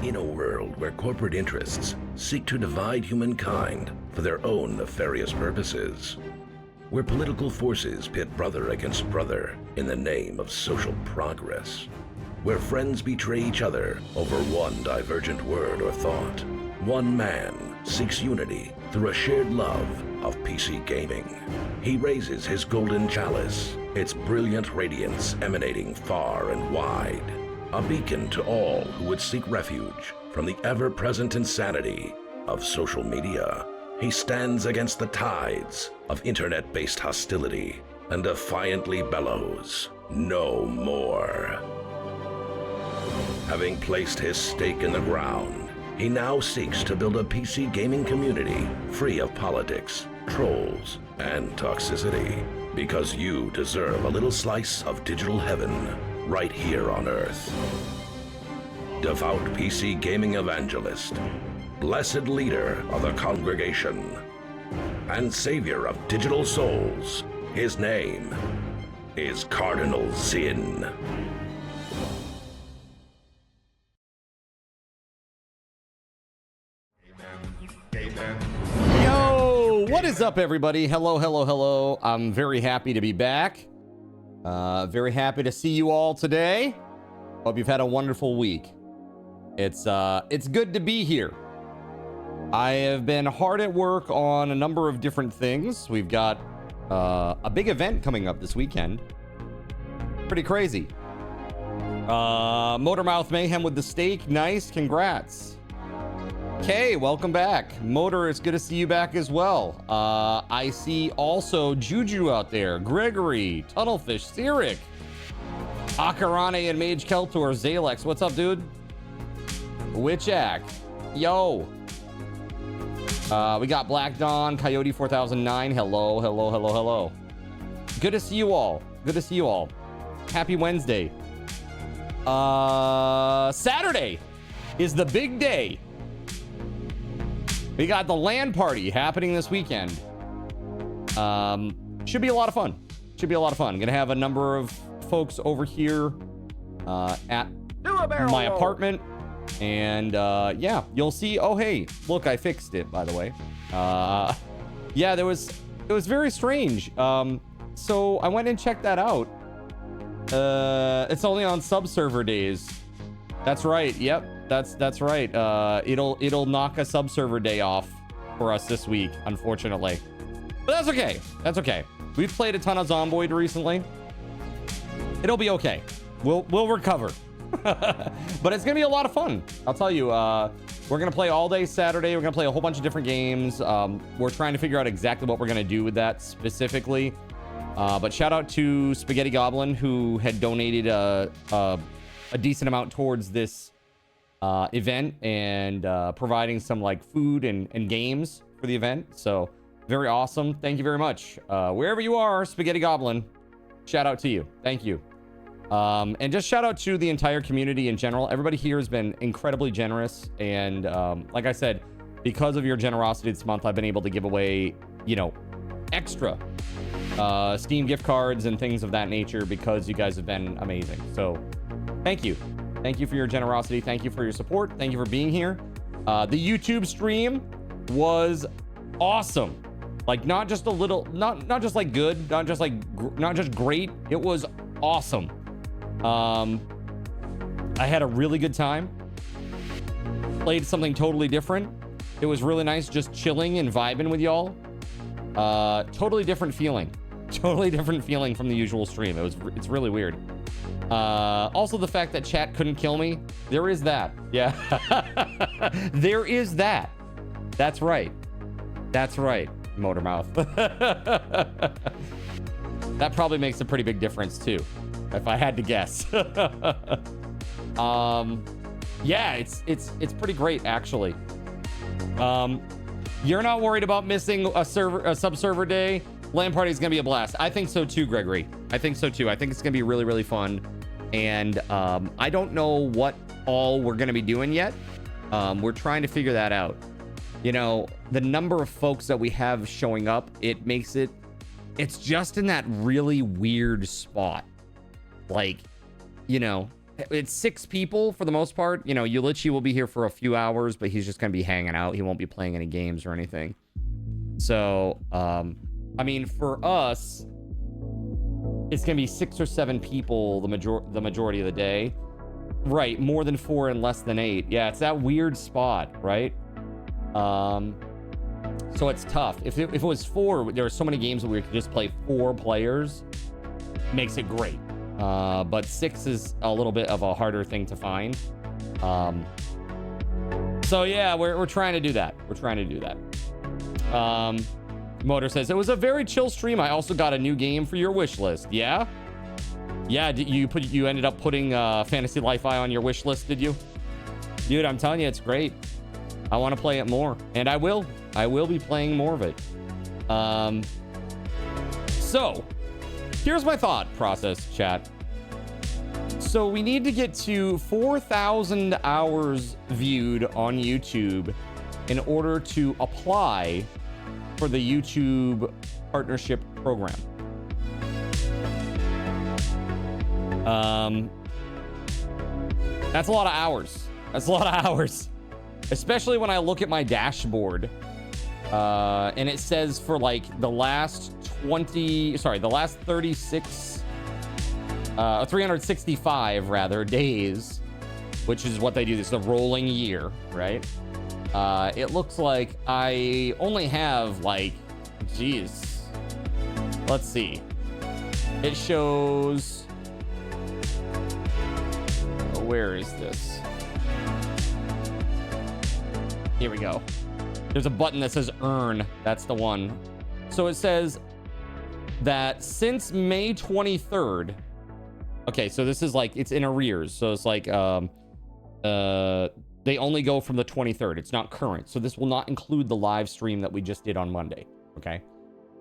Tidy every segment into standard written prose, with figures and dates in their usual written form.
In a world where corporate interests seek to divide humankind for their own nefarious purposes, where political forces pit brother against brother in the name of social progress, where friends betray each other over one divergent word or thought, one man seeks unity through a shared love of PC gaming. He raises his golden chalice, its brilliant radiance emanating far and wide, a beacon to all who would seek refuge from the ever-present insanity of social media. He stands against the tides of internet-based hostility and defiantly bellows, "No more." Having placed his stake in the ground, he now seeks to build a PC gaming community free of politics, trolls, and toxicity, because you deserve a little slice of digital heaven right here on Earth. Devout PC gaming evangelist, blessed leader of the congregation, and savior of digital souls, his name is Cardinal Zin. Yo, what is up, everybody? Hello, hello, hello. I'm very happy to be back. Very happy to see you all today. Hope you've had a wonderful week. It's good to be here. I have been hard at work on a number of different things. We've got a big event coming up this weekend. Pretty crazy. Motormouth Mayhem with the steak. Nice, congrats. Okay, welcome back. Motor, it's good to see you back as well. I see also Juju out there, Gregory, Tunnelfish, Cyric, Akarane and Mage Keltor, Zalex. What's up, dude? Witchak. Yo. We got Black Dawn, Coyote 4009. Hello, hello, hello, hello. Good to see you all. Good to see you all. Happy Wednesday. Saturday is the big day. We got the LAN party happening this weekend. Should be a lot of fun. Should be a lot of fun. Gonna have a number of folks over here at my apartment. And yeah, you'll see. Oh, hey, look, I fixed it, by the way. Yeah, it was very strange. So I went and checked that out. It's only on subserver days. That's right. Yep. That's right. It'll knock a subserver day off for us this week, unfortunately. But that's okay. That's okay. We've played a ton of Zomboid recently. It'll be okay. We'll recover. But it's gonna be a lot of fun. I'll tell you. We're gonna play all day Saturday. We're gonna play a whole bunch of different games. We're trying to figure out exactly what we're gonna do with that specifically. But shout out to Spaghetti Goblin, who had donated a decent amount towards this event and providing some like food and games for the event. So very awesome. Thank you very much. Wherever you are, Spaghetti Goblin, shout out to you. Thank you. And just shout out to the entire community in general. Everybody here has been incredibly generous. And like I said, because of your generosity this month, I've been able to give away, you know, extra Steam gift cards and things of that nature because you guys have been amazing. So thank you. Thank you for your generosity. Thank you for your support. Thank you for being here. The YouTube stream was awesome. Like not just a little, not just like good, not just great. It was awesome. I had a really good time. Played something totally different. It was really nice just chilling and vibing with y'all. Totally different feeling. Totally different feeling from the usual stream. It's really weird. Also the fact that chat couldn't kill me. There is that. Yeah. There is that. That's right. That's right, Motormouth. That probably makes a pretty big difference too, if I had to guess. Yeah, it's pretty great actually. You're not worried about missing a sub-server day? LAN party is gonna be a blast. I think so too, Gregory. I think so too. I think it's gonna be really, really fun. And I don't know what all we're gonna be doing yet. We're trying to figure that out. You know, the number of folks that we have showing up, it makes it's just in that really weird spot. Like, you know, it's 6 people for the most part. You know, Ulichi will be here for a few hours, but he's just going to be hanging out. He won't be playing any games or anything. So, I mean, for us, it's going to be 6 or 7 people the majority of the day. Right, more than 4 and less than 8. Yeah, it's that weird spot, right? So it's tough. If it was 4, there are so many games that we could just play 4 players. Makes it great. But 6 is a little bit of a harder thing to find. So yeah, we're trying to do that. We're trying to do that. Motor says, it was a very chill stream. I also got a new game for your wish list. Yeah? Yeah, you ended up putting Fantasy Life-I on your wish list, did you? Dude, I'm telling you, it's great. I want to play it more. And I will be playing more of it. So, here's my thought process, chat. So we need to get to 4,000 hours viewed on YouTube in order to apply for the YouTube partnership program. That's a lot of hours. That's a lot of hours. Especially when I look at my dashboard. And it says for like the last 36, 365 rather days, which is what they do. This is a rolling year, right? It looks like I only have like, geez, let's see. It shows, where is this? Here we go. There's a button that says earn. That's the one. So it says that since May 23rd. Okay, so this is like, it's in arrears. So it's like, they only go from the 23rd. It's not current. So this will not include the live stream that we just did on Monday. Okay.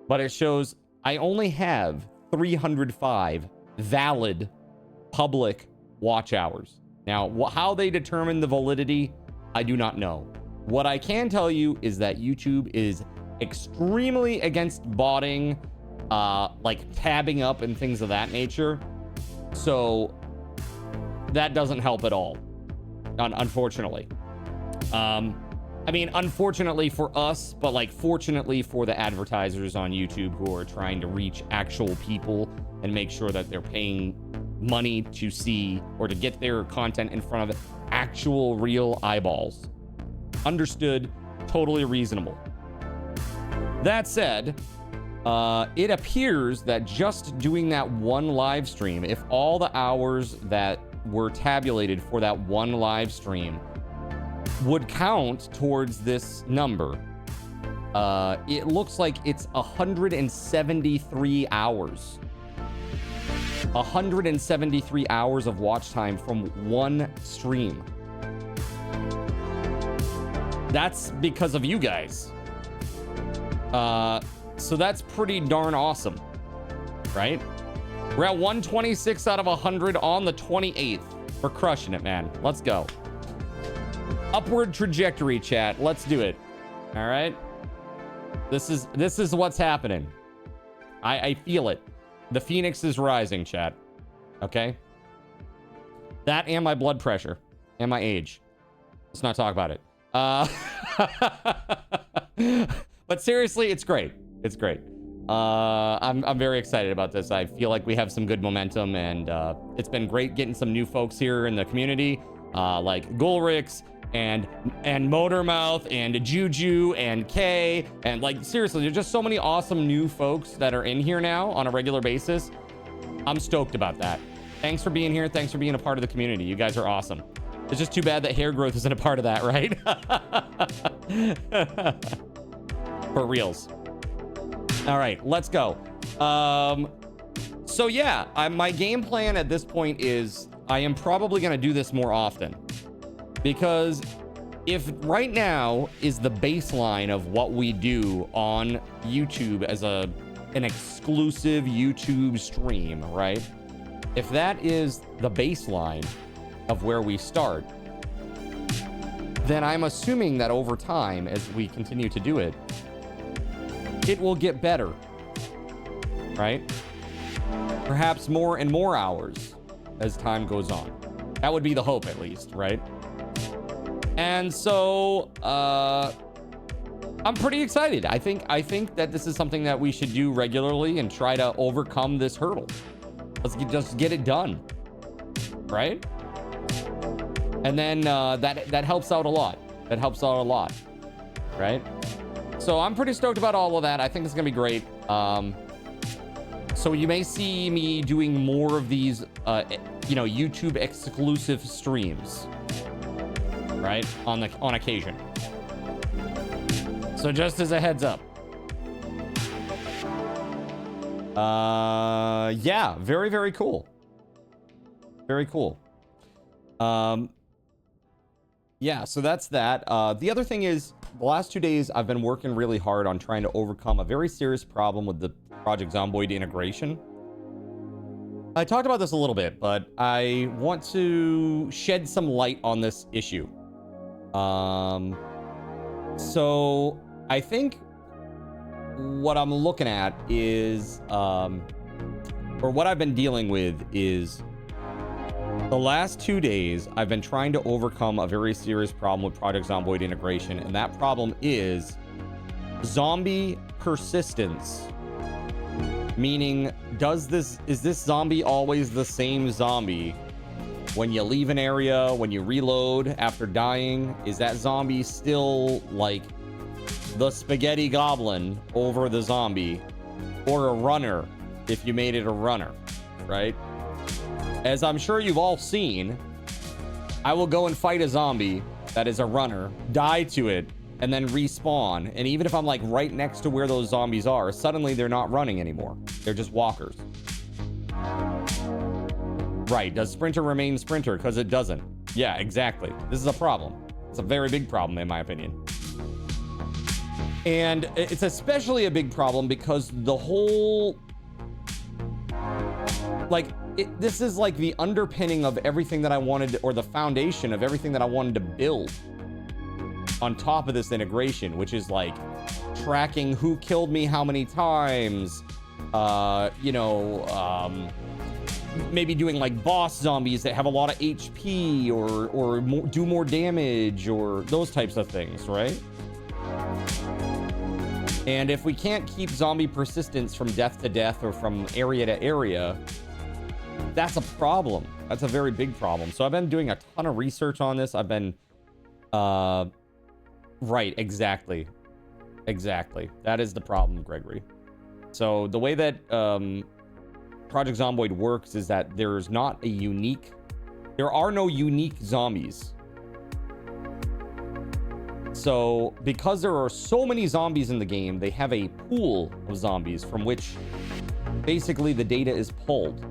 But it shows I only have 305 valid public watch hours. Now, how they determine the validity, I do not know. What I can tell you is that YouTube is extremely against botting, like tabbing up and things of that nature. So that doesn't help at all, unfortunately. I mean, unfortunately for us, but like fortunately for the advertisers on YouTube who are trying to reach actual people and make sure that they're paying money to see or to get their content in front of actual real eyeballs. Understood, totally reasonable. That said, it appears that just doing that one live stream, if all the hours that were tabulated for that one live stream would count towards this number, it looks like it's 173 hours. 173 hours of watch time from one stream. That's because of you guys. So that's pretty darn awesome, right? We're at 126 out of 100 on the 28th. We're crushing it, man. Let's go. Upward trajectory, chat. Let's do it. All right. This is what's happening. I feel it. The phoenix is rising, chat. Okay. That and my blood pressure and my age. Let's not talk about it. But seriously, it's great. It's great. I'm very excited about this. I feel like we have some good momentum, and it's been great getting some new folks here in the community, like Gulrix and Motormouth and Juju and Kay, and like seriously, there's just so many awesome new folks that are in here now on a regular basis. I'm stoked about that. Thanks for being here. Thanks for being a part of the community. You guys are awesome. It's just too bad that hair growth isn't a part of that, right? For reals. All right, let's go. So yeah, my game plan at this point is I am probably going to do this more often, because if right now is the baseline of what we do on YouTube as an exclusive YouTube stream, right? If that is the baseline of where we start, then I'm assuming that over time, as we continue to do it, it will get better, right? Perhaps more and more hours as time goes on. That would be the hope, at least, right? And so, I'm pretty excited. I think that this is something that we should do regularly and try to overcome this hurdle. Let's just get it done, right? And then that helps out a lot. That helps out a lot, right? So I'm pretty stoked about all of that. I think it's gonna be great. So you may see me doing more of these, YouTube exclusive streams, right? On occasion. So just as a heads up. Yeah, very, very cool. Very cool. Yeah, so that's that. The other thing is, the last 2 days, I've been working really hard on trying to overcome a very serious problem with the Project Zomboid integration. I talked about this a little bit, but I want to shed some light on this issue. So I think what I'm looking at is, or what I've been dealing with is, the last 2 days, I've been trying to overcome a very serious problem with Project Zomboid integration, and that problem is zombie persistence. Meaning, is this zombie always the same zombie? When you leave an area, when you reload after dying, is that zombie still like the spaghetti goblin over the zombie? Or a runner, if you made it a runner, right? As I'm sure you've all seen, I will go and fight a zombie that is a runner, die to it, and then respawn. And even if I'm like right next to where those zombies are, suddenly they're not running anymore. They're just walkers. Right, does Sprinter remain Sprinter? Because it doesn't. Yeah, exactly. This is a problem. It's a very big problem, in my opinion. And it's especially a big problem because the whole... Like, this is like the underpinning of everything that I wanted, or the foundation of everything that I wanted to build on top of this integration, which is like tracking who killed me how many times, maybe doing like boss zombies that have a lot of HP or do more damage or those types of things, right? And if we can't keep zombie persistence from death to death or from area to area, that's a problem. That's a very big problem. So I've been doing a ton of research on this. I've been, right, exactly. Exactly. That is the problem, Gregory. So the way that Project Zomboid works is that there are no unique zombies. So because there are so many zombies in the game, they have a pool of zombies from which basically the data is pulled.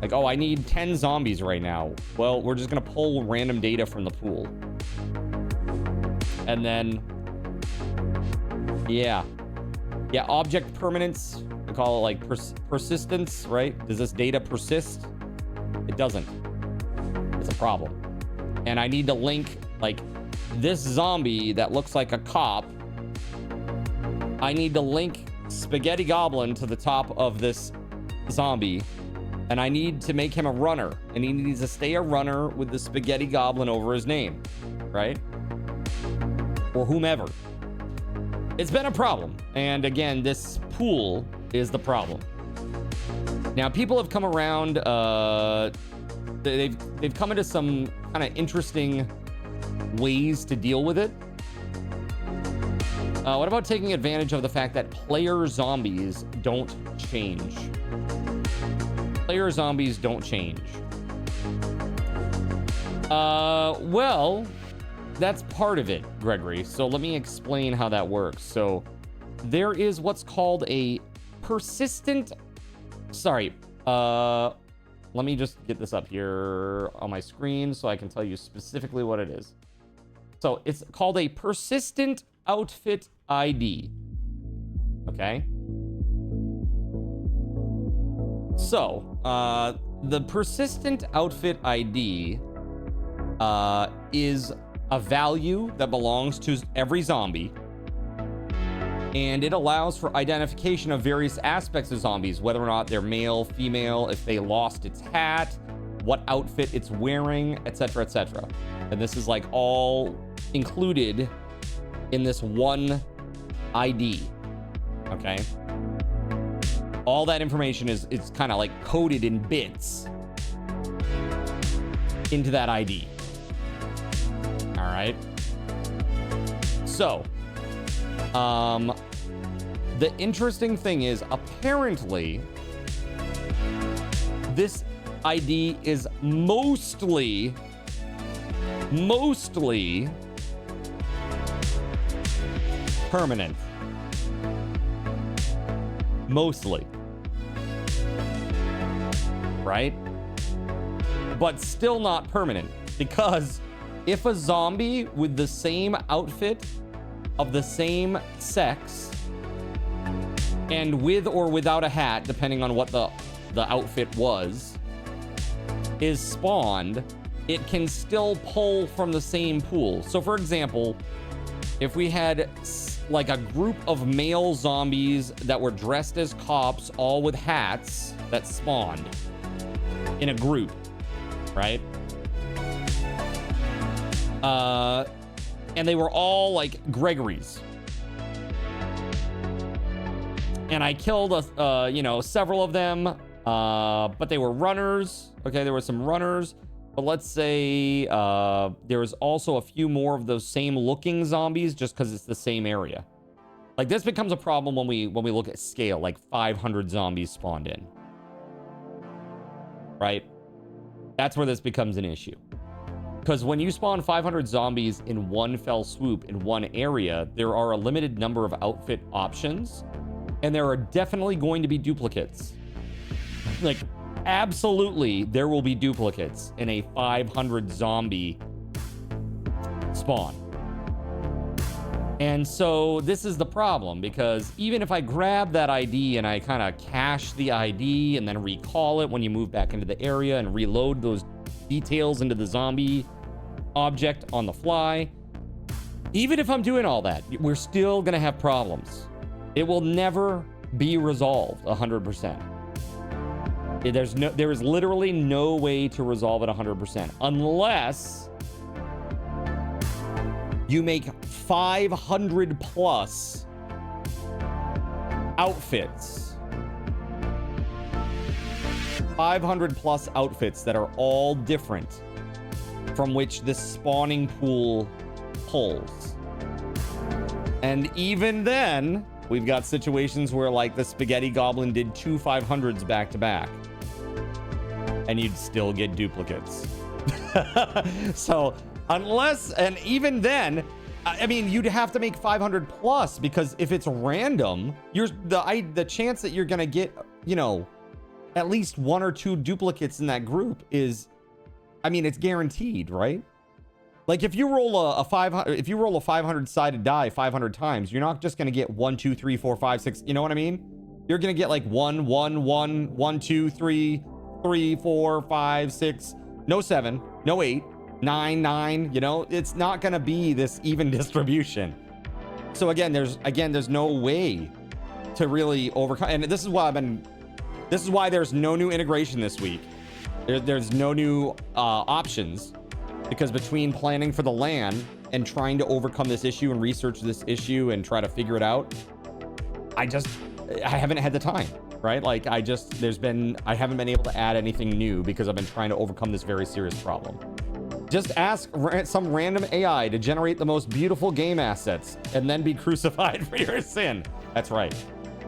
Like, oh, I need 10 zombies right now. Well, we're just gonna pull random data from the pool. And then, yeah, object permanence, we call it like persistence, right? Does this data persist? It doesn't. It's a problem. And I need to link like this zombie that looks like a cop. I need to link Spaghetti Goblin to the top of this zombie, and I need to make him a runner, and he needs to stay a runner with the Spaghetti Goblin over his name, right? Or whomever. It's been a problem, and again, this pool is the problem. Now, people have come around, they've come into some kind of interesting ways to deal with it. What about taking advantage of the fact that player zombies don't change? Player zombies don't change. Well, that's part of it, Gregory. So let me explain how that works. So there is what's called a persistent... Sorry. Let me just get this up here on my screen so I can tell you specifically what it is. So it's called a persistent outfit ID. Okay. So, the persistent outfit ID is a value that belongs to every zombie, and it allows for identification of various aspects of zombies, whether or not they're male, female, if they lost its hat, what outfit it's wearing, etc., etc. And this is like all included in this one ID. Okay. All that information is kind of like coded in bits into that ID. All right. So, the interesting thing is apparently this ID is mostly permanent. Mostly. Right? But still not permanent, because if a zombie with the same outfit of the same sex and with or without a hat, depending on what the outfit was, is spawned, it can still pull from the same pool. So for example, if we had like a group of male zombies that were dressed as cops, all with hats, that spawned in a group, right? And they were all like Gregory's. And I killed, several of them, but they were runners. Okay, there were some runners. But let's say there was also a few more of those same looking zombies, just because it's the same area. Like, this becomes a problem when we look at scale, like 500 zombies spawned in. Right? That's where this becomes an issue. Because when you spawn 500 zombies in one fell swoop in one area, there are a limited number of outfit options, and there are definitely going to be duplicates. Like, absolutely, there will be duplicates in a 500 zombie spawn. And so this is the problem, because even if I grab that ID and I kind of cache the ID and then recall it when you move back into the area and reload those details into the zombie object on the fly, even if I'm doing all that, we're still going to have problems. It will never be resolved 100%. There is literally no way to resolve it 100% unless you make 500 plus outfits. 500 plus outfits that are all different, from which this spawning pool pulls. And even then, we've got situations where, like, the spaghetti goblin did 2 500s back to back, and you'd still get duplicates. So unless, and even then, I mean, you'd have to make 500 plus, because if it's random, the chance that you're gonna get, at least 1 or 2 duplicates in that group is, I mean, it's guaranteed, right? Like, if you roll a 500 sided die 500 times, you're not just gonna get 1, 2, 3, 4, 5, 6. You know what I mean? You're gonna get like 1, 1, 1, 1, 2, 3, 3, 4, 5, 6, no 7, no 8, 9, 9. It's not gonna be this even distribution. So again, there's no way to really overcome. And this is why there's no new integration this week. There's no new options, because between planning for the LAN and trying to overcome this issue and research this issue and try to figure it out, I haven't had the time, right? Like, I haven't been able to add anything new because I've been trying to overcome this very serious problem. Just ask some random AI to generate the most beautiful game assets and then be crucified for your sin. That's right.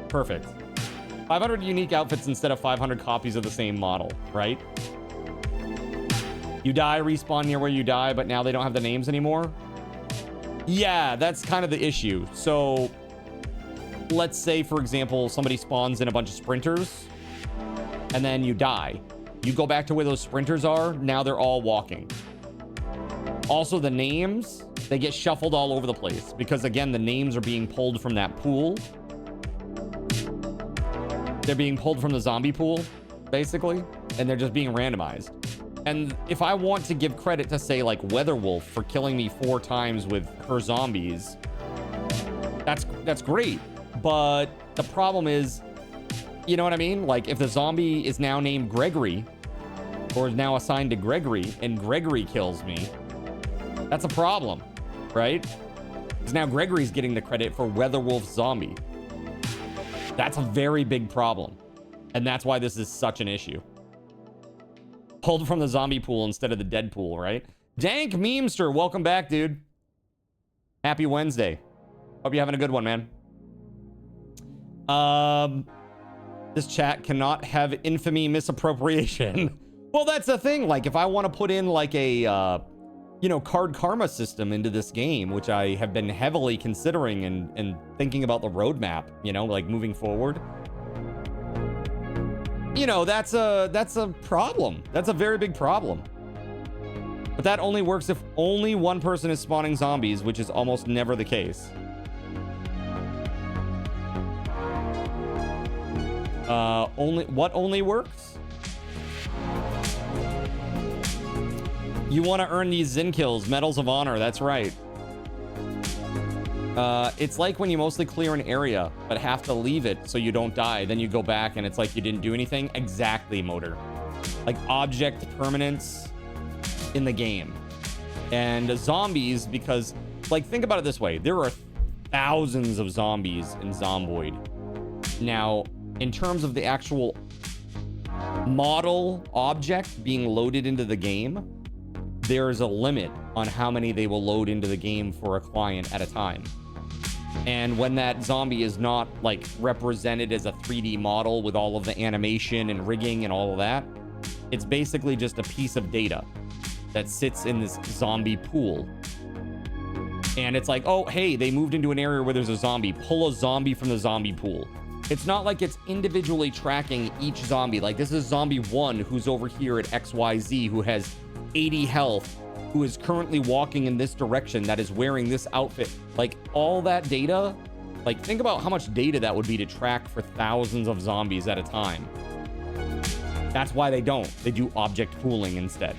Perfect. 500 unique outfits instead of 500 copies of the same model, right? You die, respawn near where you die, but now they don't have the names anymore. Yeah, that's kind of the issue. So let's say, for example, somebody spawns in a bunch of sprinters and then you die. You go back to where those sprinters are. Now they're all walking. Also, the names, they get shuffled all over the place because, again, the names are being pulled from that pool. They're being pulled from the zombie pool, basically, and they're just being randomized. And if I want to give credit to, say, like WeatherWolf for killing me 4 times with her zombies, that's great. But the problem is, you know what I mean? Like, if the zombie is now named Gregory, or is now assigned to Gregory, and Gregory kills me, that's a problem, right? Because now Gregory's getting the credit for WeatherWolf Zombie. That's a very big problem. And that's why this is such an issue. Pulled from the zombie pool instead of the dead pool, right? Dank Memester, welcome back, dude. Happy Wednesday. Hope you're having a good one, man. This chat cannot have infamy misappropriation. Well, that's the thing. Like, if I want to put in like a, you know, card karma system into this game, which I have been heavily considering and thinking about the roadmap, you know, like moving forward. You know, that's a problem. That's a very big problem. But that only works if only one person is spawning zombies, which is almost never the case. What only works? You want to earn these Zin kills, Medals of Honor. That's right. It's like when you mostly clear an area, but have to leave it so you don't die. Then you go back and it's like you didn't do anything. Exactly, Motor. Like object permanence in the game. And zombies, because, like, think about it this way. There are thousands of zombies in Zomboid. Now, in terms of the actual model object being loaded into the game, there's a limit on how many they will load into the game for a client at a time. And when that zombie is not like represented as a 3D model with all of the animation and rigging and all of that, it's basically just a piece of data that sits in this zombie pool. And it's like, oh, hey, they moved into an area where there's a zombie. Pull a zombie from the zombie pool. It's not like it's individually tracking each zombie. Like, this is zombie 1 who's over here at XYZ, who has 80 health, who is currently walking in this direction, that is wearing this outfit. Like, all that data, like, think about how much data that would be to track for thousands of zombies at a time. That's why they don't. They do object pooling instead.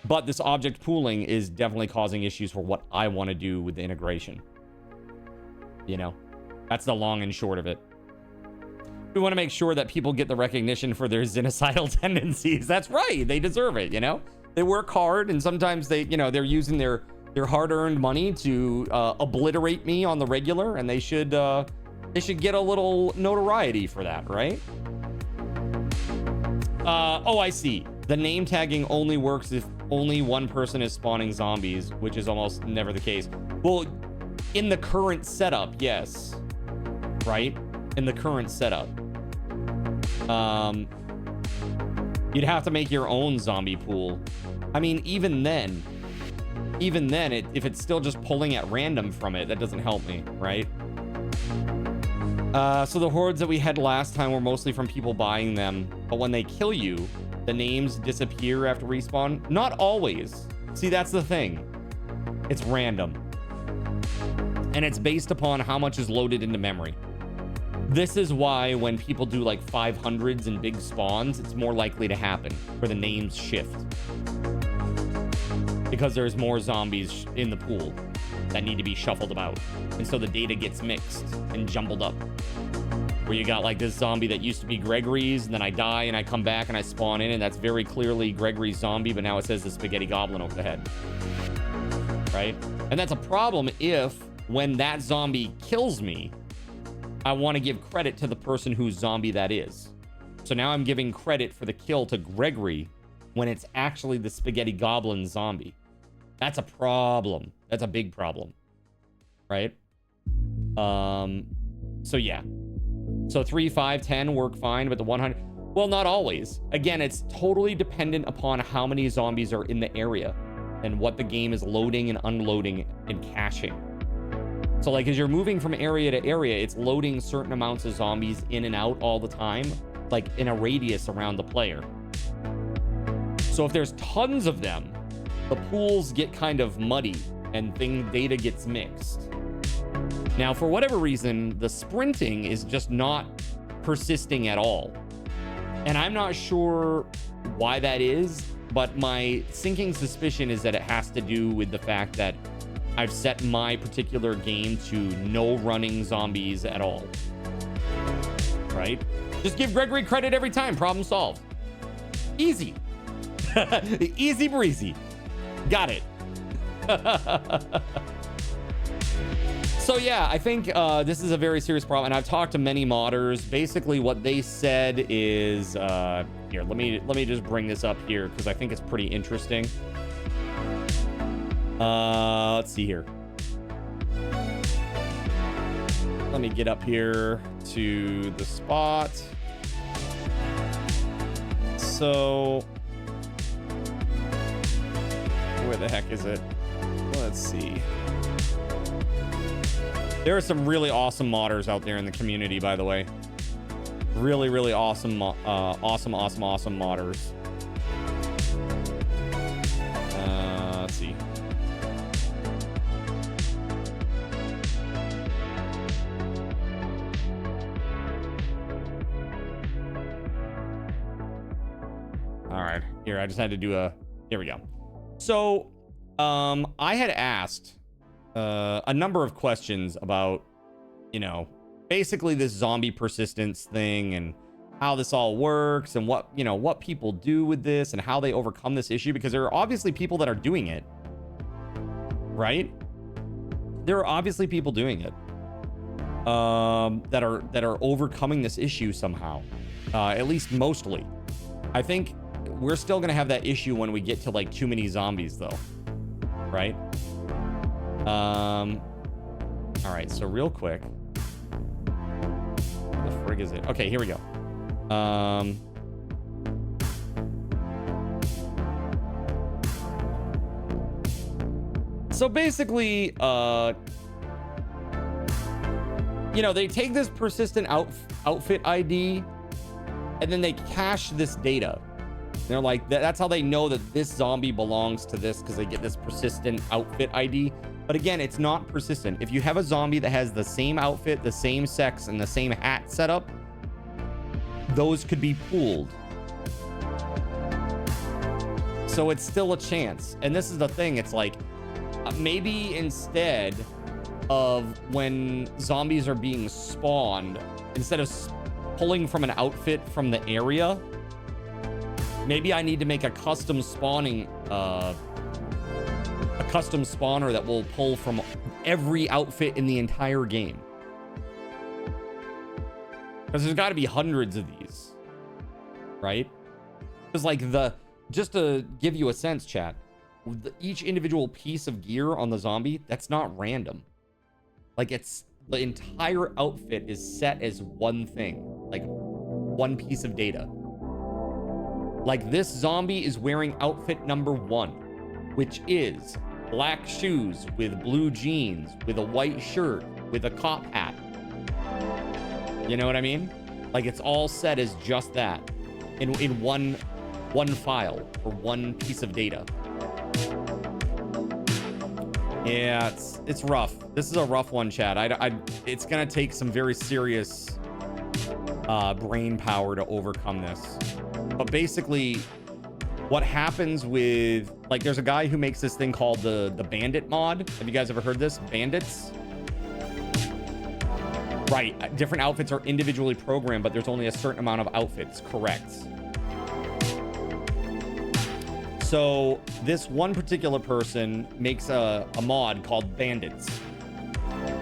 But this object pooling is definitely causing issues for what I want to do with the integration. You know? That's the long and short of it. We want to make sure that people get the recognition for their zinocidal tendencies. That's right. They deserve it, you know? They work hard, and sometimes they, you know, they're using their hard-earned money to obliterate me on the regular, and they should get a little notoriety for that, right? Oh, I see. The name tagging only works if only one person is spawning zombies, which is almost never the case. Well, in the current setup, yes. Right? In the current setup. You'd have to make your own zombie pool. I mean, even then, if it's still just pulling at random from it, that doesn't help me, right? So the hordes that we had last time were mostly from people buying them, but when they kill you, the names disappear after respawn. Not always. See, that's the thing. It's random. And it's based upon how much is loaded into memory. This is why when people do like 500s and big spawns, it's more likely to happen, where the names shift. Because there's more zombies in the pool that need to be shuffled about. And so the data gets mixed and jumbled up. Where you got like this zombie that used to be Gregory's, and then I die and I come back and I spawn in, and that's very clearly Gregory's zombie, but now it says the spaghetti goblin over the head. Right? And that's a problem if, when that zombie kills me, I want to give credit to the person whose zombie that is. So now I'm giving credit for the kill to Gregory when it's actually the spaghetti goblin zombie. That's a problem. That's a big problem. Right? So yeah. So 3, 5, 10 work fine, but the 100... Well, not always. Again, it's totally dependent upon how many zombies are in the area and what the game is loading and unloading and caching. So, like, as you're moving from area to area, it's loading certain amounts of zombies in and out all the time, like in a radius around the player. So if there's tons of them, the pools get kind of muddy and data gets mixed. Now, for whatever reason, the sprinting is just not persisting at all. And I'm not sure why that is, but my sinking suspicion is that it has to do with the fact that I've set my particular game to no running zombies at all. Right? Just give Gregory credit every time. Problem solved. Easy. Easy breezy. Got it. So yeah, I think this is a very serious problem, and I've talked to many modders. Basically, what they said is here. Let me just bring this up here because I think it's pretty interesting. Let's see here. Let me get up here to the spot. So, where the heck is it? Let's see. There are some really awesome modders out there in the community, by the way. Really, really awesome, awesome modders. Let's see. All right, here, I just had to do a, here we go. So, I had asked a number of questions about, you know, basically this zombie persistence thing and how this all works and what, you know, what people do with this and how they overcome this issue, because there are obviously people that are doing it, right? There are obviously people doing it that are overcoming this issue somehow, at least mostly. I think we're still gonna have that issue when we get to like too many zombies though, right? All right, so real quick, where the frig is it? Okay, here we go. So basically, you know, they take this persistent outfit ID and then they cache this data. They're like, that's how they know that this zombie belongs to this, because they get this persistent outfit ID. But again, it's not persistent. If you have a zombie that has the same outfit, the same sex, and the same hat setup, those could be pooled. So it's still a chance. And this is the thing. It's like, maybe instead of when zombies are being spawned, instead of pulling from an outfit from the area, maybe I need to make a custom spawning, a custom spawner that will pull from every outfit in the entire game. Because there's got to be hundreds of these, right? Because like just to give you a sense, chat, each individual piece of gear on the zombie, that's not random. Like it's, the entire outfit is set as one thing, like one piece of data. Like this zombie is wearing outfit number 1, which is black shoes with blue jeans, with a white shirt, with a cop hat. You know what I mean? Like it's all set as just that in one file or one piece of data. Yeah, it's rough. This is a rough one, chat. It's gonna take some very serious brain power to overcome this. But basically, what happens with, like, there's a guy who makes this thing called the Bandit mod. Have you guys ever heard this? Bandits? Right. Different outfits are individually programmed, but there's only a certain amount of outfits. Correct. So this one particular person makes a mod called Bandits.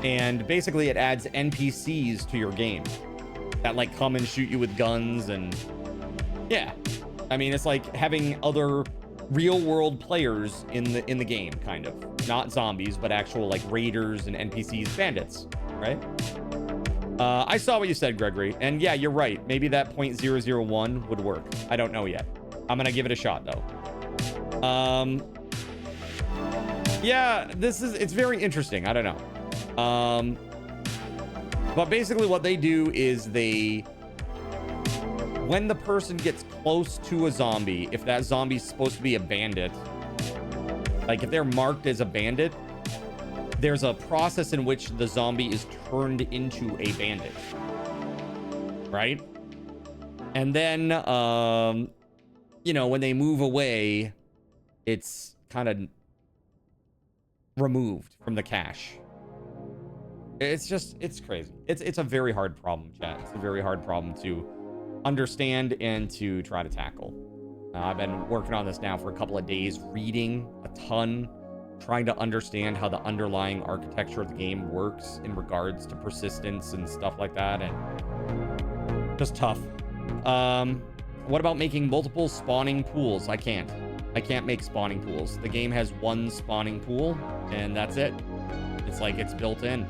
And basically it adds NPCs to your game that like come and shoot you with guns and yeah. I mean, it's like having other real world players in the game, kind of. Not zombies, but actual like raiders and NPCs, bandits, right? I saw what you said, Gregory. And yeah, you're right. Maybe that 0.001 would work. I don't know yet. I'm gonna give it a shot though. Yeah, it's very interesting. I don't know. But basically what they do is when the person gets close to a zombie, if that zombie's supposed to be a bandit, like if they're marked as a bandit, there's a process in which the zombie is turned into a bandit, right? And then, you know, when they move away, it's kind of removed from the cache. It's crazy. It's a very hard problem, chat. It's a very hard problem to understand and to try to tackle. I've been working on this now for a couple of days, reading a ton, trying to understand how the underlying architecture of the game works in regards to persistence and stuff like that, and just tough. What about making multiple spawning pools? I can't make spawning pools. The game has one spawning pool, and that's it. It's like it's built in.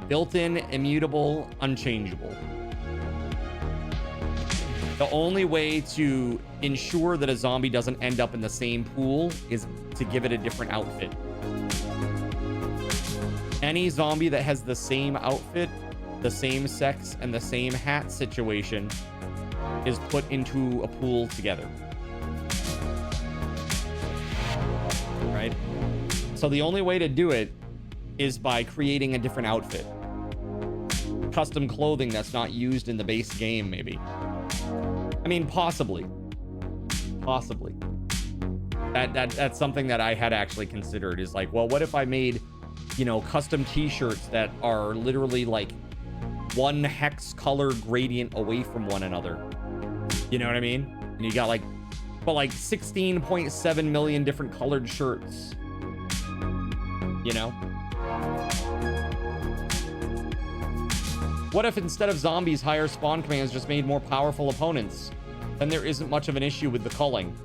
Built-in, immutable, unchangeable. The only way to ensure that a zombie doesn't end up in the same pool is to give it a different outfit. Any zombie that has the same outfit, the same sex, and the same hat situation is put into a pool together. Right? So the only way to do it is by creating a different outfit. Custom clothing that's not used in the base game, maybe. I mean, possibly. That's something that I had actually considered, is like, well, what if I made, you know, custom t-shirts that are literally like one hex color gradient away from one another? You know what I mean? And you got like 16.7 million different colored shirts. You know? What if instead of zombies, higher spawn commands just made more powerful opponents? Then there isn't much of an issue with the culling.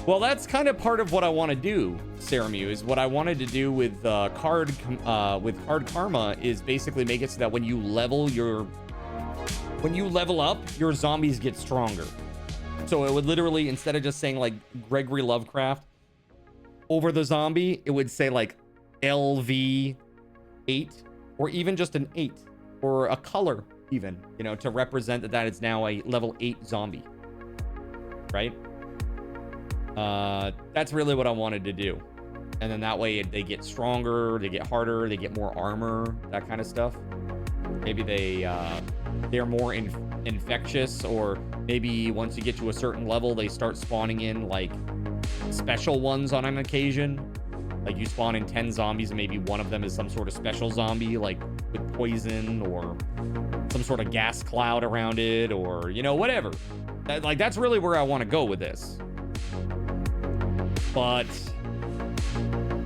Well, that's kind of part of what I want to do, SaraMu, is what I wanted to do with card karma is basically make it so that when you level up, your zombies get stronger. So it would literally, instead of just saying like Gregory Lovecraft over the zombie, it would say like LV 8, or even just an 8, or a color even, you know, to represent that it's now a level 8 zombie, right? That's really what I wanted to do. And then that way they get stronger, they get harder, they get more armor, that kind of stuff. Maybe they're more infectious, or maybe once you get to a certain level, they start spawning in like special ones on an occasion. Like you spawn in 10 zombies and maybe one of them is some sort of special zombie, like with poison or some sort of gas cloud around it, or, you know, whatever. That's really where I want to go with this. But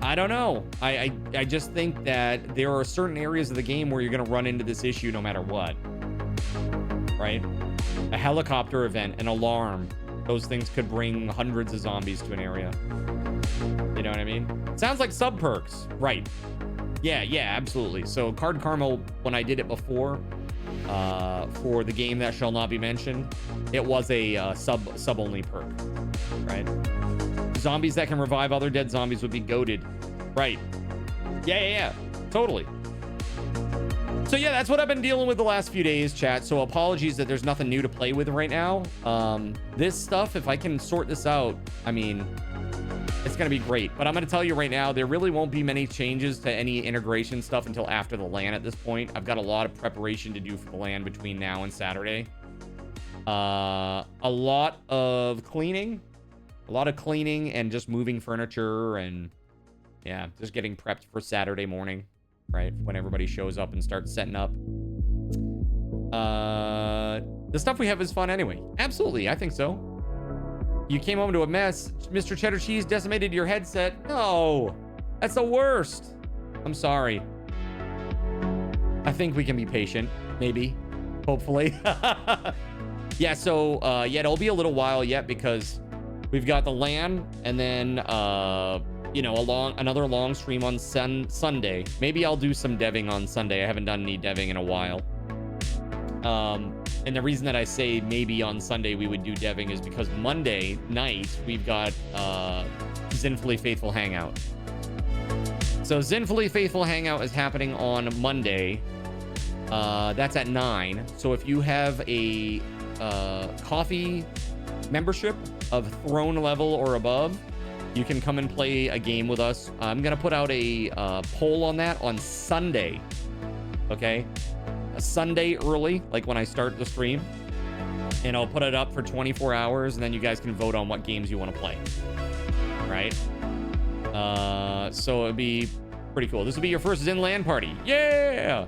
I don't know. I just think that there are certain areas of the game where you're going to run into this issue no matter what. Right? A helicopter event, an alarm. Those things could bring hundreds of zombies to an area. You know what I mean? Sounds like sub perks. Right. Yeah, absolutely. So card karma, when I did it before, for the game that shall not be mentioned, it was a sub only perk. Right? Zombies that can revive other dead zombies would be goated. Right. Yeah. Totally. So yeah, that's what I've been dealing with the last few days, chat. So apologies that there's nothing new to play with right now. This stuff, if I can sort this out, I mean, it's going to be great. But I'm going to tell you right now, there really won't be many changes to any integration stuff until after the LAN at this point. I've got a lot of preparation to do for the LAN between now and Saturday. A lot of cleaning and just moving furniture, and yeah, just getting prepped for Saturday morning, right? When everybody shows up and starts setting up. The stuff we have is fun anyway. Absolutely, I think so. You came home to a mess. Mr. Cheddar Cheese decimated your headset. No, that's the worst. I'm sorry. I think we can be patient, maybe, hopefully. Yeah, so yeah, it'll be a little while yet because we've got the LAN, and then you know, another long stream on Sunday. Maybe I'll do some deving on Sunday. I haven't done any deving in a while. And the reason that I say maybe on Sunday we would do deving is because Monday night we've got Zinfully Faithful Hangout. So Zinfully Faithful Hangout is happening on Monday. That's at 9. So if you have a coffee membership of throne level or above, you can come and play a game with us. I'm gonna put out a poll on that on Sunday. Okay, a Sunday early, like when I start the stream, and I'll put it up for 24 hours, and then you guys can vote on what games you want to play. Right? So it'd be pretty cool. This will be your first Zin LAN party. Yeah.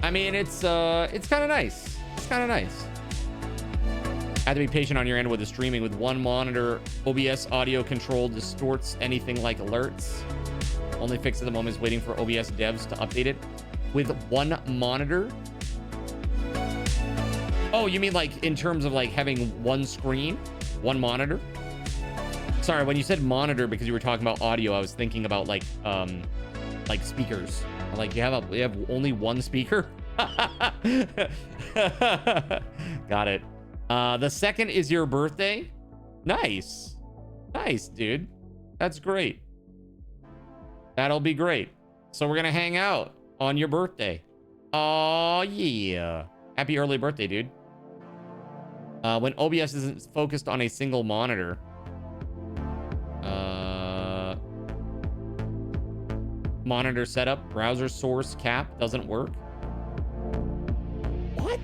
I mean, it's kind of nice. It's kind of nice. Had to be patient on your end with the streaming. With one monitor, OBS audio control distorts anything like alerts. Only fix at the moment is waiting for OBS devs to update it. With one monitor? Oh, you mean like in terms of like having one screen, one monitor? Sorry, when you said monitor because you were talking about audio, I was thinking about like speakers. Like you have only one speaker? Got it. The second is your birthday. Nice. Nice, dude. That's great. That'll be great. So we're gonna hang out on your birthday. Oh yeah. Happy early birthday, dude. When OBS isn't focused on a single monitor. Monitor setup, browser source cap doesn't work. What?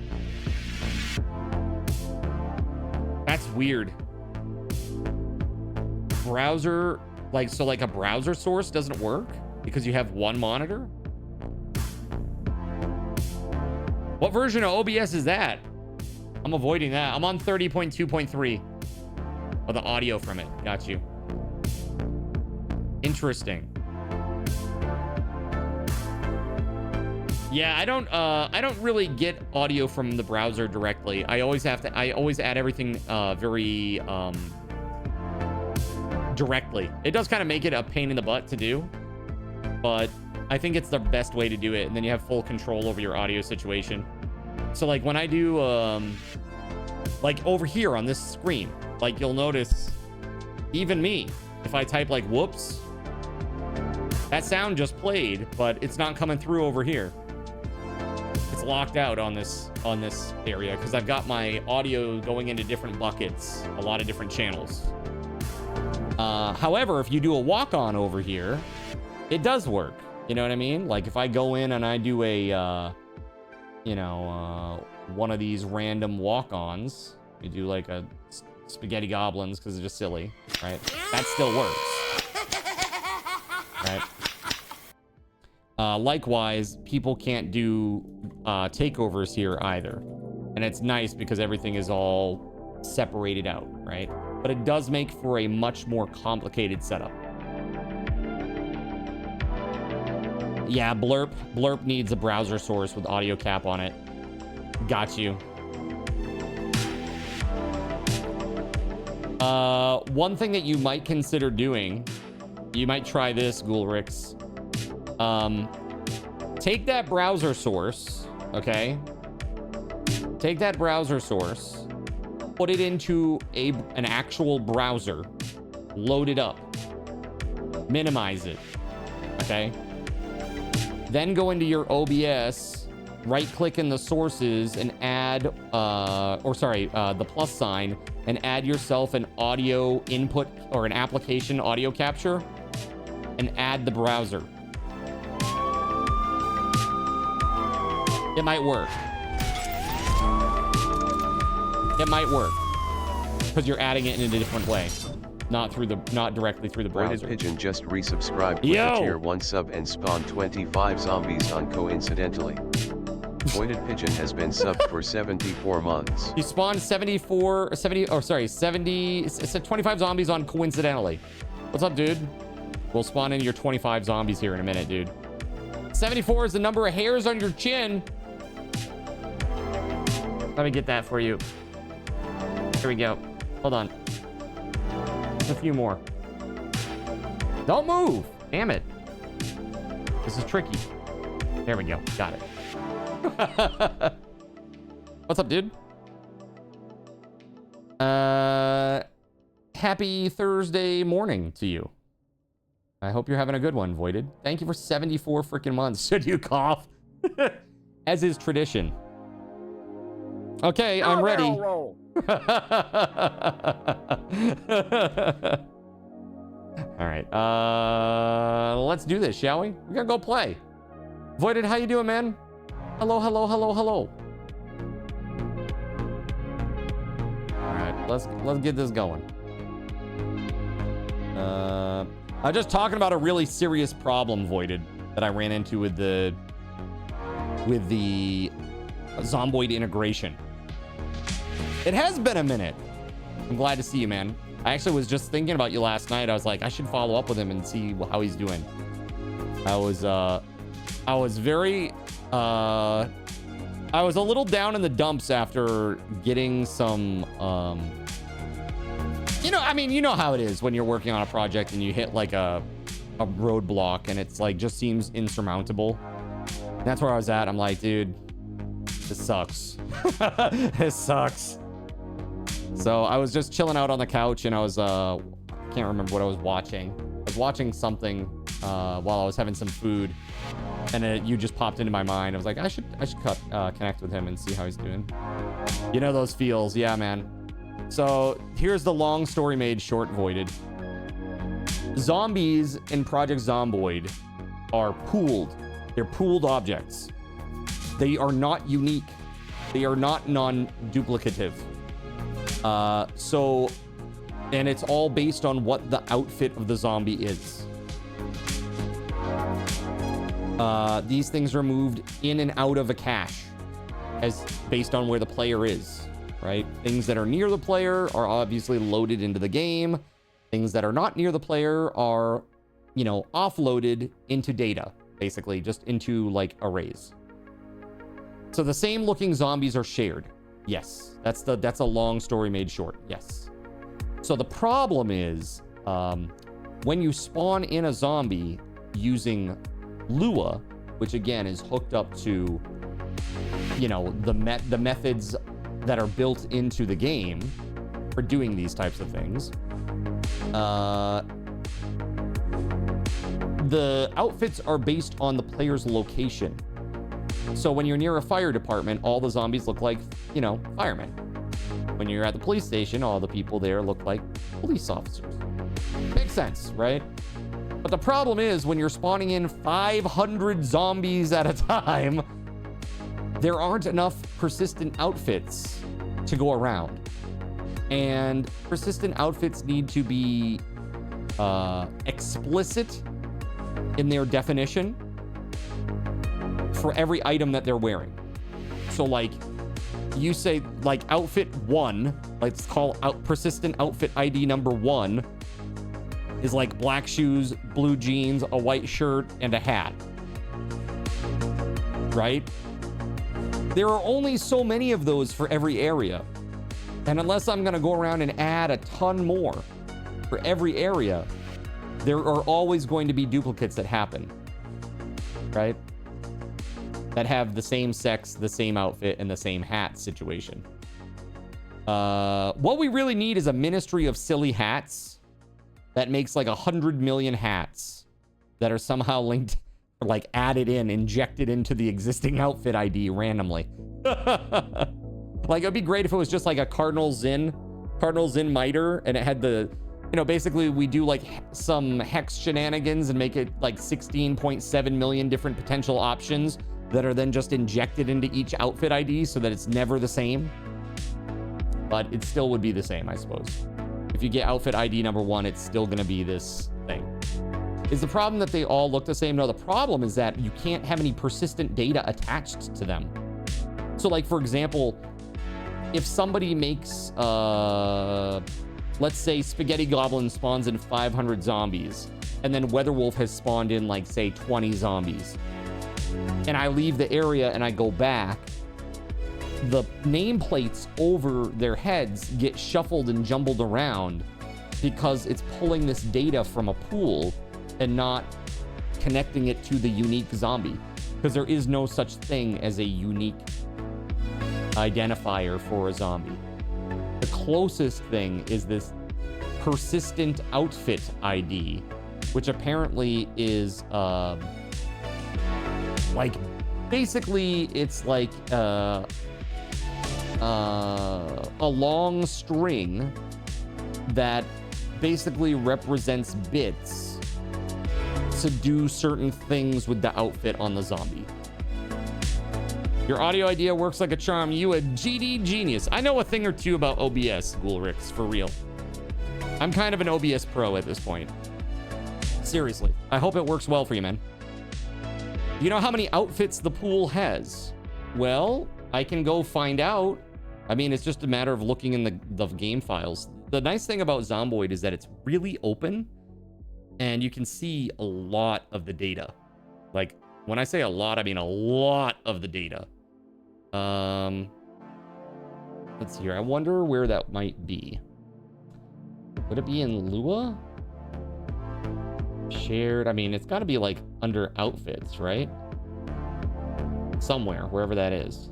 That's weird. Browser, like, so like a browser source doesn't work because you have one monitor? What version of OBS is that? I'm avoiding that. I'm on 30.2.3. Oh, the audio from it. Got you. Interesting. Yeah, I don't really get audio from the browser directly. I always add everything very directly. It does kind of make it a pain in the butt to do, but I think it's the best way to do it, and then you have full control over your audio situation. So like when I do like over here on this screen, like you'll notice even me, if I type like whoops, that sound just played, but it's not coming through over here. It's locked out on this area because I've got my audio going into different buckets, a lot of different channels. However, if you do a walk-on over here, it does work. You know what I mean? Like if I go in and I do a, one of these random walk-ons, we do like a spaghetti goblins because it's just silly, right? That still works, right? Likewise, people can't do takeovers here either. And it's nice because everything is all separated out, right? But it does make for a much more complicated setup. Yeah, Blurp needs a browser source with audio cap on it. Got you. One thing that you might consider doing, you might try this, Ghoulrix. Take that browser source, okay? Take that browser source, put it into an actual browser, load it up, minimize it, okay? Then go into your OBS, right-click in the sources and add, the plus sign, and add yourself an audio input or an application audio capture, and add the browser. It might work. It might work because you're adding it in a different way, not directly through the browser. Voided Pigeon just resubscribed with a tier 1 sub and spawned 25 zombies on coincidentally. Voided Pigeon has been subbed for 74 months. He spawned 25 zombies on coincidentally. What's up, dude? We'll spawn in your 25 zombies here in a minute, dude. 74 is the number of hairs on your chin. Let me get that for you. Here we go. Hold on. Just a few more. Don't move. Damn it. This is tricky. There we go. Got it. What's up, dude? Happy Thursday morning to you. I hope you're having a good one, Voided. Thank you for 74 freaking months. Should you cough? As is tradition. Okay, I'm ready. All right. Let's do this, shall we? We're gonna go play. Voided, how you doing, man? Hello, hello, hello, hello. All right, let's get this going. I'm just talking about a really serious problem, Voided, that I ran into with the Zomboid integration. It has been a minute. I'm glad to see you, man. I actually was just thinking about you last night. I was like, I should follow up with him and see how he's doing. I was very, I was a little down in the dumps after getting some, you know, I mean, you know how it is when you're working on a project and you hit like a roadblock and it's like just seems insurmountable. And that's where I was at. I'm like, dude, this sucks. This sucks. So I was just chilling out on the couch and I was, I can't remember what I was watching. I was watching something while I was having some food, and you just popped into my mind. I was like, I should connect with him and see how he's doing. You know those feels. Yeah, man. So here's the long story made short, Voided. Zombies in Project Zomboid are pooled. They're pooled objects. They are not unique. They are not non-duplicative. And it's all based on what the outfit of the zombie is. These things are moved in and out of a cache as based on where the player is, right? Things that are near the player are obviously loaded into the game. Things that are not near the player are, you know, offloaded into data, basically just into like arrays. So the same looking zombies are shared. Yes, that's a long story made short. Yes. So the problem is when you spawn in a zombie using Lua, which again is hooked up to, you know, the methods that are built into the game for doing these types of things. The outfits are based on the player's location. So when you're near a fire department, all the zombies look like, you know, firemen. When you're at the police station, all the people there look like police officers. Makes sense, right? But the problem is when you're spawning in 500 zombies at a time, there aren't enough persistent outfits to go around. And persistent outfits need to be explicit in their definition for every item that they're wearing. So like you say like outfit 1, let's call out persistent outfit ID number 1 is like black shoes, blue jeans, a white shirt, and a hat. Right? There are only so many of those for every area. And unless I'm gonna go around and add a ton more for every area, there are always going to be duplicates that happen. Right? That have the same sex, the same outfit, and the same hat situation. What we really need is a ministry of silly hats that makes like 100 million hats that are somehow linked, like added in, injected into the existing outfit ID randomly. Like it'd be great if it was just like a Cardinal Zin miter, and it had the, you know, basically we do like some hex shenanigans and make it like 16.7 million different potential options that are then just injected into each outfit ID so that it's never the same. But it still would be the same, I suppose. If you get outfit ID number 1, it's still gonna be this thing. Is the problem that they all look the same? No, the problem is that you can't have any persistent data attached to them. So like, for example, if somebody makes, let's say Spaghetti Goblin spawns in 500 zombies, and then WeatherWolf has spawned in like, say, 20 zombies, and I leave the area and I go back, the nameplates over their heads get shuffled and jumbled around because it's pulling this data from a pool and not connecting it to the unique zombie, because there is no such thing as a unique identifier for a zombie. The closest thing is this persistent outfit ID, which apparently is like basically it's like a long string that basically represents bits to do certain things with the outfit on the zombie. Your audio idea works like a charm. You a GD genius. I know a thing or two about OBS, Ghoulrix, for real. I'm kind of an OBS pro at this point. Seriously. I hope it works well for you, man. You know how many outfits the pool has? Well, I can go find out I mean, it's just a matter of looking in the game files. The nice thing about Zomboid is that it's really open, and you can see a lot of the data. Like, when I say a lot, I mean a lot of the data. Let's see here. I wonder where that might be. Would it be in Lua? Shared. I mean, it's got to be like under outfits, right? Somewhere, wherever that is.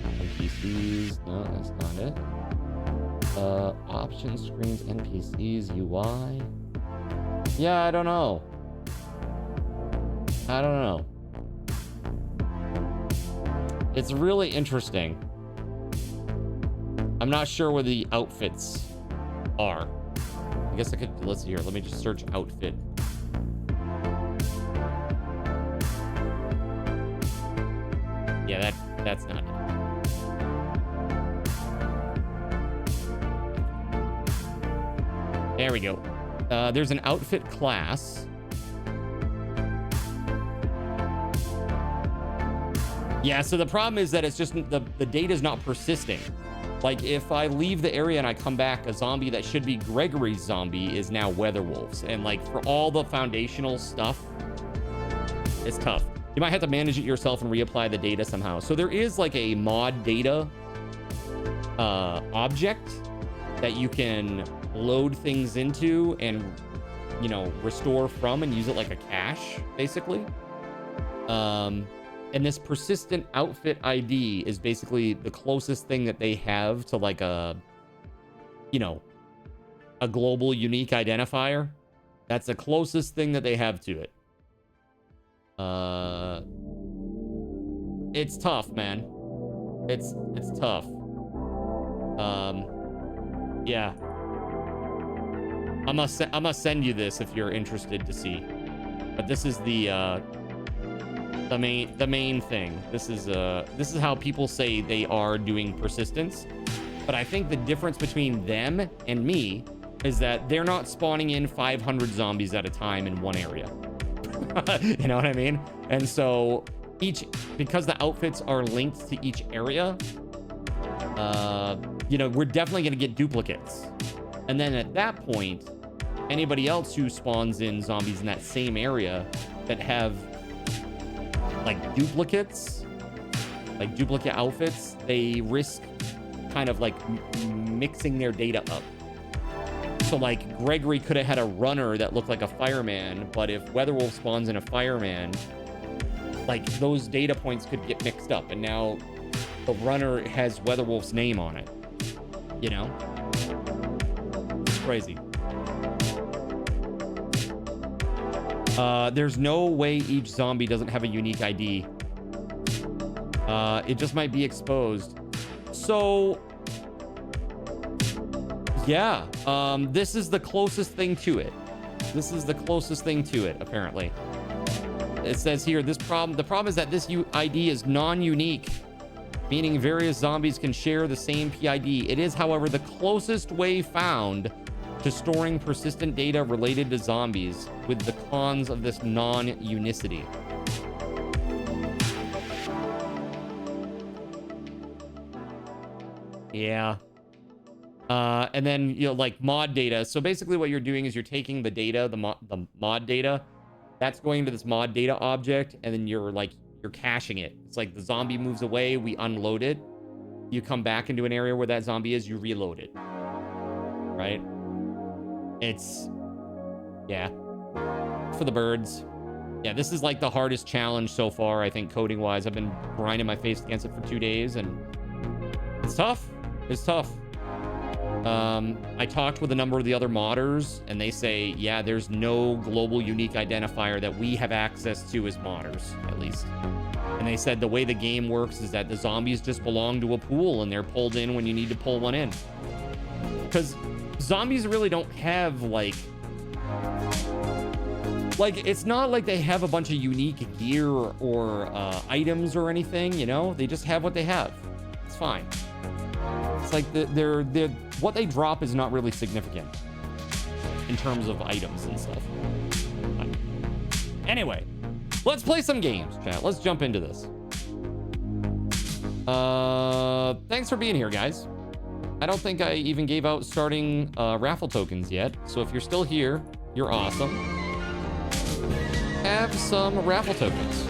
NPCs. No, that's not it. Options, screens, NPCs, UI. Yeah, I don't know. I don't know. It's really interesting. I'm not sure where the outfits are. I guess I could, let's see here. Let me just search outfit. Yeah, that's not it. There we go. There's an outfit class. Yeah, so the problem is that it's just the data is not persisting. Like, if I leave the area and I come back, a zombie that should be Gregory's zombie is now Weatherwolf's. And like, for all the foundational stuff, it's tough. You might have to manage it yourself and reapply the data somehow. So there is like a mod data object that you can load things into and, you know, restore from and use it like a cache, basically. And this persistent outfit ID is basically the closest thing that they have to like a, you know, a global unique identifier. That's the closest thing that they have to it. It's tough, man. It's tough. Yeah. I must send you this if you're interested to see. But this is the main thing. This is how people say they are doing persistence. But I think the difference between them and me is that they're not spawning in 500 zombies at a time in one area. You know what I mean? And so because the outfits are linked to each area, you know, we're definitely going to get duplicates. And then at that point, anybody else who spawns in zombies in that same area that have like duplicates, like duplicate outfits, they risk kind of like mixing their data up. So like Gregory could have had a runner that looked like a fireman, but if Weatherwolf spawns in a fireman, like those data points could get mixed up, and now the runner has Weatherwolf's name on it. You know? It's crazy. There's no way each zombie doesn't have a unique ID. It just might be exposed. So yeah, this is the closest thing to it. This is the closest thing to it, apparently. It says here, the problem is that this ID is non-unique, meaning various zombies can share the same PID. It is, however, the closest way found to storing persistent data related to zombies, with the cons of this non-unicity. Yeah. And then, you know, like mod data. So basically what you're doing is you're taking the data, the mod data, that's going to this mod data object, and then you're caching it. It's like the zombie moves away, we unload it. You come back into an area where that zombie is, you reload it. Right? It's, yeah, for the birds. Yeah, this is like the hardest challenge so far, I think, coding wise. I've been grinding my face against it for 2 days, and it's tough. It's tough. I talked with a number of the other modders, and they say, yeah, there's no global unique identifier that we have access to as modders, at least. And they said the way the game works is that the zombies just belong to a pool, and they're pulled in when you need to pull one in. Because zombies really don't have, like, it's not like they have a bunch of unique gear or items or anything, you know? They just have what they have. It's fine. It's like they're what they drop is not really significant in terms of items and stuff. But anyway, let's play some games, chat. Let's jump into this. thanks for being here, guys. I don't think I even gave out starting raffle tokens yet. So if you're still here, you're awesome. Have some raffle tokens.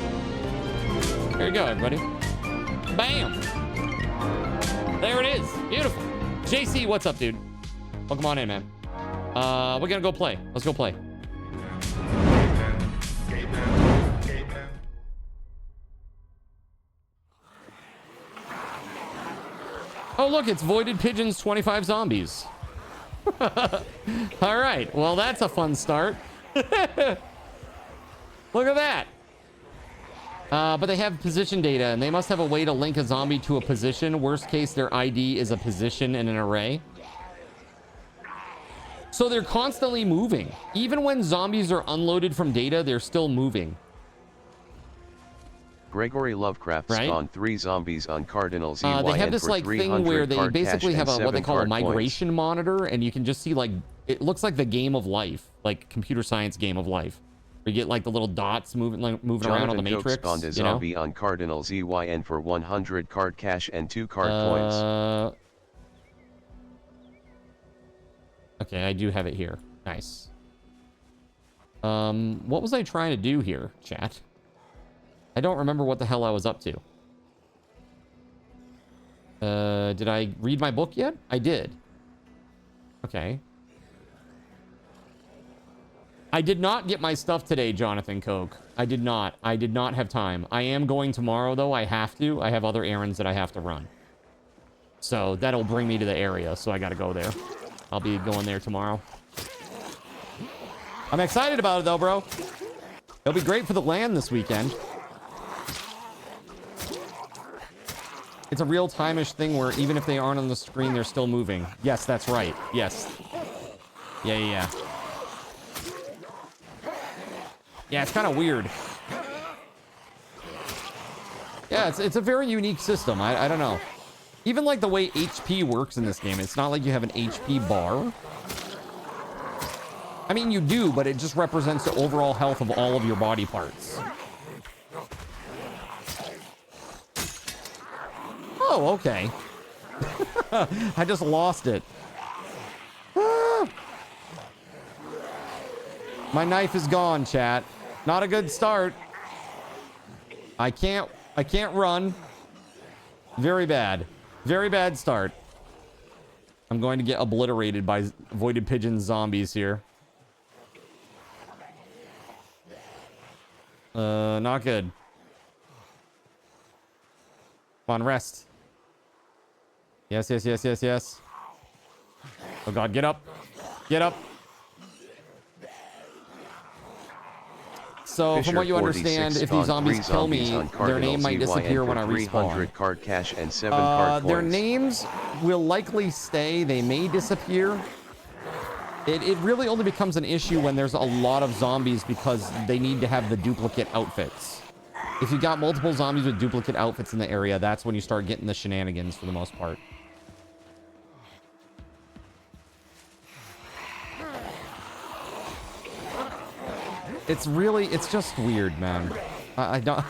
There you go, everybody. Bam! There it is. Beautiful. JC, what's up, dude? Welcome on in, man. We're gonna go play. Let's go play. Oh, look, it's Voided Pigeons 25 Zombies. All right. Well, that's a fun start. Look at that. But they have position data, and they must have a way to link a zombie to a position. Worst case, their ID is a position in an array. So they're constantly moving. Even when zombies are unloaded from data, they're still moving. Gregory Lovecraft spawned 3 zombies on Cardinals. They have this like thing where they basically have what they call a migration monitor, and you can just see like it looks like the game of life, like computer science game of life. Where you get like the little dots moving around on the matrix. Spawned a zombie on Cardinals EYN for 100 card cash and 2 card points. Okay, I do have it here. Nice. What was I trying to do here, chat? I don't remember what the hell I was up to. Did I read my book yet? I did. Okay. I did not get my stuff today, Jonathan Koch. I did not. I did not have time. I am going tomorrow, though. I have to. I have other errands that I have to run. So that'll bring me to the area, so I gotta go there. I'll be going there tomorrow. I'm excited about it, though, bro. It'll be great for the land this weekend. It's a real-time-ish thing where even if they aren't on the screen, they're still moving. Yes, that's right. Yes. Yeah. Yeah, it's kind of weird. Yeah, it's a very unique system. I don't know. Even like the way HP works in this game, it's not like you have an HP bar. I mean, you do, but it just represents the overall health of all of your body parts. Oh, okay. I just lost it. Ah. My knife is gone, chat. Not a good start. I can't run. Very bad. Very bad start. I'm going to get obliterated by Voided Pigeon zombies here. Not good. Come on, rest. Yes. Oh god, get up. Get up. So, from what you understand, if these zombies kill me, their name might disappear when I respawn. Card cash and 7 card their points. names will likely stay. They may disappear. It really only becomes an issue when there's a lot of zombies because they need to have the duplicate outfits. If you got multiple zombies with duplicate outfits in the area, that's when you start getting the shenanigans for the most part. It's just weird, man. I don't...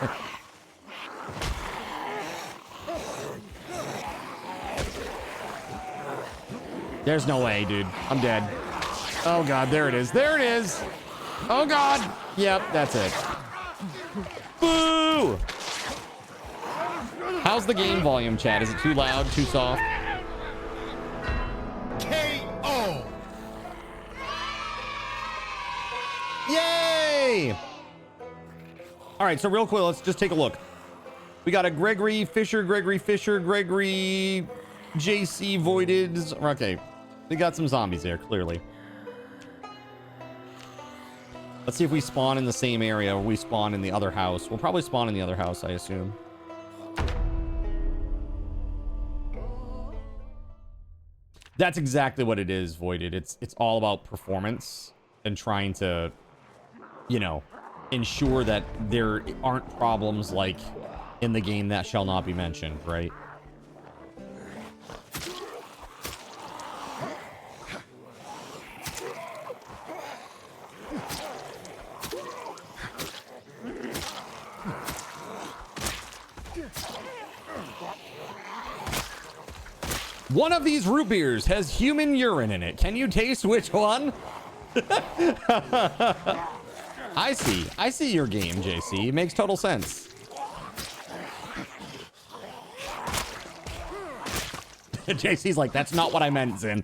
There's no way, dude. I'm dead. Oh, God. There it is. There it is. Oh, God. Yep, that's it. Boo! How's the game volume, chat? Is it too loud, too soft? KO! Yay! All right, so real quick, let's just take a look. We got a Gregory Fisher, JC Voided. Okay, we got some zombies there, clearly. Let's see if we spawn in the same area or we spawn in the other house. We'll probably spawn in the other house, I assume. That's exactly what it is, Voided. It's all about performance and trying to, you know, ensure that there aren't problems like in the game that shall not be mentioned, right? One of these root beers has human urine in it. Can you taste which one? I see your game, JC. It makes total sense. JC's like, that's not what I meant, Zin.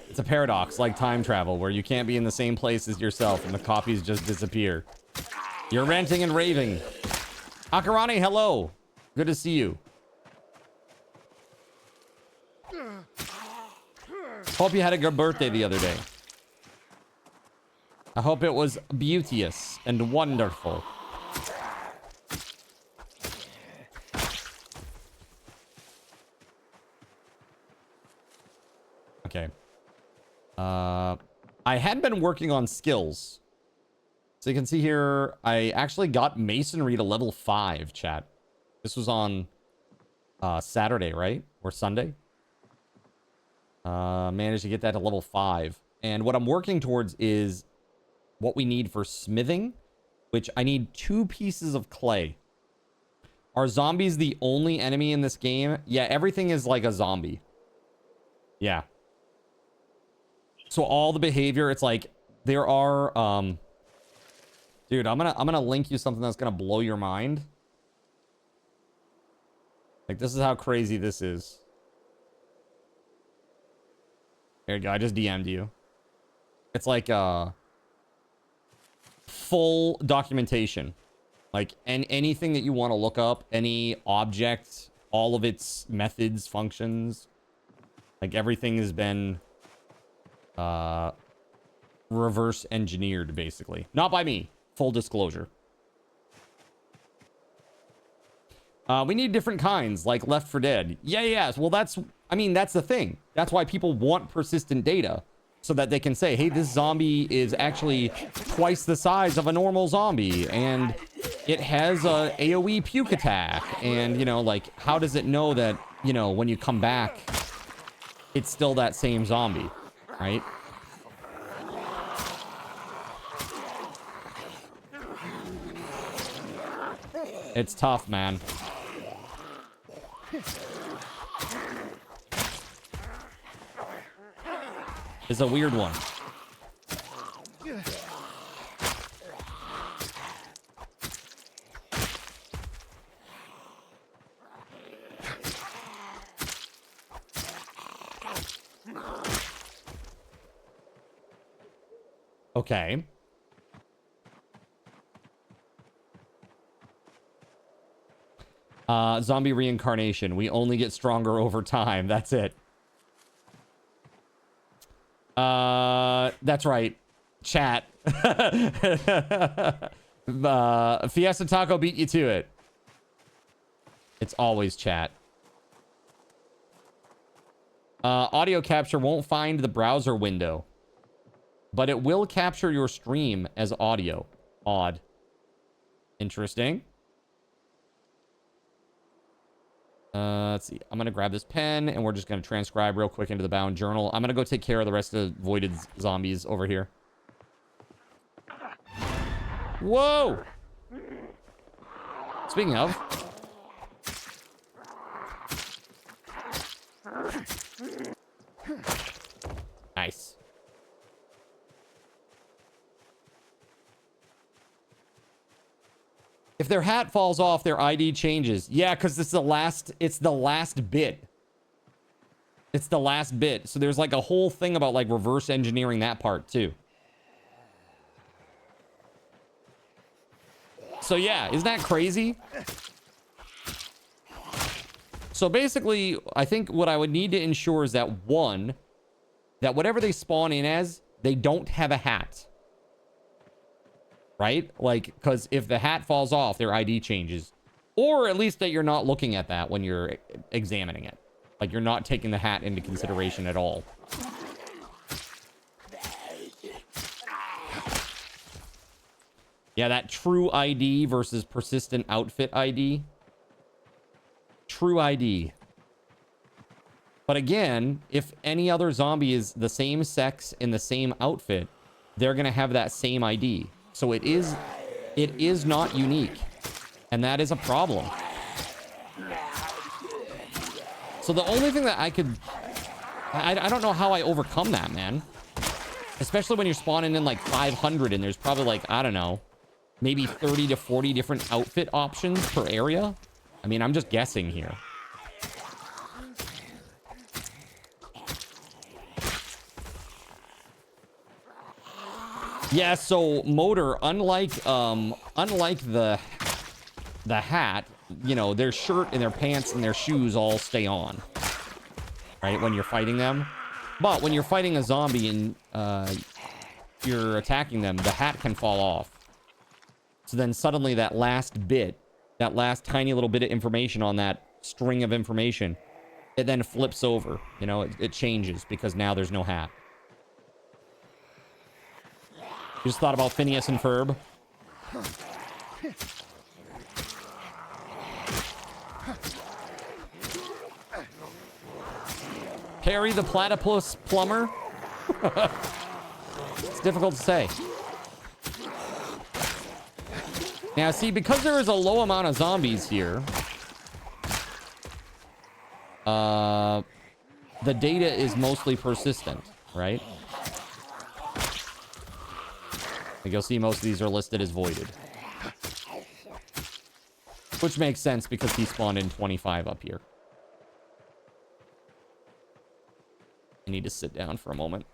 It's a paradox, like time travel, where you can't be in the same place as yourself and the copies just disappear. You're ranting and raving. Akarani, hello. Good to see you. Hope you had a good birthday the other day. I hope it was beauteous and wonderful. Okay. I had been working on skills. So you can see here, I actually got masonry to level 5, chat. This was on Saturday, right? Or Sunday? Managed to get that to level 5. And what I'm working towards is what we need for smithing, which I need 2 pieces of clay. Are zombies the only enemy in this game? Yeah, everything is like a zombie. Yeah. So all the behavior, it's like there are dude, I'm gonna link you something that's gonna blow your mind. Like, this is how crazy this is. There you go, I just DM'd you. It's like full documentation. Like anything that you want to look up, any object, all of its methods, functions, like everything has been reverse engineered, basically. Not by me, full disclosure. We need different kinds, like Left 4 Dead. Yeah. Well, that's the thing. That's why people want persistent data, so that they can say, hey, this zombie is actually twice the size of a normal zombie, and it has a AoE puke attack. And, you know, like, how does it know that, you know, when you come back, it's still that same zombie, right? It's tough, man. It's a weird one. Okay. Zombie reincarnation. We only get stronger over time. That's it. That's right. Chat. Fiesta Taco beat you to it. It's always chat. Audio capture won't find the browser window, but it will capture your stream as audio. Odd. Interesting. Let's see. I'm going to grab this pen, and we're just going to transcribe real quick into the bound journal. I'm going to go take care of the rest of the voided zombies over here. Whoa! Speaking of... Nice. If their hat falls off, their ID changes. Yeah, because it's the last bit. It's the last bit. So there's like a whole thing about like reverse engineering that part too. So yeah, isn't that crazy? So basically, I think what I would need to ensure is that one, that whatever they spawn in as, they don't have a hat. Right? Like, because if the hat falls off, their ID changes. Or at least that you're not looking at that when you're examining it. Like, you're not taking the hat into consideration at all. Yeah, that true ID versus persistent outfit ID. True ID. But again, if any other zombie is the same sex in the same outfit, they're going to have that same ID. So it is not unique, and that is a problem. So the only thing that I could... I don't know how I overcome that, man. Especially when you're spawning in like 500 and there's probably like, I don't know, maybe 30 to 40 different outfit options per area. I mean, I'm just guessing here. Yeah, so motor, unlike the hat, you know, their shirt and their pants and their shoes all stay on, right, when you're fighting them. But when you're fighting a zombie and you're attacking them, the hat can fall off. So then suddenly that last bit, that last tiny little bit of information on that string of information, it then flips over. You know, it changes because now there's no hat. You just thought about Phineas and Ferb? Harry the Platypus Plumber? It's difficult to say. Now, see, because there is a low amount of zombies here, the data is mostly persistent, right? Like you'll see most of these are listed as voided. Which makes sense because he spawned in 25 up here. I need to sit down for a moment.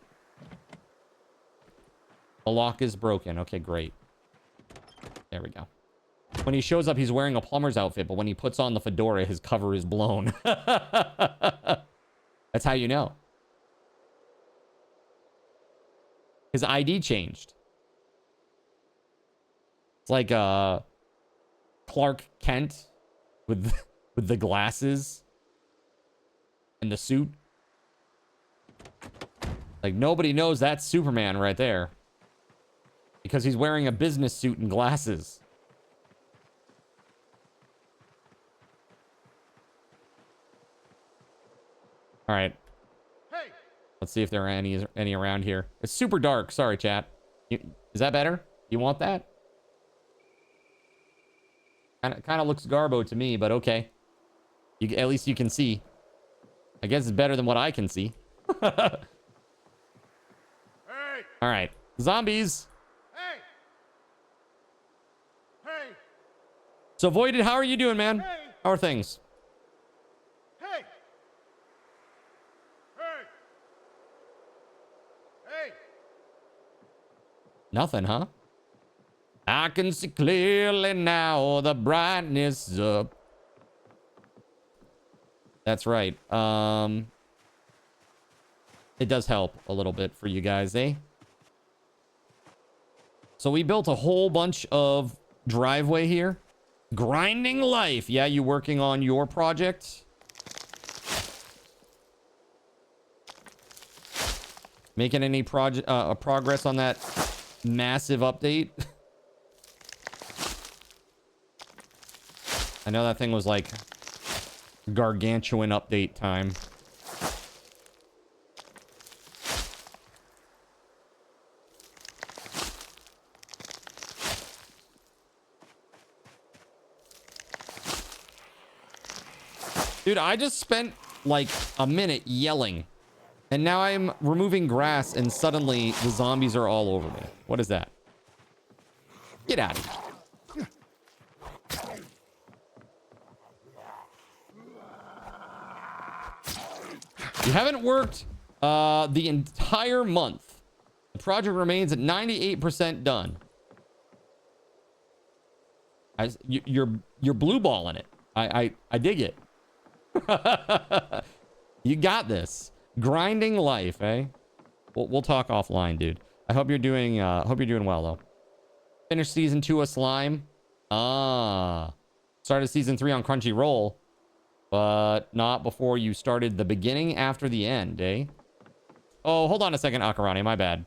The lock is broken. Okay, great. There we go. When he shows up, he's wearing a plumber's outfit, but when he puts on the fedora, his cover is blown. That's how you know. His ID changed. It's like Clark Kent with the glasses and the suit. Like nobody knows that's Superman right there. Because he's wearing a business suit and glasses. All right. Hey. Let's see if there are any around here. It's super dark. Sorry, chat. Is that better? You want that? Kind of looks garbo to me, but okay. At least you can see. I guess it's better than what I can see. Hey. All right. Zombies. Hey. Hey. So, Voided, how are you doing, man? Hey. How are things? Hey. Hey. Hey. Nothing, huh? I can see clearly now, the brightness is up. That's right. It does help a little bit for you guys, eh? So we built a whole bunch of driveway here. Grinding life. Yeah, you working on your project? Making any progress on that massive update? I know that thing was like gargantuan update time. Dude, I just spent like a minute yelling. And now I'm removing grass and suddenly the zombies are all over me. What is that? Get out of here. You haven't worked the entire month. The project remains at 98% done. You're blue balling it. I dig it. You got this. Grinding life, eh? We'll talk offline, dude. I hope you're doing well though. Finished season 2 of Slime. Started season 3 on Crunchyroll. But not before you started the beginning after the end, eh? Oh, hold on a second, Akarane. My bad.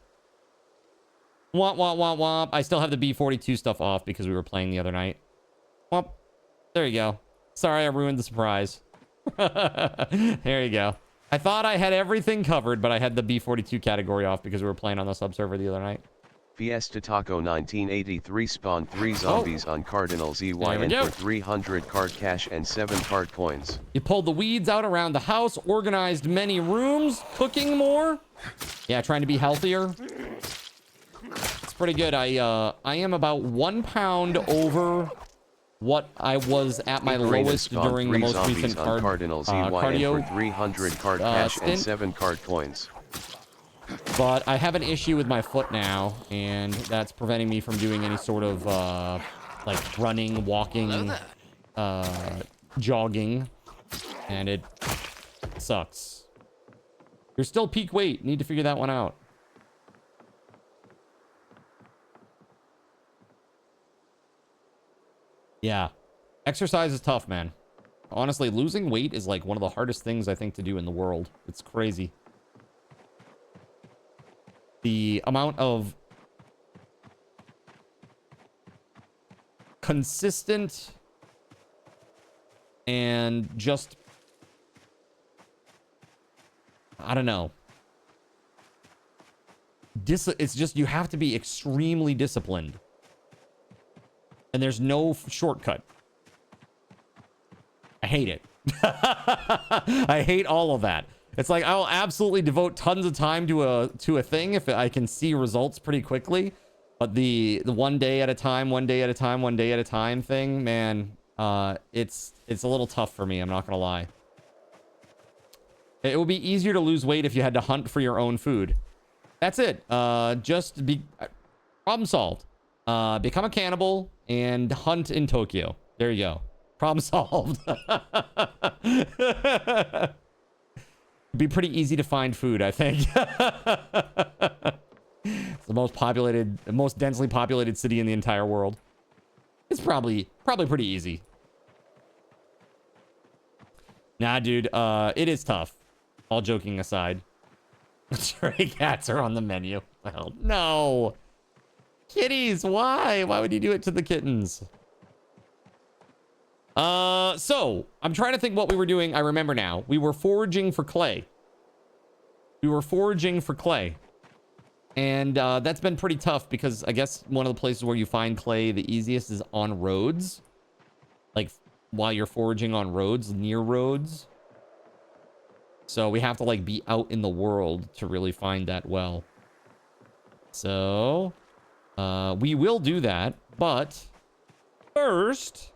Womp, womp, womp, womp. I still have the B42 stuff off because we were playing the other night. Womp. There you go. Sorry, I ruined the surprise. There you go. I thought I had everything covered, but I had the B42 category off because we were playing on the subserver the other night. Fiesta Taco 1983 spawned 3 zombies on Cardinal ZYN for 300 card cash and 7 card coins. You pulled the weeds out around the house, organized many rooms, cooking more. Yeah, trying to be healthier. It's pretty good. I am about 1 pound over what I was at my lowest during the most recent Cardinal cardio for 300 card cash and 7 card coins. But I have an issue with my foot now, and that's preventing me from doing any sort of like running, walking, jogging, and it sucks. You're still peak weight. Need to figure that one out. Yeah. Exercise is tough, man. Honestly, losing weight is like one of the hardest things I think to do in the world. It's crazy. The amount of consistent and just, I don't know. It's just, you have to be extremely disciplined. And there's no shortcut. I hate it. I hate all of that. It's like, I'll absolutely devote tons of time to a thing if I can see results pretty quickly. But the one day at a time, one day at a time, one day at a time thing, man, it's a little tough for me. I'm not gonna lie. It would be easier to lose weight if you had to hunt for your own food. That's it. Just be problem solved. Become a cannibal and hunt in Tokyo. There you go. Problem solved. It'd be pretty easy to find food, I think. It's the most populated, most densely populated city in the entire world. It's probably pretty easy. Nah, dude, it is tough. All joking aside. Stray cats are on the menu. Well, no. Kitties, why? Why would you do it to the kittens? So I'm trying to think what we were doing. I remember now. We were foraging for clay. And that's been pretty tough because I guess one of the places where you find clay the easiest is on roads. Like while you're foraging on roads, near roads. So we have to like be out in the world to really find that well. So we will do that, but first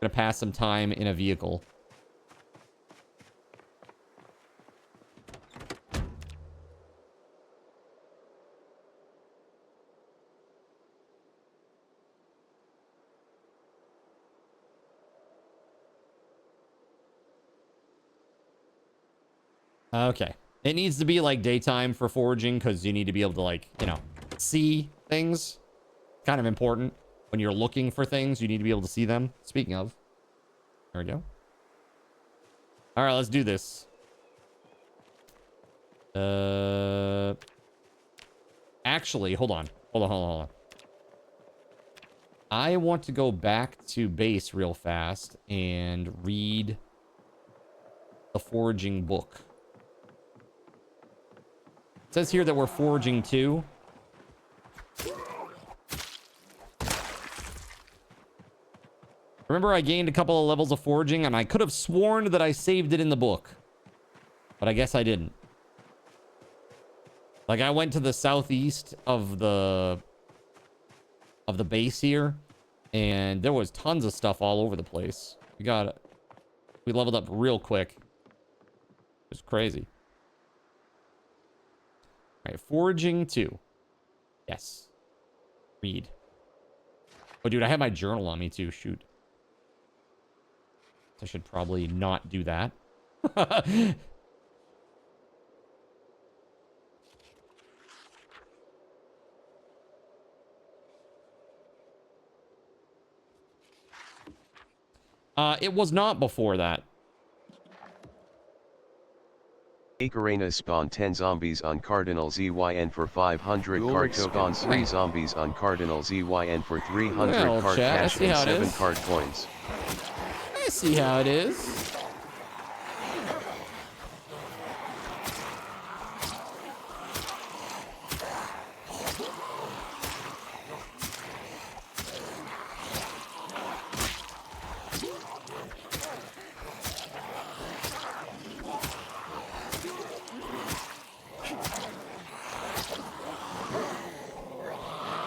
I'm gonna pass some time in a vehicle. Okay. It needs to be like daytime for foraging because you need to be able to like, you know, see things. Kind of important. When you're looking for things, you need to be able to see them. Speaking of. There we go. All right, let's do this. Actually, hold on. Hold on. I want to go back to base real fast and read the foraging book. It says here that we're foraging 2. Remember, I gained a couple of levels of foraging, and I could have sworn that I saved it in the book. But I guess I didn't. Like, I went to the southeast of the base here, and there was tons of stuff all over the place. We leveled up real quick. It was crazy. All right, foraging 2. Yes. Read. Oh, dude, I have my journal on me, too. Shoot. I should probably not do that. It was not before that. Acarena spawned 10 zombies on Cardinal ZYN for 500 card spawns 3 zombies on Cardinal ZYN for 300 well, card chat, cash and 7 card coins. I see how it is.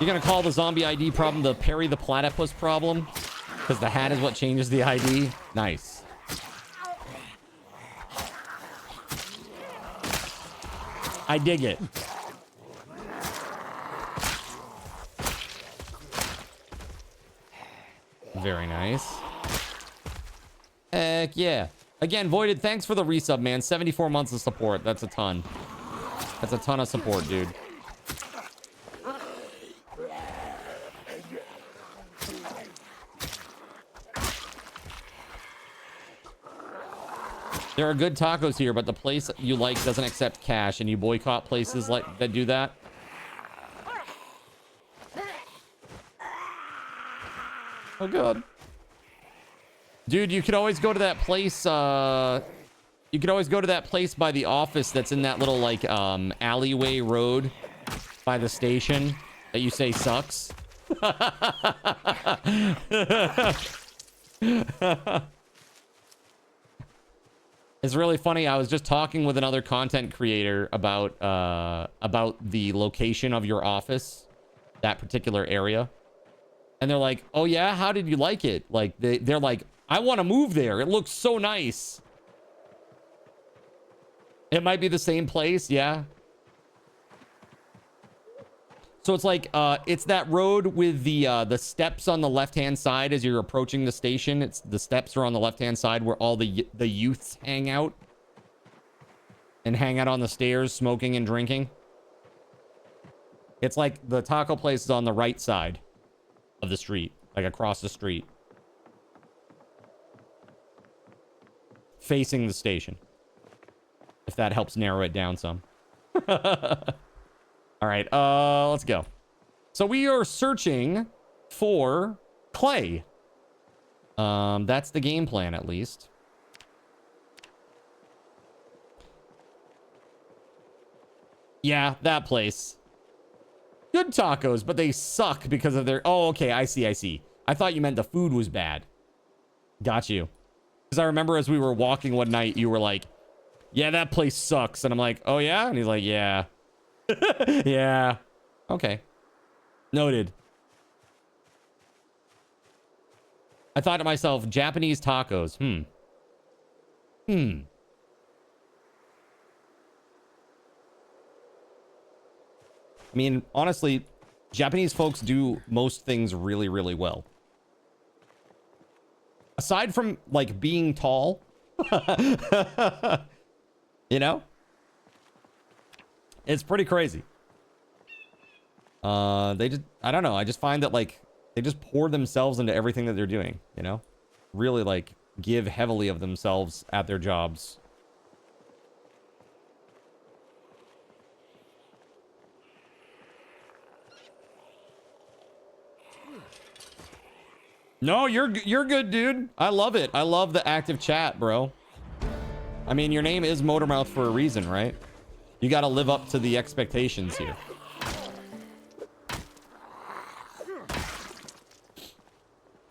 You're gonna call the zombie ID problem the Perry the Platypus problem? Because the hat is what changes the ID? Nice. I dig it. Very nice. Heck yeah. Again, Voided, thanks for the resub, man. 74 months of support. That's a ton. That's a ton of support, dude. There are good tacos here, but the place you like doesn't accept cash, and you boycott places like that do that. Oh god. Dude, you could always go to that place, you could always go to that place by the office that's in that little, like, alleyway road by the station that you say sucks. It's really funny. I was just talking with another content creator about the location of your office, that particular area. And they're like, oh yeah, how did you like it? Like, they're like, I want to move there. It looks so nice. It might be the same place, yeah. So it's like, it's that road with the steps on the left-hand side as you're approaching the station. It's the steps are on the left-hand side where all the youths hang out. And hang out on the stairs, smoking and drinking. It's like the taco place is on the right side of the street, like across the street. Facing the station. If that helps narrow it down some. All right, let's go. So we are searching for clay. That's the game plan, at least. Yeah, that place. Good tacos, but they suck because of their... Oh, okay, I see, I see. I thought you meant the food was bad. Got you. Because I remember as we were walking one night, you were like, yeah, that place sucks. And I'm like, oh yeah? And he's like, yeah. Yeah. Okay. Noted. I thought to myself, Japanese tacos. I mean, honestly, Japanese folks do most things really, really well. Aside from, like, being tall. You know? It's pretty crazy. They just, I don't know. I just find that, like, they just pour themselves into everything that they're doing, you know? Really, like, give heavily of themselves at their jobs. No, you're good, dude. I love it. I love the active chat, bro. I mean, your name is Motormouth for a reason, right? You got to live up to the expectations here.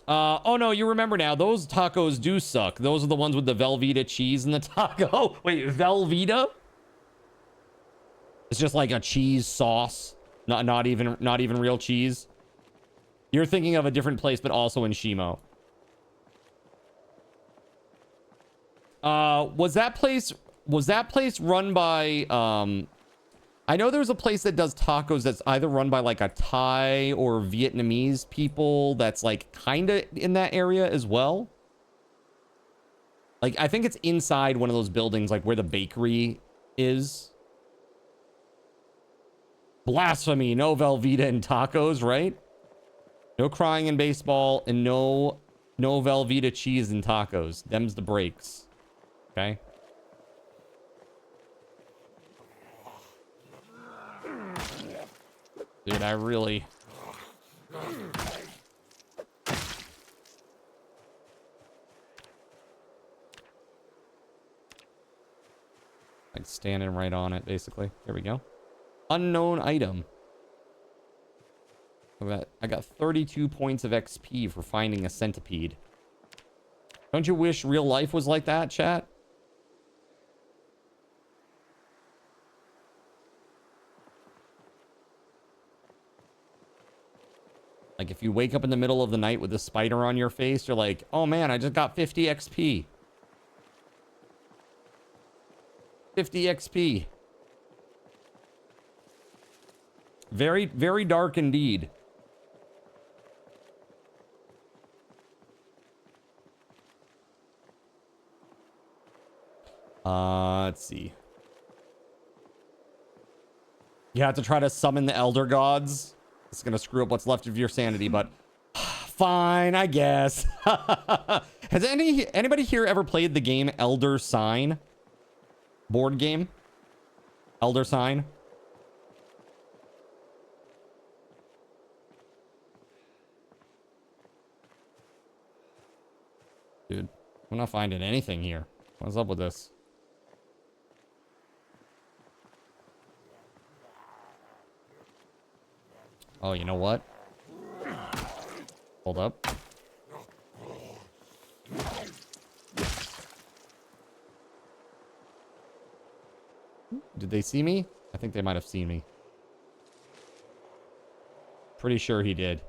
Oh no, you remember now. Those tacos do suck. Those are the ones with the Velveeta cheese in the taco. Wait, Velveeta? It's just like a cheese sauce. Not even real cheese. You're thinking of a different place, but also in Shimo. Was that place run by, I know there's a place that does tacos that's either run by like a Thai or Vietnamese people that's like kind of in that area as well. Like, I think it's inside one of those buildings, like where the bakery is. Blasphemy, no Velveeta in tacos, right? No crying in baseball and no Velveeta cheese in tacos. Them's the breaks. Okay. Dude, I really... Like standing right on it, basically. Here we go. Unknown item. I got 32 points of XP for finding a centipede. Don't you wish real life was like that, chat? Like if you wake up in the middle of the night with a spider on your face, you're like, oh man, I just got 50 XP. 50 XP. Very, very dark indeed. Let's see. You have to try to summon the elder gods. It's gonna screw up what's left of your sanity, but fine, I guess. Has anybody here ever played the game Elder Sign? Board game? Elder Sign? Dude, I'm not finding anything here. What's up with this? Oh, you know what? Hold up. Did they see me? I think they might have seen me. Pretty sure he did.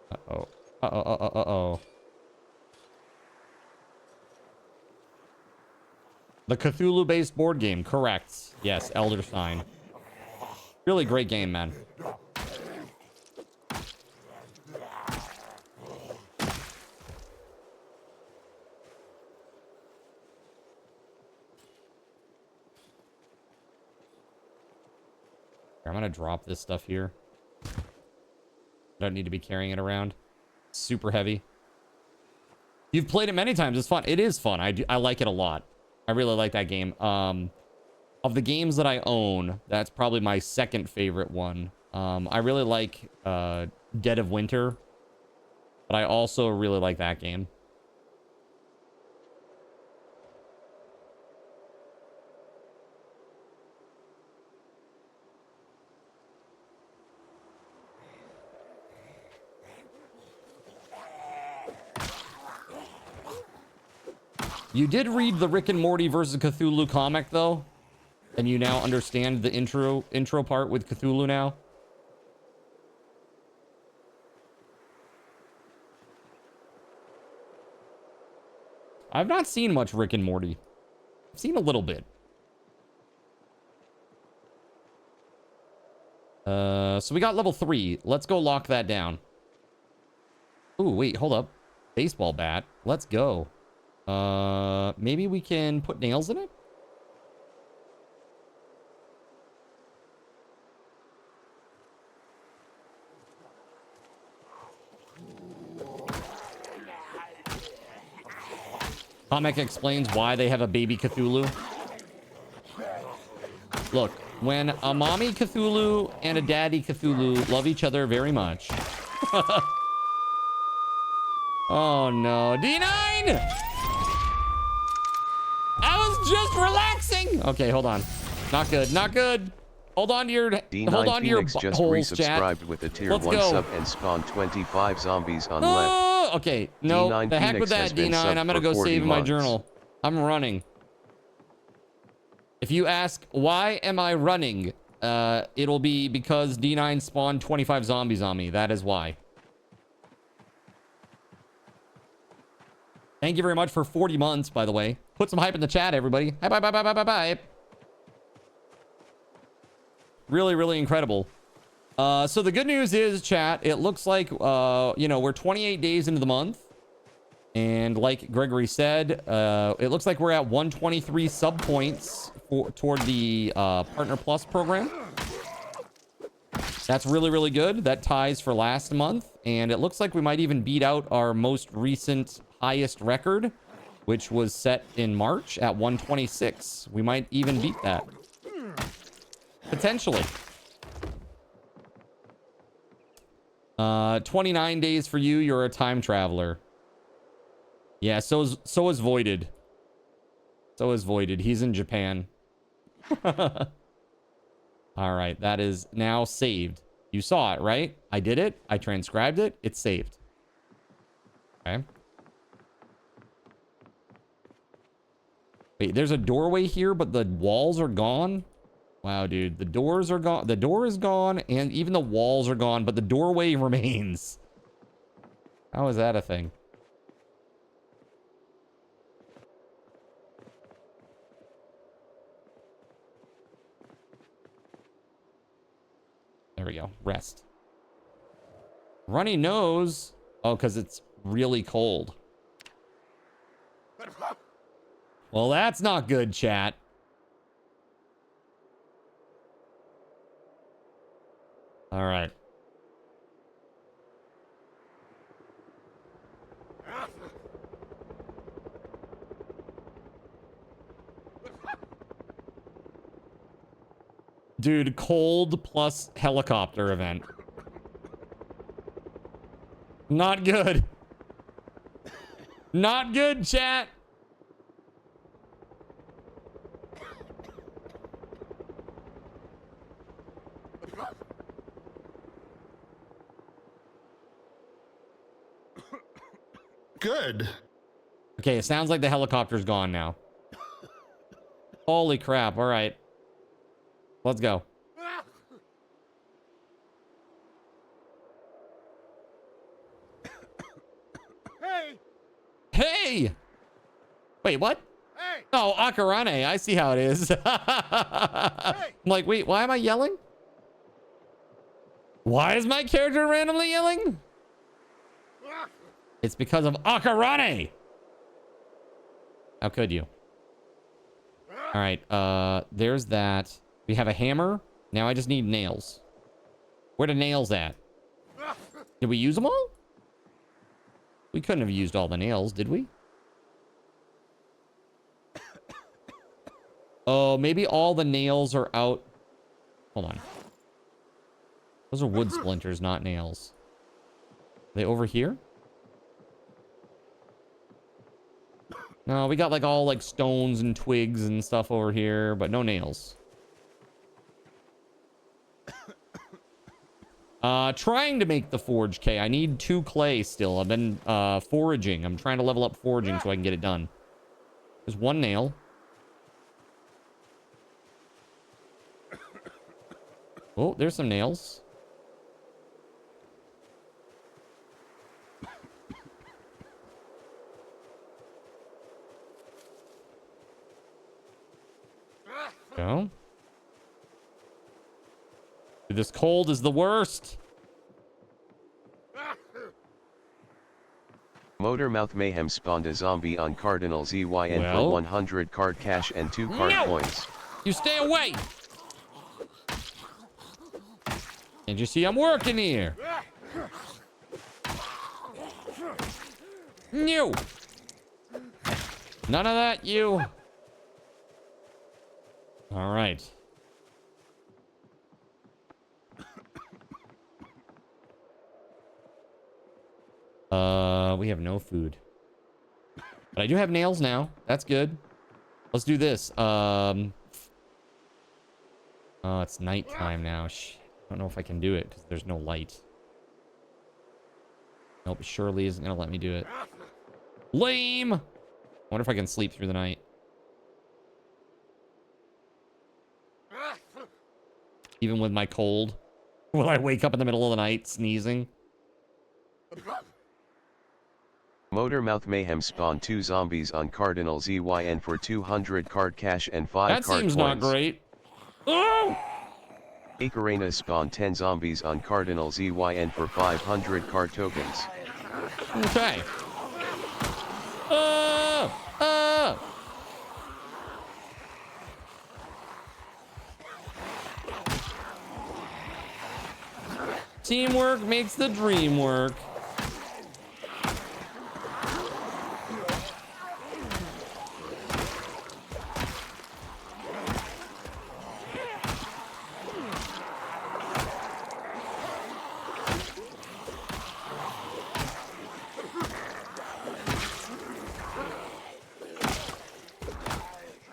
Uh-oh. Uh-oh, uh-oh, uh-oh. The Cthulhu-based board game, correct. Yes, Elder Sign. Really great game, man. I'm gonna drop this stuff here. I don't need to be carrying it around. Super heavy. You've played it many times. It's fun. It is fun. I like it a lot. I really like that game. Of the games that I own, that's probably my second favorite one. I really like Dead of Winter, but I also really like that game. You did read the Rick and Morty versus Cthulhu comic, though? And you now understand the intro part with Cthulhu now? I've not seen much Rick and Morty. I've seen a little bit. So we got level 3. Let's go lock that down. Ooh, wait, hold up. Baseball bat. Let's go. Maybe we can put nails in it? Comic explains why they have a baby Cthulhu. Look, when a mommy Cthulhu and a daddy Cthulhu love each other very much. Oh no, D9! I was just relaxing. Okay, hold on. Not good. Not good. Hold on to your Phoenix just resubscribed with a tier 1 sub and spawned 25 zombies on left. Okay, no, D9 the heck Phoenix with that, D9. I'm gonna go save my journal. I'm running. If you ask why am I running, it'll be because D9 spawned 25 zombies on me. That is why. Thank you very much for 40 months, by the way. Put some hype in the chat, everybody. Hype, hype, hype, hype, hype, hype. Really, really incredible. So the good news is, chat, it looks like, you know, we're 28 days into the month. And like Gregory said, it looks like we're at 123 sub points toward the Partner Plus program. That's really, really good. That ties for last month. And it looks like we might even beat out our most recent highest record, which was set in March at 126. We might even beat that. Potentially. 29 days for you. You're a time traveler. Yeah, so is Voided. So is Voided. He's in Japan. All right, that is now saved. You saw it, right? I did it. I transcribed it. It's saved. Okay. Wait, there's a doorway here, but the walls are gone? Wow, dude. The doors are gone. The door is gone, and even the walls are gone, but the doorway remains. How is that a thing? There we go. Rest. Runny nose. Oh, because it's really cold. Well, that's not good, chat. All right. Dude, cold plus helicopter event. Not good. Not good, chat. Good. Okay, it sounds like the helicopter's gone now. Holy crap. All right. Let's go. Hey! Hey! Wait, what? Hey! Oh, Akarane. I see how it is. I'm like, wait, why am I yelling? Why is my character randomly yelling? It's because of Akarane. How could you? All right, there's that. We have a hammer. Now I just need nails. Where the nails at? Did we use them all? We couldn't have used all the nails, did we? Oh, maybe all the nails are out. Hold on. Those are wood splinters, not nails. Are they over here? No, we got like all like stones and twigs and stuff over here, but no nails. Trying to make the forge, K. I need 2 clay still. I've been foraging. I'm trying to level up foraging so I can get it done. There's 1 nail. Oh, there's some nails. Go. Dude, this cold is the worst. Motormouth Mayhem spawned a zombie on Cardinal ZYN for 100 card cash and 2 card coins. You stay away. And you see I'm working here. No. None of that, you. All right. We have no food. But I do have nails now. That's good. Let's do this. Oh, it's nighttime now. Shit. I don't know if I can do it because there's no light. Nope, Shirley isn't gonna let me do it. Lame! I wonder if I can sleep through the night. Even with my cold. Will I wake up in the middle of the night sneezing? Motormouth Mayhem spawned 2 zombies on Cardinal ZYN for 200 card cash and 5 card coins. That seems not great. Oh! Icarena spawned 10 zombies on Cardinal ZYN for 500 card tokens. Okay. Teamwork makes the dream work.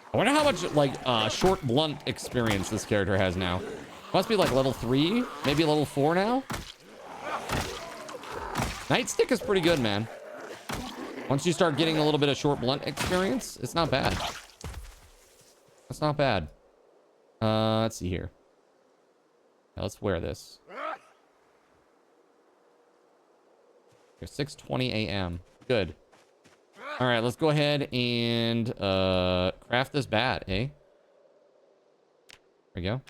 I wonder how much, like, short blunt experience this character has now. Must be, like, level 3, maybe level 4 now? Nightstick is pretty good, man. Once you start getting a little bit of short blunt experience, it's not bad. That's not bad. Let's see here. Now let's wear this. Here, 6:20 a.m. Good. All right, let's go ahead and craft this bat, eh? There we go.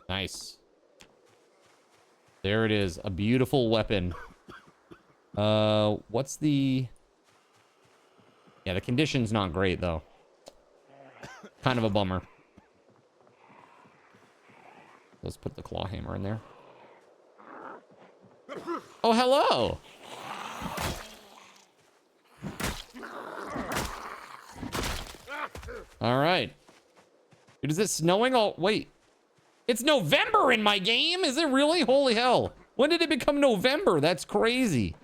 Nice. There it is. A beautiful weapon. What's the... Yeah, the condition's not great, though. Kind of a bummer. Let's put the claw hammer in there. Oh, hello! All right. Dude, is it snowing? Oh, wait. It's November in my game? Is it really? Holy hell. When did it become November? That's crazy.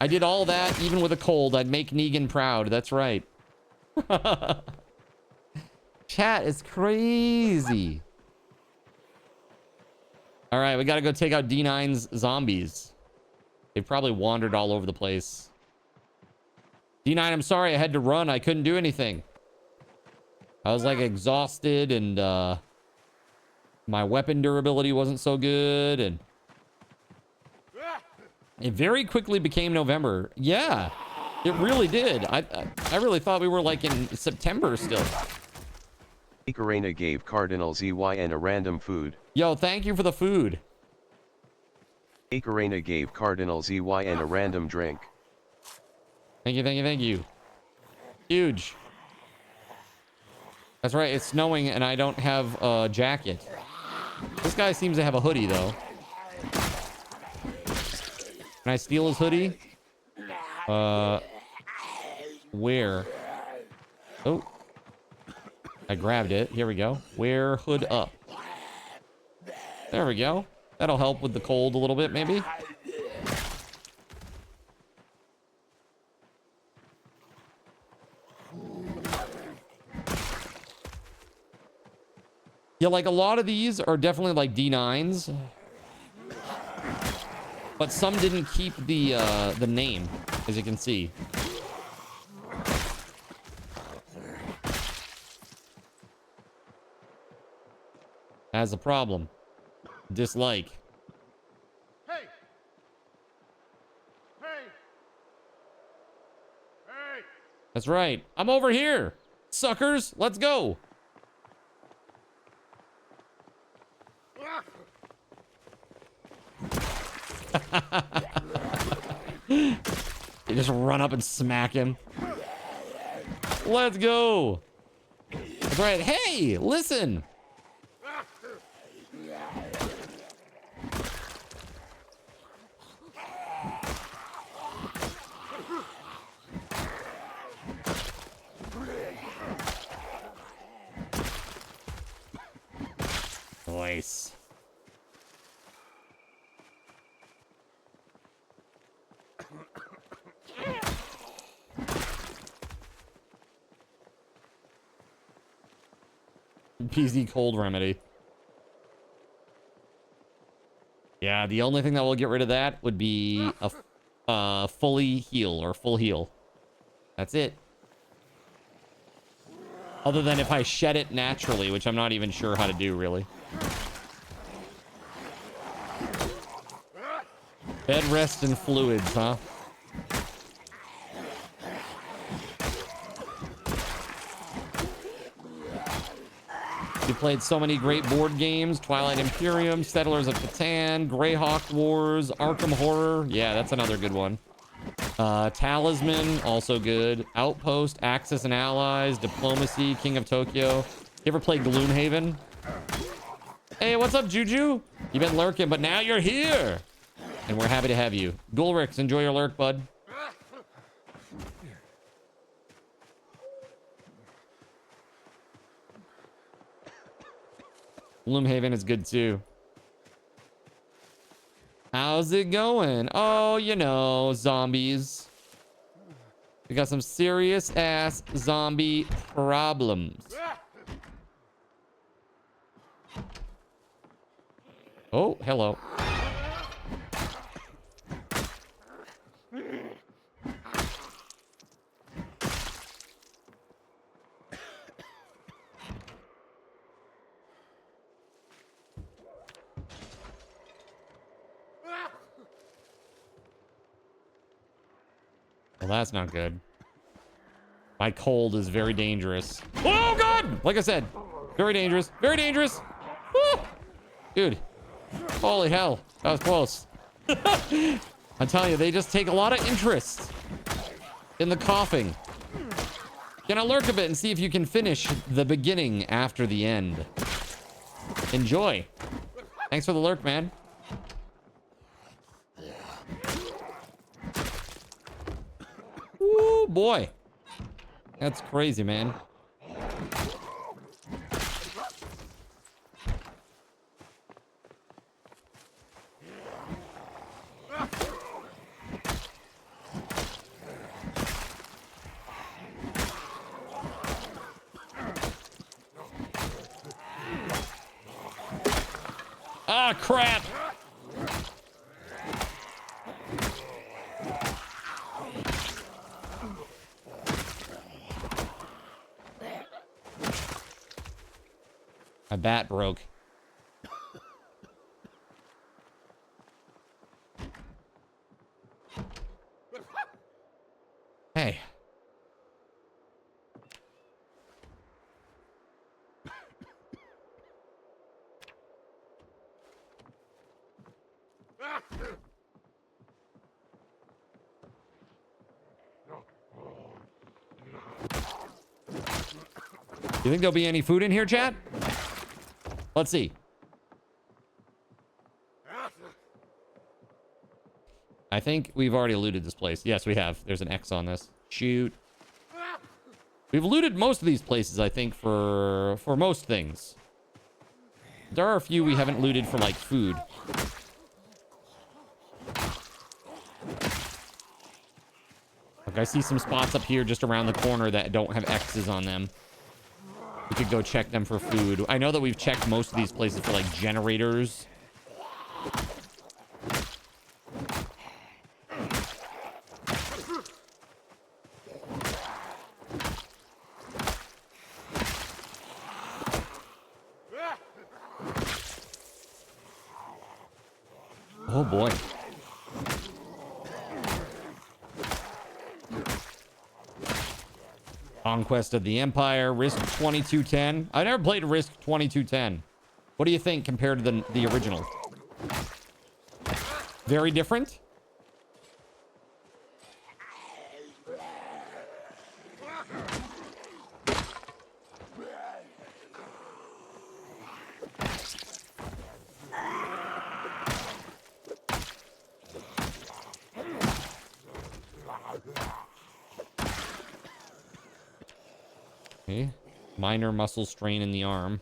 I did all that, even with a cold. I'd make Negan proud. That's right. Chat is crazy. All right, we got to go take out D9's zombies. They've probably wandered all over the place. D9, I'm sorry. I had to run. I couldn't do anything. I was like exhausted and my weapon durability wasn't so good. And it very quickly became November. Yeah, it really did. I really thought we were like in September still. Ikarena gave Cardinal ZYN a random food. Yo, thank you for the food. Ikarena gave Cardinal ZYN a random drink. Thank you, thank you, thank you. Huge. That's right, it's snowing and I don't have a jacket. This guy seems to have a hoodie, though. Can I steal his hoodie? Where? Oh. I grabbed it. Here we go. Wear hood up. There we go. That'll help with the cold a little bit, maybe. Yeah, like a lot of these are definitely like D9s. But some didn't keep the name, as you can see. Has a problem. Dislike. Hey! Hey! Hey! That's right. I'm over here. Suckers, let's go. You just run up and smack him. Let's go. That's right. Hey, listen. Nice. PZ cold remedy. Yeah, the only thing that will get rid of that would be a fully heal or full heal. That's it. Other than if I shed it naturally, which I'm not even sure how to do, really. Bed rest and fluids, huh? You played so many great board games. Twilight Imperium, Settlers of Catan, Greyhawk Wars, Arkham Horror. Yeah, that's another good one. Talisman, also good. Outpost, Axis and Allies, Diplomacy, King of Tokyo. You ever played Gloomhaven? Hey, what's up, Juju? You've been lurking, but now you're here. And we're happy to have you. Gulrix, enjoy your lurk, bud. Gloomhaven is good too. How's it going? Oh, you know, zombies. We got some serious ass zombie problems. Oh, hello. Well, that's not good. My cold is very dangerous. Oh, God! Like I said, very dangerous. Very dangerous. Woo! Dude. Holy hell. That was close. I'm telling you, they just take a lot of interest in the coughing. Gonna lurk a bit and see if you can finish the beginning after the end. Enjoy. Thanks for the lurk, man. Ooh, boy. That's crazy, man. Ah, crap. My bat broke. Hey. You think there'll be any food in here, chat? Let's see. I think we've already looted this place. Yes, we have. There's an X on this. Shoot. We've looted most of these places, I think, for most things. There are a few we haven't looted for, like, food. Like, I see some spots up here just around the corner that don't have X's on them. We could go check them for food. I know that we've checked most of these places for, like, generators. Oh, boy. Conquest of the Empire, Risk 2210. I never played Risk 2210. What do you think compared to the original? Very different? Okay. Minor muscle strain in the arm.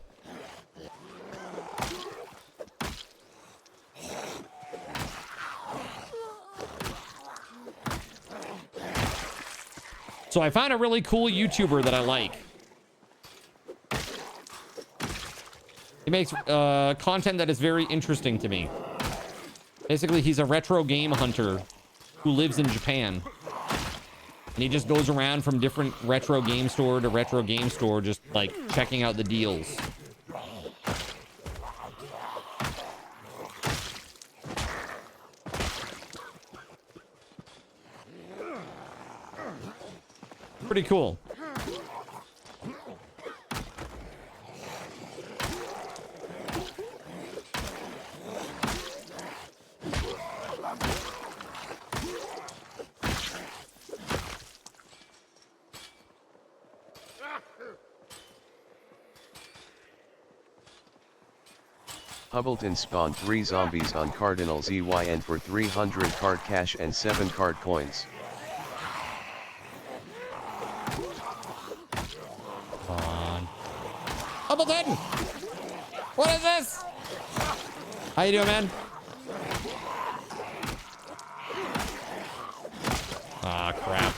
So I found a really cool YouTuber that I like. He makes content that is very interesting to me. Basically, he's a retro game hunter who lives in Japan. And he just goes around from different retro game store to retro game store, just like checking out the deals. Pretty cool. Hubbleton spawned 3 zombies on Cardinal ZYN for 300 card cash and 7 card coins. Come on. Hubbleton! What is this? How you doing, man? Ah, crap.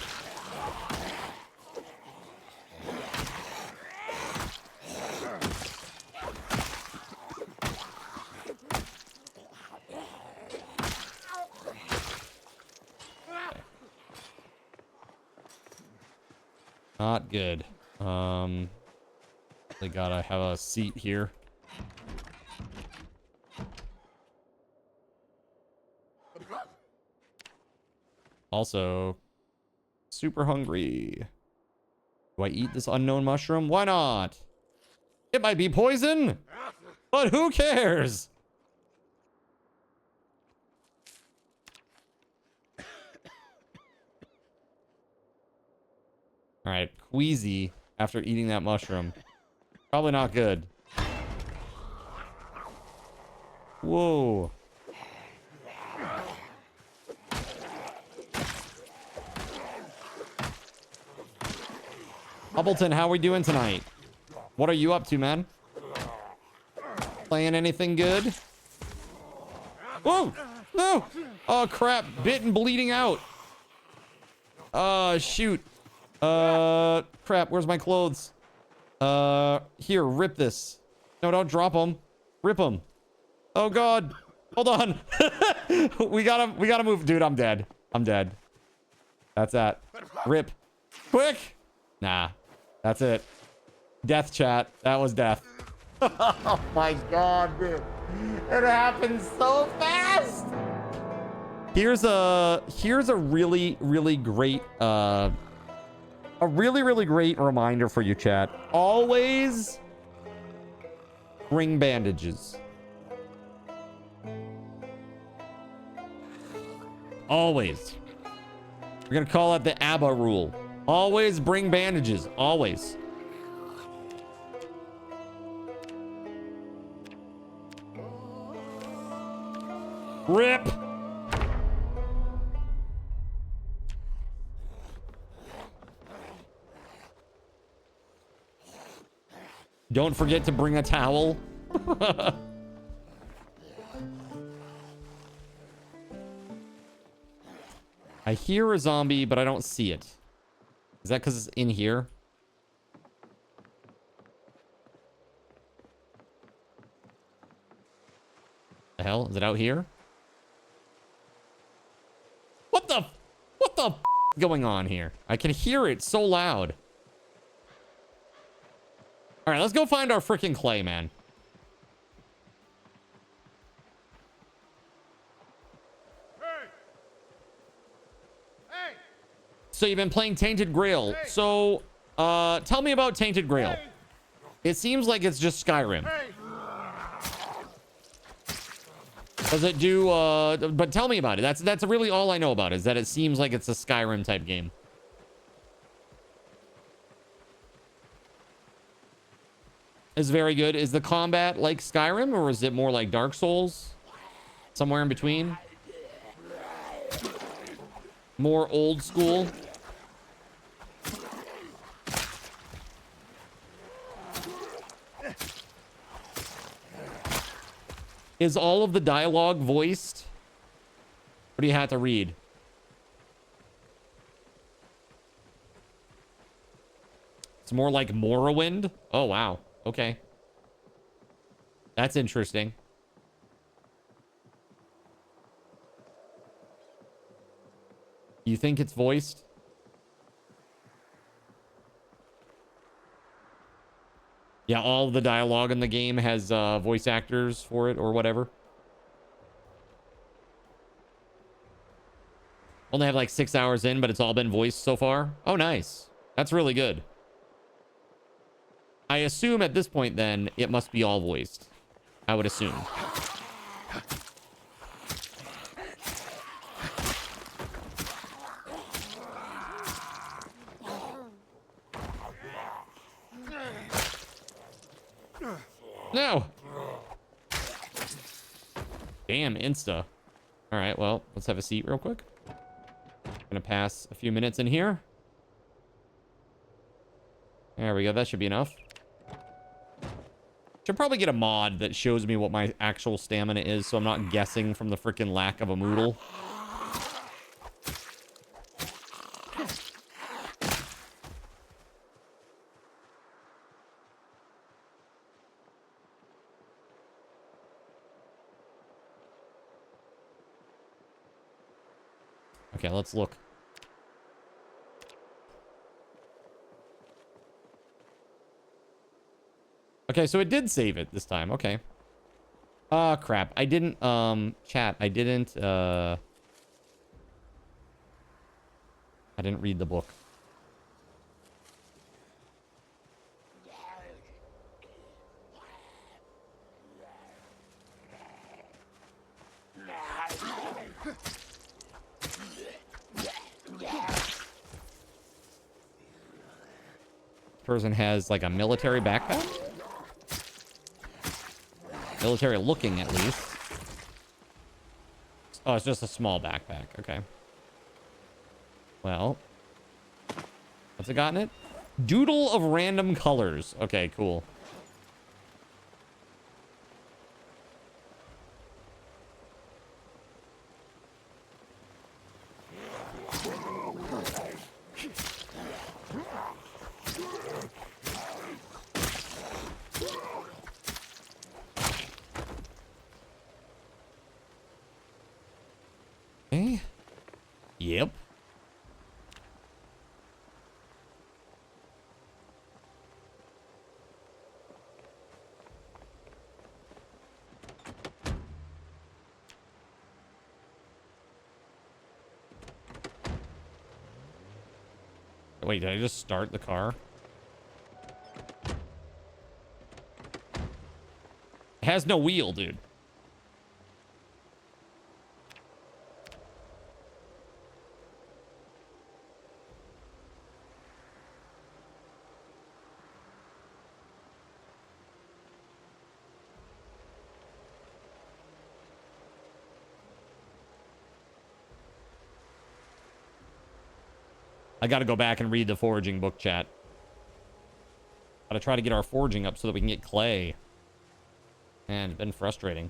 Not good. They gotta have a seat here. Also, super hungry. Do I eat this unknown mushroom? Why not? It might be poison, but who cares? All right, queasy after eating that mushroom. Probably not good. Whoa. Hubbleton, how are we doing tonight? What are you up to, man? Playing anything good? Whoa! No! Oh, crap. Bit and bleeding out. Shoot. Crap. Where's my clothes? Here, rip this. No, don't drop them. Rip them. Oh, God. Hold on. We gotta move. Dude, I'm dead. I'm dead. That's that. Rip. Quick. Nah. That's it. Death, chat. That was death. Oh my God, dude. It happened so fast. Here's a really, really great, a really, really great reminder for you, chat. Always bring bandages. Always. We're gonna call it the ABBA rule. Always bring bandages. Always. Rip. Don't forget to bring a towel. I hear a zombie, but I don't see it. Is that because it's in here? The hell? Is it out here? What the f going on here? I can hear it so loud. All right, let's go find our freaking clay, man. Hey! So you've been playing Tainted Grail. So, tell me about Tainted Grail. It seems like it's just Skyrim. Does it do, but tell me about it. That's really all I know about it, is that it seems like it's a Skyrim type game. Is very good. Is the combat like Skyrim, or is it more like Dark Souls? Somewhere in between? More old school? Is all of the dialogue voiced? What do you have to read? It's more like Morrowind? Oh, wow. Okay. That's interesting. You think it's voiced? Yeah, all the dialogue in the game has voice actors for it or whatever. Only have like 6 hours in, but it's all been voiced so far. Oh, nice. That's really good. I assume at this point, then, it must be all voiced. I would assume. No. Damn, insta. All right, well, let's have a seat real quick. Gonna pass a few minutes in here. There we go. That should be enough. Should probably get a mod that shows me what my actual stamina is, so I'm not guessing from the freaking lack of a Moodle. Okay, let's look. Okay, so it did save it this time. Okay. Ah, crap. I didn't, chat. I I didn't read the book. Person has like a military backpack. Military looking, at least. Oh, it's just a small backpack. Okay. Well, what's it got in it? Doodle of random colors. Okay, cool. Okay. Yep. Wait, did I just start the car? It has no wheel, dude. I got to go back and read the foraging book, chat. Got to try to get our foraging up so that we can get clay. Man, it's been frustrating.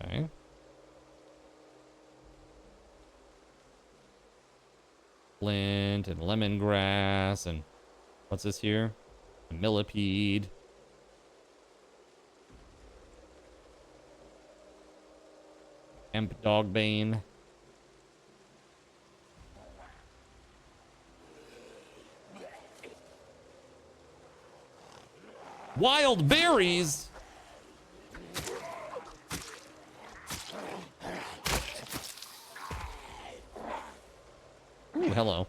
Okay. Flint and lemongrass and what's this here? A millipede. Hemp dogbane. Wild berries. Ooh, hello.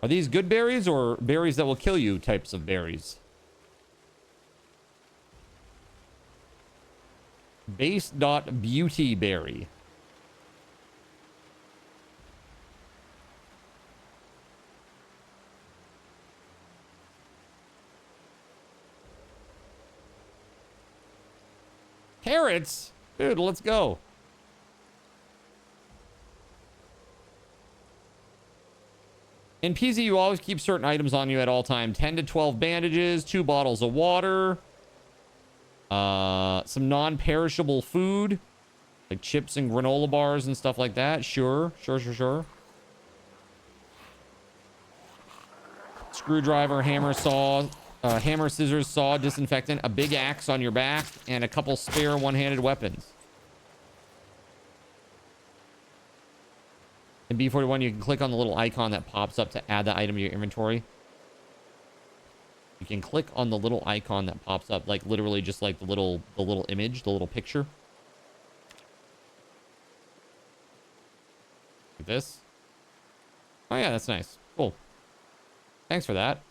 Are these good berries or berries that will kill you types of berries? Base.beauty berry. Carrots? Dude, let's go. In PZ, you always keep certain items on you at all time. 10 to 12 bandages, 2 bottles of water. Some non-perishable food. Like chips and granola bars and stuff like that. Sure. Screwdriver, hammer, saw. Hammer, scissors, saw, disinfectant, a big axe on your back, and a couple spare one-handed weapons. In B41, you can click on the little icon that pops up to add the item to your inventory. You can click on the little icon that pops up, like literally just like the little image, the little picture. Like this. Oh yeah, that's nice. Cool. Thanks for that.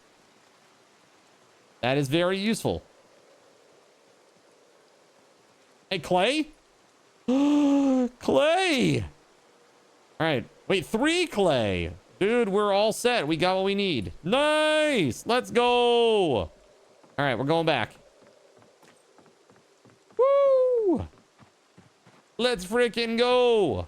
That is very useful. Hey, clay? Clay! All right. Wait, 3 clay. Dude, we're all set. We got what we need. Nice! Let's go! All right, we're going back. Woo! Let's freaking go!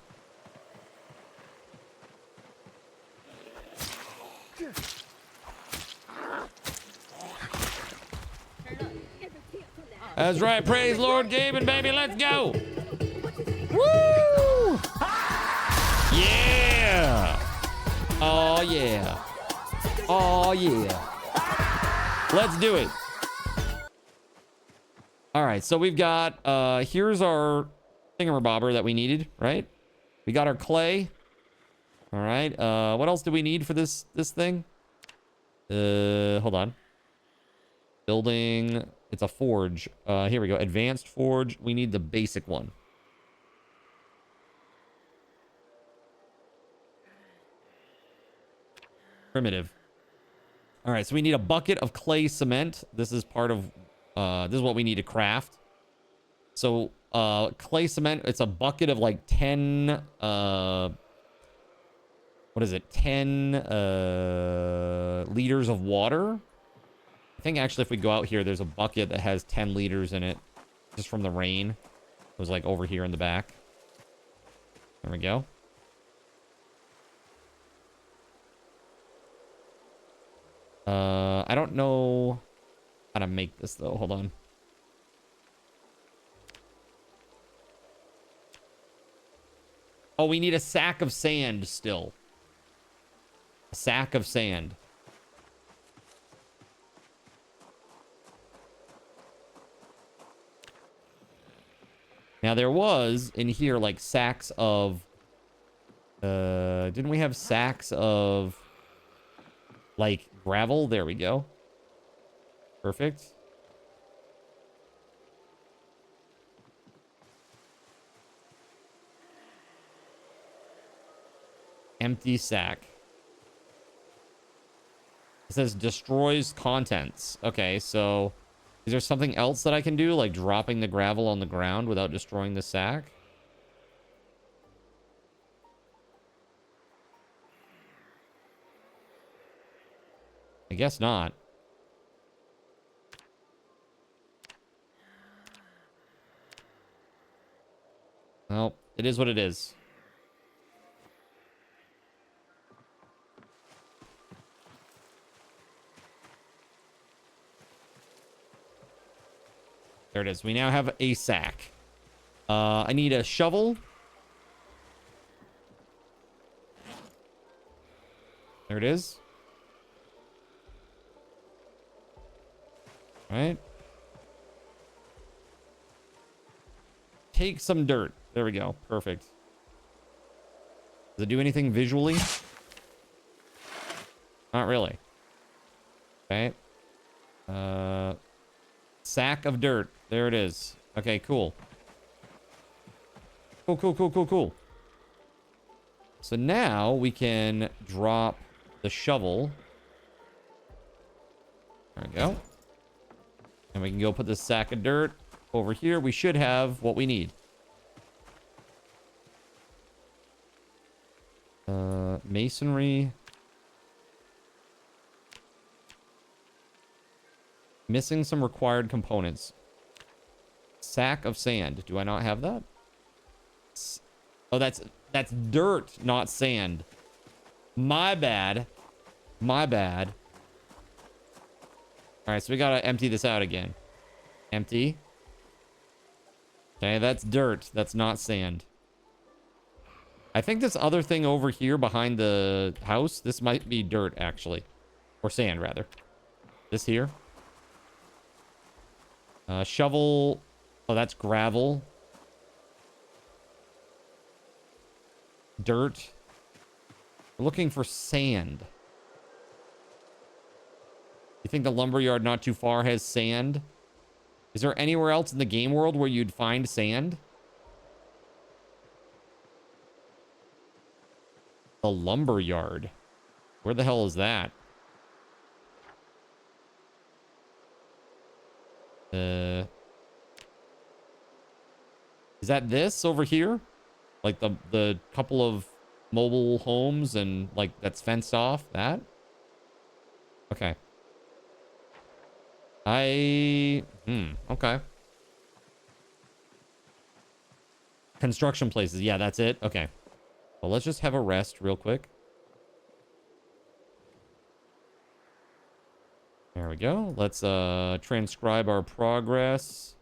That's right. Praise Lord Gaben, baby. Let's go. Woo! Yeah. Oh, yeah. Oh, yeah. Let's do it. All right. So we've got, here's our thingamabobber that we needed, right? We got our clay. All right. What else do we need for this thing? Hold on. Building. It's a forge. Here we go. Advanced forge. We need the basic one. Primitive. All right. So we need a bucket of clay cement. This is part of. This is what we need to craft. So clay cement. It's a bucket of like 10. What is it? 10 liters of water. I think actually if we go out here, there's a bucket that has 10 liters in it. Just from the rain. It was like over here in the back. There we go. I don't know how to make this though. Hold on. Oh, we need a sack of sand still. A sack of sand. Now there was in here like sacks of didn't we have sacks of like gravel? There we go. Perfect. Empty sack. It says destroys contents. Okay, so is there something else that I can do? Like dropping the gravel on the ground without destroying the sack? I guess not. Well, it is what it is. There it is. We now have a sack. I need a shovel. There it is. All right. Take some dirt. There we go. Perfect. Does it do anything visually? Not really. Okay. Sack of dirt. There it is. Okay, cool. Cool. So now we can drop the shovel. There we go. And we can go put this sack of dirt over here. We should have what we need. Masonry. Missing some required components. Sack of sand. Do I not have that? Oh, that's dirt, not sand. My bad. My bad. All right, so we gotta empty this out again. Empty. Okay, that's dirt. That's not sand. I think this other thing over here behind the house, this might be dirt, actually. Or sand, rather. This here. Shovel. Oh, that's gravel. Dirt. We're looking for sand. You think the lumberyard not too far has sand? Is there anywhere else in the game world where you'd find sand? The lumberyard. Where the hell is that? Is that this over here? Like the couple of mobile homes and like that's fenced off? That? Okay. Okay. Construction places. Yeah, that's it. Okay. Well, let's just have a rest real quick. There we go. Let's transcribe our progress.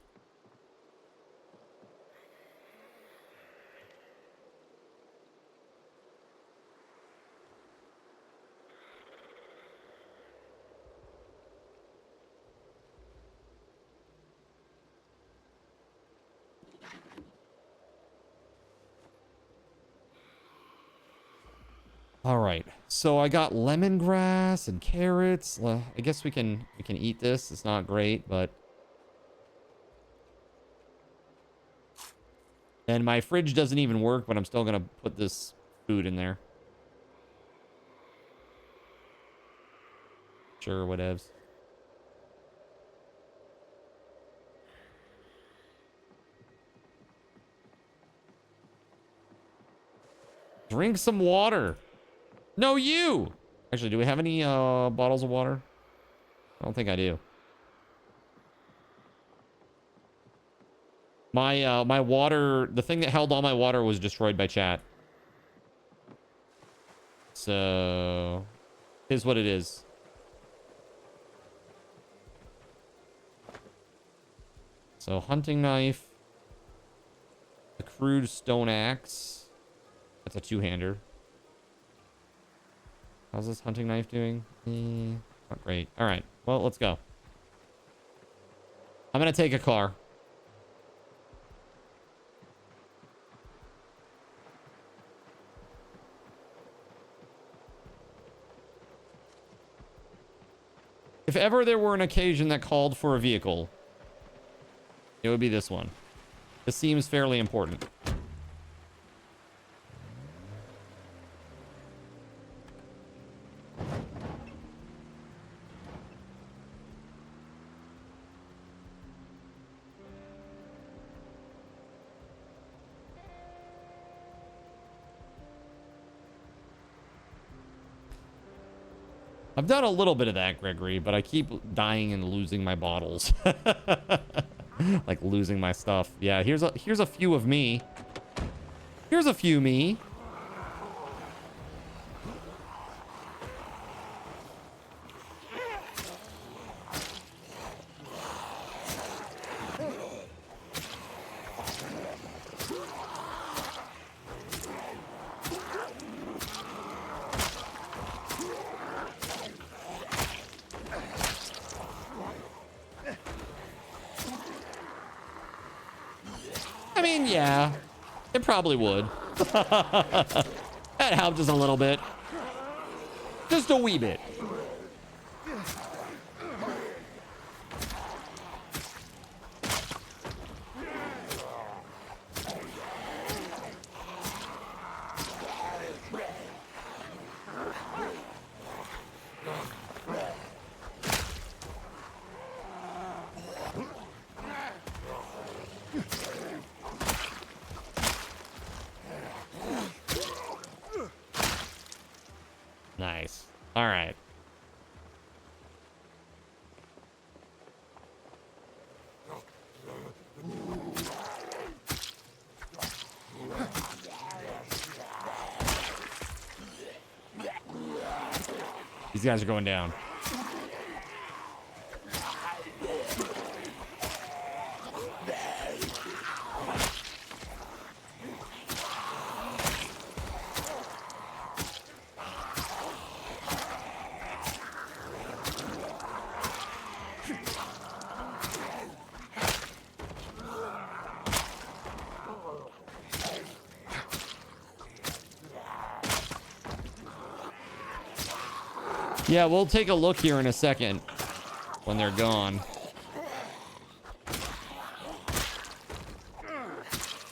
All right, so I got lemongrass and carrots. I guess we can eat this. It's not great, but... And my fridge doesn't even work, but I'm still gonna put this food in there. Sure, whatevs. Drink some water. No, you! Actually, do we have any bottles of water? I don't think I do. My water, the thing that held all my water was destroyed by chat. So, here's what it is. So, hunting knife. The crude stone axe. That's a two-hander. How's this hunting knife doing? Not great. All right. Well, let's go. I'm going to take a car. If ever there were an occasion that called for a vehicle, it would be this one. This seems fairly important. I've done a little bit of that, Gregory, but I keep dying and losing my bottles. Like losing my stuff. Yeah, here's a few of me. Here's a few me. I mean, yeah, it probably would. That helped us a little bit. Just a wee bit. Nice. All right. These guys are going down. Yeah, we'll take a look here in a second when they're gone.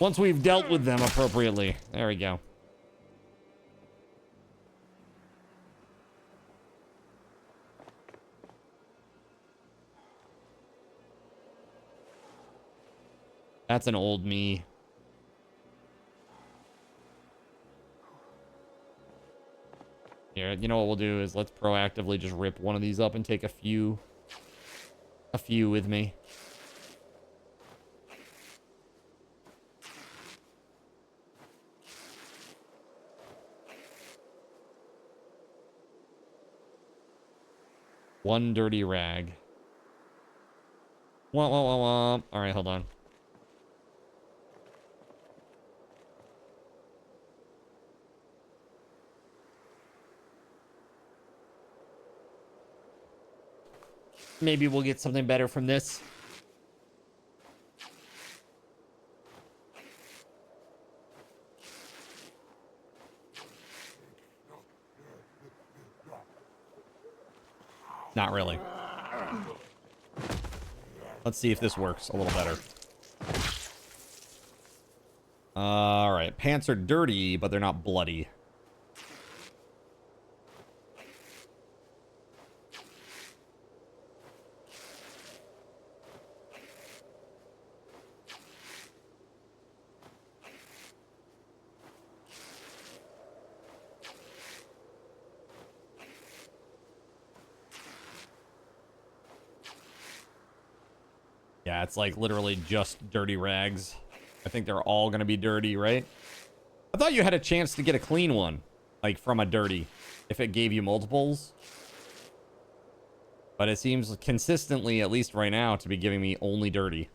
Once we've dealt with them appropriately. There we go. That's an old me. Here, you know what we'll do is let's proactively just rip one of these up and take a few with me. One dirty rag. Womp, womp, womp, womp. All right, hold on. Maybe we'll get something better from this. Not really. Let's see if this works a little better. All right, pants are dirty, but they're not bloody. Yeah, it's like literally just dirty rags. I think they're all gonna be dirty, right? I thought you had a chance to get a clean one, like from a dirty, if it gave you multiples. But it seems consistently, at least right now, to be giving me only dirty.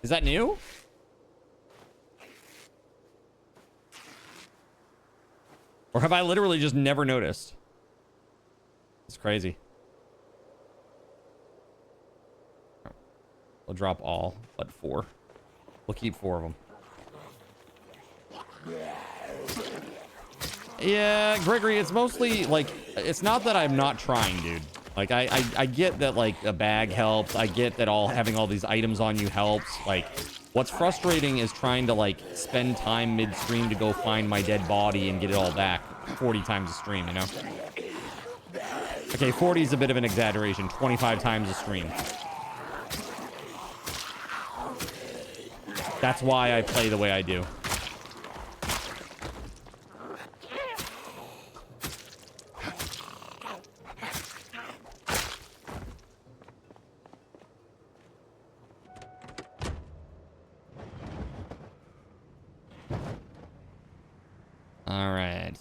Is that new? Or have I literally just never noticed? It's crazy. We'll drop all but 4. We'll keep 4 of them. Yeah, Gregory, it's mostly like, it's not that I'm not trying, dude. Like, I get that, like, a bag helps. I get that having all these items on you helps. Like, what's frustrating is trying to, like, spend time midstream to go find my dead body and get it all back 40 times a stream, you know? Okay, 40 is a bit of an exaggeration. 25 times a stream. That's why I play the way I do. All right.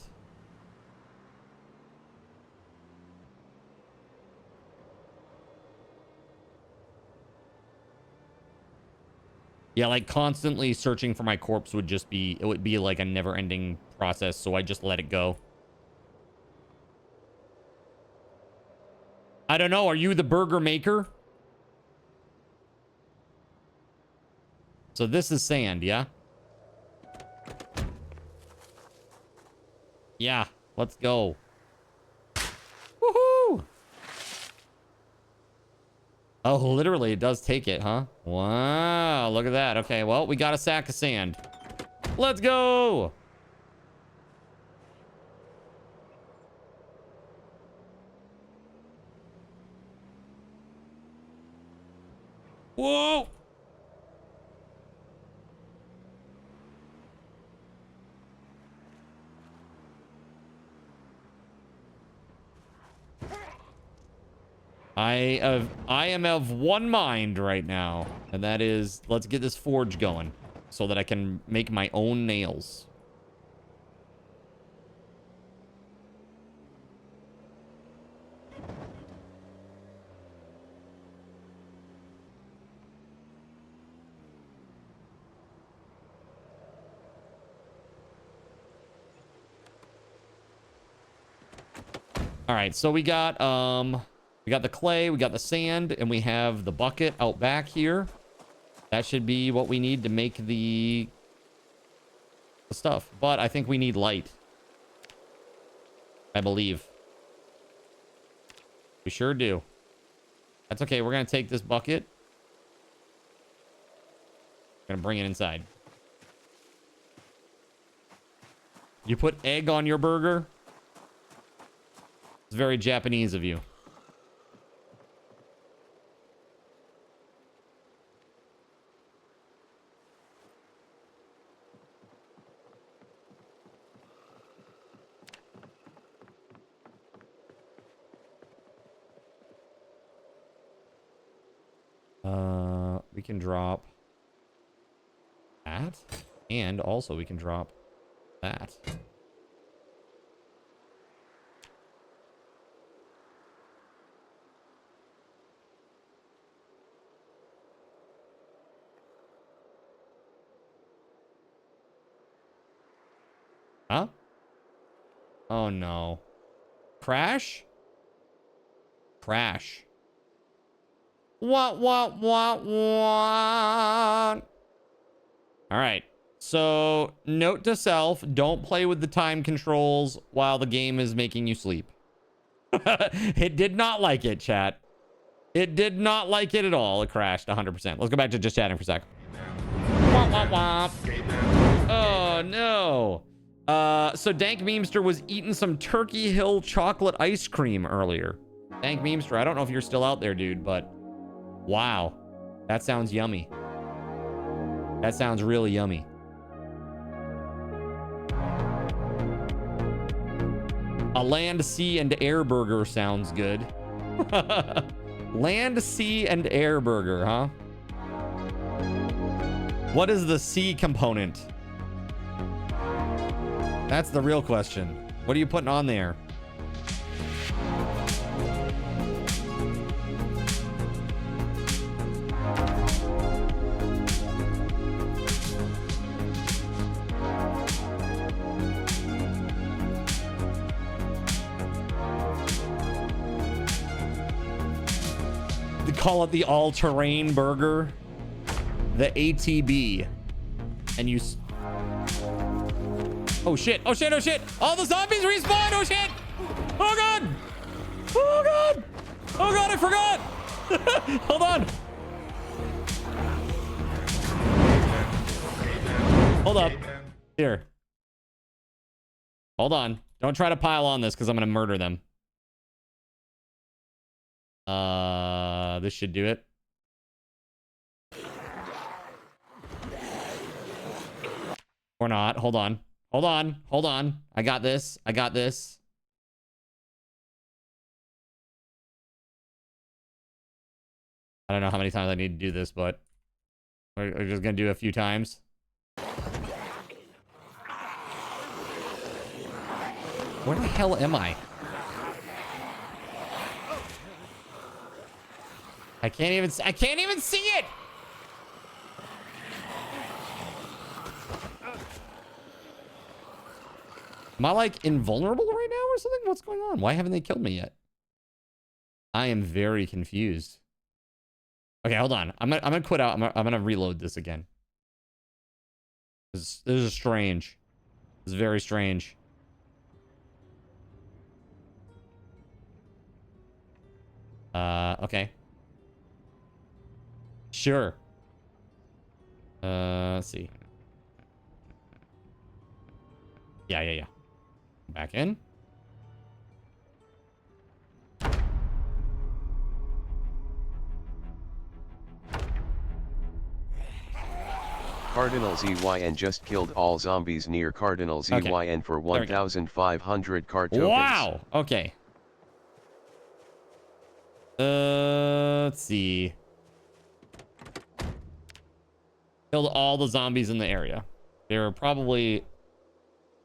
Yeah, like constantly searching for my corpse would just be, it would be like a never-ending process, so I just let it go. I don't know, are you the burger maker? So this is sand, yeah? Yeah, let's go. Woohoo! Oh, literally, it does take it, huh? Wow, look at that. Okay, well, we got a sack of sand. Let's go! Whoa! I am of one mind right now, and that is, let's get this forge going so that I can make my own nails. All right, so we got the clay, we got the sand, and we have the bucket out back here. That should be what we need to make the stuff. But I think we need light. I believe. We sure do. That's okay. We're going to take this bucket. We're going to bring it inside. You put egg on your burger? It's very Japanese of you. We can drop that, and also we can drop that. Huh? Oh no. Crash? Crash. What? All right. So, note to self, don't play with the time controls while the game is making you sleep. It did not like it, chat. It did not like it at all. It crashed 100%. Let's go back to just chatting for a sec. Womp, womp, womp. Oh, no. So Dank Memester was eating some Turkey Hill chocolate ice cream earlier. Dank Memester, I don't know if you're still out there, dude, but wow. That sounds yummy. That sounds really yummy. A land, sea, and air burger sounds good. Land, sea, and air burger, huh? What is the sea component? That's the real question. What are you putting on there? They call it the all-terrain burger. The ATB. And you... Oh shit, oh shit, oh shit! All the zombies respawn! Oh shit! Oh god! Oh god! Oh god, I forgot! Hold on! Hold up. Here. Hold on. Don't try to pile on this because I'm gonna murder them. This should do it. Or not. Hold on. Hold on. Hold on. I got this. I got this. I don't know how many times I need to do this, but we're just going to do it a few times. Where the hell am I? I can't even see it. Am I like invulnerable right now or something? What's going on? Why haven't they killed me yet? I am very confused. Okay, hold on. I'm gonna quit out. I'm gonna reload this again. This is strange. This is very strange. Okay. Sure. Let's see. Yeah. Back in. Cardinal ZYN just killed all zombies near Cardinal ZYN for 1,500 card tokens. Wow. Okay. Let's see. Killed all the zombies in the area. There were probably...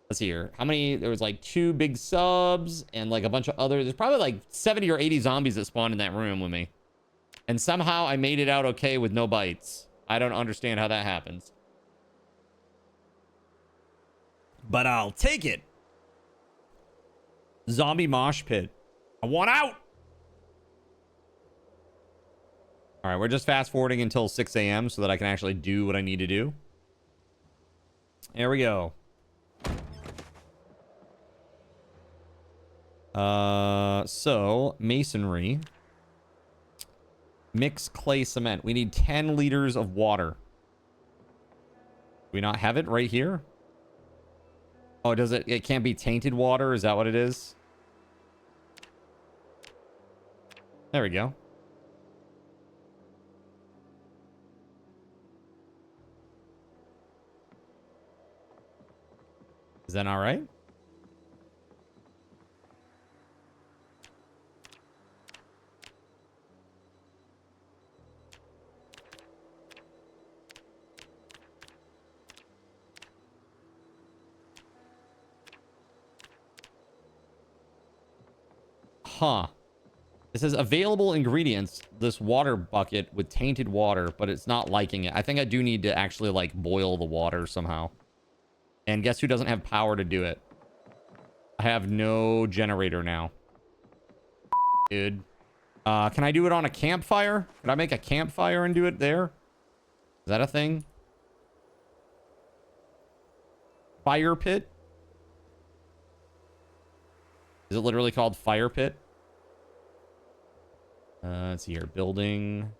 Let's see here. How many? There was like 2 big subs and like a bunch of others. There's probably like 70 or 80 zombies that spawned in that room with me. And somehow I made it out okay with no bites. I don't understand how that happens. But I'll take it. Zombie mosh pit. I want out. All right, we're just fast forwarding until 6 a.m. so that I can actually do what I need to do. There we go. So masonry. Mix clay cement. We need 10 liters of water. Do we not have it right here? Oh, does it? It can't be tainted water. Is that what it is? There we go. Is that all right? Huh. It says available ingredients, this water bucket with tainted water, but it's not liking it. I think I do need to actually like boil the water somehow. And guess who doesn't have power to do it? I have no generator now. Dude. Can I do it on a campfire? Can I make a campfire and do it there? Is that a thing? fire pit. Is it literally called fire pit? Let's see here. Building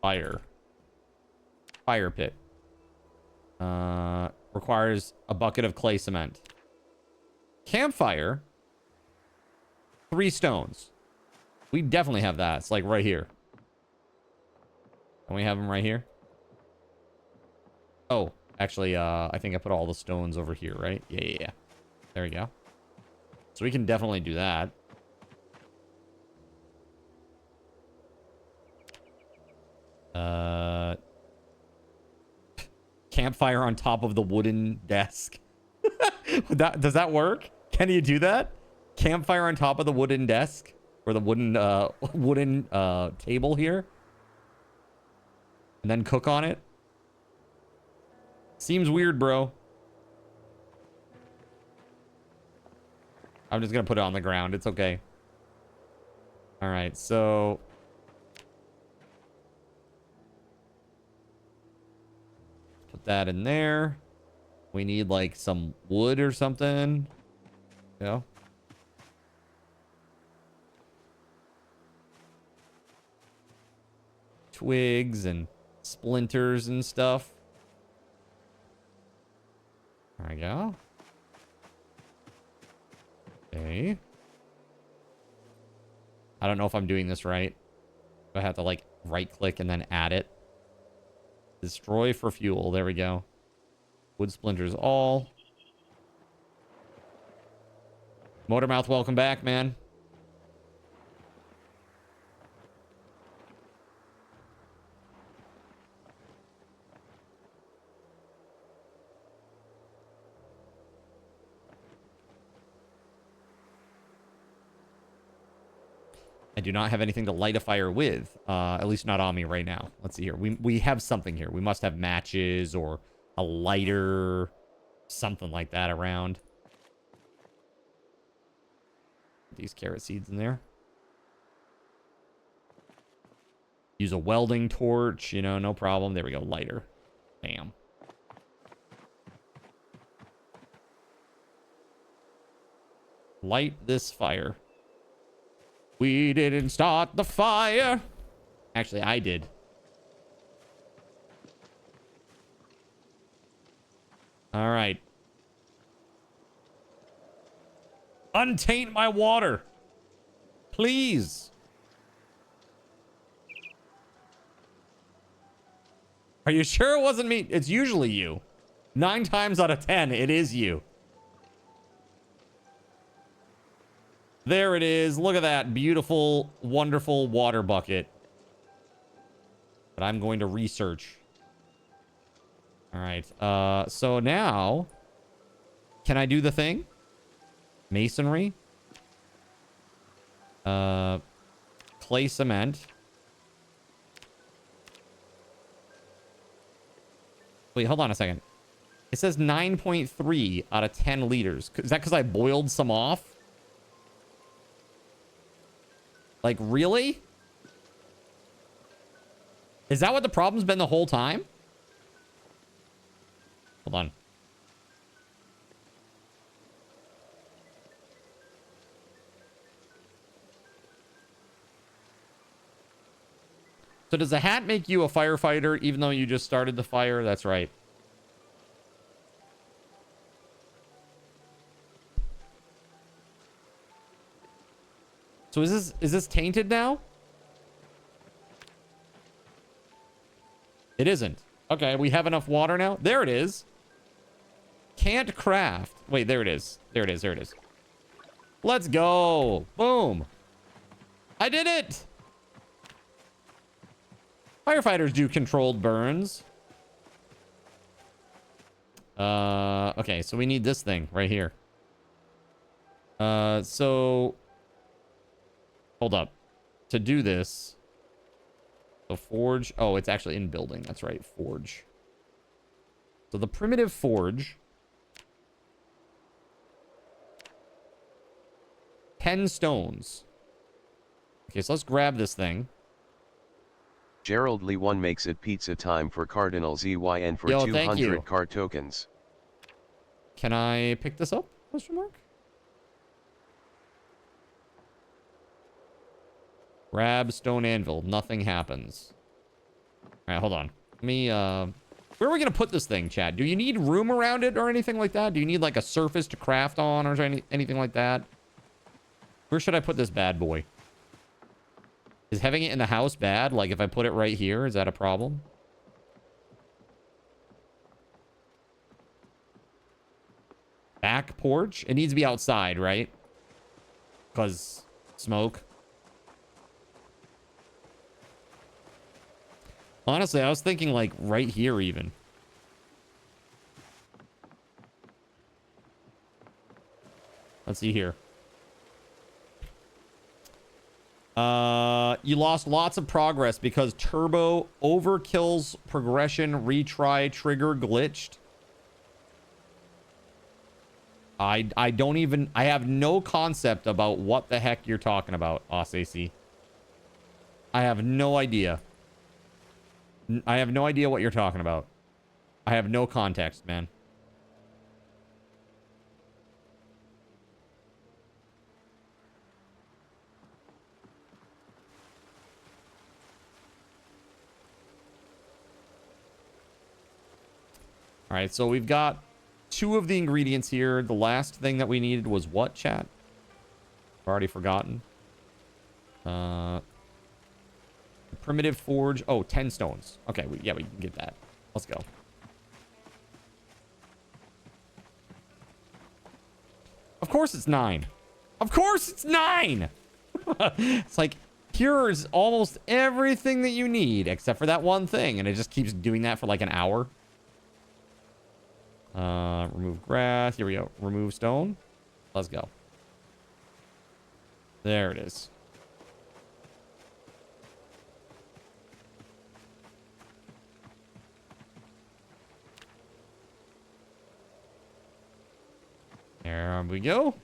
fire pit. Requires a bucket of clay cement. Campfire, 3 stones. We definitely have that. It's like right here. And we have them right here. Oh, actually, I think I put all the stones over here, right? Yeah. There we go. So we can definitely do that. Campfire on top of the wooden desk. Does that work? Can you do that? Campfire on top of the wooden desk or the wooden table here, and then cook on it. Seems weird, bro. I'm just gonna put it on the ground. It's okay. All right, so put that in there. We need like some wood or something. Yeah. Twigs and splinters and stuff. There we go. Okay. I don't know if I'm doing this right. I have to like right click and then add it. Destroy for fuel. There we go. Wood splinters all. Motormouth, welcome back, man. I do not have anything to light a fire with, at least not on me right now. Let's see here. We have something here. We must have matches or a lighter, something like that around. These carrot seeds in there. Use a welding torch, you know, no problem. There we go, lighter. Bam. Light this fire. We didn't start the fire. Actually, I did. All right. Untaint my water. Please. Are you sure it wasn't me? It's usually you. 9 times out of 10, it is you. There it is. Look at that beautiful, wonderful water bucket that I'm going to research. All right. So now, can I do the thing? Masonry. Clay cement. Wait, hold on a second. It says 9.3 out of 10 liters. Is that because I boiled some off? Like, really? Is that what the problem's been the whole time? Hold on. So does the hat make you a firefighter even though you just started the fire? That's right. So is this tainted now? It isn't. Okay, we have enough water now. There it is. Can't craft. Wait, there it is. There it is. There it is. Let's go. Boom. I did it. Firefighters do controlled burns. Okay, so we need this thing right here. So hold up. To do this, the forge. Oh, it's actually in building. That's right. Forge. So the primitive forge. 10 stones. Okay, so let's grab this thing. Gerald Lee 1 makes it pizza time for Cardinal ZYN for Yo, 200 car tokens. Can I pick this up? Question mark. Grab stone anvil. Nothing happens. All right, hold on. Let me, where are we going to put this thing, Chad? Do you need room around it or anything like that? Do you need, like, a surface to craft on or anything like that? Where should I put this bad boy? Is having it in the house bad? Like, if I put it right here, is that a problem? Back porch? It needs to be outside, right? Because smoke. Honestly, I was thinking, like, right here even. Let's see here. You lost lots of progress because turbo overkills progression retry trigger glitched. I don't even... I have no concept about what the heck you're talking about, OsAC. I have no idea. I have no idea what you're talking about. I have no context, man. All right, so we've got 2 of the ingredients here. The last thing that we needed was what, chat? I've already forgotten. Primitive forge. Oh, 10 stones. Okay, yeah, we can get that. Let's go. Of course it's 9. Of course it's 9! It's like, here's almost everything that you need, except for that one thing, and it just keeps doing that for like an hour. Remove grass. Here we go. Remove stone. Let's go. There it is. There we go.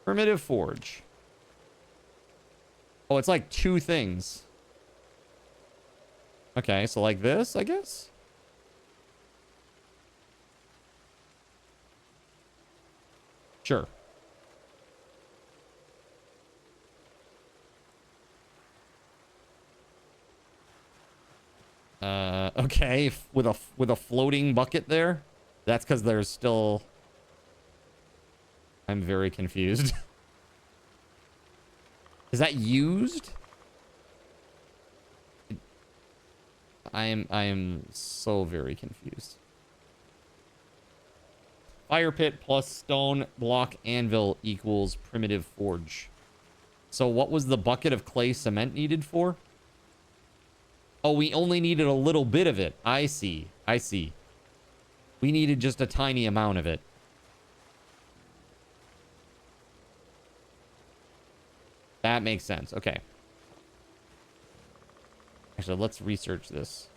Primitive forge. Oh, it's like 2 things. Okay, so like this, I guess? Sure. Okay, with a floating bucket there. That's because there's still... I'm very confused. Is that used? I am so very confused. Fire pit plus stone block anvil equals primitive forge. So what was the bucket of clay cement needed for? Oh, we only needed a little bit of it. I see. I see. We needed just a tiny amount of it. That makes sense. Okay. Actually, let's research this.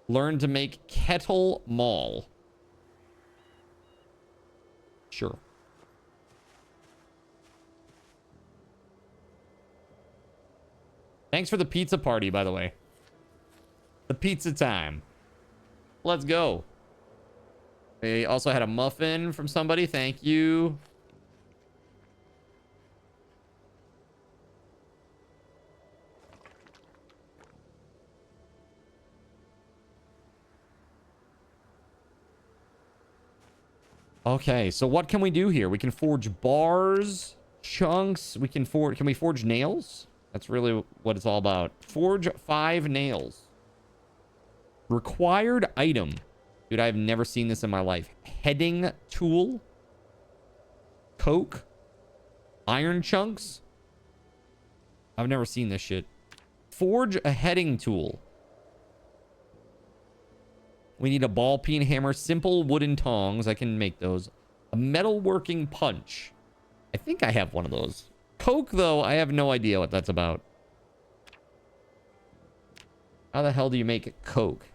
Learn to make kettle mall. Sure. Thanks for the pizza party, by the way. The pizza time. Let's go. We also had a muffin from somebody. Thank you. Okay, so what can we do here? We can forge bars, chunks. We can forge... Can we forge nails? That's really what it's all about. Forge 5 nails. Required item. Dude, I've never seen this in my life. Heading tool. Coke. Iron chunks. I've never seen this shit. Forge a heading tool. We need a ball peen hammer. Simple wooden tongs. I can make those. A metalworking punch. I think I have one of those. Coke, though, I have no idea what that's about. How the hell do you make Coke?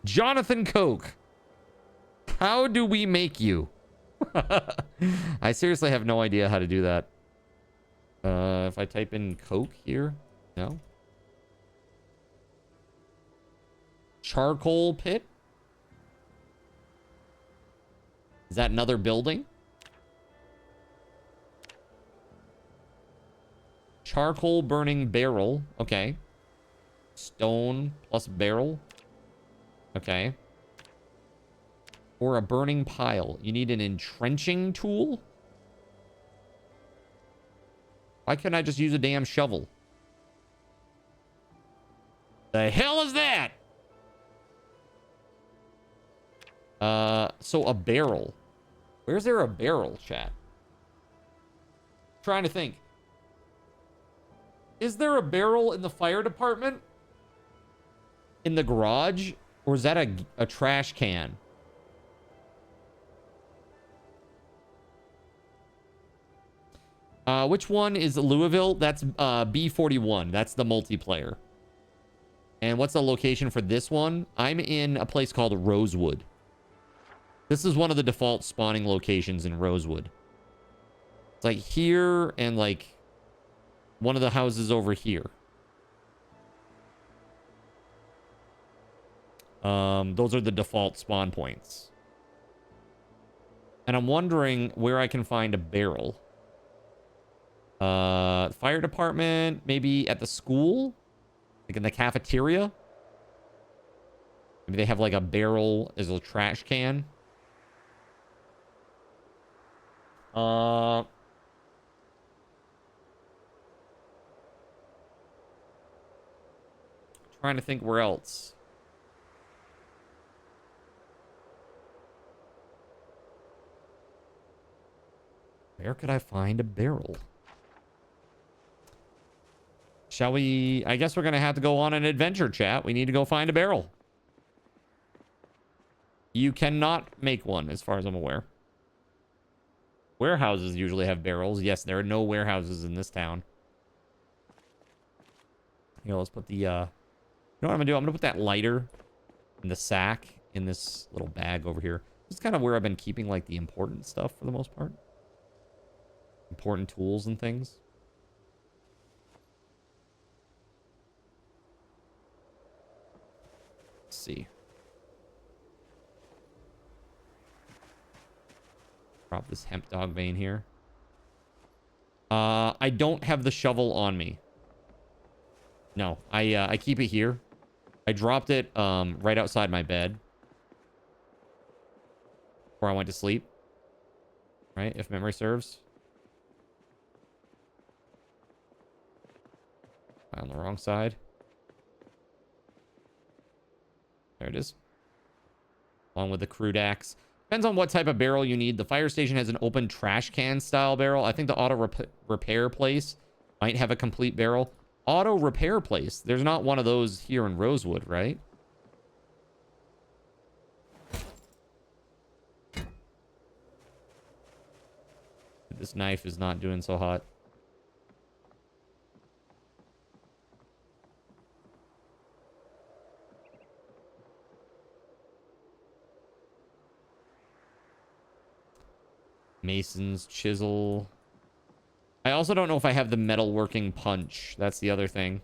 Jonathan Coke. How do we make you? I seriously have no idea how to do that. If I type in Coke here, no. Charcoal pit? Is that another building? Charcoal burning barrel. Okay. Stone plus barrel. Okay. Or a burning pile. You need an entrenching tool? Why couldn't I just use a damn shovel? The hell is that? So a barrel. Where's there a barrel, chat? Trying to think. Is there a barrel in the fire department? In the garage? Or is that a trash can? Which one is Louisville? That's B41. That's the multiplayer. And what's the location for this one? I'm in a place called Rosewood. This is one of the default spawning locations in Rosewood. It's like here and like one of the houses over here. Those are the default spawn points. And I'm wondering where I can find a barrel. Fire department, maybe at the school? Like in the cafeteria? Maybe they have like a barrel as a trash can. Trying to think where else. Where could I find a barrel? Shall we? I guess we're going to have to go on an adventure, chat. We need to go find a barrel. You cannot make one, as far as I'm aware. Warehouses usually have barrels. Yes, there are no warehouses in this town. Here, let's put the, you know what I'm going to do? I'm going to put that lighter in the sack in this little bag over here. This is kind of where I've been keeping, like, the important stuff for the most part. Important tools and things. Let's see. Drop this hemp dog vein here. I don't have the shovel on me. No, I keep it here. I dropped it right outside my bed before I went to sleep. Right, if memory serves. On the wrong side. There it is. Along with the crude axe. Depends on what type of barrel you need. The fire station has an open trash can style barrel. I think the auto repair place might have a complete barrel. Auto repair place. There's not one of those here in Rosewood, right? This knife is not doing so hot. Mason's chisel. I also don't know if I have the metalworking punch. That's the other thing.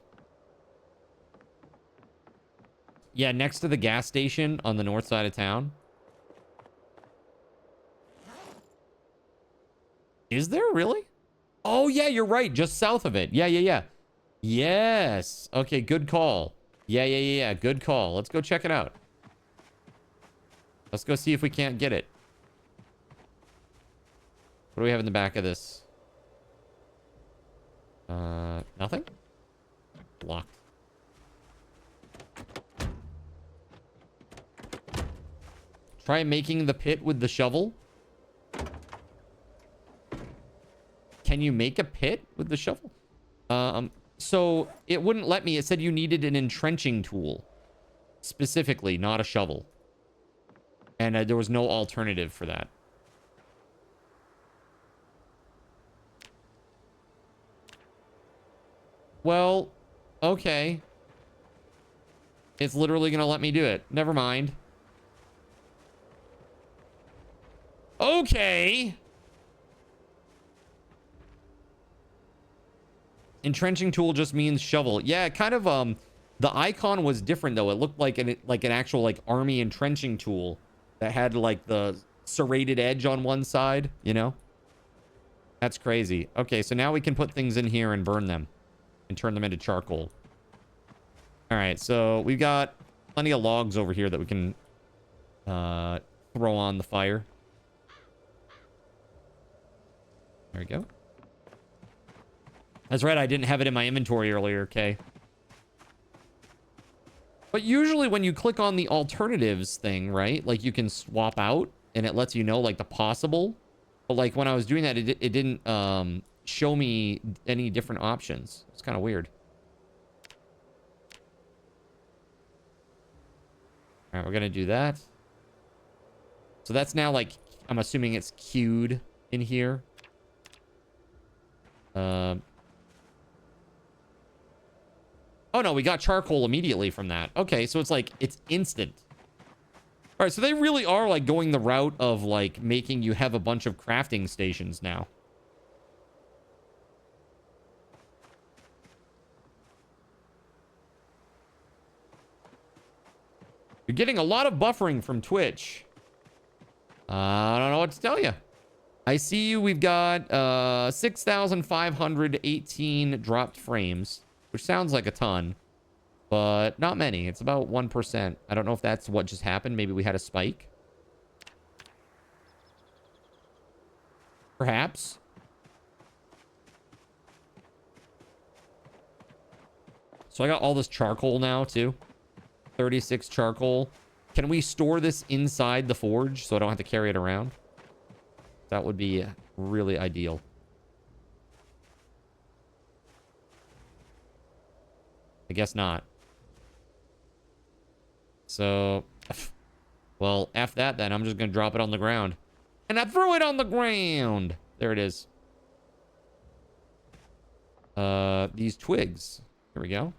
Yeah, next to the gas station on the north side of town. Is there really? Oh, yeah, you're right. Just south of it. Yeah. Yes. Okay, good call. Yeah. Good call. Let's go check it out. Let's go see if we can't get it. What do we have in the back of this? Nothing? Locked. Try making the pit with the shovel. Can you make a pit with the shovel? So it wouldn't let me. It said you needed an entrenching tool. Specifically, not a shovel. And there was no alternative for that. Well, okay. It's literally going to let me do it. Never mind. Okay. Entrenching tool just means shovel. Yeah, kind of, the icon was different though. It looked like an actual like army entrenching tool that had like the serrated edge on one side, you know? That's crazy. Okay, so now we can put things in here and burn them and turn them into charcoal. All right, so we've got plenty of logs over here that we can throw on the fire. There we go. That's right, I didn't have it in my inventory earlier, okay? But usually when you click on the alternatives thing, right? Like you can swap out and it lets you know like the possible. But like when I was doing that, it didn't show me any different options. It's kind of weird. All right, we're going to do that. So that's now like, I'm assuming it's queued in here. Oh no, we got charcoal immediately from that. Okay, so it's like, it's instant. All right, so they really are like going the route of like making you have a bunch of crafting stations now. You're getting a lot of buffering from Twitch. I don't know what to tell you. I see you. We've got 6,518 dropped frames, which sounds like a ton, but not many. It's about 1%. I don't know if that's what just happened. Maybe we had a spike. Perhaps. So I got all this charcoal now, too. 36 charcoal. Can we store this inside the forge so I don't have to carry it around? That would be really ideal. I guess not. So, well, F that then. I'm just going to drop it on the ground. And I threw it on the ground. There it is. These twigs. Here we go.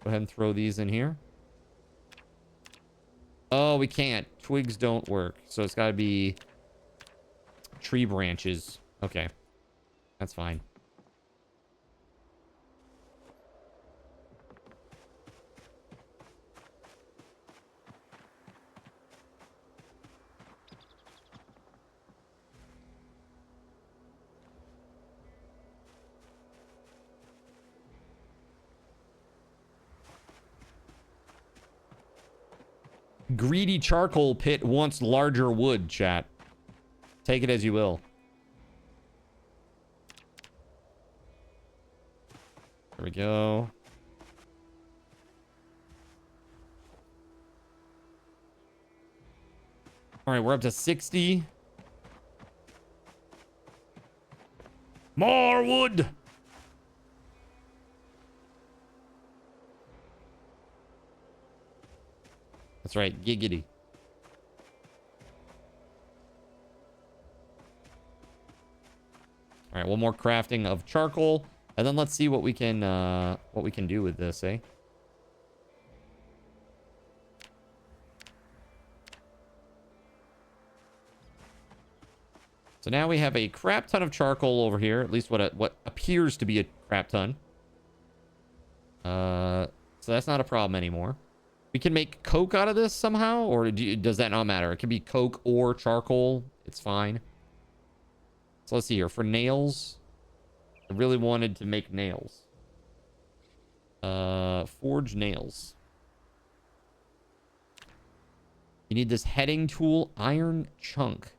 Go ahead and throw these in here. Oh, we can't. Twigs don't work. So it's got to be tree branches. Okay. That's fine. Greedy charcoal pit wants larger wood, chat. Take it as you will. There we go. All right, we're up to 60. More wood. That's right, giggity. All right, one more crafting of charcoal, and then let's see what we can do with this, eh? So now we have a crap ton of charcoal over here, at least what appears to be a crap ton. So that's not a problem anymore. We can make coke out of this somehow, or does that not matter? It can be coke or charcoal. It's fine. So let's see here. For nails, I really wanted to make nails. Forge nails. You need this heading tool, iron chunk.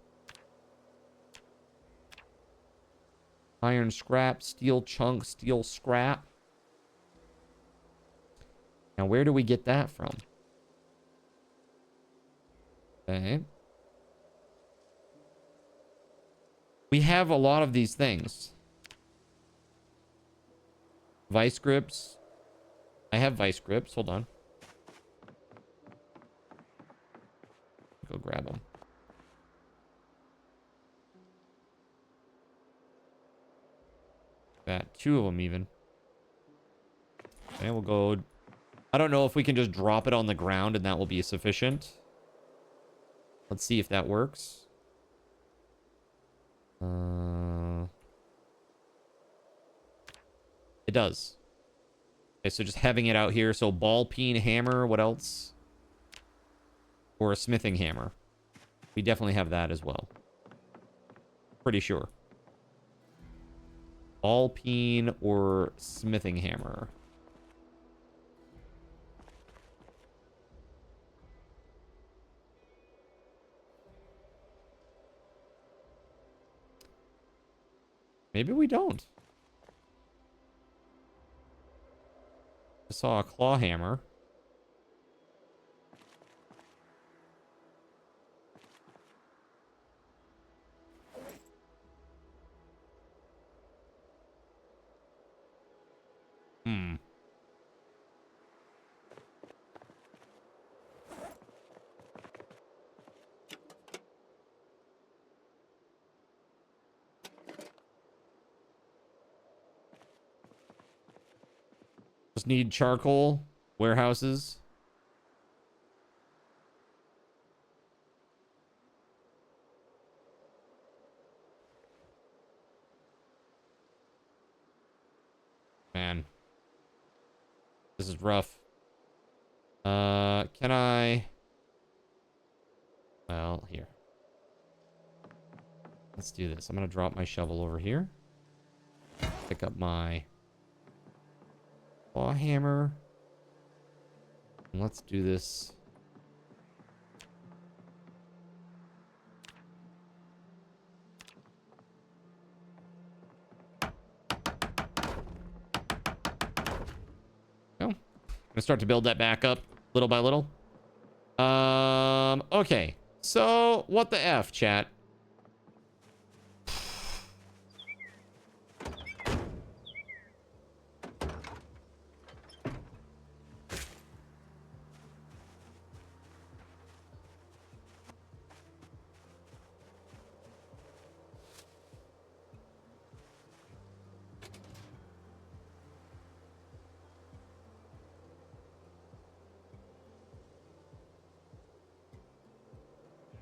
Iron scrap, steel chunk, steel scrap. Now, where do we get that from? Okay. We have a lot of these things. Vice grips. I have vice grips. Hold on. Go grab them. Got 2 of them even. Okay, we'll go... I don't know if we can just drop it on the ground and that will be sufficient. Let's see if that works. It does. Okay, so just having it out here. So ball peen hammer. What else? Or a smithing hammer. We definitely have that as well. Pretty sure. Ball peen or smithing hammer. Maybe we don't. I saw a claw hammer. Just need charcoal warehouses. Man. This is rough. Can I... Well, here. Let's do this. I'm gonna drop my shovel over here. Pick up my claw hammer. And let's do this. I'm gonna start to build that back up little by little. Okay. So, what the F, chat?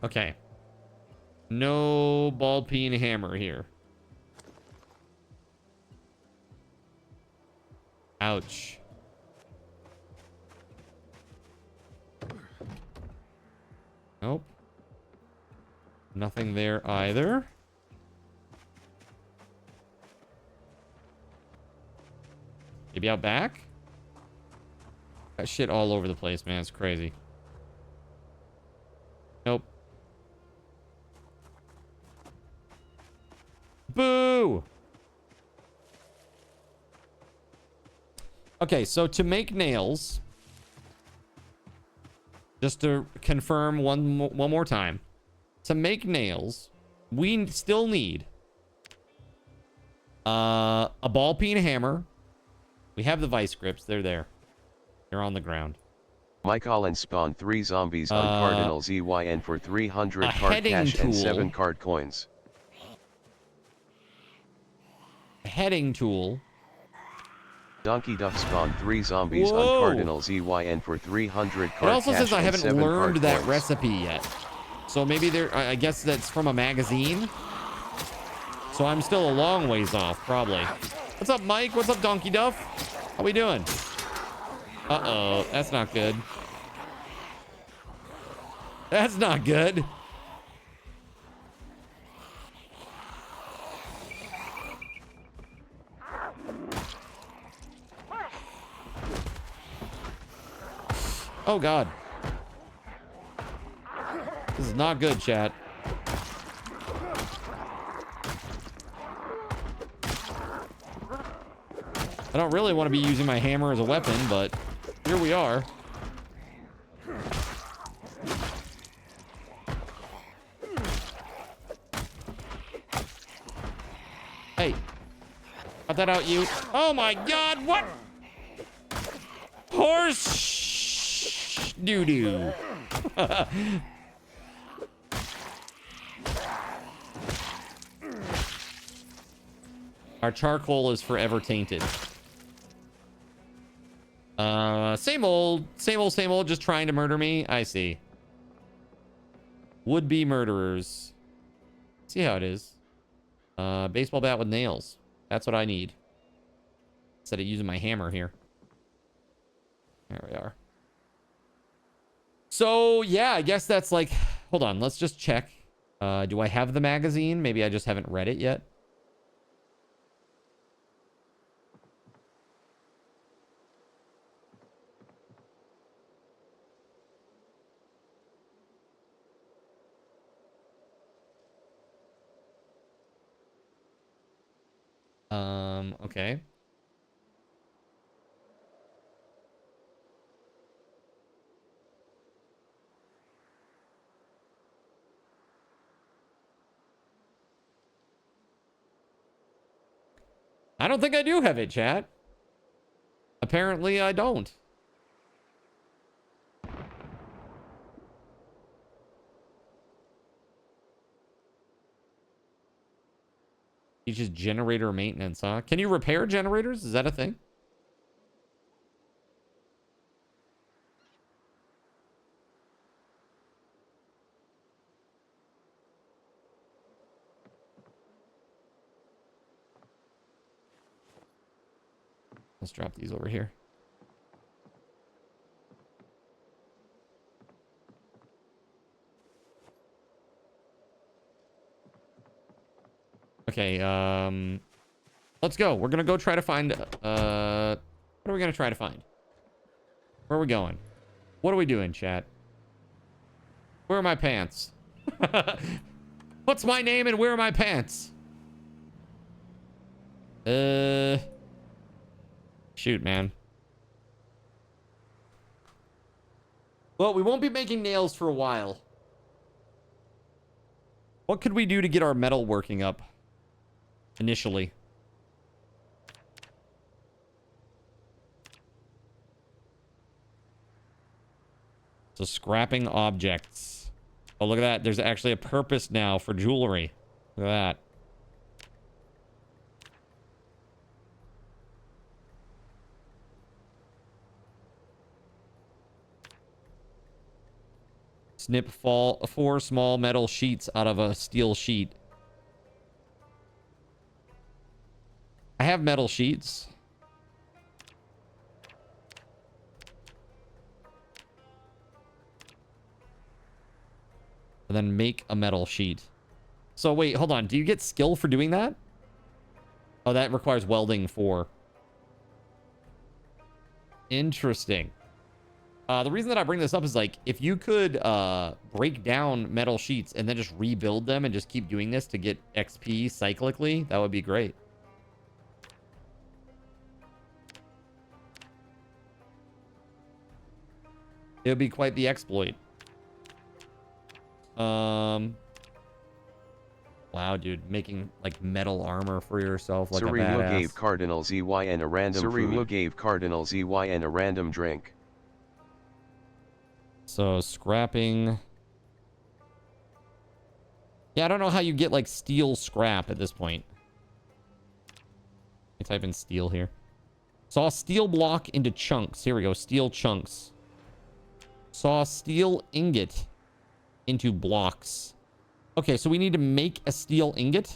Okay. No ball peen hammer here. Ouch. Nope. Nothing there either. Maybe out back? Got shit all over the place, man. It's crazy. Nope. Boo! Okay, so to make nails, just to confirm one more time, to make nails, we still need a ball peen hammer. We have the vice grips. They're there. They're on the ground. Mike Allen spawned 3 zombies on Cardinal ZYN for 300 card cash and 7 card coins. Heading tool. Donkey Duck spawned 3 zombies on Cardinal ZYN for 300 card cash. It also says I and haven't 7 learned that coins. recipe yet. So maybe there, I guess that's from a magazine. So I'm still a long ways off, probably. What's up, Mike? What's up, Donkey Duff? How we doing? Uh-oh, that's not good. That's not good. Oh, God. This is not good, chat. I don't really want to be using my hammer as a weapon, but here we are. Hey. Cut that out, you. Oh, my God. What? Horse doo-doo. Our charcoal is forever tainted. Same old, same old, same old, just trying to murder me. I see. Would-be murderers. See how it is. Baseball bat with nails. That's what I need. Instead of using my hammer here. There we are. So, yeah, I guess that's like... Hold on, let's just check. Do I have the magazine? Maybe I just haven't read it yet. Okay. I don't think I do have it, chat. Apparently, I don't. Teaches generator maintenance, huh? Can you repair generators? Is that a thing? Let's drop these over here. Okay, let's go. We're gonna go try to find, what are we gonna try to find? Where are we going? What are we doing, chat? Where are my pants? What's my name and where are my pants? Shoot, man. Well, we won't be making nails for a while. What could we do to get our metal working up initially? So scrapping objects. Oh, look at that. There's actually a purpose now for jewelry. Look at that. Snip 4 small metal sheets out of a steel sheet. I have metal sheets. And then make a metal sheet. So wait, hold on. Do you get skill for doing that? Oh, that requires welding 4. Interesting. The reason that I bring this up is like, if you could break down metal sheets and then just rebuild them and just keep doing this to get XP cyclically, that would be great. It would be quite the exploit. Wow, dude, making like metal armor for yourself like Cyril a badass. gave Cardinal ZYN a random Cyril gave Cardinal ZYN a random drink. So scrapping. Yeah, I don't know how you get like steel scrap at this point. Let me type in steel here. Saw steel block into chunks. Here we go. Steel chunks. Saw steel ingot into blocks. Okay, so we need to make a steel ingot.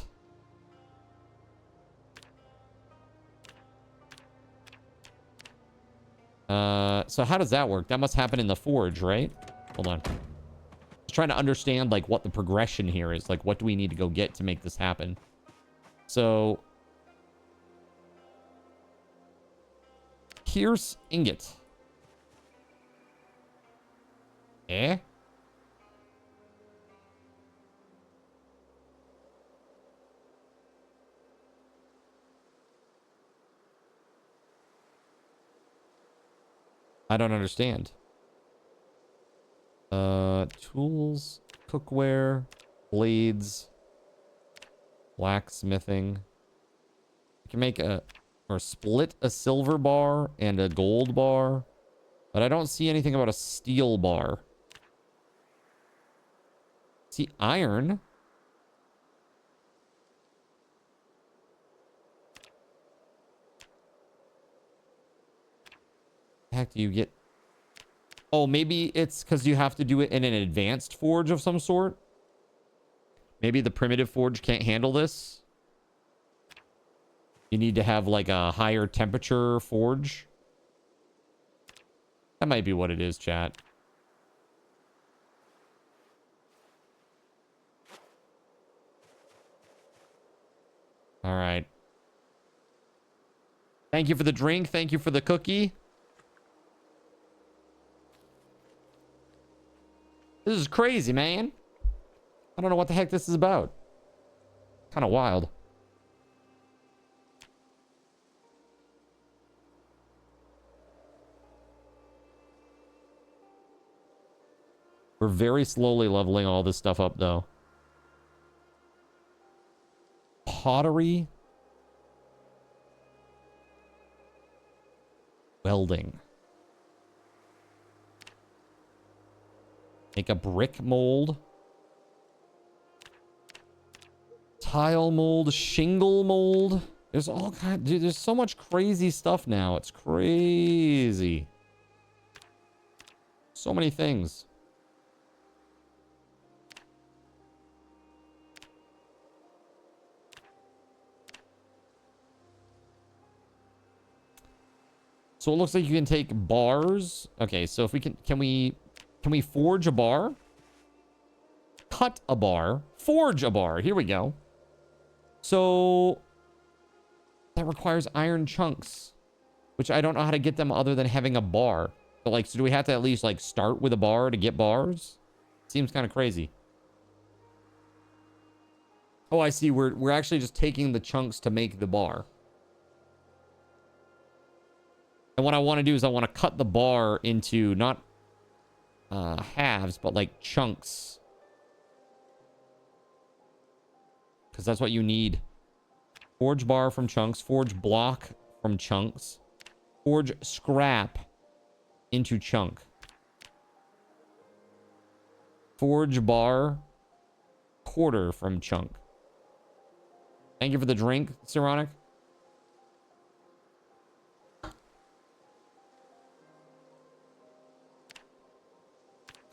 So how does that work? That must happen in the forge, right? Hold on. Just trying to understand like what the progression here is. Like, what do we need to go get to make this happen? So pierce ingot. Eh? I don't understand. Tools, cookware, blades, blacksmithing. You can make or split a silver bar and a gold bar, but I don't see anything about a steel bar. See iron. heck do you get? Oh, maybe it's because you have to do it in an advanced forge of some sort. Maybe the primitive forge can't handle this. You need to have like a higher temperature forge. That might be what it is, chat. All right. Thank you for the drink. Thank you for the cookie. This is crazy, man. I don't know what the heck this is about. Kind of wild. We're very slowly leveling all this stuff up, though. Pottery. Welding. Make a brick mold. Tile mold. Shingle mold. There's all kind. Dude, there's so much crazy stuff now. It's crazy. So many things. So it looks like you can take bars. Okay, so if we can we forge a bar? Cut a bar. Forge a bar. Here we go. So that requires iron chunks, which I don't know how to get them other than having a bar. But like, so do we have to at least like start with a bar to get bars? Seems kind of crazy. Oh, I see. We're actually just taking the chunks to make the bar. And what I want to do is I want to cut the bar into not halves, but like chunks. Because that's what you need. Forge bar from chunks. Forge block from chunks. Forge scrap into chunk. Forge bar quarter from chunk. Thank you for the drink, Sironic.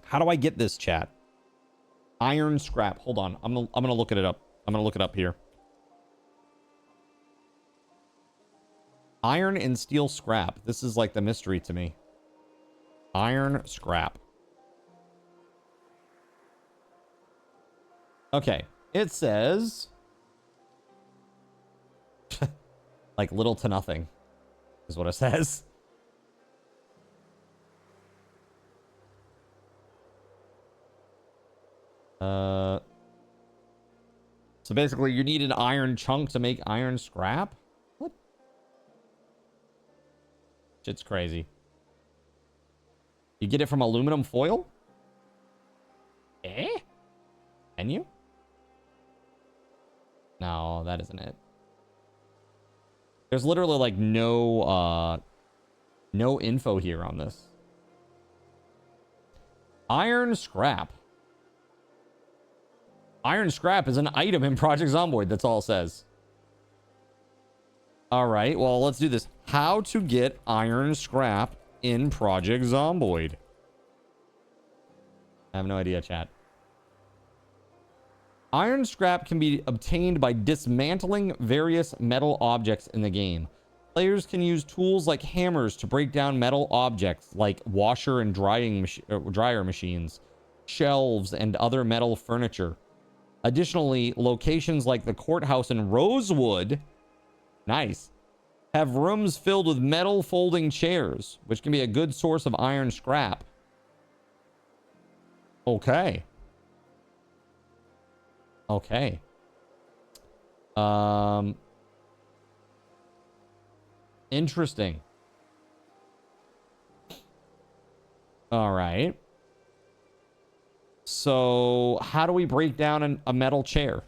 How do I get this, chat? Iron scrap. Hold on. I'm gonna look it up. I'm gonna look it up here. Iron and steel scrap. This is like the mystery to me. Iron scrap. Okay. It says like little to nothing is what it says. So basically you need an iron chunk to make iron scrap? What? Shit's crazy. You get it from aluminum foil? Eh? Can you? No, that isn't it. There's literally like no info here on this. Iron scrap. Iron scrap is an item in Project Zomboid. That's all it says. All right. Well, let's do this. How to get iron scrap in Project Zomboid. I have no idea, chat. Iron scrap can be obtained by dismantling various metal objects in the game. Players can use tools like hammers to break down metal objects like washer and dryer machines, shelves, and other metal furniture. Additionally, locations like the courthouse in Rosewood, nice, have rooms filled with metal folding chairs, which can be a good source of iron scrap. Okay. Okay. Interesting. All right. So, how do we break down a metal chair?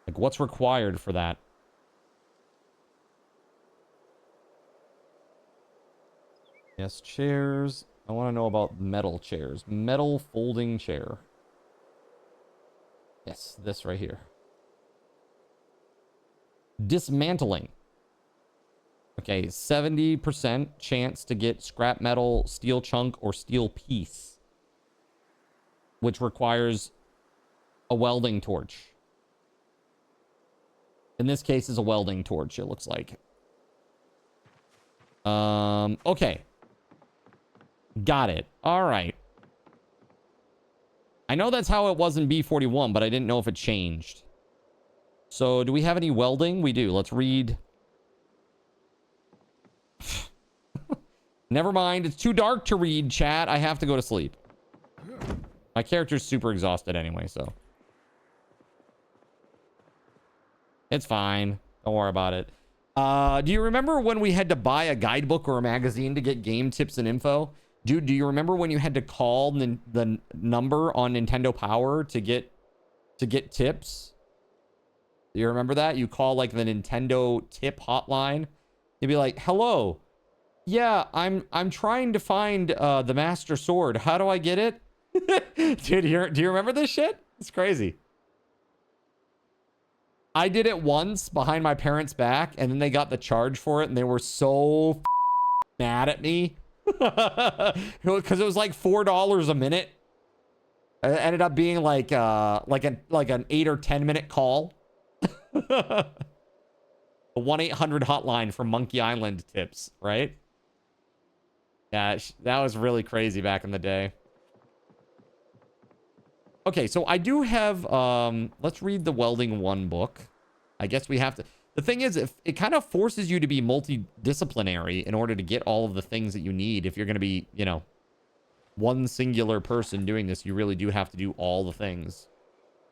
Like, what's required for that? Yes, chairs. I want to know about metal chairs. Metal folding chair. Yes, this right here. Dismantling. Okay, 70% chance to get scrap metal, steel chunk, or steel piece, which requires a welding torch. In this case, is a welding torch, it looks like. Okay. Got it. All right. I know that's how it was in B41, but I didn't know if it changed. So, do we have any welding? We do. Let's read. Never mind. It's too dark to read, chat. I have to go to sleep. My character's super exhausted anyway, so. It's fine. Don't worry about it. Do you remember when we had to buy a guidebook or a magazine to get game tips and info? Dude, do you remember when you had to call the number on Nintendo Power to get tips? Do you remember that? You call like the Nintendo tip hotline. You'd be like, "Hello. Yeah, I'm trying to find the Master Sword. How do I get it?" Dude, do you remember this shit? It's crazy. I did it once behind my parents' back, and then they got the charge for it, and they were so mad at me. Because it was like $4 a minute. It ended up being like an 8 or 10 minute call. The 1-800 hotline from Monkey Island tips, right? Yeah, that was really crazy back in the day. Okay, so I do have, let's read the Welding 1 book. I guess we have to. The thing is, if it kind of forces you to be multidisciplinary in order to get all of the things that you need. If you're going to be, you know, one singular person doing this, you really do have to do all the things.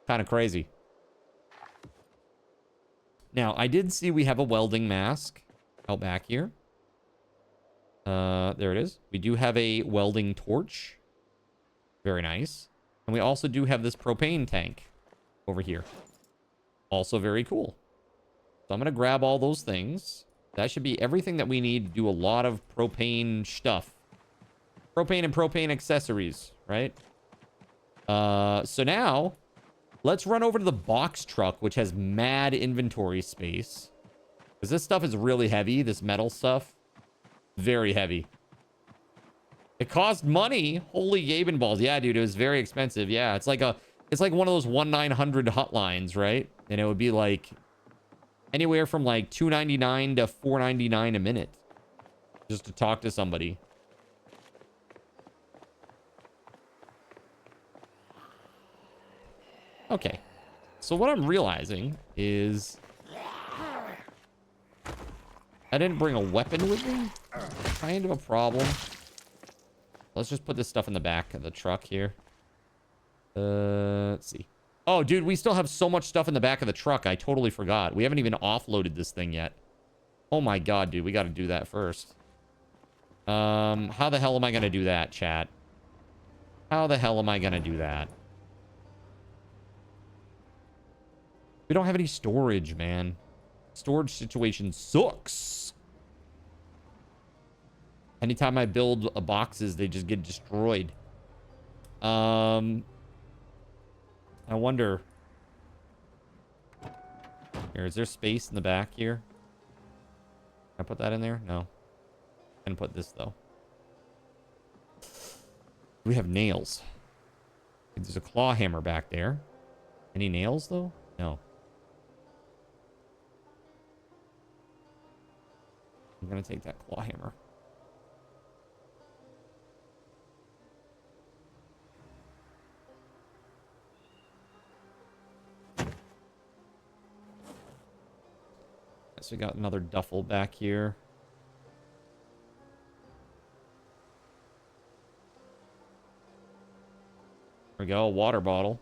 Kind of crazy. Now, I did see we have a welding mask out back here. There it is. We do have a welding torch. Very nice. And we also do have this propane tank over here. Also very cool. So I'm going to grab all those things. That should be everything that we need to do a lot of propane stuff. Propane and propane accessories, right? So now, let's run over to the box truck, which has mad inventory space. Because this stuff is really heavy, this metal stuff. Very heavy. It cost money. Holy Gaben balls. Yeah, dude, it was very expensive. Yeah, it's like one of those 1-900 hotlines, right? And it would be like anywhere from like $2.99 to $4.99 a minute just to talk to somebody. Okay. So what I'm realizing is I didn't bring a weapon with me. Kind of a problem. Let's just put this stuff in the back of the truck here. Let's see. Oh, dude, we still have so much stuff in the back of the truck. I totally forgot. We haven't even offloaded this thing yet. Oh my god, dude. We got to do that first. How the hell am I going to do that, chat? How the hell am I going to do that? We don't have any storage, man. Storage situation sucks. Anytime I build boxes, they just get destroyed. I wonder. Here, is there space in the back here? Can I put that in there? No. I can put this, though. We have nails. There's a claw hammer back there. Any nails, though? No. I'm going to take that claw hammer. So we got another duffel back here. There we go, a water bottle.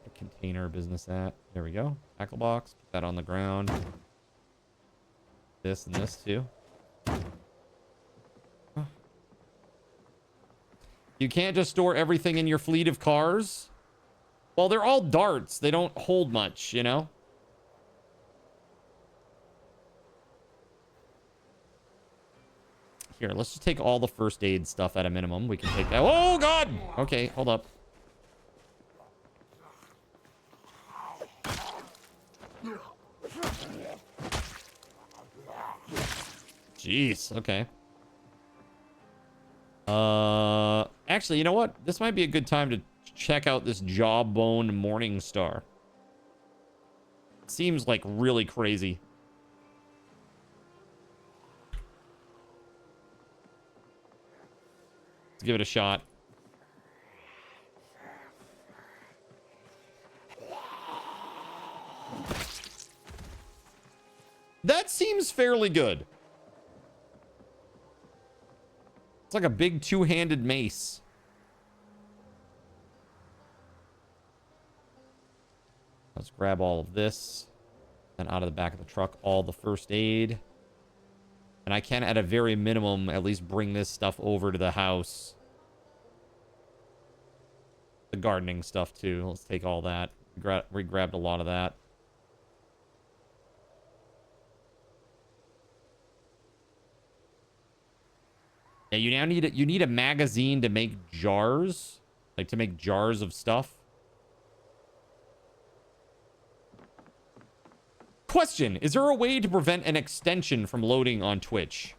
A container business at. There we go. Tackle box. Put that on the ground. This and this too. You can't just store everything in your fleet of cars. Well, they're all darts. They don't hold much, you know? Here, let's just take all the first aid stuff at a minimum. We can take that. Oh, God! Okay, hold up. Jeez, okay. Actually, you know what? This might be a good time to check out this Jawbone Morningstar. Seems like really crazy. Let's give it a shot. That seems fairly good. It's like a big two-handed mace. Let's grab all of this. And out of the back of the truck, all the first aid. And I can, at a very minimum, at least bring this stuff over to the house. The gardening stuff, too. Let's take all that. We grabbed a lot of that. Yeah, you need a magazine to make jars. Like, to make jars of stuff. Question, is there a way to prevent an extension from loading on Twitch?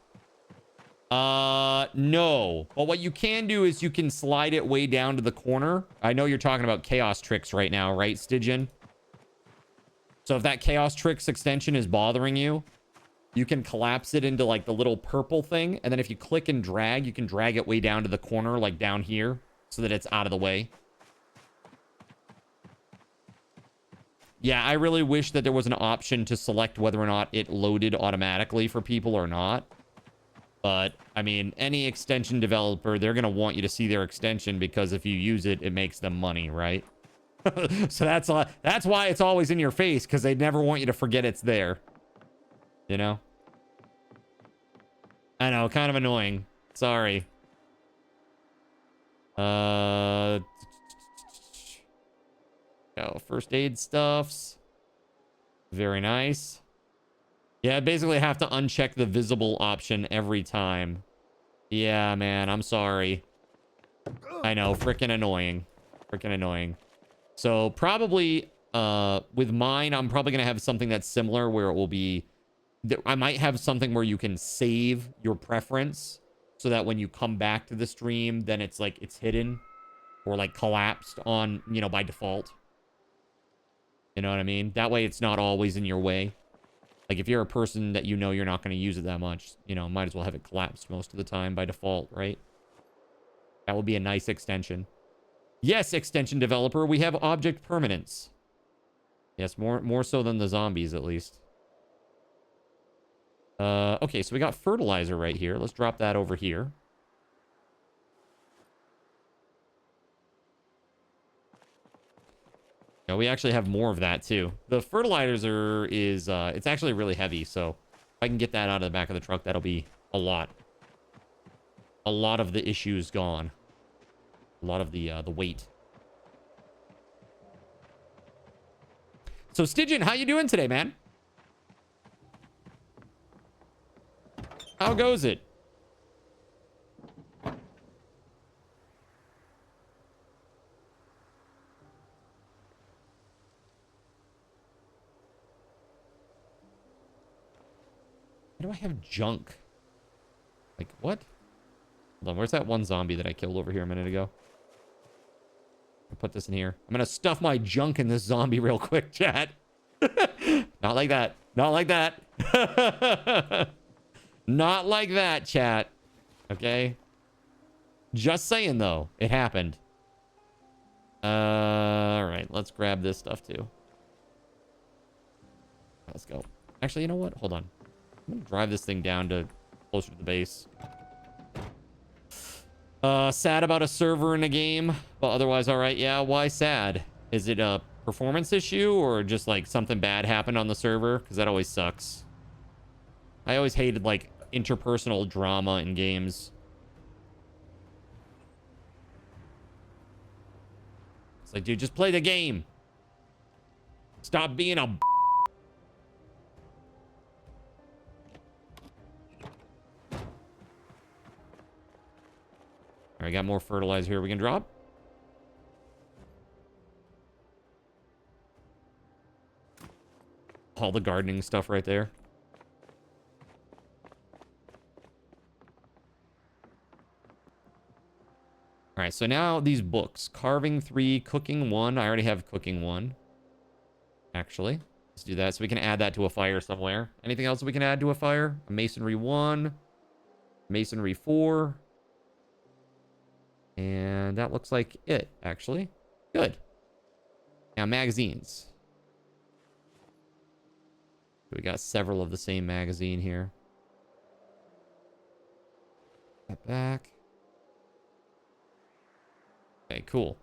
No. But what you can do is you can slide it way down to the corner. I know you're talking about Chaos Tricks right now, right, Stygian? So if that Chaos Tricks extension is bothering you, you can collapse it into like the little purple thing. And then if you click and drag, you can drag it way down to the corner, like down here, so that it's out of the way. Yeah, I really wish that there was an option to select whether or not it loaded automatically for people or not. But, I mean, any extension developer, they're going to want you to see their extension because if you use it, it makes them money, right? So that's why it's always in your face, because they never want you to forget it's there. You know? I know, kind of annoying. Sorry. Oh, first aid stuffs. Very nice. Yeah, I basically have to uncheck the visible option every time. Yeah, man, I'm sorry. I know, freaking annoying. Freaking annoying. So probably with mine, I'm probably going to have something that's similar where it will be... I might have something where you can save your preference so that when you come back to the stream, then it's like it's hidden or like collapsed on, you know, by default. You know what I mean? That way it's not always in your way. Like if you're a person that you know you're not going to use it that much, you know, might as well have it collapsed most of the time by default, right? That would be a nice extension. Yes, extension developer, we have object permanence. Yes, more so than the zombies at least. Okay, so we got fertilizer right here. Let's drop that over here. Yeah, we actually have more of that too. The fertilizer is, it's actually really heavy. So if I can get that out of the back of the truck, that'll be a lot. A lot of the issues gone. A lot of the weight. So Stygian, how you doing today, man? How goes it? Why do I have junk? Like, what? Hold on, where's that one zombie that I killed over here a minute ago? I'll put this in here. I'm gonna stuff my junk in this zombie real quick, chat. Not like that. Not like that. Not like that, chat. Okay? Just saying, though. It happened. Alright, let's grab this stuff, too. Let's go. Actually, you know what? Hold on. I'm gonna drive this thing down to closer to the base. Sad about a server in a game, but otherwise alright. Yeah, why sad? Is it a performance issue or just, like, something bad happened on the server? Because that always sucks. I always hated, like, interpersonal drama in games. It's like, dude, just play the game. Stop being a... I got more fertilizer here we can drop. All the gardening stuff right there. All right, so now these books. Carving 3, cooking 1. I already have cooking 1. Actually, let's do that so we can add that to a fire somewhere. Anything else we can add to a fire? A masonry 1. Masonry 4. And that looks like it, actually. Good. Now, magazines. We got several of the same magazine here. That back. Okay, cool.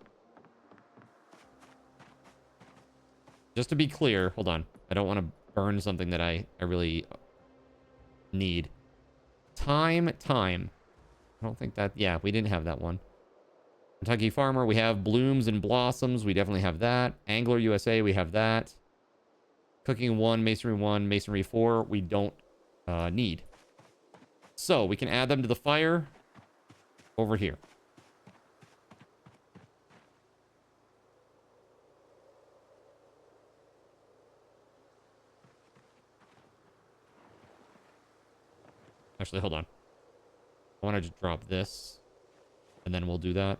Just to be clear, hold on. I don't want to burn something that I really need. Time. I don't think that... Yeah, we didn't have that one. Kentucky Farmer, we have Blooms and Blossoms. We definitely have that. Angler USA, we have that. Cooking 1, Masonry 4, we don't need. So, we can add them to the fire over here. Actually, hold on. I want to just drop this, and then we'll do that.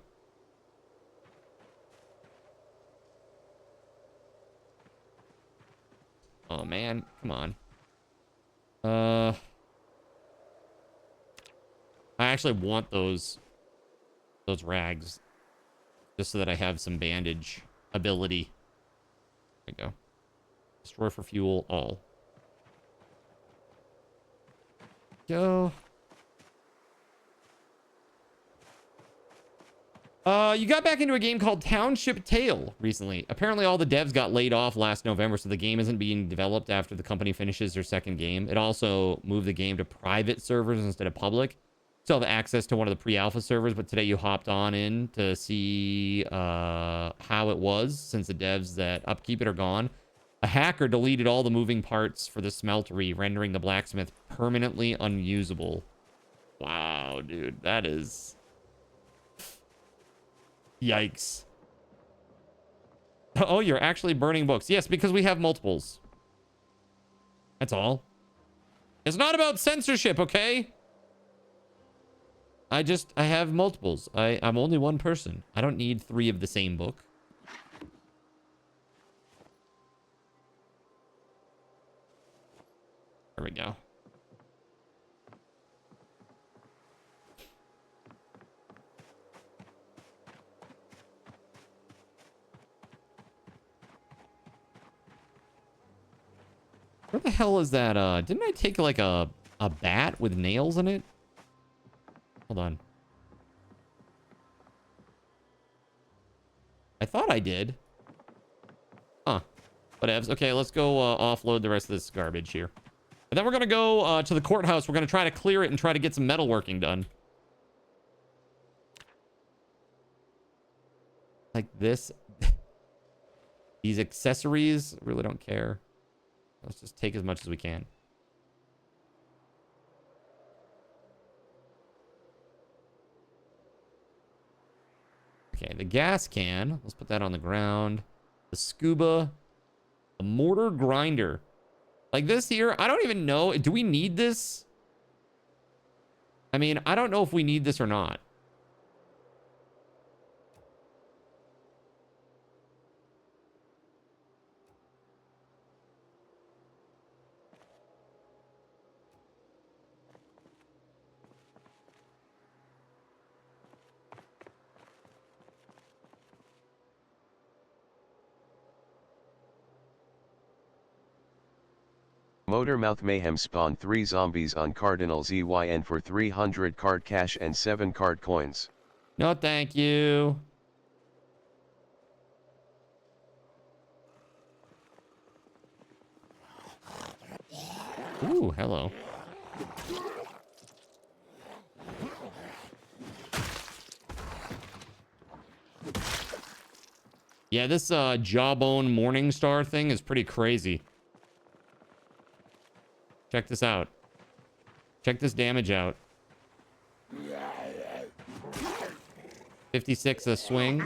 Oh, man. Come on. I actually want those rags just so that I have some bandage ability. There we go. Destroy for fuel, all. Go. You got back into a game called Township Tale recently. Apparently all the devs got laid off last November, so the game isn't being developed after the company finishes their second game. It also moved the game to private servers instead of public. Still have access to one of the pre-alpha servers, but today you hopped on in to see how it was since the devs that upkeep it are gone. A hacker deleted all the moving parts for the smeltery, rendering the blacksmith permanently unusable. Wow, dude, that is... Yikes. Oh, you're actually burning books. Yes, because we have multiples. That's all. It's not about censorship, okay? I have multiples. I'm only one person. I don't need 3 of the same book. There we go. Where the hell is that? Didn't I take like a bat with nails in it? Hold on. I thought I did. Huh. Whatevs. Okay, let's go offload the rest of this garbage here. And then we're going to go to the courthouse. We're going to try to clear it and try to get some metalworking done. Like this. These accessories, really don't care. Let's just take as much as we can. Okay, the gas can. Let's put that on the ground. The scuba. The mortar grinder. Like this here, I don't even know. Do we need this? I mean, I don't know if we need this or not. Motormouth Mayhem spawned 3 zombies on Cardinal ZYN for 300 card cash and 7 card coins. No, thank you. Ooh, hello. Yeah, this Jawbone Morningstar thing is pretty crazy. Check this out. Check this damage out. 56 a swing.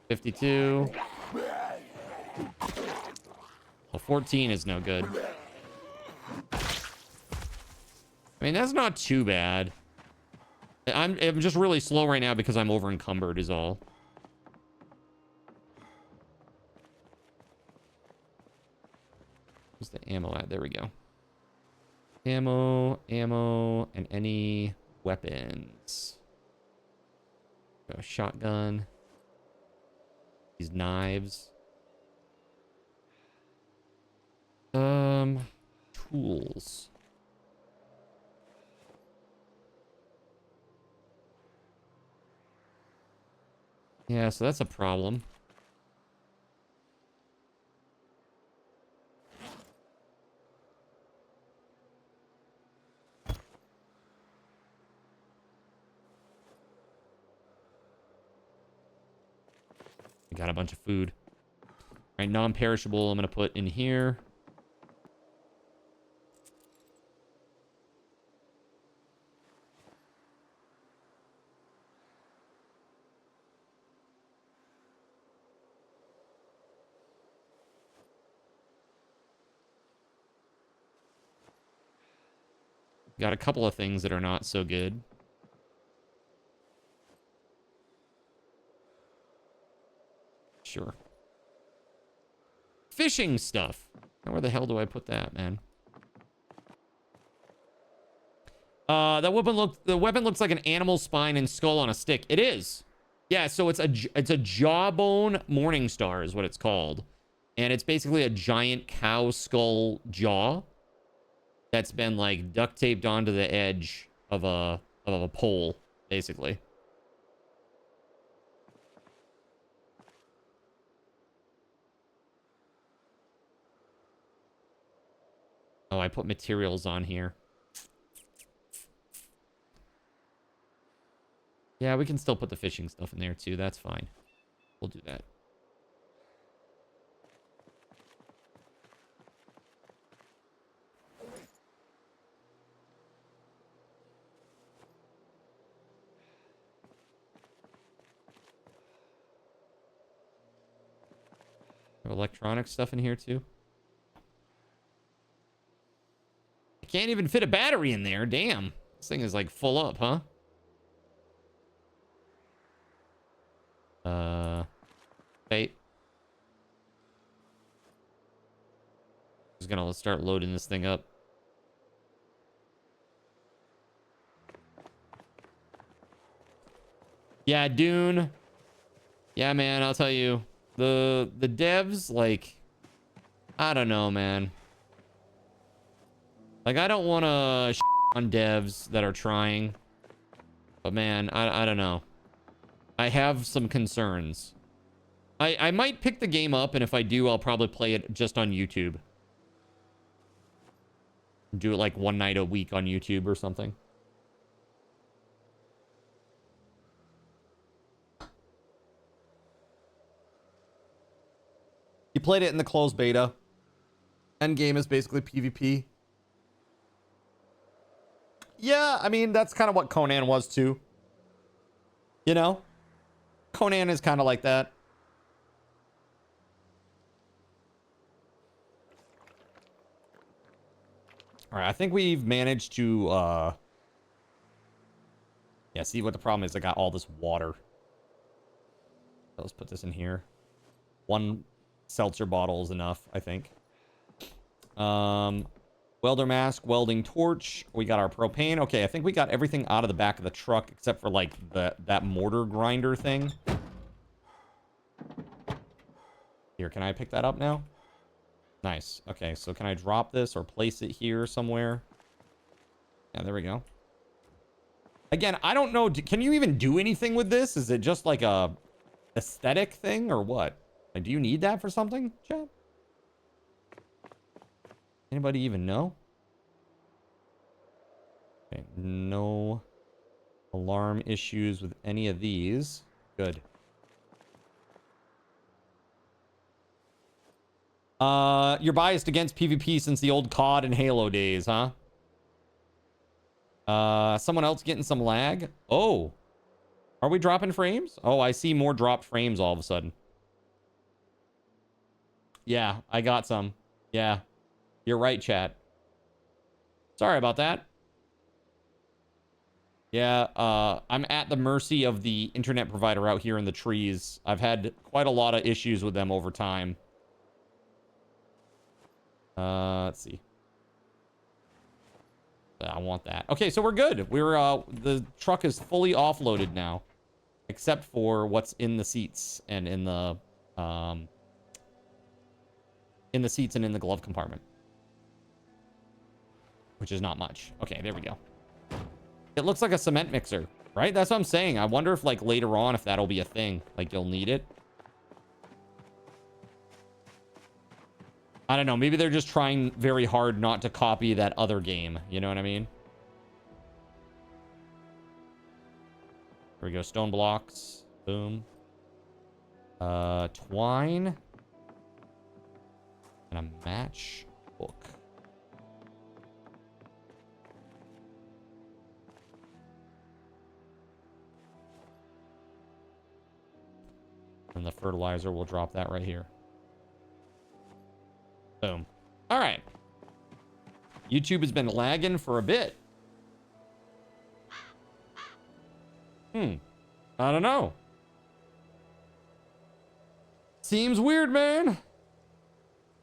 52. Well, 14 is no good. I mean, that's not too bad. I'm just really slow right now because I'm over encumbered is all. Where's the ammo at? There we go. Ammo, and any weapons. Got a shotgun. These knives. Tools. Yeah, so that's a problem. I got a bunch of food. All right, non-perishable I'm going to put in here. Got a couple of things that are not so good. Sure. Fishing stuff. Now where the hell do I put that, man? The weapon looks like an animal spine and skull on a stick. It is. Yeah, so it's a jawbone Morningstar is what it's called. And it's basically a giant cow skull jaw that's been like duct taped onto the edge of a pole, basically. Oh, I put materials on here. Yeah, we can still put the fishing stuff in there too. That's fine. We'll do that. Electronic stuff in here too. I can't even fit a battery in there. Damn. This thing is like full up, huh? Wait. Just gonna start loading this thing up. Yeah, Dune. Yeah, man, I'll tell you. The devs, like, I don't know, man. Like, I don't want to on devs that are trying. But, man, I don't know. I have some concerns. I might pick the game up, and if I do, I'll probably play it just on YouTube. Do it, like, one night a week on YouTube or something. You played it in the closed beta. Endgame is basically PvP. Yeah, I mean, that's kind of what Conan was too. You know? Conan is kind of like that. All right, I think we've managed to, yeah, see what the problem is? I got all this water. Let's put this in here. One seltzer bottle is enough, I think. Welder mask, welding torch. We got our propane. Okay, I think we got everything out of the back of the truck except for like that mortar grinder thing. Here, can I pick that up now? Nice. Okay, so can I drop this or place it here somewhere? Yeah, there we go. Again, I don't know. Can you even do anything with this? Is it just like a aesthetic thing or what? Like, do you need that for something, chat? Anybody even know? Okay, no alarm issues with any of these. Good. You're biased against PvP since the old COD and Halo days, huh? Someone else getting some lag? Oh. Are we dropping frames? Oh, I see more dropped frames all of a sudden. Yeah, I got some. Yeah, you're right, chat. Sorry about that. Yeah, I'm at the mercy of the internet provider out here in the trees. I've had quite a lot of issues with them over time. Let's see. I want that. Okay, so we're good. The truck is fully offloaded now, except for what's in the seats and in the seats and in the glove compartment, which is not much. Okay, there we go. It looks like a cement mixer, right? That's what I'm saying. I wonder if, like, later on, if that'll be a thing. Like, you'll need it. I don't know. Maybe they're just trying very hard not to copy that other game. You know what I mean? Here we go. Stone blocks. Boom. Twine. And a match book. And the fertilizer, we'll drop that right here. Boom. All right. YouTube has been lagging for a bit. I don't know. Seems weird, man.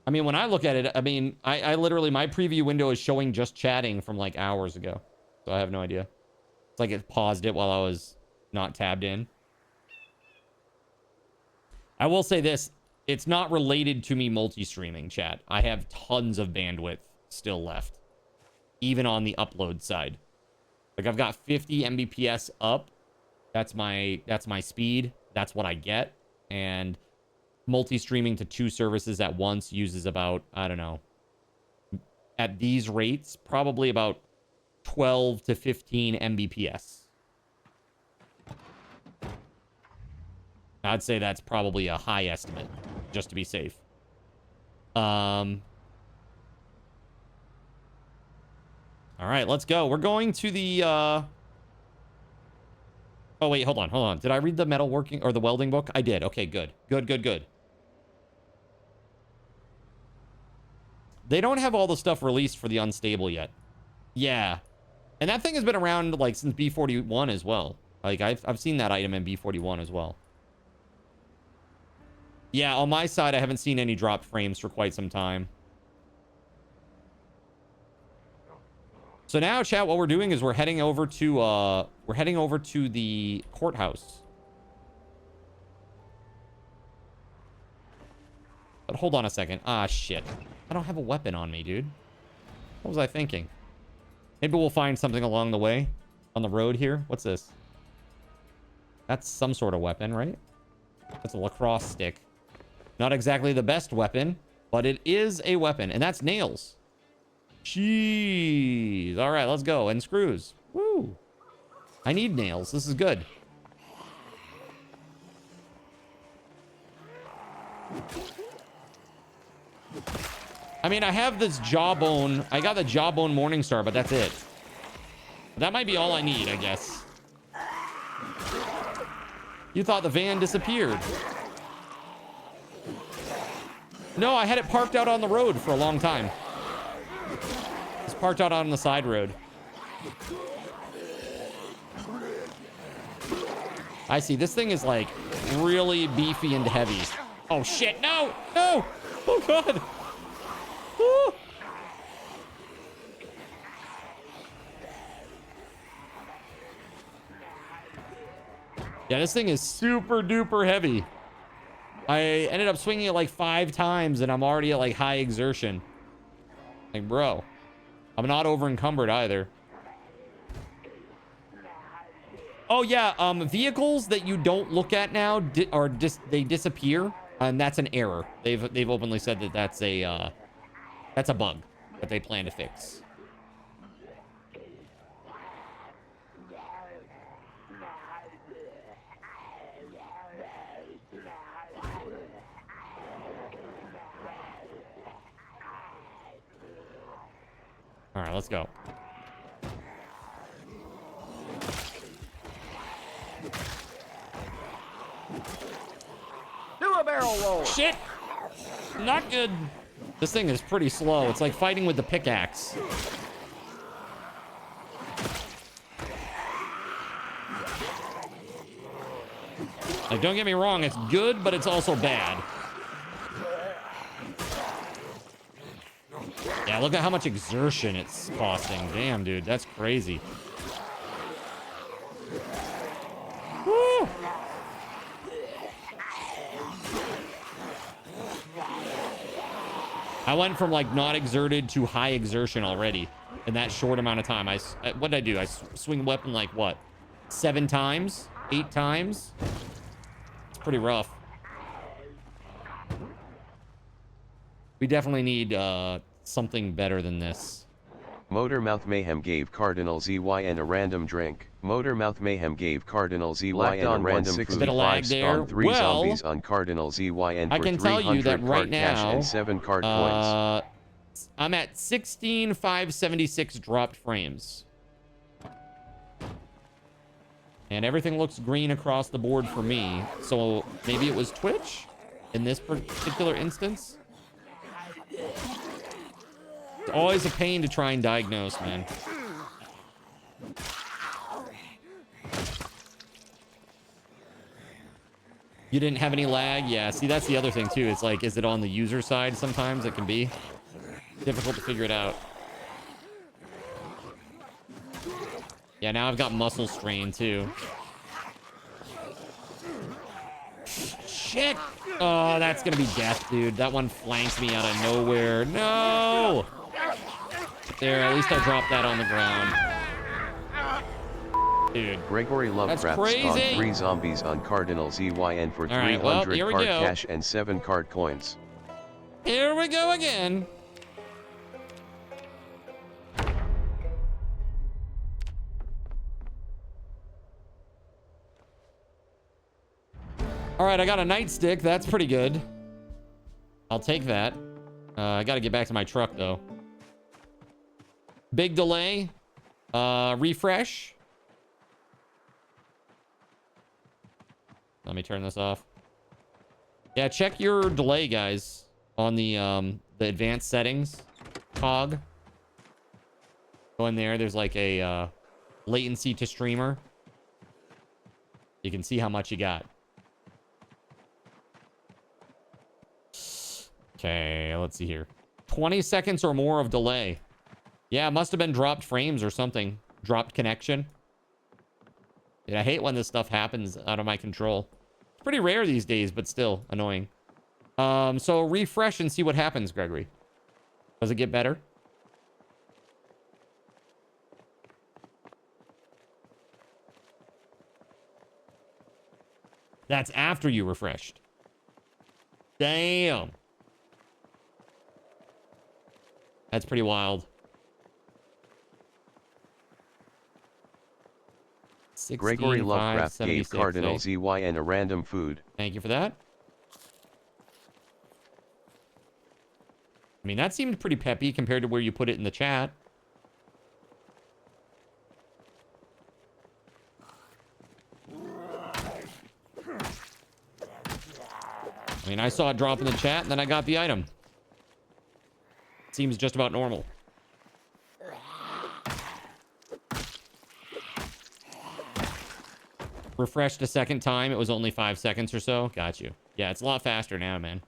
I mean, when I look at it, I mean, I literally, my preview window is showing just chatting from like hours ago. So I have no idea. It's like it paused it while I was not tabbed in. I will say this. It's not related to me multi-streaming, chat. I have tons of bandwidth still left. Even on the upload side. Like, I've got 50 Mbps up. That's my speed. That's what I get. And multi-streaming to 2 services at once uses about, I don't know, at these rates, probably about 12 to 15 Mbps. I'd say that's probably a high estimate, just to be safe. All right, let's go. We're going to the, Oh, wait, hold on. Did I read the metalworking or the welding book? I did. Okay, good. Good. They don't have all the stuff released for the unstable yet. Yeah. And that thing has been around, like, since B41 as well. Like, I've seen that item in B41 as well. Yeah, on my side, I haven't seen any dropped frames for quite some time. So now, chat, what we're doing is we're heading over to the courthouse. But hold on a second. Ah, shit. I don't have a weapon on me, dude. What was I thinking? Maybe we'll find something along the way on the road here. What's this? That's some sort of weapon, right? That's a lacrosse stick. Not exactly the best weapon, but it is a weapon. And that's nails. Jeez. All right, let's go. And screws. Woo. I need nails. This is good. I mean, I have this jawbone. I got the jawbone Morningstar, but that's it. That might be all I need, I guess. You thought the van disappeared. No, I had it parked out on the road for a long time. It's parked out on the side road. I see. This thing is like really beefy and heavy. Oh shit, no! No! Oh god! Woo. Yeah, this thing is super duper heavy. I ended up swinging it like 5 times and I'm already at like high exertion. Like, bro, I'm not over encumbered either. Oh yeah, vehicles that you don't look at now they disappear, and that's an error. They've openly said that that's a bug that they plan to fix. All right, let's go. Shit! Not good. This thing is pretty slow. It's like fighting with the pickaxe. Like, don't get me wrong, it's good, but it's also bad. Yeah, look at how much exertion it's costing. Damn, dude, that's crazy. Woo! I went from like not exerted to high exertion already in that short amount of time. What did I do? I swing weapon like what? 7 times? 8 times? It's pretty rough. We definitely need something better than this. Motormouth Mayhem gave Cardinal ZYN a random drink. Motormouth Mayhem gave Cardinal ZYN a random food. Bit of lag there. 3 Well, zombies on Cardinal ZYN for I can tell you that right now, and 7 card coins. I'm at 16,576 dropped frames. And everything looks green across the board for me. So maybe it was Twitch in this particular instance. It's always a pain to try and diagnose, man. You didn't have any lag? Yeah, see, that's the other thing, too. It's like, is it on the user side sometimes? It can be difficult to figure it out. Yeah, now I've got muscle strain, too. Shit! Oh, that's gonna be death, dude. That one flanked me out of nowhere. No! There, at least I dropped that on the ground. Dude. Gregory Lovecraft spawned 3 zombies on Cardinal ZYN for 300 card cash and 7 card coins. Here we go again. All right, I got a nightstick. That's pretty good. I'll take that. I got to get back to my truck, though. Big delay. Refresh. Let me turn this off. Yeah, check your delay, guys, on the advanced settings cog. Go in there. There's like a latency to streamer. You can see how much you got. Okay, let's see here. 20 seconds or more of delay. Yeah, it must have been dropped frames or something. Dropped connection. Dude, I hate when this stuff happens out of my control. It's pretty rare these days, but still annoying. So refresh and see what happens, Gregory. Does it get better? That's after you refreshed. Damn. That's pretty wild. 16, Gregory 5, Lovecraft 76, gave Cardinal ZYN a random food. Thank you for that. I mean, that seemed pretty peppy compared to where you put it in the chat. I mean, I saw it drop in the chat, and then I got the item. Seems just about normal. Refreshed a second time. It was only 5 seconds or so. Got you. Yeah, it's a lot faster now, man.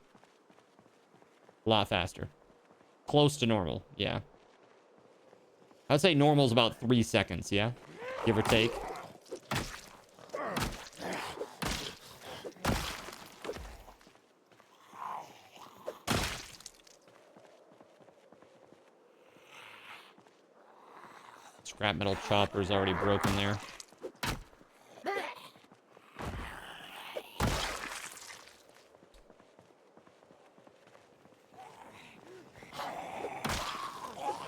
A lot faster. Close to normal. Yeah. I would say normal is about 3 seconds, yeah? Give or take. Scrap metal chopper's already broken there.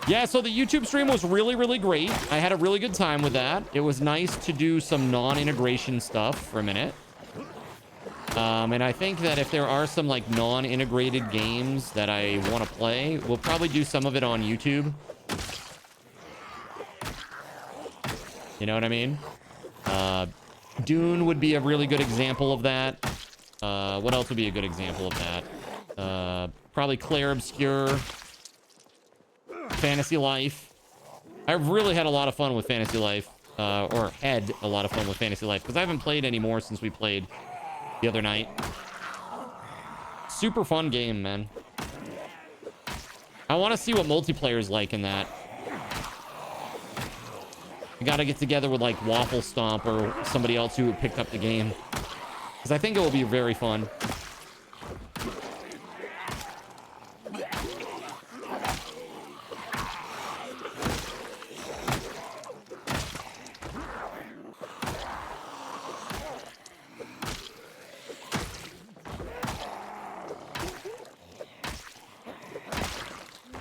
Yeah, so the YouTube stream was really, really great. I had a really good time with that. It was nice to do some non-integration stuff for a minute. And I think that if there are some like non-integrated games that I want to play, we'll probably do some of it on YouTube. You know what I mean? Dune would be a really good example of that. What else would be a good example of that? Probably Claire Obscure, Fantasy Life. I've really had a lot of fun with Fantasy Life, or had a lot of fun with Fantasy Life, because I haven't played anymore since we played the other night. Super fun game, man. I want to see what multiplayer's like in that. I gotta get together with like Waffle Stomp or somebody else who picked up the game, because I think it will be very fun.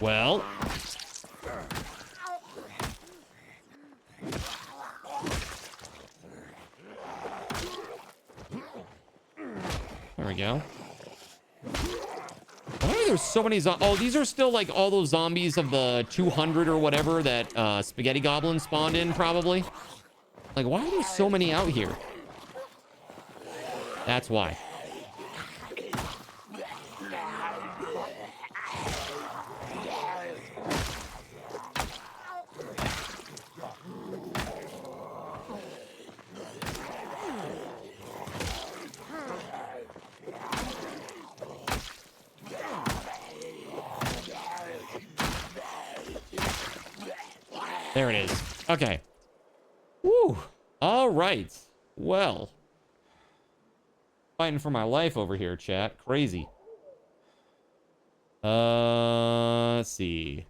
Well, there we go. Why are there so many oh, these are still like all those zombies of the 200 or whatever that Spaghetti Goblin spawned in, probably. Like, why are there so many out here? That's why. There it is. Okay. Woo. All right. Well. Fighting for my life over here, chat. Crazy. Let's see.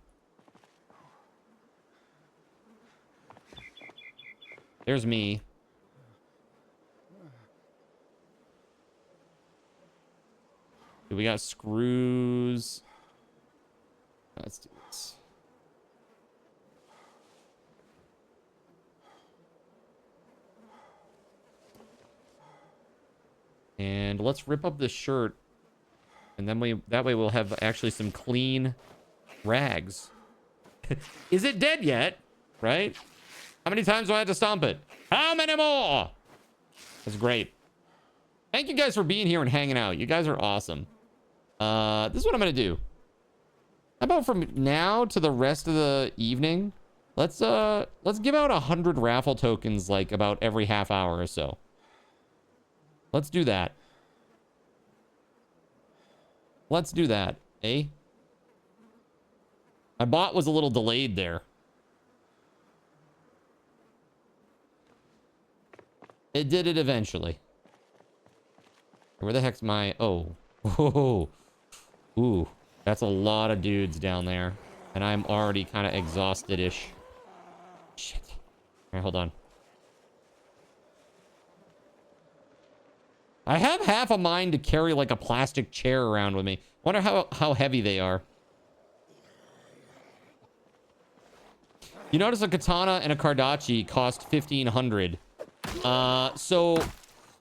There's me. We got screws. Let's do this. And let's rip up this shirt. And then that way we'll have actually some clean rags. Is it dead yet? Right? How many times do I have to stomp it? How many more? That's great. Thank you guys for being here and hanging out. You guys are awesome. This is what I'm gonna do. How about from now to the rest of the evening? Let's give out 100 raffle tokens like about every half hour or so. Let's do that. Let's do that, eh? My bot was a little delayed there. It did it eventually. Where the heck's my... Oh. Whoa. Ooh. That's a lot of dudes down there. And I'm already kind of exhausted-ish. Shit. All right, hold on. I have half a mind to carry like a plastic chair around with me. Wonder how heavy they are. You notice a katana and a Kardachi cost 1,500. So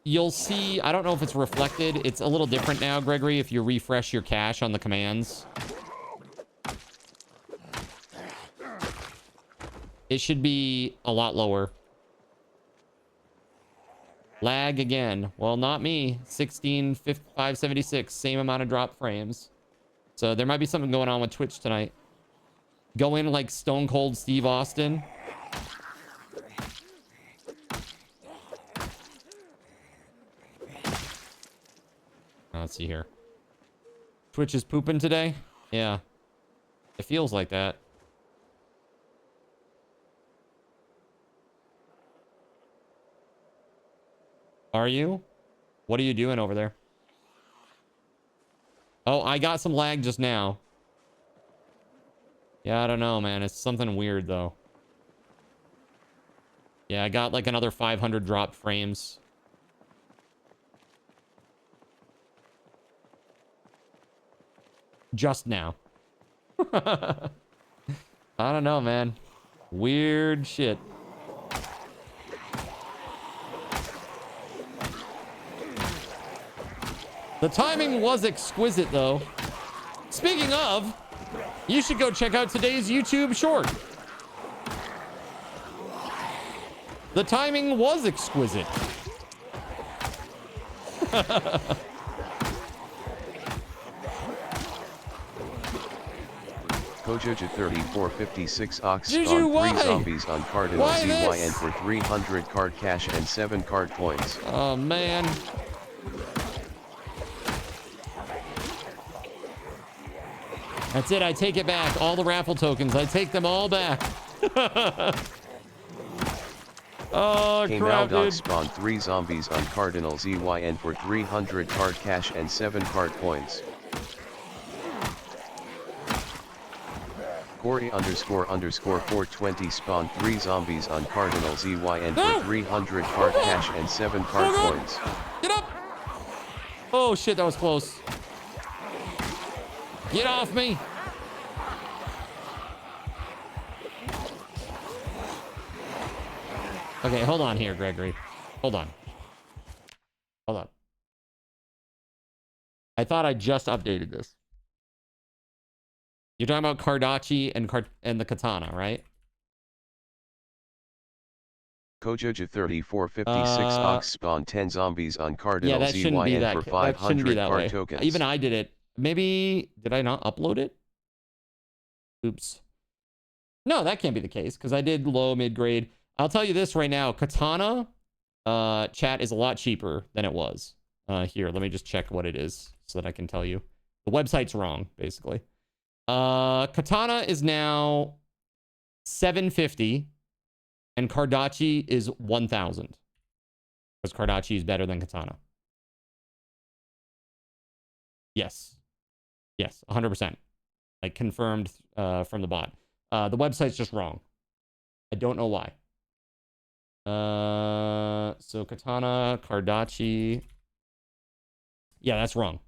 you'll see, I don't know if it's reflected. It's a little different now, Gregory, if you refresh your cache on the commands. It should be a lot lower. Lag again. Well, not me. 16,576. Same amount of drop frames. So there might be something going on with Twitch tonight. Go in like Stone Cold Steve Austin. Let's see here. Twitch is pooping today? Yeah. It feels like that. Are you? What are you doing over there? Oh, I got some lag just now. Yeah, I don't know, man. It's something weird, though. Yeah, I got like another 500 drop frames. Just now. I don't know, man. Weird shit. The timing was exquisite, though. Speaking of, you should go check out today's YouTube short. The timing was exquisite. Kojoja 3456 Ox Juju, spawn 3 why? zombies on Cardinal Why ZYN this? for 300 card cash and 7 card points. Oh, man. That's it. I take it back. All the raffle tokens. I take them all back. Oh, crap, dude. Spawn 3 zombies on Cardinal ZYN for 300 card cash and 7 card points. Corey__420 spawn 3 zombies on Cardinal ZYN for 300 card cash and 7 card points. Get up! Oh shit, that was close. Get off me! Okay, hold on here, Gregory. Hold on. Hold on. I thought I just updated this. You're talking about Kardachi and the katana, right? Kojoja 3456 Ox spawn 10 zombies on Cardinal that shouldn't be ZYN that, for that shouldn't be 500 that card way. tokens. Even I did it. Maybe, did I not upload it? Oops. No, that can't be the case because I did low, mid-grade. I'll tell you this right now. Katana chat is a lot cheaper than it was. Here, let me just check what it is so that I can tell you. The website's wrong, basically. Katana is now $750 and Kardachi is $1,000 because Kardachi is better than Katana. Yes, 100%. Like confirmed from the bot. The website's just wrong. I don't know why. So Katana, Kardachi. Yeah, that's wrong.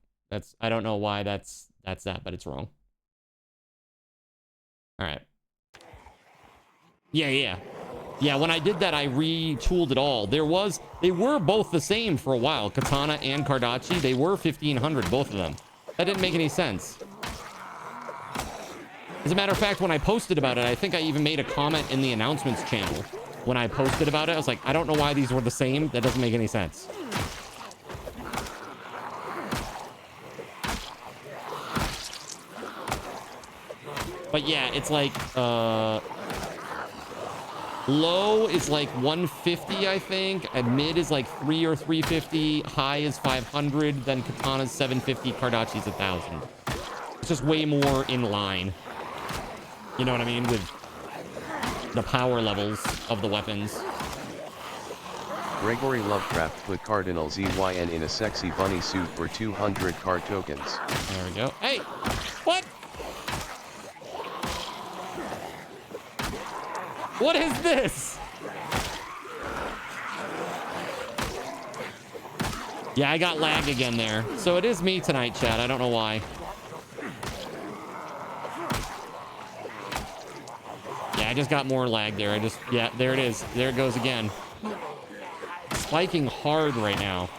I don't know why that's that, but it's wrong. All right. Yeah. When I did that, I retooled it all. They were both the same for a while. Katana and Kardachi, they were 1,500, both of them. That didn't make any sense. As a matter of fact, when I posted about it, I think I even made a comment in the announcements channel. When I posted about it, I was like, I don't know why these were the same. That doesn't make any sense. But yeah, it's like, low is like 150, I think. And mid is like 3 or 350. High is 500. Then Katana's 750. Kardachi's 1,000. It's just way more in line. You know what I mean? With the power levels of the weapons. Gregory Lovecraft put Cardinal ZYN in a sexy bunny suit for 200 card tokens. There we go. Hey! What? What is this? Yeah, I got lag again there. So it is me tonight, chat. I don't know why. Yeah, I just got more lag there. Yeah, there it is. There it goes again. Spiking hard right now.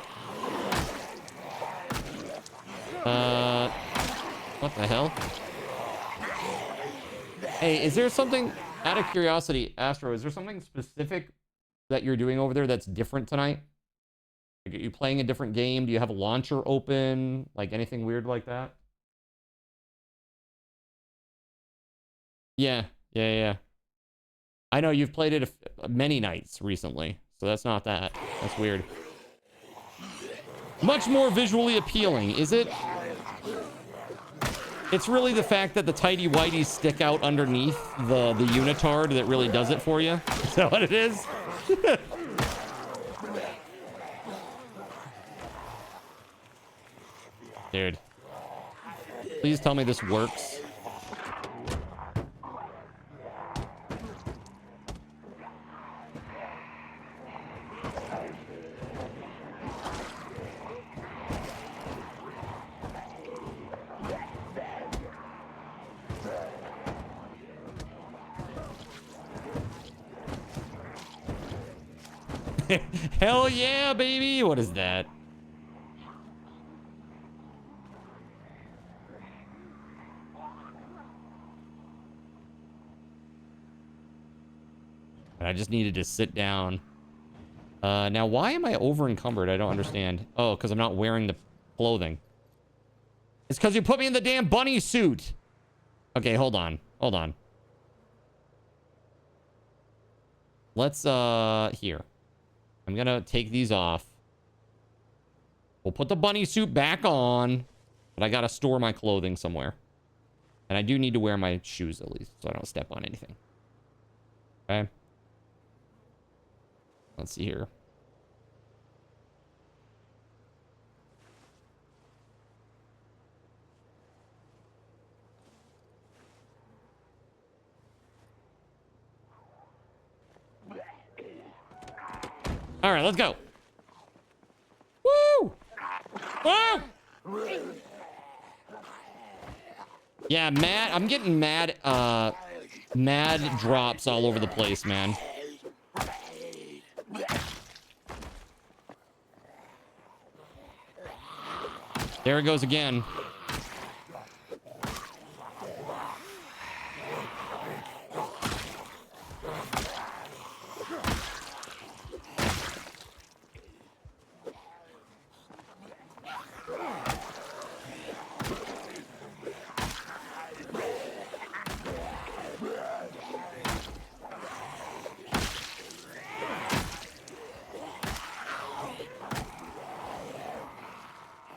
What the hell? Hey, is there something, out of curiosity, Astro, is there something specific that you're doing over there that's different tonight? Like, are you playing a different game? Do you have a launcher open? Like anything weird like that? Yeah. I know you've played it many nights recently, so that's not that. That's weird. Much more visually appealing, is it? It's really the fact that the tighty whities stick out underneath the unitard that really does it for you. Is that what it is? Dude. Please tell me this works. Hell yeah, baby. What is that? I just needed to sit down. Now, why am I over encumbered? I don't understand. Oh, because I'm not wearing the clothing. It's because you put me in the damn bunny suit. Okay, hold on. Hold on. Let's, here. I'm gonna take these off. We'll put the bunny suit back on, but I gotta store my clothing somewhere. And I do need to wear my shoes at least, so I don't step on anything. Okay. Let's see here. All right, let's go. Woo! Woo! Yeah, mad. I'm getting mad. Mad drops all over the place, man. There it goes again.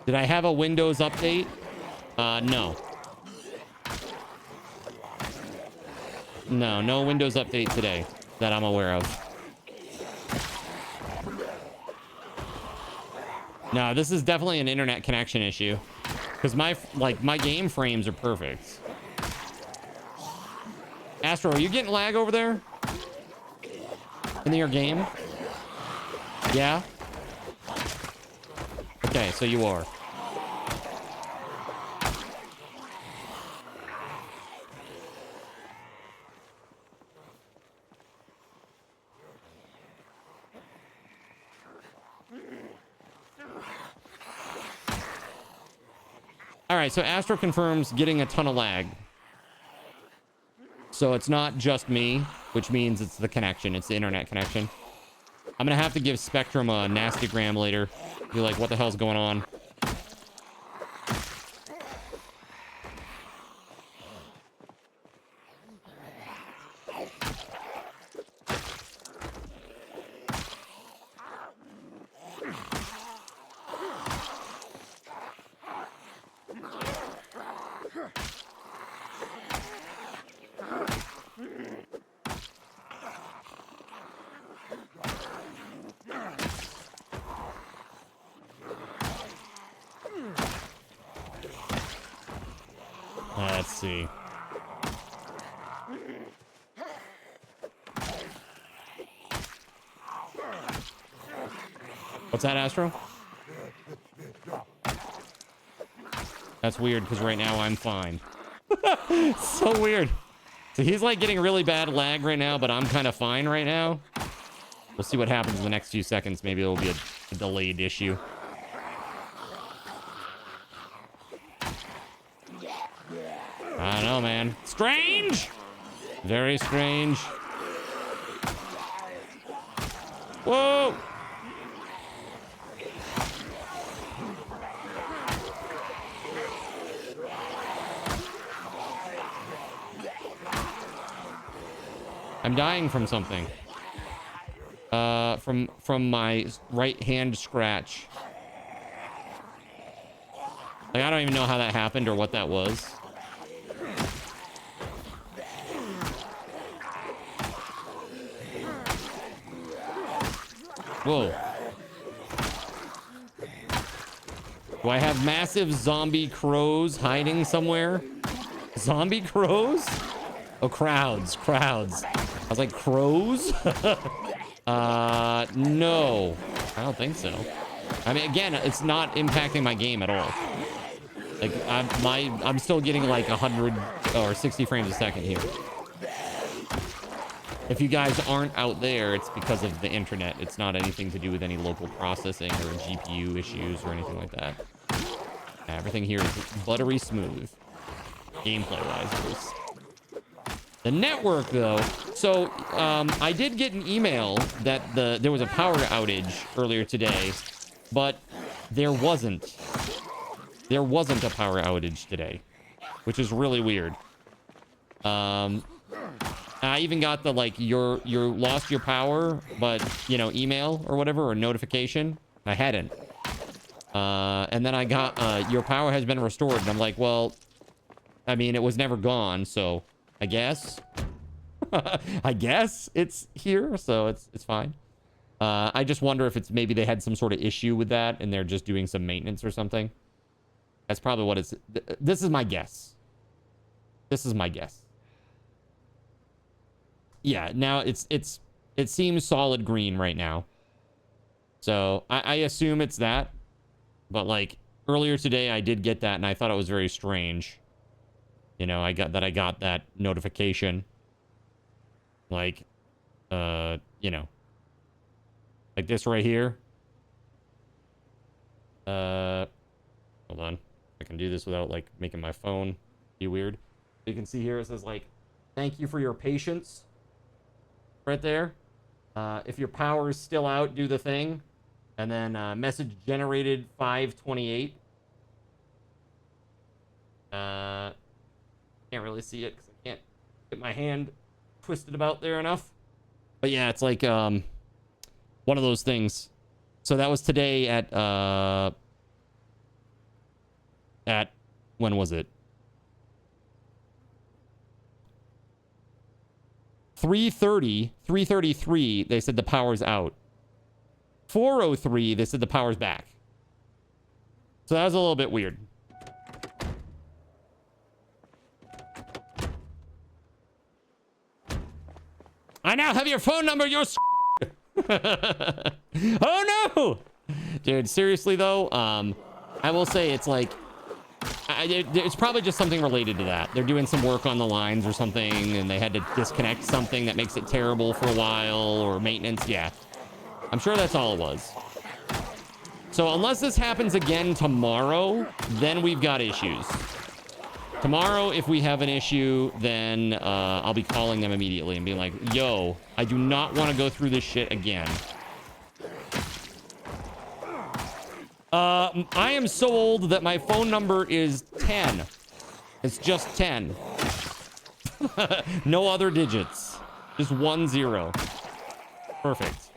Did I have a Windows update? No. No Windows update today that I'm aware of. No, this is definitely an internet connection issue. Because my game frames are perfect. Astro, are you getting lag over there? In your game? Yeah? Okay, so you are. All right, so Astro confirms getting a ton of lag. So it's not just me, which means it's the connection. It's the internet connection. I'm going to have to give Spectrum a nastygram later. Be like, what the hell's going on? Let's see. What's that, Astro? That's weird because right now I'm fine. So weird. So he's like getting really bad lag right now, but I'm kind of fine right now. We'll see what happens in the next few seconds. Maybe it'll be a delayed issue. I don't know, man. Strange! Very strange. Whoa! I'm dying from something. From my right hand scratch. Like, I don't even know how that happened or what that was. Whoa. Do I have massive zombie crows hiding somewhere? Zombie crows? Oh, crowds. I was like, crows? No. I don't think so. I mean, again, it's not impacting my game at all. Like, I'm still getting like 100 or 60 frames a second here. If you guys aren't out there, it's because of the internet. It's not anything to do with any local processing or GPU issues or anything like that. Everything here is buttery smooth. Gameplay-wise, at least. The network, though. So, I did get an email that there was a power outage earlier today, but there wasn't. There wasn't a power outage today, which is really weird. I even got the, like, you lost your power, but, you know, email or whatever, or notification. I hadn't. And then I got, your power has been restored. And I'm like, well, I mean, it was never gone, so I guess. I guess it's here, so it's fine. I just wonder if it's maybe they had some sort of issue with that and they're just doing some maintenance or something. That's probably what it's... This is my guess. This is my guess. Yeah, now it seems solid green right now. So I assume it's that. But like earlier today I did get that and I thought it was very strange. You know, I got that notification. Like you know. Like this right here. Hold on. I can do this without like making my phone be weird. You can see here it says like, thank you for your patience. Right there. If your power is still out, do the thing. And then message generated 528. Can't really see it because I can't get my hand twisted about there enough. But yeah, it's like one of those things. So that was today at when was it? 3:33, they said the power's out. 4:03, they said the power's back. So that was a little bit weird. I now have your phone number, you're oh no! Dude, seriously though, I will say it's like, it's probably just something related to that. They're doing some work on the lines or something, and they had to disconnect something that makes it terrible for a while, or maintenance. Yeah, I'm sure that's all it was. So unless this happens again tomorrow, then we've got issues. Tomorrow, if we have an issue, then I'll be calling them immediately and being like, yo, I do not want to go through this shit again. I am so old that my phone number is 10. It's just 10. No other digits. Just 10. Perfect.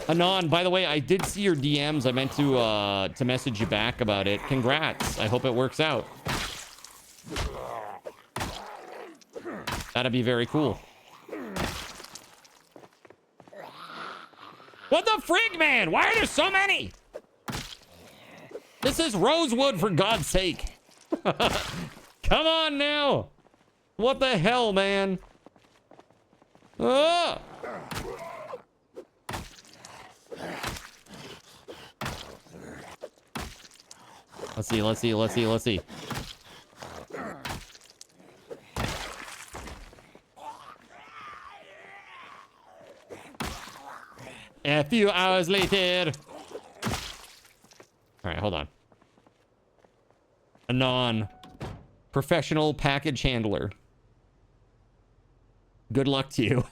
Anon, by the way, I did see your DMs. I meant to message you back about it. Congrats. I hope it works out. That'd be very cool. What the frig, man? Why are there so many? This is Rosewood, for God's sake. Come on now. What the hell, man? Ah! Let's see. A few hours later. All right, hold on. Anon. Professional package handler. Good luck to you.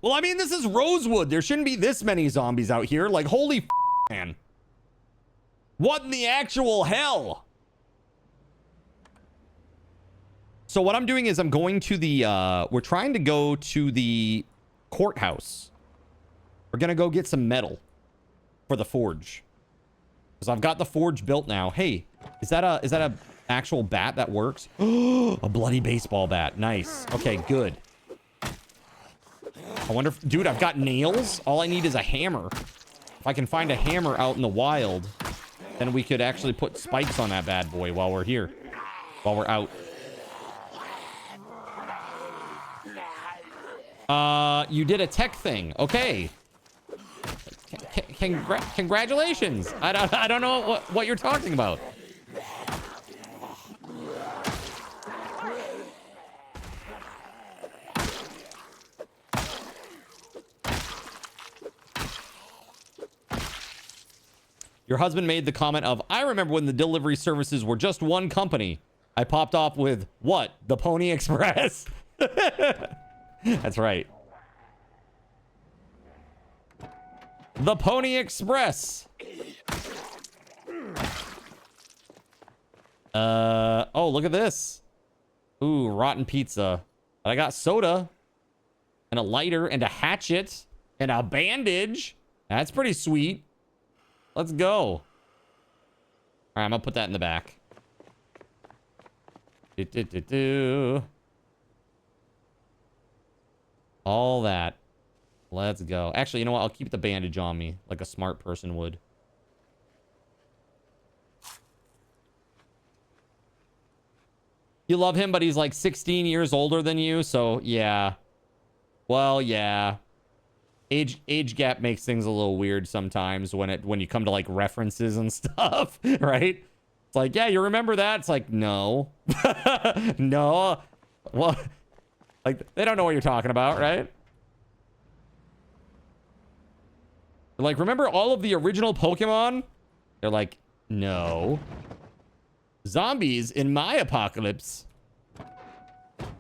Well, I mean, this is Rosewood. There shouldn't be this many zombies out here. Like, holy man. What in the actual hell? So what I'm doing is I'm going to the, we're trying to go to the courthouse. We're going to go get some metal for the forge. Because I've got the forge built now. Hey, is that a actual bat that works? A bloody baseball bat. Nice. Okay, good. I wonder if, dude, I've got nails. All I need is a hammer. If I can find a hammer out in the wild, then we could actually put spikes on that bad boy while we're here. While we're out. You did a tech thing. Okay. Congratulations. I don't know what you're talking about. Your husband made the comment of, I remember when the delivery services were just one company. I popped off with, what? The Pony Express? That's right. The Pony Express. Oh, look at this. Ooh, rotten pizza. I got soda and a lighter and a hatchet and a bandage. That's pretty sweet. Let's go. All right, I'm gonna put that in the back. All that. Let's go. Actually, you know what? I'll keep the bandage on me like a smart person would. You love him, but he's like 16 years older than you, so yeah. Well, yeah. Age gap makes things a little weird sometimes when you come to like references and stuff, right? It's like, yeah, you remember that? It's like, no. No. Well, like they don't know what you're talking about, right? They're like, remember all of the original Pokemon? They're like, no. Zombies in my apocalypse.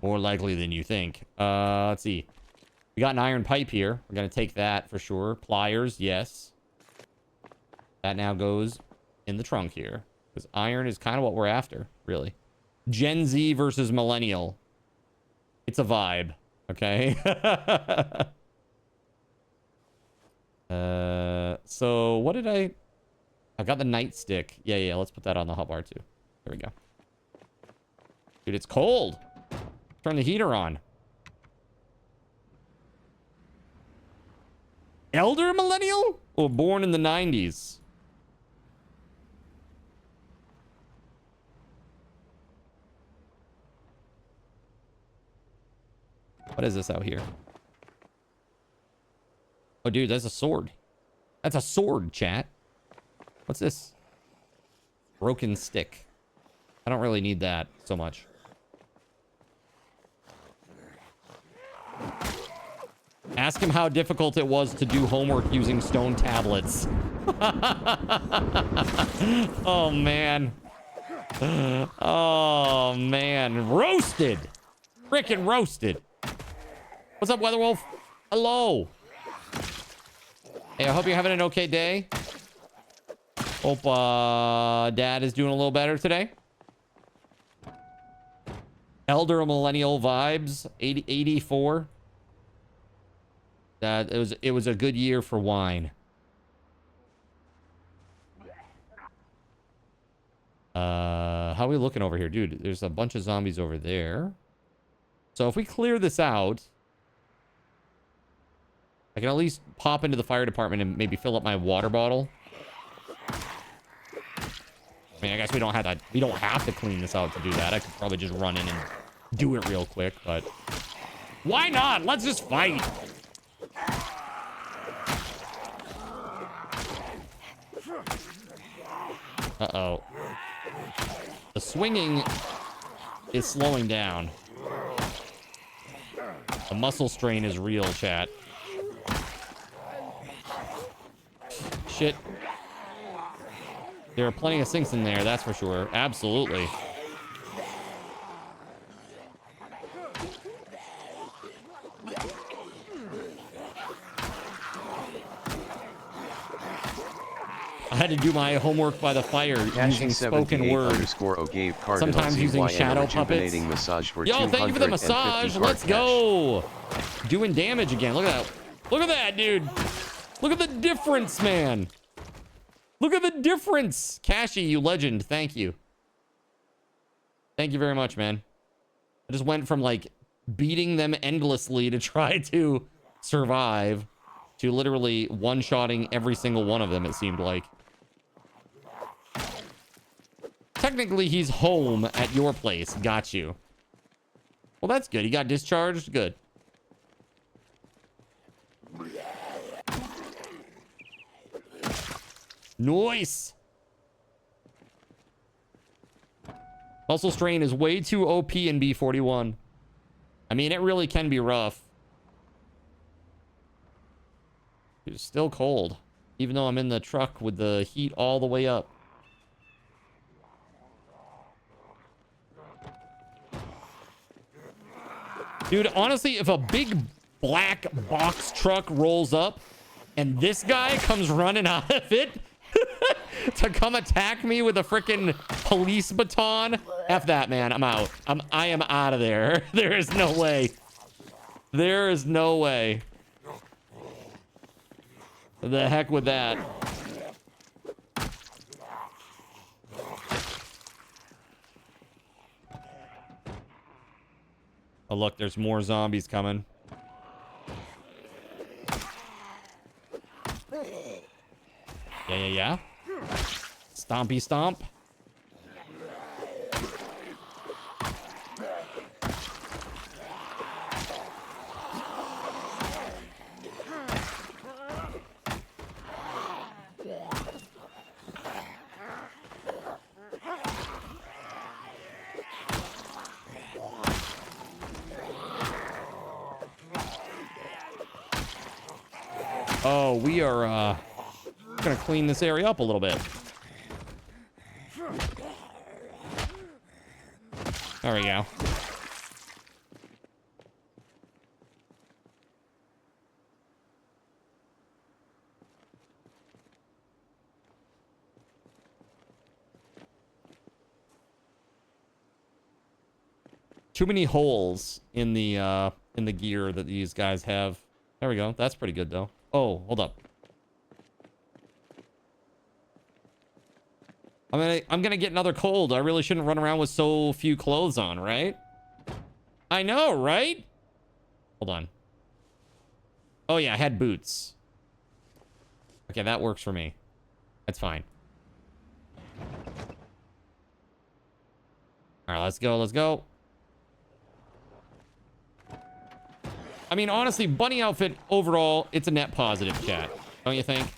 More likely than you think. Let's see. We got an iron pipe here. We're gonna take that for sure. Pliers, yes. That now goes in the trunk here. Because iron is kind of what we're after, really. Gen Z versus millennial. It's a vibe, okay? So what did I got the nightstick. Yeah, let's put that on the hotbar too. There we go. Dude, it's cold. Turn the heater on. Elder millennial or born in the 90s? What is this out here? Oh, dude, that's a sword. That's a sword, chat. What's this? Broken stick. I don't really need that so much. Ask him how difficult it was to do homework using stone tablets. Oh, man. Oh, man. Roasted. Frickin' roasted. What's up, WeatherWolf? Hello. Hey, I hope you're having an okay day. Hope Dad is doing a little better today. Elder millennial vibes. 84. It was a good year for wine. How are we looking over here? Dude, there's a bunch of zombies over there. So if we clear this out, I can at least pop into the fire department and maybe fill up my water bottle. I mean, I guess we don't have to clean this out to do that. I could probably just run in and do it real quick, but why not? Let's just fight. Uh-oh. The swinging is slowing down. The muscle strain is real, chat. Shit. There are plenty of sinks in there, that's for sure. Absolutely. I had to do my homework by the fire using spoken word. Sometimes using shadow puppets. Yo, thank you for the massage. Let's go. Doing damage again. Look at that. Look at that, dude. Look at the difference, man. Look at the difference. Cashy, you legend. Thank you. Thank you very much, man. I just went from like beating them endlessly to try to survive to literally one-shotting every single one of them, it seemed like. Technically, he's home at your place. Got you. Well, that's good. He got discharged. Good. Nice. Muscle strain is way too OP in B41. I mean, it really can be rough. It's still cold, even though I'm in the truck with the heat all the way up. Dude, honestly, if a big black box truck rolls up And this guy comes running out of it to come attack me with a freaking police baton. F that, man. I'm out. I am out of there. There is no way. There is no way. The heck with that. Oh, look, there's more zombies coming. Yeah. Stompy stomp. Oh, we are gonna clean this area up a little bit. There we go. Too many holes in the gear that these guys have. There we go. That's pretty good though. Oh, hold up. I'm gonna get another cold. I really shouldn't run around with so few clothes on, right? I know, right? Hold on. Oh yeah, I had boots. Okay, that works for me. That's fine. All right, let's go. Let's go. I mean, honestly, bunny outfit overall, it's a net positive, chat. Don't you think?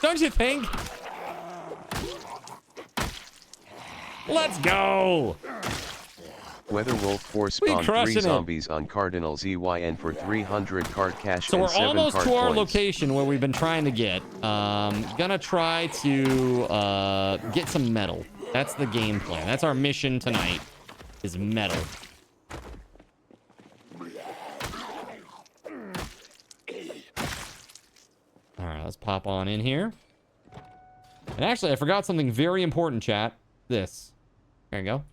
Don't you think? Let's go. WeatherWolf4 spawned 3 zombies on Cardinal ZYN for 300 card cash so and we're 7 almost card to our coins. location where we've been trying to get. Gonna try to get some metal. That's the game plan. That's our mission tonight, is metal. All right, let's pop on in here. And actually, I forgot something very important, chat. This. There you go.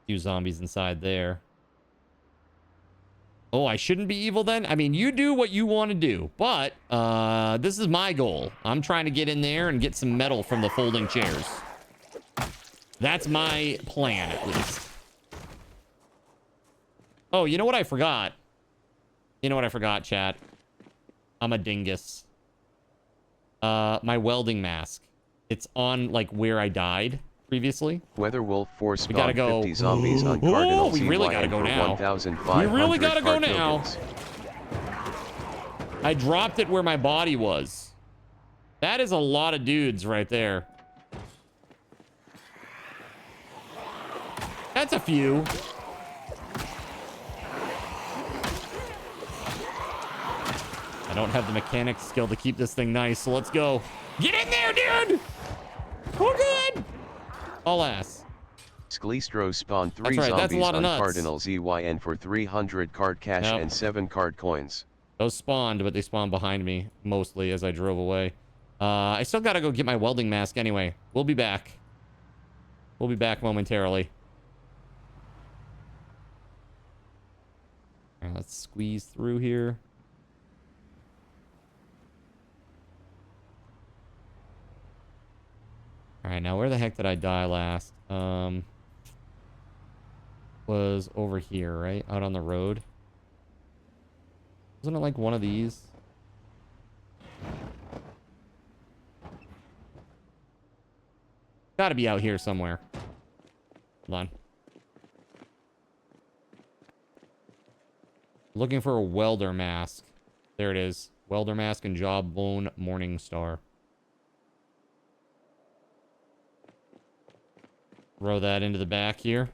Few zombies inside there. Oh, I shouldn't be evil then? I mean, you do what you want to do. But, this is my goal. I'm trying to get in there and get some metal from the folding chairs. That's my plan, at least. Oh, you know what I forgot? You know what I forgot, chat? I'm a dingus. My welding mask. It's on, like, where I died previously. WeatherWolf4 We gotta spawned go. 50 zombies on Cardinal we really gotta ZYN go for now. 1,500 We really gotta go card now. tokens. I dropped it where my body was. That is a lot of dudes right there. That's a few. I don't have the mechanics skill to keep this thing nice, so let's go. Get in there, dude! Oh, good! All ass. Skleestro spawned 3 That's right, that's a zombies lot of on nuts. Cardinal ZYN for 300 card cash Yep. and 7 card coins. Those spawned, but they spawned behind me, mostly, as I drove away. I still gotta go get my welding mask anyway. We'll be back. We'll be back momentarily. All right, let's squeeze through here. All right, now where the heck did I die last? Was over here, right? Out on the road. Wasn't it like one of these? Gotta be out here somewhere. Hold on. Looking for a welder mask. There it is. Welder mask and jawbone Morningstar. Throw that into the back here.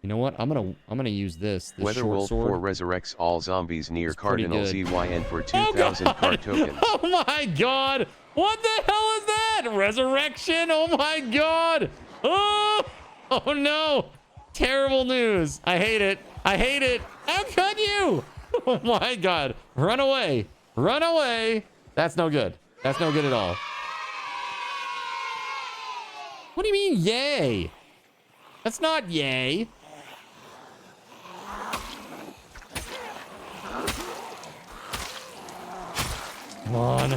You know what? I'm gonna use this short WeatherWolf4 sword. resurrects all zombies near It's pretty Cardinal good. ZYN for 2,000 card tokens. Oh my god! What the hell is that? Resurrection? Oh my god. Oh no. Terrible news. I hate it. I hate it. How could you? Oh my god. Run away. Run away. That's no good. That's no good at all. What do you mean, yay? That's not yay. Come on.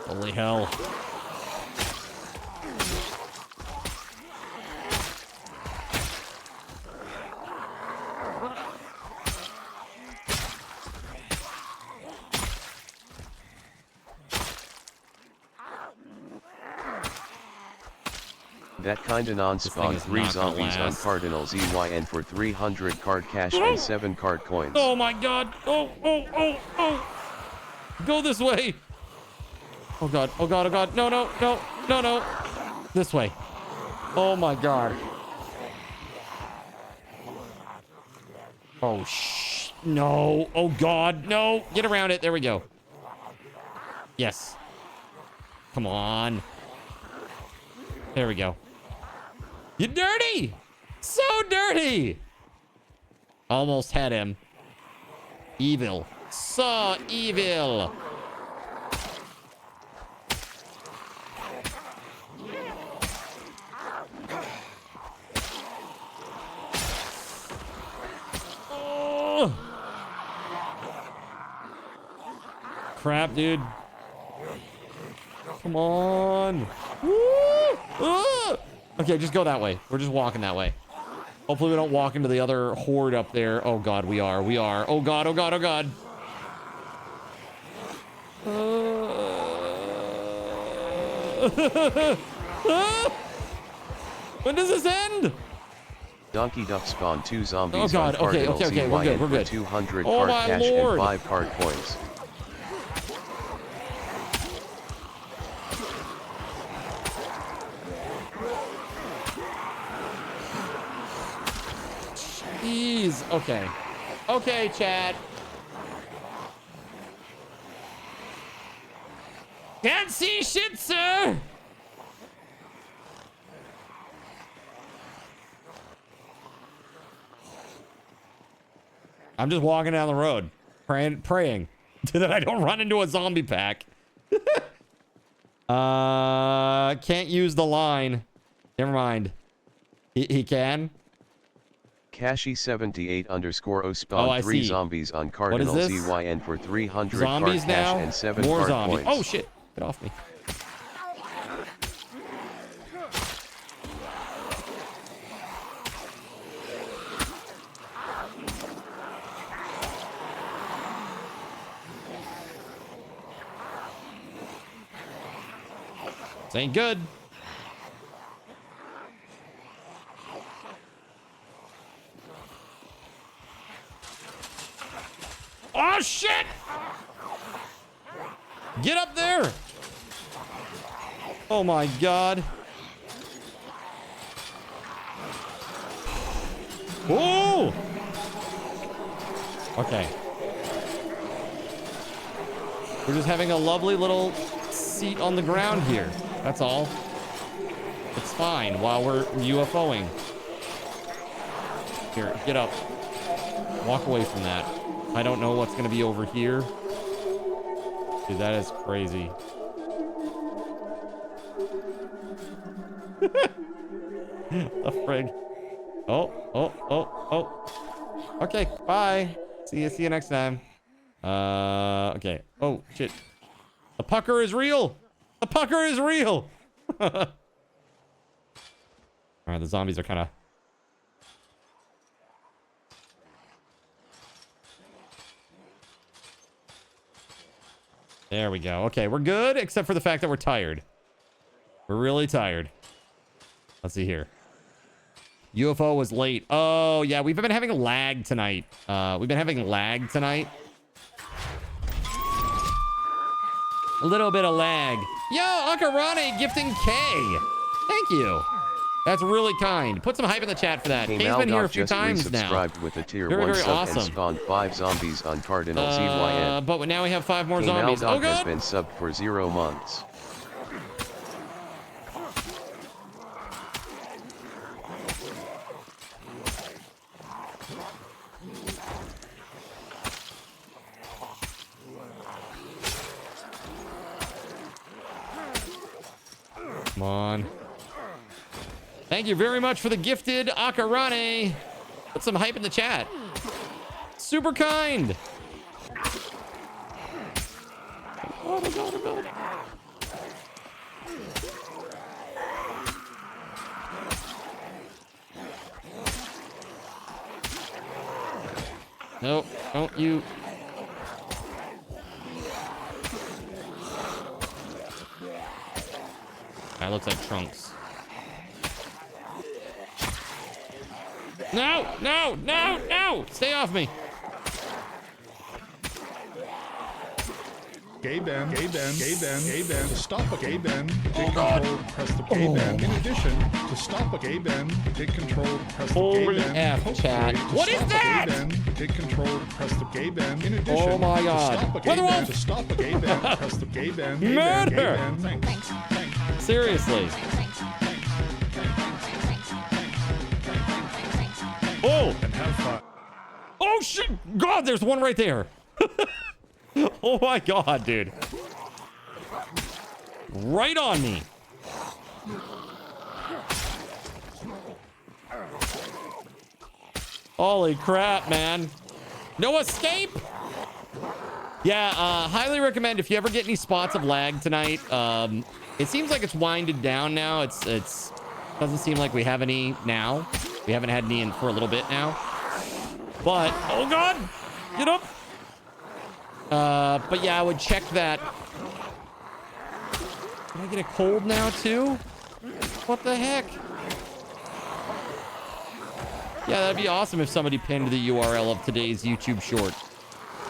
Holy hell. That kinda non-spawn 3 zombies on Cardinals EYN for 300 card cash and 7 card coins. Oh my god. Oh. Go this way. Oh god. Oh god. Oh god. No. This way. Oh my god. Oh no. Oh god. No. Get around it. There we go. Yes. Come on. There we go. You dirty! So dirty! Almost had him. Evil. So evil. Oh. Crap, dude. Come on. Woo! Ah! Okay, just go that way. We're just walking that way. Hopefully we don't walk into the other horde up there. Oh god, we are. Oh god. When does this end? Donkey Duck spawn 2 zombies. Oh god, okay, we're good. 200 oh card my cash lord. and 5 card coins. Jeez. Okay, chat. Can't see shit, sir. I'm just walking down the road, praying that I don't run into a zombie pack. Can't use the line. Never mind. He can. Kashi78_O spawned 3 zombies on Cardinals EYN for 300 zombies card cash now? and 7 More card zombies. coins. Oh shit! Get off me. This ain't good. Oh shit! Get up there! Oh my god. Oh! Okay. We're just having a lovely little seat on the ground here. That's all. It's fine while we're UFOing. Here, get up. Walk away from that. I don't know what's gonna be over here. Dude, that is crazy. The frig. Oh. Okay, bye. See you next time. Okay. Oh, shit. The pucker is real. The pucker is real. All right, the zombies are kind of... There we go. Okay, we're good, except for the fact that we're tired. We're really tired. Let's see here. UFO was late. Oh, yeah, we've been having lag tonight. A little bit of lag. Yo, Akarane gifting K. Thank you. That's really kind. Put some hype in the chat for that. Kay's been here a few times now. Subscribed with a tier Very, 1 very sub awesome. and spawned 5 zombies on Cardinal ZYN. But now we have 5 more zombies. Oh, has God! been subbed for 0 months. Come on. Thank you very much for the gifted Akarane. Put some hype in the chat. Super kind. Oh my God, oh God. Nope, don't you. That looks like Trunks. No, no, no, no! Stay off me. Gay Ben, gay Ben, gay Ben, gay Ben. To stop a gay Ben, take control, press the gay Ben. In addition, to stop a gay Ben, take control, press the Holy gay Ben. F, chat. What is that? Take control, press the gay Ben. In addition, Oh my God. to stop a gay Ben, press the gay Ben. Murder! Thanks. Seriously. Oh! And have fun. Oh shit! God, there's one right there. Oh my God, dude. Right on me. Holy crap, man. No escape? Yeah, highly recommend if you ever get any spots of lag tonight. It seems like it's winded down now. It's doesn't seem like we have any now. We haven't had any in for a little bit now. But, oh God, get up. But yeah, I would check that. Did I get a cold now too? What the heck? Yeah, that'd be awesome if somebody pinned the URL of today's YouTube short.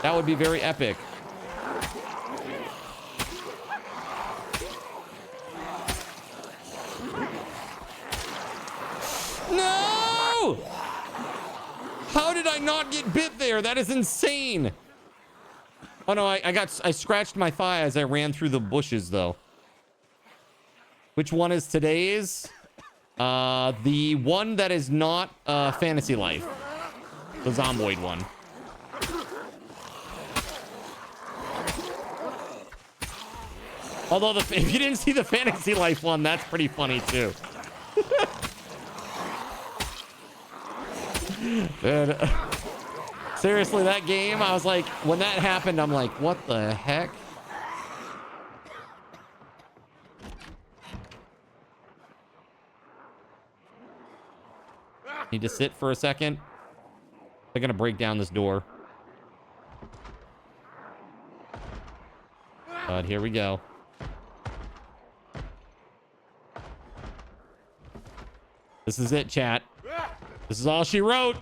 That would be very epic. No! How did I not get bit there? That is insane. Oh no, I scratched my thigh as I ran through the bushes though. Which one is today's? The one that is not Fantasy Life. The Zomboid one. Although if you didn't see the Fantasy Life one, that's pretty funny too. Dude, seriously, that game, I was like, when that happened, I'm like, what the heck? Need to sit for a second. They're gonna break down this door. But here we go. This is it, chat. This is all she wrote.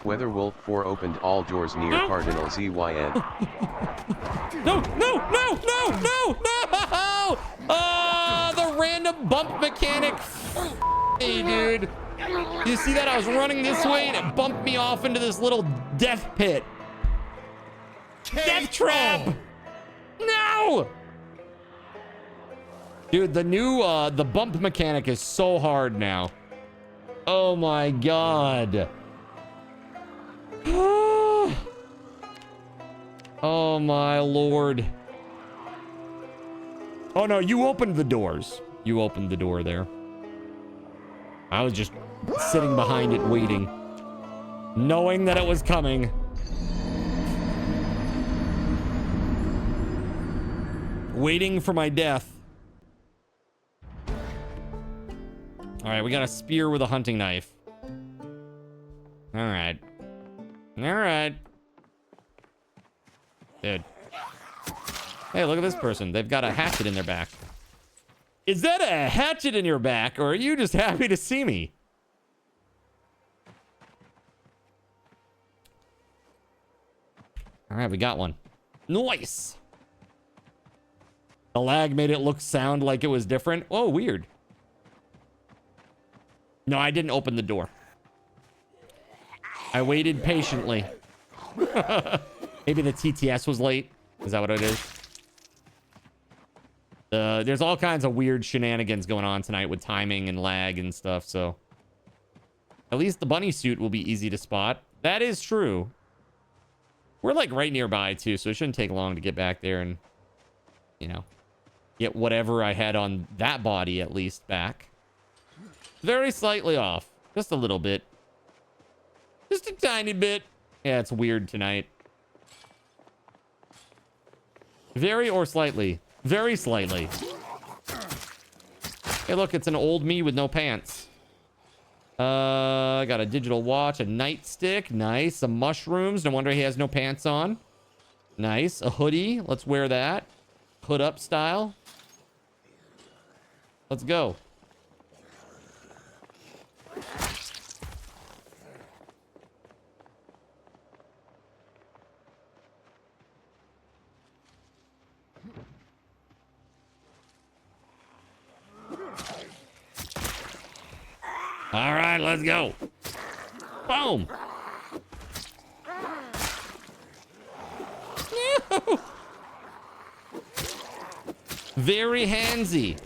WeatherWolf4 opened all doors near Cardinal ZYN. No, no, no, no, no, no! The random bump mechanic. Hey, dude. You see that? I was running this way and it bumped me off into this little death pit. Death trap! No! Dude, the new, the bump mechanic is so hard now. Oh my God. Oh my Lord. Oh no, you opened the doors. You opened the door there. I was just sitting behind it waiting, knowing that it was coming. Waiting for my death. All right, we got a spear with a hunting knife. All right. All right. Dude. Hey, look at this person. They've got a hatchet in their back. Is that a hatchet in your back, or are you just happy to see me? All right, we got one. Nice. The lag made it sound like it was different. Oh, weird. No, I didn't open the door. I waited patiently. Maybe the TTS was late. Is that what it is? There's all kinds of weird shenanigans going on tonight with timing and lag and stuff, so... At least the bunny suit will be easy to spot. That is true. We're, like, right nearby, too, so it shouldn't take long to get back there and, you know, get whatever I had on that body, at least, back. Very slightly off. Just a little bit. Just a tiny bit. Yeah, it's weird tonight. Very or slightly. Very slightly. Hey, look, it's an old me with no pants. I got a digital watch, a nightstick. Nice. Some mushrooms. No wonder he has no pants on. Nice. A hoodie. Let's wear that. Hood up style. Let's go. All right, let's go. Boom. Very handsy.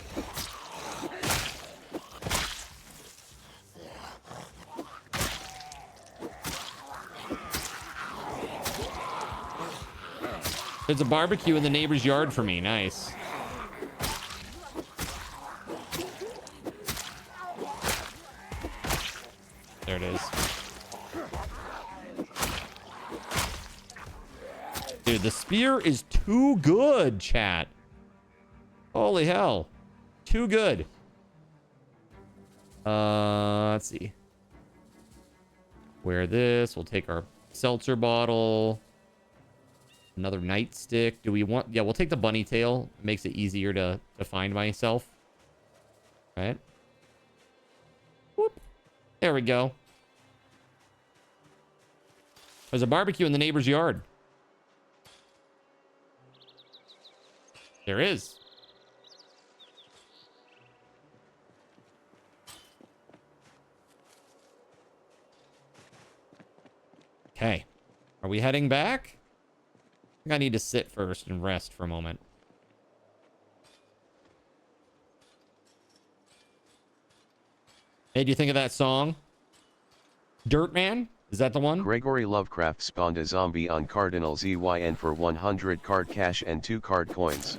There's a barbecue in the neighbor's yard for me. Nice. There it is. Dude, the spear is too good, chat. Holy hell. Too good. Let's see. Wear this. We'll take our seltzer bottle. Another nightstick. Do we want... Yeah, we'll take the bunny tail. It makes it easier to find myself. All right. Whoop. There we go. There's a barbecue in the neighbor's yard. There is. Okay. Are we heading back? I think I need to sit first and rest for a moment. Hey, do you think of that song? Dirt Man? Is that the one? Gregory Lovecraft spawned a zombie on Cardinal ZYN for 100 card cash and 2 card coins.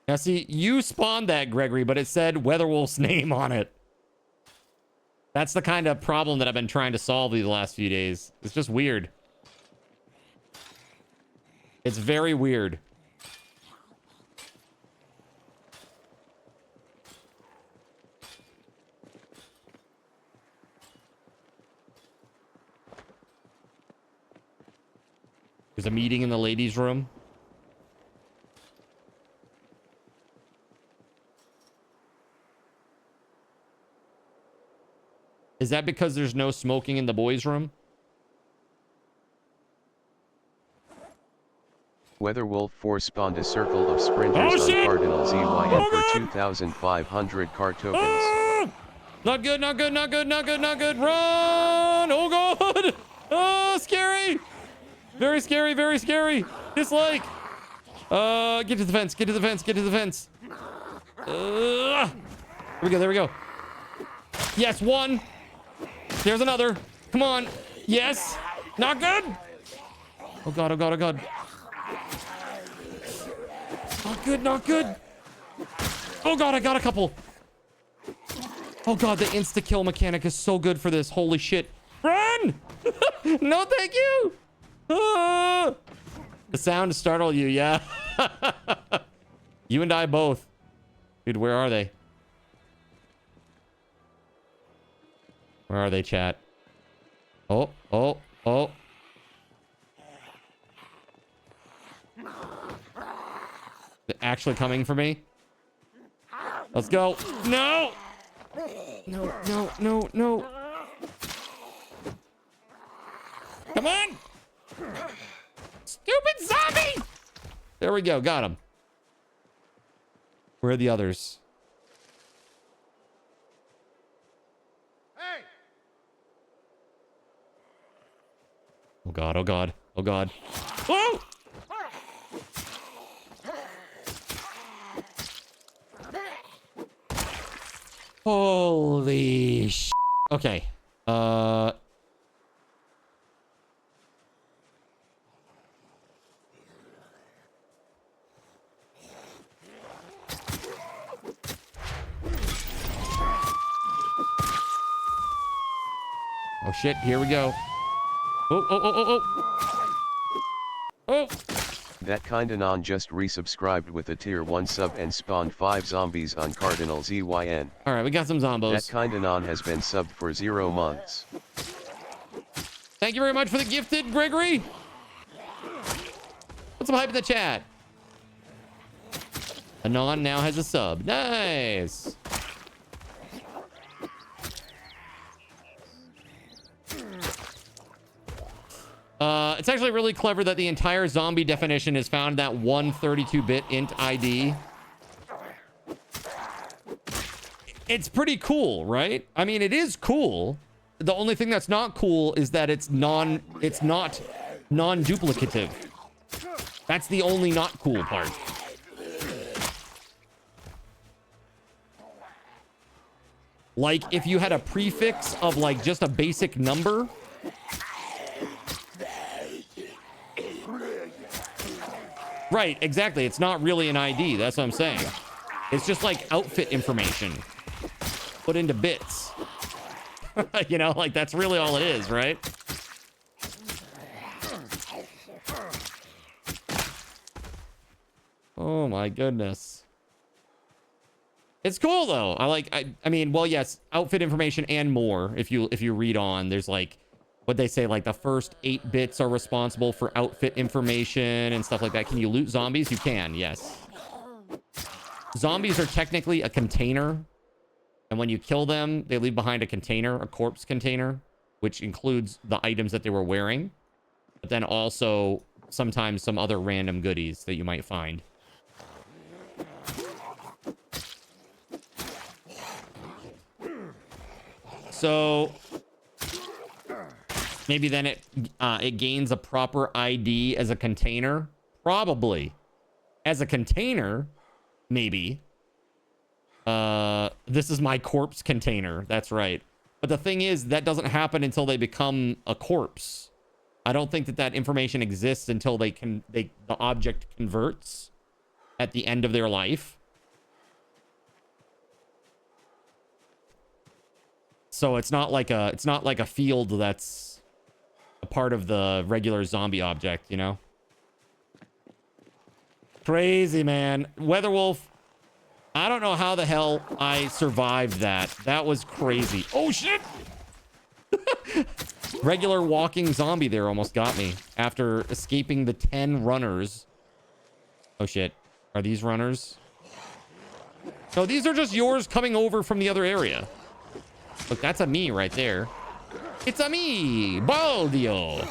Now see, you spawned that, Gregory, but it said Weatherwolf's name on it. That's the kind of problem that I've been trying to solve these last few days. It's just weird. It's very weird. There's a meeting in the ladies' room. Is that because there's no smoking in the boys' room? WeatherWolf4 spawned a circle of sprinters on Cardinal ZYN for 2,500 card tokens. Ah! Not good, not good, not good, not good, not good. Run! Oh, God! Oh, scary! Very scary, very scary. Dislike. Get to the fence, get to the fence, get to the fence. There we go, there we go. Yes, one. There's another. Come on. Yes. Not good. Oh, God, oh, God, oh, God. Not good, not good. Oh, God, I got a couple. Oh, God, the insta-kill mechanic is so good for this. Holy shit. Run! No, thank you. Ah! The sound startled you, yeah. You and I both. Dude, where are they? Where are they, chat? Oh, oh, oh. They're actually coming for me? Let's go. No! No, no, no, no. Come on! Stupid zombie! There we go. Got him. Where are the others? Hey! Oh god, oh god, oh god. Oh! Holy sh... Okay. Oh shit, here we go. Oh, oh, oh, oh, oh. Oh! That Kindanon just resubscribed with a tier 1 sub and spawned 5 zombies on Cardinal ZYN. Alright, we got some zombos. That Kindanon has been subbed for 0 months. Thank you very much for the gifted, Gregory. Put some hype in the chat. Anon now has a sub. Nice. It's actually really clever that the entire zombie definition is found in that one 32-bit int ID. It's pretty cool, right? I mean, it is cool. The only thing that's not cool is that it's not non-duplicative. That's the only not cool part. Like, if you had a prefix of, like, just a basic number... Right, exactly. It's not really an ID. That's what I'm saying. It's just like outfit information put into bits. You know, like that's really all it is, right? Oh my goodness. It's cool though. I mean, well, yes, outfit information and more. If you read on, there's like what they say, like the first 8 bits are responsible for outfit information and stuff like that. Can you loot zombies? You can, yes. Zombies are technically a container. And when you kill them, they leave behind a container, a corpse container, which includes the items that they were wearing. But then also sometimes some other random goodies that you might find. So... maybe then it gains a proper ID as a container. Probably. As a container, maybe. This is my corpse container. That's right. But the thing is, that doesn't happen until they become a corpse. I don't think that information exists until the object converts at the end of their life. So it's not like a field that's a part of the regular zombie object, you know? Crazy, man. WeatherWolf, I don't know how the hell I survived that. That was crazy. Oh, shit! Regular walking zombie there almost got me after escaping the 10 runners. Oh, shit. Are these runners? No, these are just yours coming over from the other area. Look, that's a me right there. It's a me, Baldio.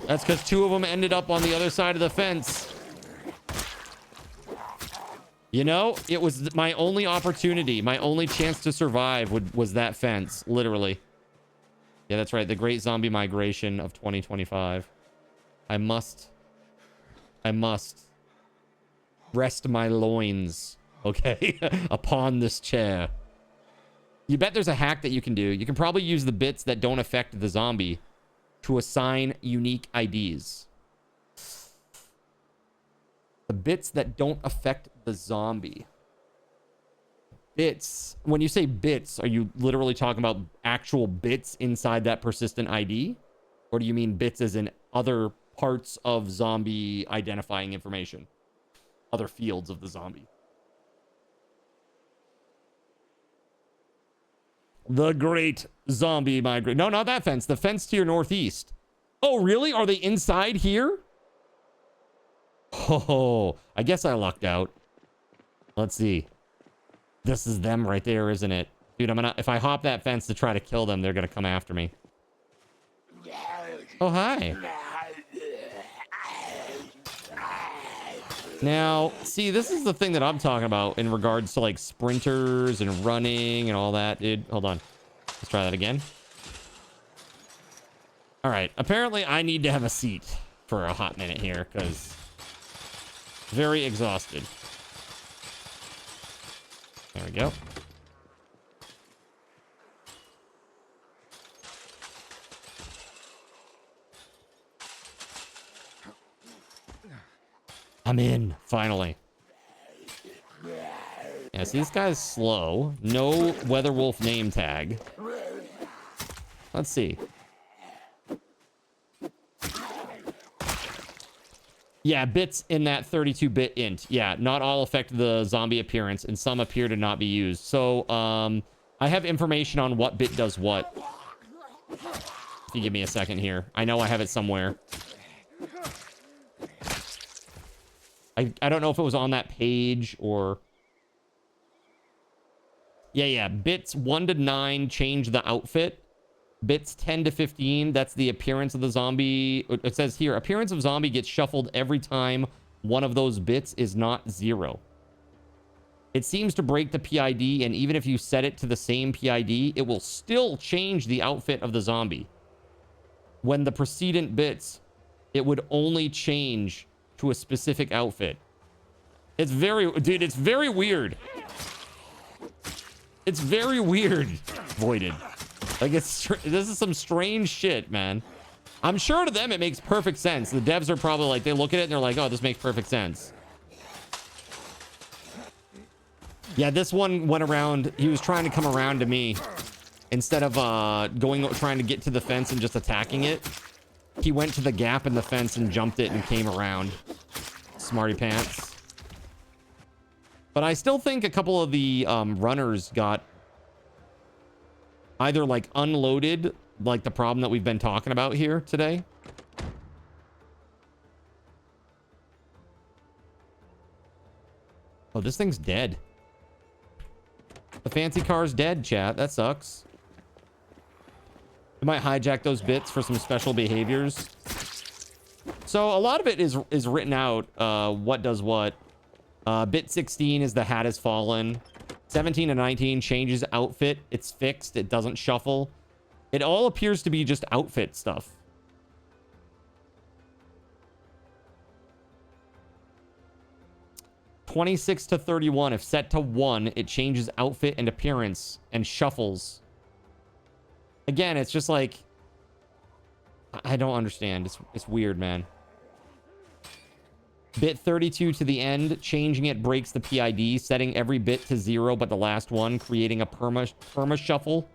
That's because 2 of them ended up on the other side of the fence. You know, it was my only opportunity, my only chance to survive was that fence, literally. Yeah, that's right. The Great Zombie Migration of 2025. I must rest my loins, okay, upon this chair. You bet there's a hack that you can do. You can probably use the bits that don't affect the zombie to assign unique IDs. The bits that don't affect the zombie. Bits. When you say bits, are you literally talking about actual bits inside that persistent ID? Or do you mean bits as in other parts of zombie identifying information? Other fields of the zombie? The Great Zombie Migration. No, not that fence. The fence to your northeast. Oh, really? Are they inside here? Oh, I guess I lucked out. Let's see. This is them right there, isn't it? Dude, if I hop that fence to try to kill them, they're gonna come after me. Oh, hi. Now, see, this is the thing that I'm talking about in regards to like sprinters and running and all that, dude. Hold on. Let's try that again. All right. Apparently, I need to have a seat for a hot minute here because very exhausted. There we go. I'm in, finally. Yeah, see, this guy's slow. No WeatherWolf name tag. Let's see. Yeah, bits in that 32-bit int. Yeah, not all affect the zombie appearance, and some appear to not be used. So, I have information on what bit does what. If you give me a second here. I know I have it somewhere. I don't know if it was on that page or... Yeah. Bits 1 to 9 change the outfit. Bits 10 to 15, that's the appearance of the zombie. It says here, appearance of zombie gets shuffled every time one of those bits is not 0. It seems to break the PID, and even if you set it to the same PID, it will still change the outfit of the zombie. When the precedent bits, it would only change to a specific outfit. It's very, dude, it's very weird. It's very weird, Voided. Like, this is some strange shit, man. I'm sure to them it makes perfect sense. The devs are probably like, they look at it and they're like, oh, this makes perfect sense. Yeah, this one went around. He was trying to come around to me. Instead of trying to get to the fence and just attacking it, he went to the gap in the fence and jumped it and came around. Smarty pants. But I still think a couple of the runners got either like unloaded, like the problem that we've been talking about here today. Oh, this thing's dead. The fancy car's dead, chat. That sucks. We might hijack those bits for some special behaviors. So a lot of it is written out, what does what. Bit 16 is the hat has fallen. 17 and 19 changes outfit. It's fixed. It doesn't shuffle. It all appears to be just outfit stuff. (26 to 31). If set to 1, it changes outfit and appearance and shuffles. Again, it's just like, I don't understand. It's weird, man. Bit 32 to the end, changing it breaks the PID, setting every bit to 0 but the last one, creating a perma shuffle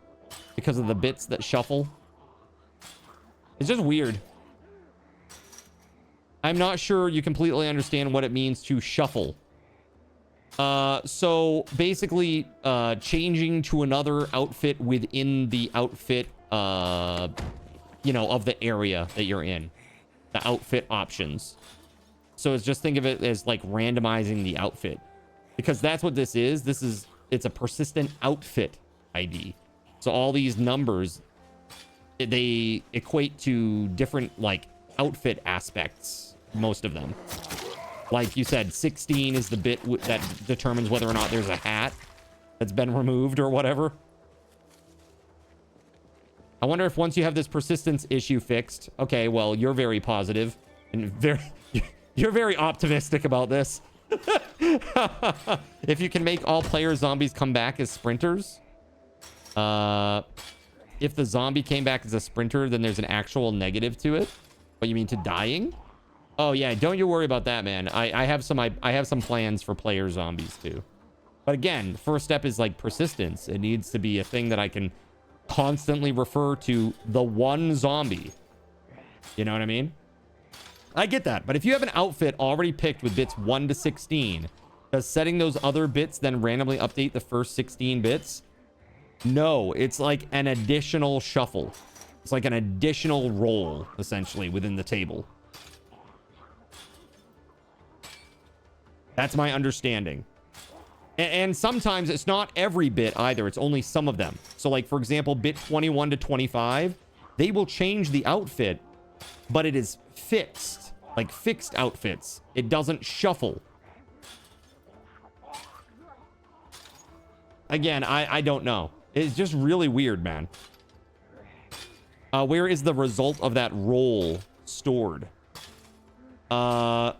because of the bits that shuffle. It's just weird. I'm not sure you completely understand what it means to shuffle. So basically, changing to another outfit within the outfit, you know, of the area that you're in. The outfit options. So it's just think of it as like randomizing the outfit, because that's what this is. It's a persistent outfit ID. So all these numbers, they equate to different like outfit aspects, most of them. Like you said, 16 is the bit that determines whether or not there's a hat that's been removed or whatever. I wonder if once you have this persistence issue fixed, okay, well, you're very positive and you're very optimistic about this. If you can make all player zombies come back as sprinters, if the zombie came back as a sprinter, then there's an actual negative to it. What you mean to dying? Oh yeah, don't you worry about that, man. I have some plans for player zombies too. But again, first step is like persistence. It needs to be a thing that I can constantly refer to the one zombie. You know what I mean? I get that, but if you have an outfit already picked with bits 1 to 16, does setting those other bits then randomly update the first 16 bits? No, it's like an additional shuffle. It's like an additional roll, essentially, within the table. That's my understanding. And sometimes it's not every bit either. It's only some of them. So like, for example, bit 21 to 25, they will change the outfit, but it is fixed. Like fixed outfits. It doesn't shuffle. Again, I don't know. It's just really weird, man. Where is the result of that roll stored? Well,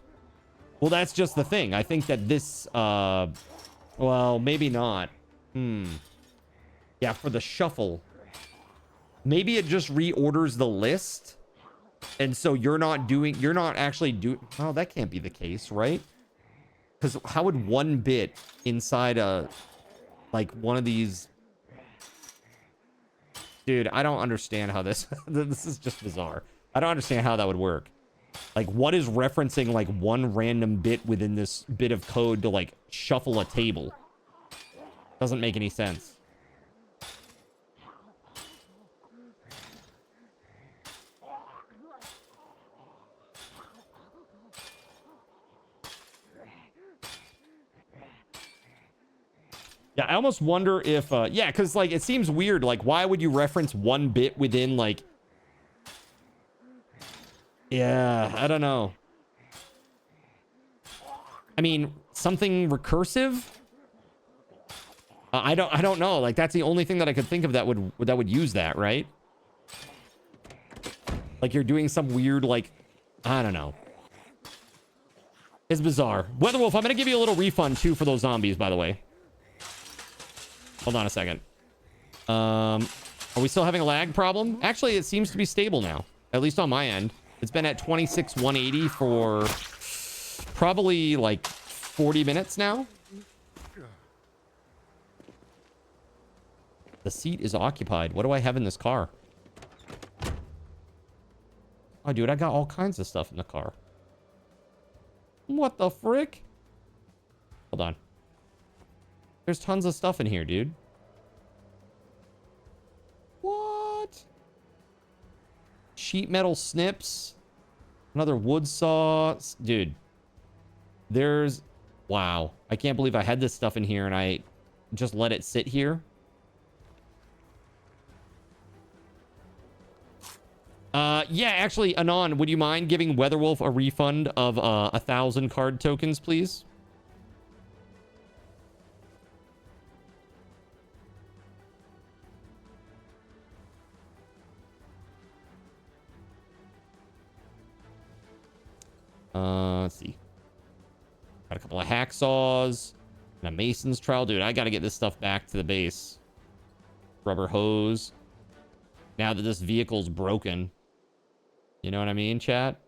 that's just the thing. I think that this, well, maybe not. Yeah, for the shuffle. Maybe it just reorders the list. And so you're not actually doing, oh, that can't be the case, right? Because how would one bit inside a, like one of these, dude, I don't understand how this, this is just bizarre. I don't understand how that would work. Like, what is referencing like one random bit within this bit of code to like shuffle a table? Doesn't make any sense. Yeah, I almost wonder if, yeah, because, like, it seems weird. Like, why would you reference one bit within, like... Yeah, I don't know. I mean, something recursive? I don't know. Like, that's the only thing that I could think of that would use that, right? Like, you're doing some weird, like... I don't know. It's bizarre. WeatherWolf, I'm going to give you a little refund, too, for those zombies, by the way. Hold on a second. Are we still having a lag problem? Actually, it seems to be stable now. At least on my end. It's been at 26,180 for probably like 40 minutes now. The seat is occupied. What do I have in this car? Oh, dude, I got all kinds of stuff in the car. What the frick? Hold on. There's tons of stuff in here, dude. What? Sheet metal snips. Another wood saw. Dude. There's... Wow. I can't believe I had this stuff in here and I just let it sit here. Yeah, actually, Anon, would you mind giving WeatherWolf a refund of 1,000 card tokens, please? Let's see. Got a couple of hacksaws and a mason's trowel. Dude, I gotta get this stuff back to the base. Rubber hose. Now that this vehicle's broken. You know what I mean, chat?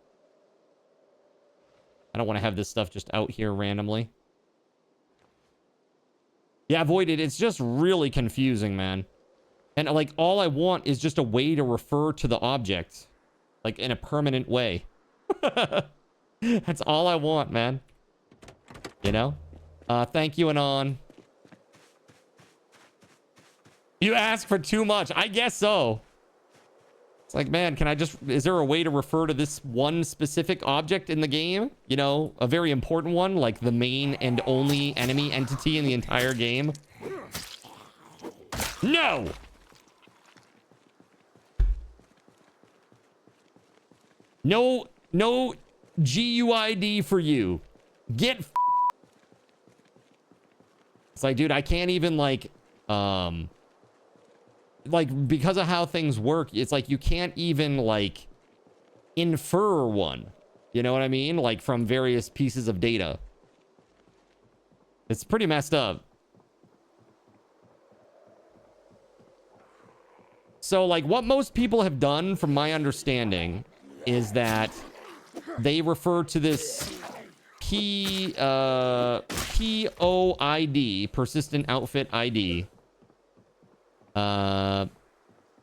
I don't want to have this stuff just out here randomly. Yeah, Voided, it's just really confusing, man. And, like, all I want is just a way to refer to the object. Like, in a permanent way. That's all I want, man. You know? Thank you, Anon. You ask for too much. I guess so. It's like, man, can I just... Is there a way to refer to this one specific object in the game? You know, a very important one, like the main and only enemy entity in the entire game. No! No GUID for you. Get It's like, dude, I can't even like because of how things work, it's like you can't even like infer one. You know what I mean? Like from various pieces of data. It's pretty messed up. So like what most people have done from my understanding is that they refer to this POID, persistent outfit ID.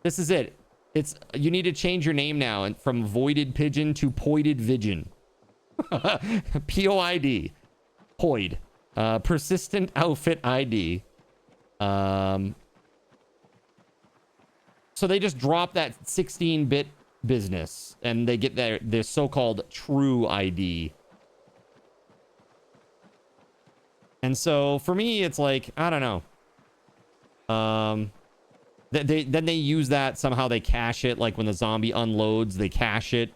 This is it. It's you need to change your name now and from voided pigeon to poided vision. POID. Poid. Persistent outfit ID. So they just drop that 16-bit business and they get their so-called true ID. And so for me, it's like, I don't know. Then they use that somehow. They cache it, like when the zombie unloads, they cache it.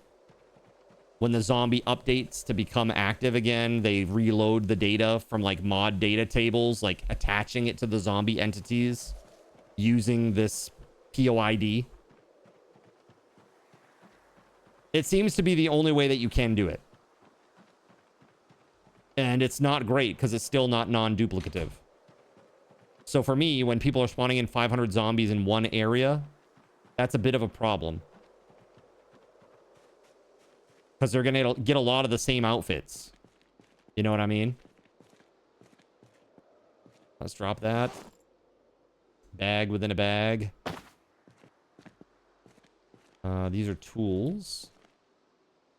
When the zombie updates to become active again, they reload the data from like mod data tables, like attaching it to the zombie entities using this POID. It seems to be the only way that you can do it. And it's not great because it's still not non-duplicative. So for me, when people are spawning in 500 zombies in one area, that's a bit of a problem. Because they're going to get a lot of the same outfits. You know what I mean? Let's drop that. Bag within a bag. These are tools.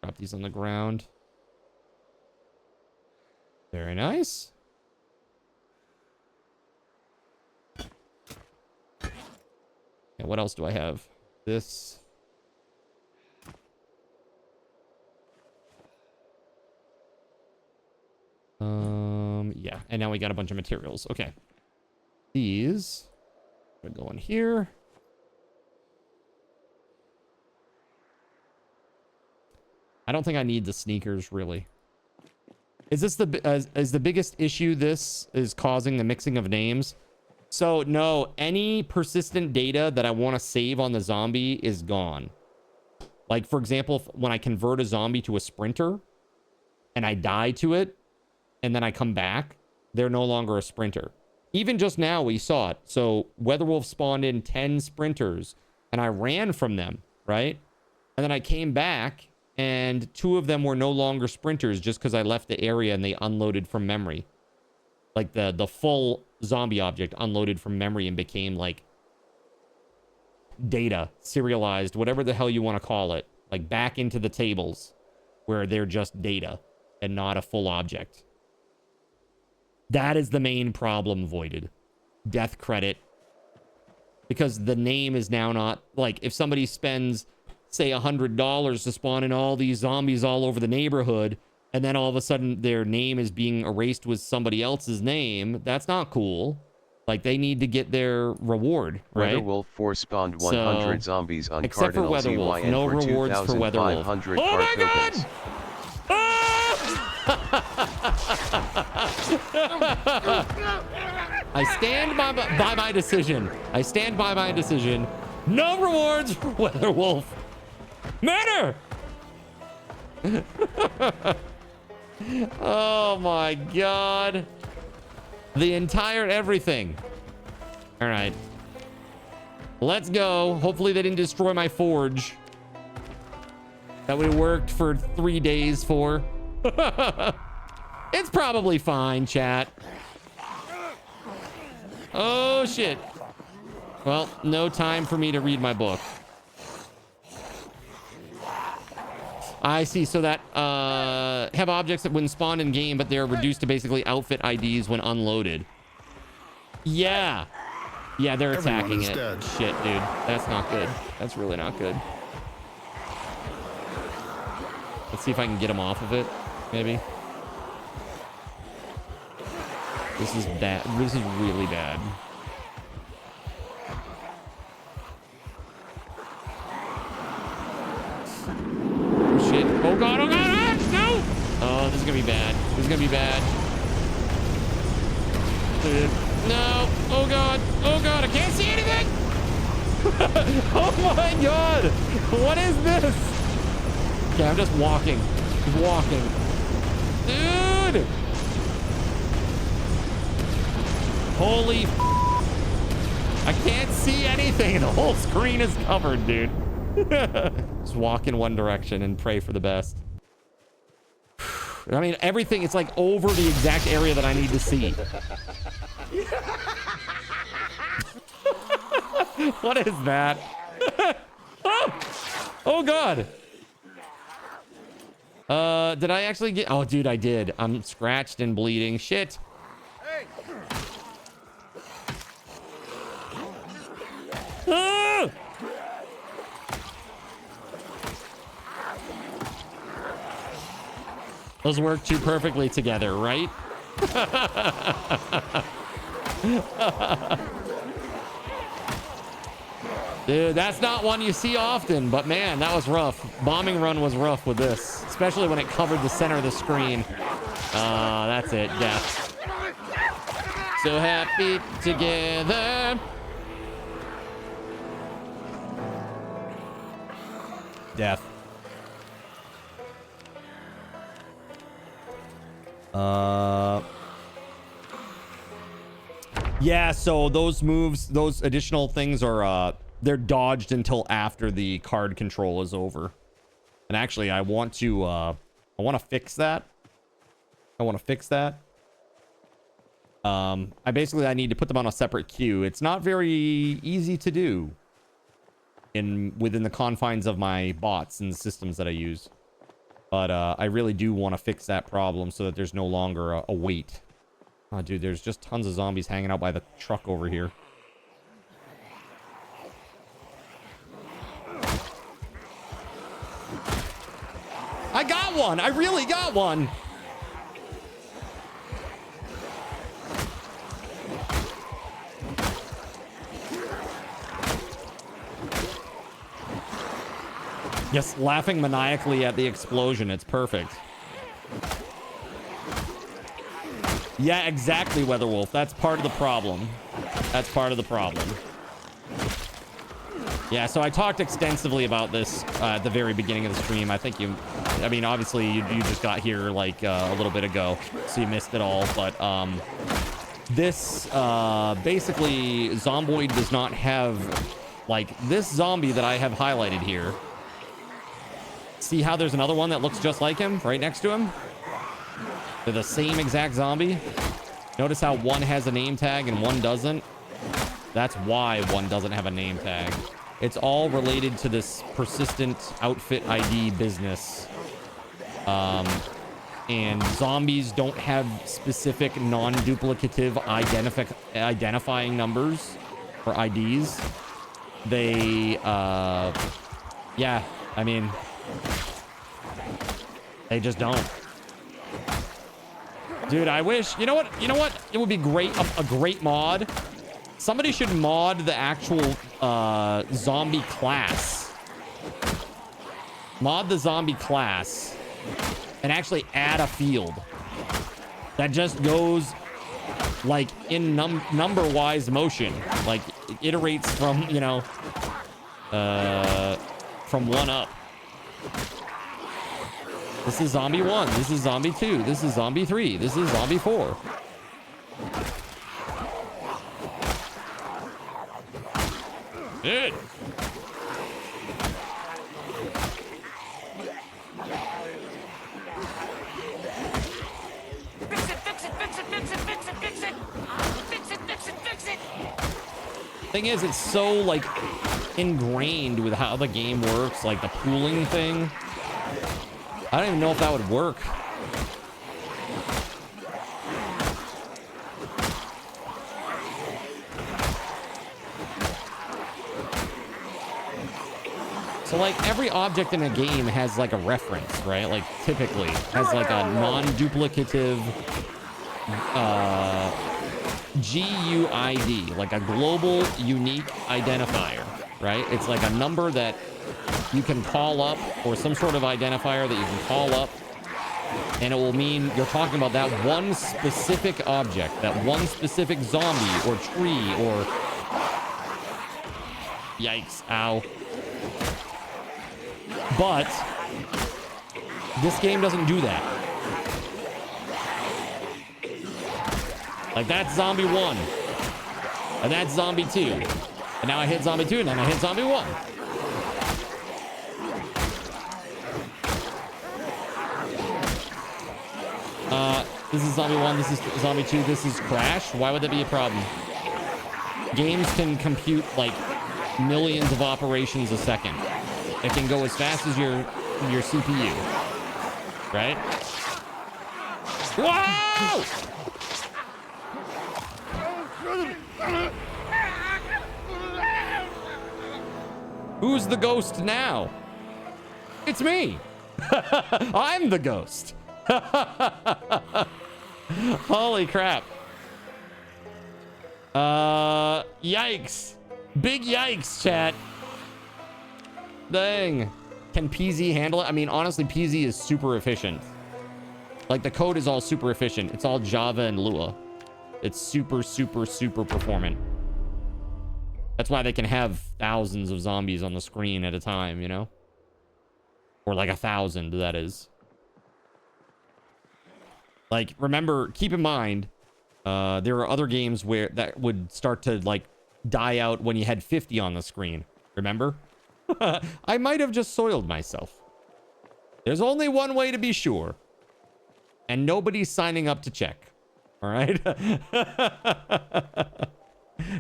Drop these on the ground. Very nice. And what else do I have? This. Yeah. And now we got a bunch of materials. Okay. These are going here. I don't think I need the sneakers, really. Is this is the biggest issue this is causing the mixing of names? So, no, any persistent data that I want to save on the zombie is gone. Like, for example, when I convert a zombie to a sprinter and I die to it and then I come back, they're no longer a sprinter. Even just now, we saw it. So, WeatherWolf spawned in 10 sprinters and I ran from them, right? And then I came back and 2 of them were no longer sprinters just because I left the area and they unloaded from memory. Like the full zombie object unloaded from memory and became like data, serialized, whatever the hell you want to call it. Like back into the tables where they're just data and not a full object. That is the main problem, Voided. Death credit. Because the name is now not... Like, if somebody spends, say, $100 to spawn in all these zombies all over the neighborhood, and then all of a sudden their name is being erased with somebody else's name, that's not cool. Like, they need to get their reward, right? WeatherWolf4 spawned 100 zombies on except for Cardinal WeatherWolf. ZYN No for rewards for WeatherWolf. 2,500 Oh card my God! tokens. I stand by my decision. I stand by my decision. No rewards for WeatherWolf. Matter. Oh my God. The entire everything. All right. Let's go. Hopefully they didn't destroy my forge. That we worked for 3 days for. It's probably fine, chat. Oh, shit. Well, no time for me to read my book. I see. So that have objects that wouldn't spawn in game, but they're reduced to basically outfit IDs when unloaded. Yeah. Yeah, they're attacking it. Dead. Shit, dude. That's not good. That's really not good. Let's see if I can get him off of it, maybe. This is bad. This is really bad. Oh, shit. Oh, God. Oh, God. Ah, no. Oh, this is going to be bad. This is going to be bad. No. Oh, God. Oh, God. I can't see anything. Oh, my God. What is this? Okay, I'm just walking. Just walking. Dude. Holy f. I can't see anything. The whole screen is covered, dude. Just walk in one direction and pray for the best. I mean, everything, it's like over the exact area that I need to see. What is that? Oh, God. Did I actually get... Oh, dude, I did. I'm scratched and bleeding. Shit. Ah! Those work too perfectly together, right? Dude, that's not one you see often, but man, that was rough. Bombing run was rough with this, especially when it covered the center of the screen. That's it, death. So happy together. Death. Yeah, so those moves, those additional things are, they're dodged until after the card control is over. And actually, I want to fix that. I need to put them on a separate queue. It's not very easy to do within the confines of my bots and the systems that I use. But I really do want to fix that problem so that there's no longer a wait. Oh, dude, there's just tons of zombies hanging out by the truck over here. I got one! I really got one! Yes, laughing maniacally at the explosion. It's perfect. Yeah, exactly, WeatherWolf. That's part of the problem. That's part of the problem. Yeah, so I talked extensively about this at the very beginning of the stream. I mean, obviously, you just got here, like, a little bit ago, so you missed it all. But, this, basically, Zomboid does not have, like, this zombie that I have highlighted here. See how there's another one that looks just like him right next to him? They're the same exact zombie. Notice how one has a name tag and one doesn't? That's why one doesn't have a name tag. It's all related to this persistent outfit ID business. And zombies don't have specific non-duplicative identifying numbers or IDs. They, yeah, I mean, they just don't. Dude, I wish, you know what? It would be great, a great mod. Somebody should mod the actual zombie class. Mod the zombie class and actually add a field that just goes like in number-wise motion. Like it iterates from, you know, from 1 up. This is zombie 1. This is zombie 2. This is zombie 3. This is zombie 4. Dude. Thing is, it's so like ingrained with how the game works, like the pooling thing. I don't even know if that would work. So like every object in a game has like a reference, right? Like typically has like a non-duplicative GUID, like a global unique identifier, right? It's like a number that you can call up, or some sort of identifier that you can call up, and it will mean you're talking about that one specific object, that one specific zombie or tree or... Yikes, ow. But this game doesn't do that. Like that's zombie 1, and that's zombie 2, and now I hit zombie 2, and then I hit zombie 1. This is zombie 1, this is zombie 2, this is crash. Why would that be a problem? Games can compute like millions of operations a second. It can go as fast as your CPU, right? Wow! Who's the ghost now? It's me. I'm the ghost. Holy crap. Yikes. Big yikes, chat. Dang. Can PZ handle it? I mean, honestly, PZ is super efficient. Like, the code is all super efficient. It's all Java and Lua. It's super, super, super performant. That's why they can have thousands of zombies on the screen at a time, you know? Or like 1,000, that is. Like, remember, keep in mind, there are other games where that would start to, like, die out when you had 50 on the screen. Remember? I might have just soiled myself. There's only one way to be sure. And nobody's signing up to check. All right?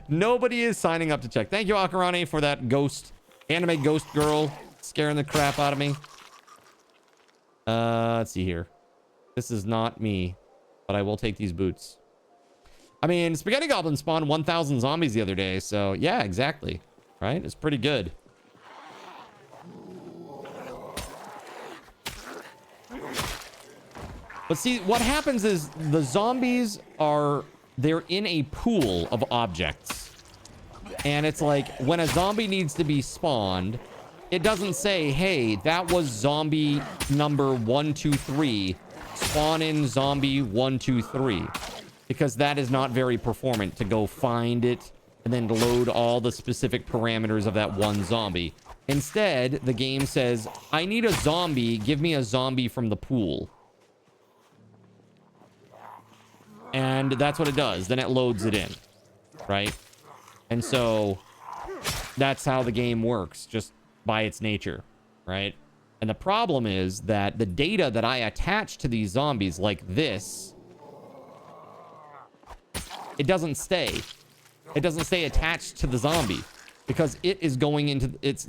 Nobody is signing up to check. Thank you, Akarane, for that ghost, anime ghost girl scaring the crap out of me. Let's see here. This is not me, but I will take these boots. I mean, Spaghetti Goblin spawned 1,000 zombies the other day, so yeah, exactly. Right? It's pretty good. But see, what happens is the zombies they're in a pool of objects. And it's like, when a zombie needs to be spawned, it doesn't say, hey, that was zombie number 123. Spawn in zombie 123. Because that is not very performant to go find it and then load all the specific parameters of that one zombie. Instead, the game says, I need a zombie. Give me a zombie from the pool. And that's what it does. Then it loads it in, right? And so that's how the game works, just by its nature, right? And the problem is that the data that I attach to these zombies, like this, it doesn't stay. It doesn't stay attached to the zombie because it is going into, it's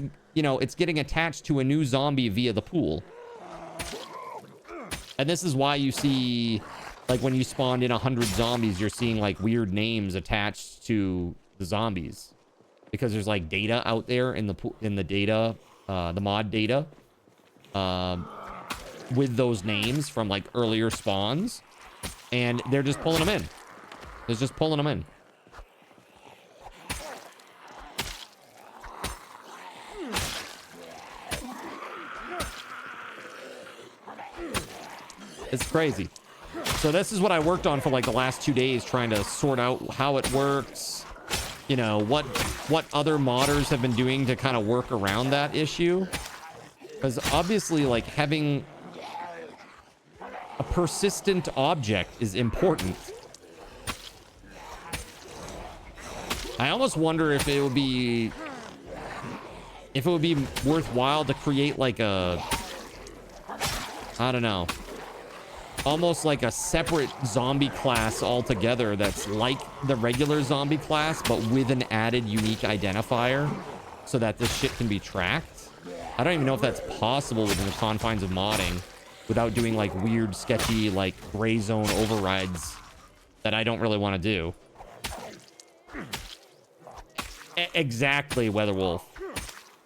getting attached to a new zombie via the pool. And this is why you see, like, when you spawned in 100 zombies, you're seeing like weird names attached to the zombies because there's like data out there in the data, the mod data, with those names from like earlier spawns, and they're just pulling them in. It's just pulling them in. It's crazy. So this is what I worked on for like the last 2 days, trying to sort out how it works. You know, what other modders have been doing to kind of work around that issue. Because obviously, like, having a persistent object is important. I almost wonder if it would be worthwhile to create like a, I don't know, almost like a separate zombie class altogether that's like the regular zombie class, but with an added unique identifier so that this shit can be tracked. I don't even know if that's possible within the confines of modding without doing like weird, sketchy, like gray zone overrides that I don't really want to do. Exactly, WeatherWolf.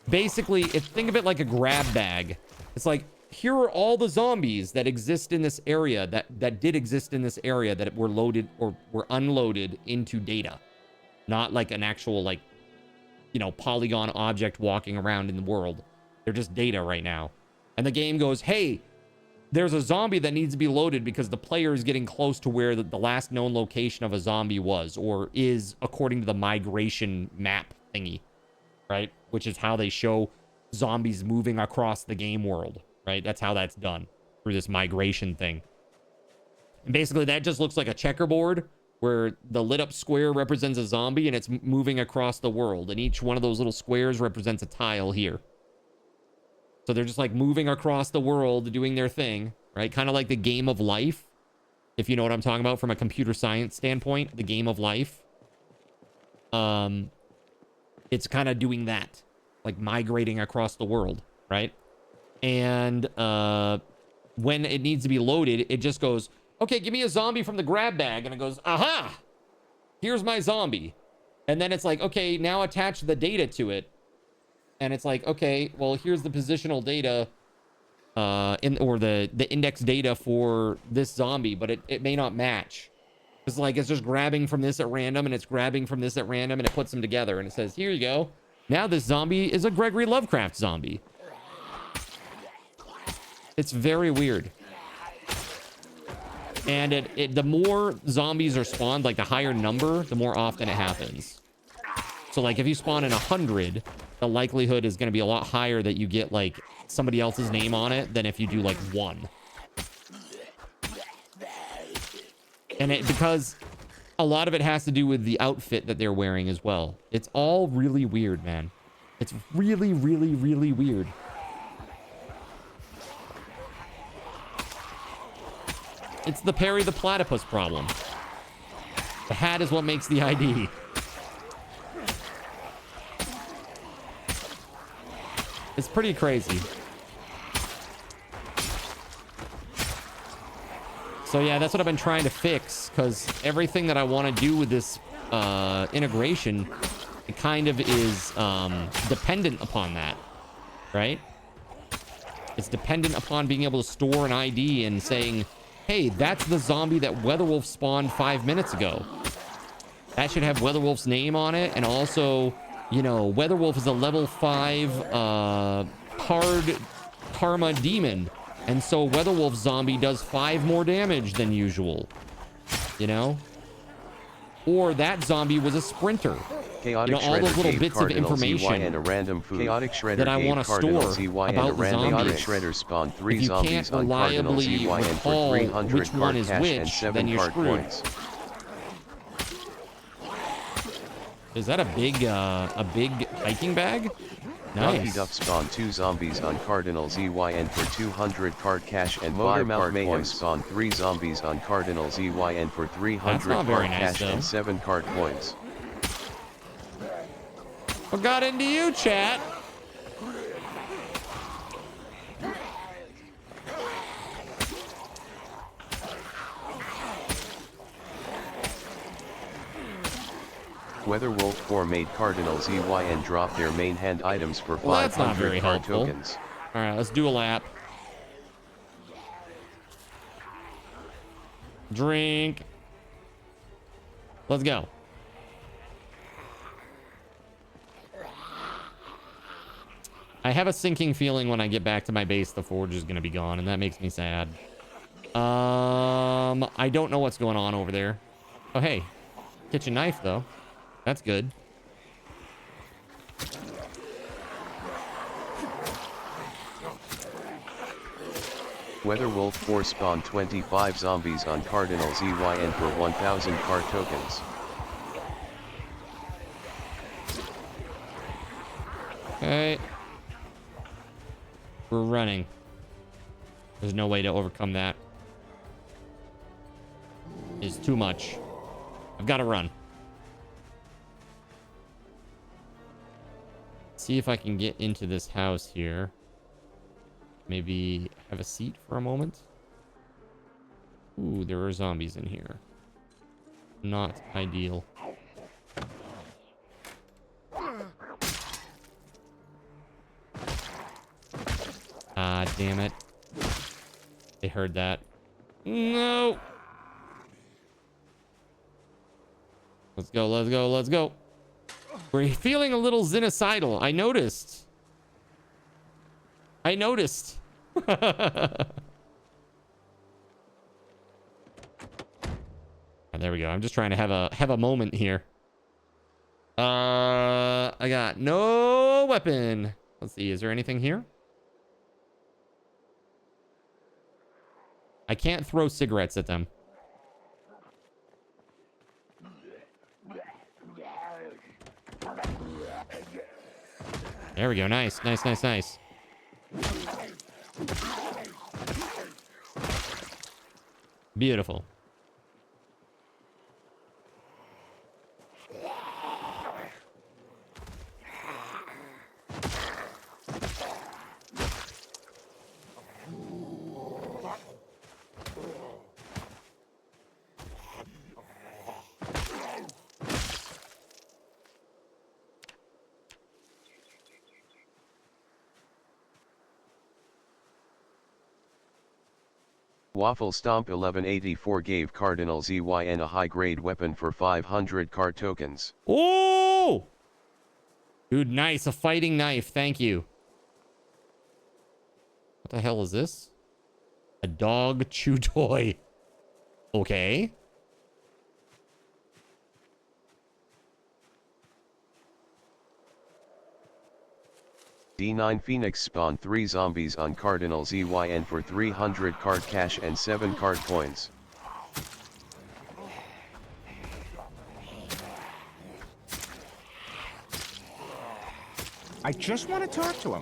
Basically, think of it like a grab bag. It's like, here are all the zombies that exist in this area, that did exist in this area, that were loaded or were unloaded into data. Not like an actual, like, you know, polygon object walking around in the world. They're just data right now. And the game goes, hey, there's a zombie that needs to be loaded because the player is getting close to where the last known location of a zombie was, or is according to the migration map thingy, right? Which is how they show zombies moving across the game world, right? That's how that's done, through this migration thing. And basically that just looks like a checkerboard where the lit up square represents a zombie and it's moving across the world. And each one of those little squares represents a tile here. So they're just like moving across the world, doing their thing, right? Kind of like the game of life. If you know what I'm talking about from a computer science standpoint, the game of life. It's kind of doing that, like migrating across the world, right? And when it needs to be loaded, it just goes, okay, give me a zombie from the grab bag. And it goes, aha, here's my zombie. And then it's like, okay, now attach the data to it. And it's like, okay, well, here's the positional data or the index data for this zombie, but it may not match. It's like it's just grabbing from this at random, and it's grabbing from this at random, and it puts them together, and it says, here you go. Now this zombie is a Gregory Lovecraft zombie. It's very weird. And the more zombies are spawned, like the higher number, the more often it happens. So like if you spawn in 100, the likelihood is going to be a lot higher that you get like somebody else's name on it than if you do like 1. And because a lot of it has to do with the outfit that they're wearing as well. It's all really weird, man. It's really, really, really weird. It's the Perry the Platypus problem. The hat is what makes the ID. It's pretty crazy. So yeah, that's what I've been trying to fix, because everything that I want to do with this integration, it kind of is dependent upon that, right? It's dependent upon being able to store an ID and saying, hey, that's the zombie that WeatherWolf spawned 5 minutes ago. That should have WeatherWolf's name on it. And also, you know, WeatherWolf is a level 5 hard karma demon. And so WeatherWolf zombie does 5 more damage than usual. You know? Or that zombie was a sprinter. Chaotic all those little gave bits of Cardinal information ZY and a random food. Chaotic Shredder that I gave want to Cardinal store ZY about and a random zombies. Shredder spawned 3 If you zombies can't on Cardinal reliably ZY and for recall 300 which one card is cash and which, 7 then you're card screwed. points. Is that a big hiking bag? Lucky Nice. Duck spawned 2 zombies on Cardinal ZY and for 200 card cash and 5 card points. Spawned 3 zombies on Cardinal ZY and for 300 not card very nice, cash though. and 7 card points. What got into you, chat? WeatherWolf4 made Cardinal ZY and dropped their main hand items for Well, that's not 500 very card helpful. tokens. All right, let's do a lap. Drink. Let's go. I have a sinking feeling when I get back to my base, the forge is going to be gone, and that makes me sad. I don't know what's going on over there. Oh, hey. Kitchen knife, though. That's good. WeatherWolf4 spawned 25 zombies on Cardinal ZY and for 1,000 card tokens. Okay. We're running. There's no way to overcome that. It's too much. I've got to run. See if I can get into this house here. Maybe have a seat for a moment. Ooh, there are zombies in here. Not ideal. Ah, damn it. They heard that. No! Let's go, let's go, let's go. We're feeling a little xenocidal. I noticed. There we go. I'm just trying to have a moment here. I got no weapon. Let's see. Is there anything here? I can't throw cigarettes at them. There we go. Nice, nice, nice, nice. Beautiful. Waffle Stomp 1184 gave Cardinal ZYN a high-grade weapon for 500 card tokens. Oh! Dude, nice. A fighting knife. Thank you. What the hell is this? A dog chew toy. Okay. D9 Phoenix spawned 3 zombies on Cardinal ZYN for 300 card cash and 7 card coins. I just want to talk to him.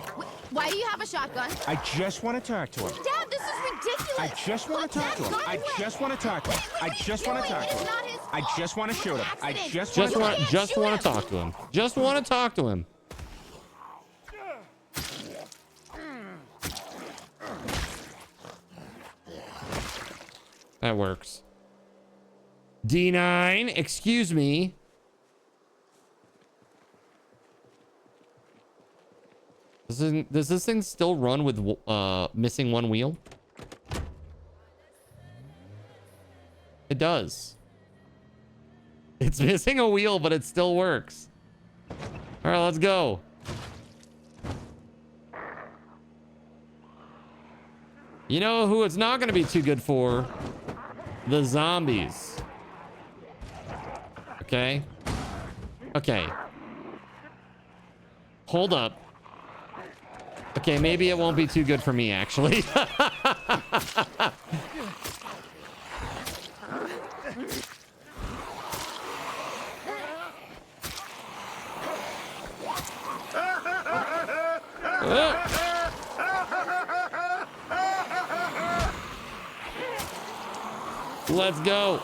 Why do you have a shotgun? I just want to talk to him. Dad, this is ridiculous. I just want to talk to him. I just want to talk to him. I just want to talk to him. I just want to shoot him. I just want to talk to him. Just want to talk to him. That works. D9, excuse me. Does this thing still run with missing one wheel? It does. It's missing a wheel, but it still works. All right, let's go. You know who it's not going to be too good for? The zombies. Okay. Okay. Hold up. Okay, maybe it won't be too good for me, actually. Let's go.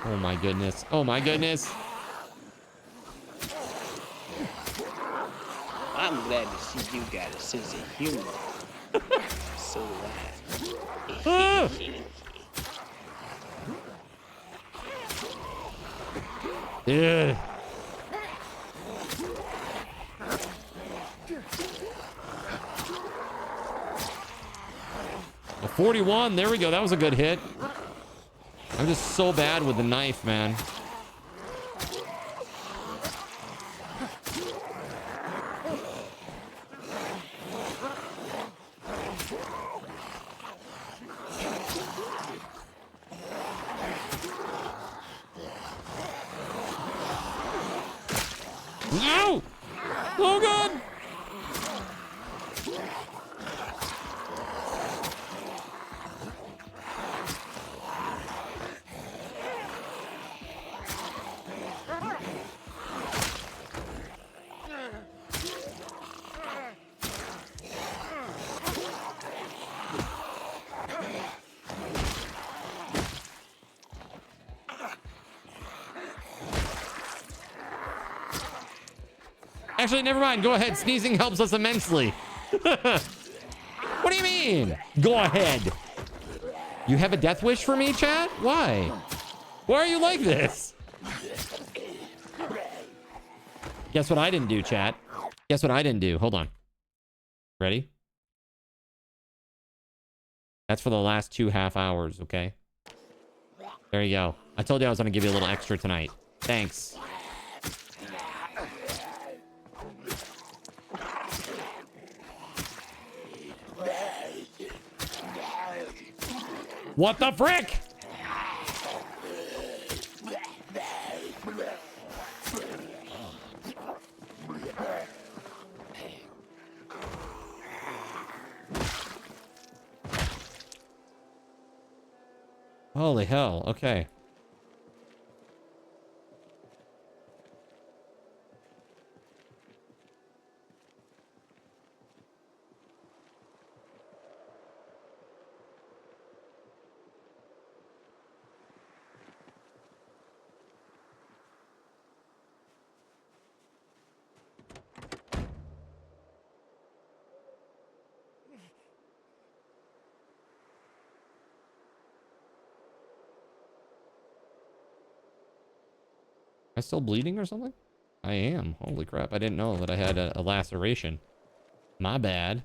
Oh my goodness. Oh my goodness. I'm glad to see you got a sense of humor. So Dude. A 41. There we go. That was a good hit. I'm just so bad with the knife, man. No! Oh, God! Actually, never mind. Go ahead. Sneezing helps us immensely. What do you mean? Go ahead. You have a death wish for me, chat? Why? Why are you like this? Guess what I didn't do, chat? Guess what I didn't do? Hold on. Ready? That's for the last 2.5 hours, okay? There you go. I told you I was going to give you a little extra tonight. Thanks. What the frick? Holy hell. Okay. Am I still bleeding or something? I am. Holy crap. I didn't know that I had a laceration. My bad.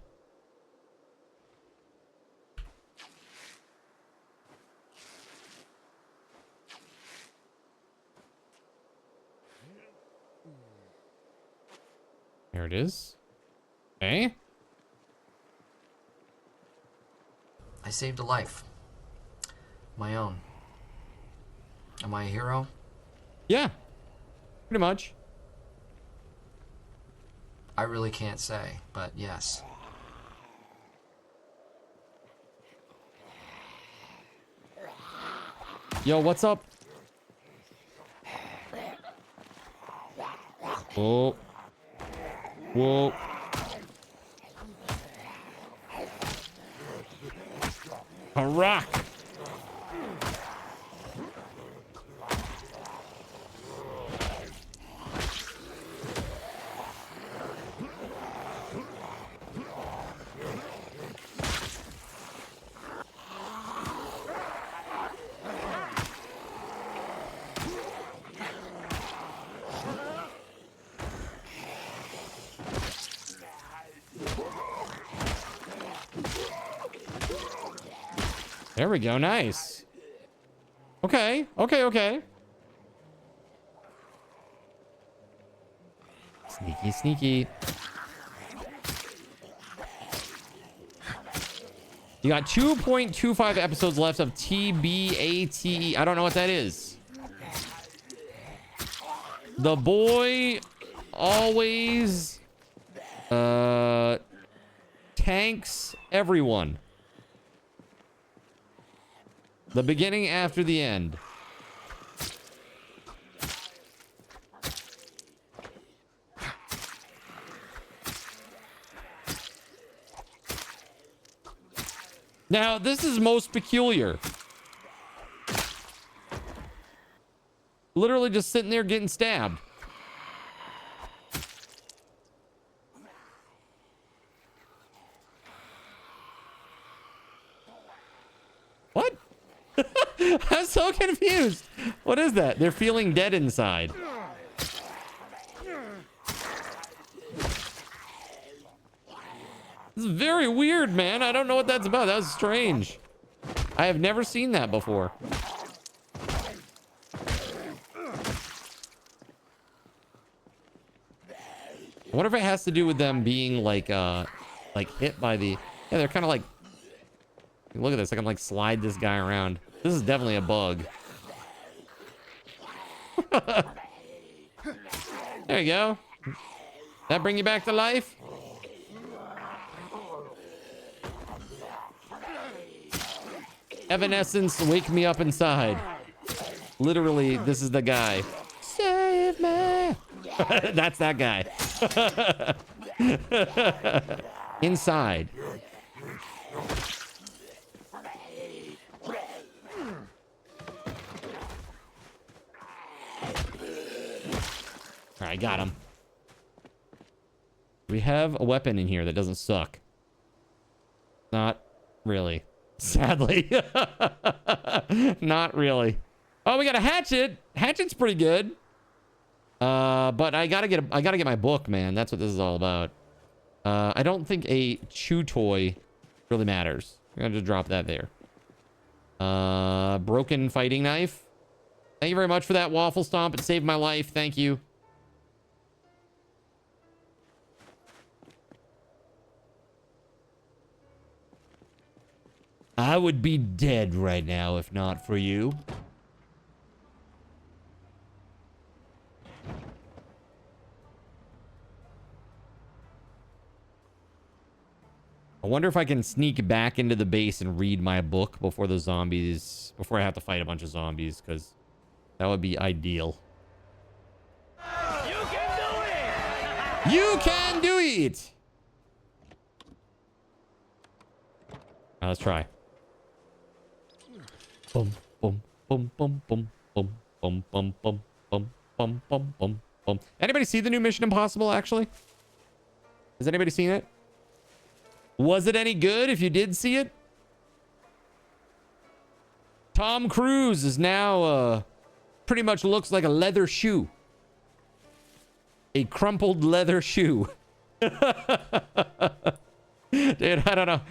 Here it is. Okay. I saved a life. My own. Am I a hero? Yeah. Pretty much. I really can't say, but yes. Yo, what's up? Whoa. Whoa. A rock. There we go. Nice. Okay. Okay. Okay. Sneaky, sneaky. You got 2.25 episodes left of TBATE. I don't know what that is. The boy always tanks everyone. The beginning after the end. Now, this is most peculiar. Literally just sitting there getting stabbed. What? I'm so confused. What is that? They're feeling dead inside. This is very weird, man. I don't know what that's about. That was strange. I have never seen that before. I wonder if it has to do with them being like hit by the... Yeah, they're kind of like... Look at this. I can like slide this guy around. This is definitely a bug. There you go. That bring you back to life? Evanescence, wake me up inside. Literally, this is the guy. Save me. That's that guy. Inside. All right, got him. We have a weapon in here that doesn't suck. Not really. Sadly. Not really. Oh, we got a hatchet. Hatchet's pretty good. But I gotta get my book, man. That's what this is all about. I don't think a chew toy really matters. I'm gonna just drop that there. Broken fighting knife. Thank you very much for that waffle stomp. It saved my life. Thank you. I would be dead right now if not for you. I wonder if I can sneak back into the base and read my book before the zombies, before I have to fight a bunch of zombies, because that would be ideal. You can do it! You can do it! Now let's try. Boom, boom, boom, boom, boom, boom, boom, boom, boom, boom, boom, boom, boom, boom. Anybody see the new Mission Impossible, actually? Has anybody seen it? Was it any good if you did see it? Tom Cruise is now, pretty much looks like a leather shoe. A crumpled leather shoe. Dude, I don't know.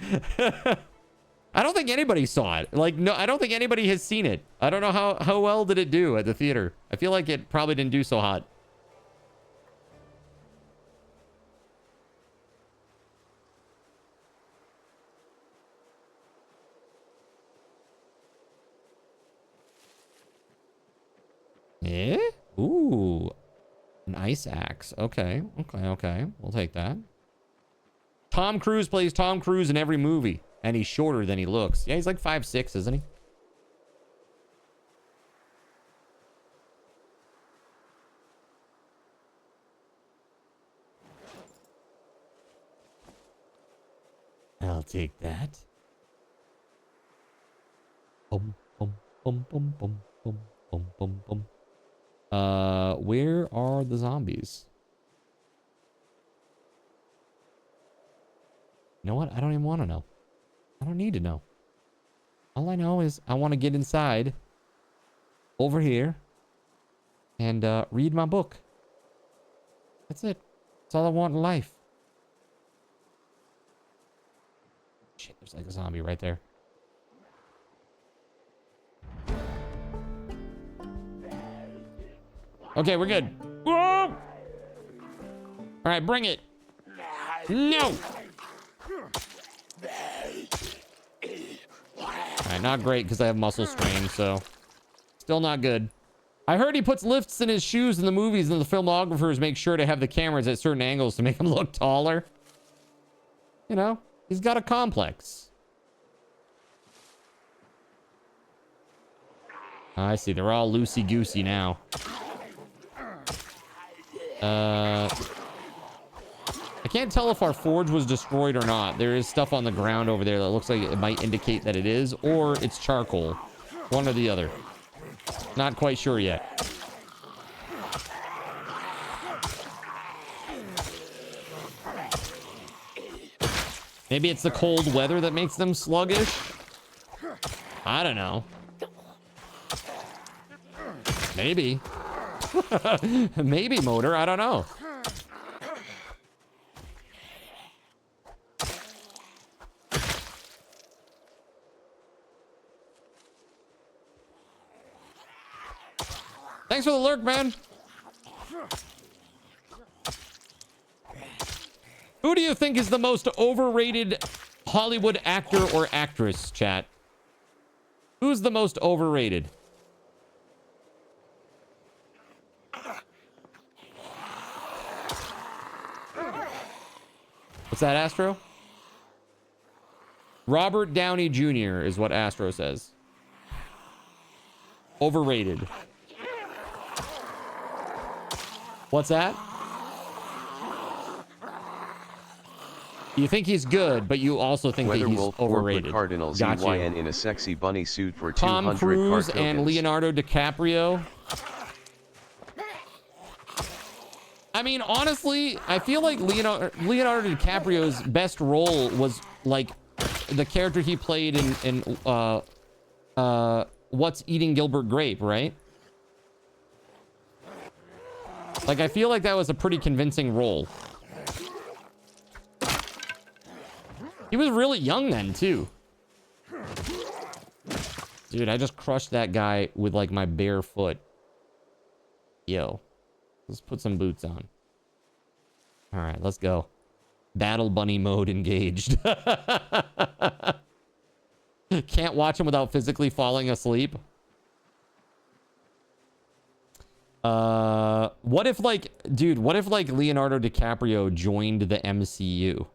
I don't think anybody saw it. Like, no, I don't think anybody has seen it. I don't know how well did it do at the theater. I feel like it probably didn't do so hot. Eh? Ooh. An ice axe. Okay. Okay. We'll take that. Tom Cruise plays Tom Cruise in every movie. And he's shorter than he looks. Yeah, he's like 5'6", isn't he? I'll take that. Bum, bum, bum, bum, bum, bum, bum, bum, bum. Where are the zombies? You know what? I don't even want to know. I don't need to know. All I know is I want to get inside over here and read my book. That's it. That's all I want in life. Shit, there's like a zombie right there. Okay, we're good. Whoa! All right, bring it. No! All right, not great because I have muscle strain, so still not good. I heard he puts lifts in his shoes in the movies, and the filmographers make sure to have the cameras at certain angles to make him look taller. You know, he's got a complex. I see. They're all loosey-goosey now. I can't tell if our forge was destroyed or not. There is stuff on the ground over there that looks like it might indicate that it is, or it's charcoal. One or the other. Not quite sure yet. Maybe it's the cold weather that makes them sluggish? I don't know. Maybe. Maybe, Motor. I don't know. Thanks for the lurk, man. Who do you think is the most overrated Hollywood actor or actress, chat? Who's the most overrated? What's that, Astro? Robert Downey Jr. is what Astro says. Overrated. What's that? You think he's good, but you also think that he's overrated. Cardinal ZYN in a sexy bunny suit for Tom Cruise and Leonardo DiCaprio. I mean, honestly, I feel like Leonardo DiCaprio's best role was like the character he played in What's Eating Gilbert Grape, right? Like, I feel like that was a pretty convincing role. He was really young then, too. Dude, I just crushed that guy with, like, my bare foot. Yo. Let's put some boots on. All right, let's go. Battle bunny mode engaged. Can't watch him without physically falling asleep. What if, like, dude, what if, like, Leonardo DiCaprio joined the MCU?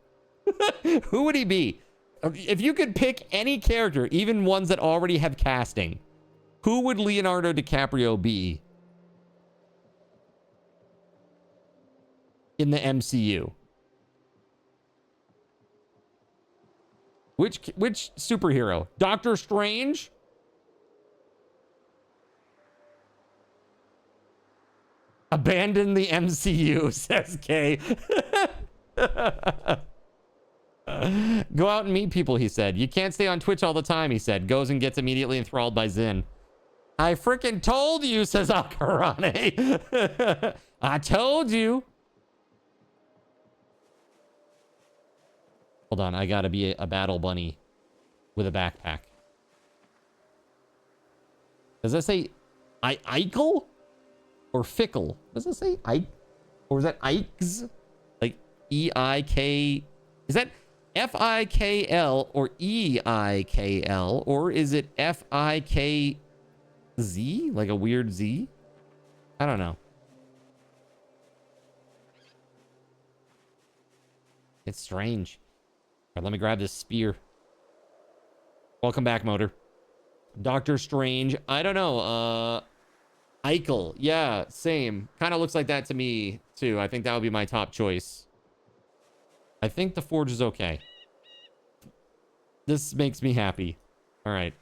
Who would he be? If you could pick any character, even ones that already have casting, who would Leonardo DiCaprio be in the MCU? Which superhero? Doctor Strange? Abandon the MCU, says Kay. Go out and meet people, he said. You can't stay on Twitch all the time, he said. Goes and gets immediately enthralled by Zin. I freaking told you, says Akarane. I told you. Hold on, I gotta be a battle bunny with a backpack. Does that say Eichel or Fickle? Does it say Ike? Or is that Ikes? Like E-I-K... Is that F-I-K-L or E-I-K-L? Or is it F-I-K-Z? Like a weird Z? I don't know. It's strange. All right, let me grab this spear. Welcome back, Motor. Doctor Strange. I don't know. Eichel. Yeah, same. Kind of looks like that to me, too. I think that would be my top choice. I think the Forge is okay. This makes me happy. All right.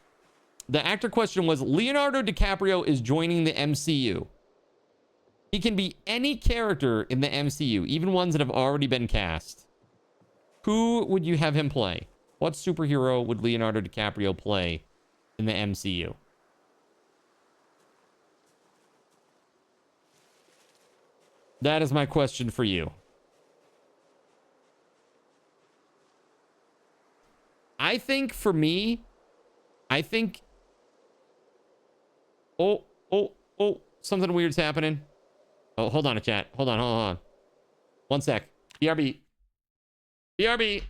The actor question was, Leonardo DiCaprio is joining the MCU. He can be any character in the MCU, even ones that have already been cast. Who would you have him play? What superhero would Leonardo DiCaprio play in the MCU? That is my question for you. I think for me, Oh, something weird's happening. Oh, hold on, chat. Hold on. 1 sec. BRB. BRB.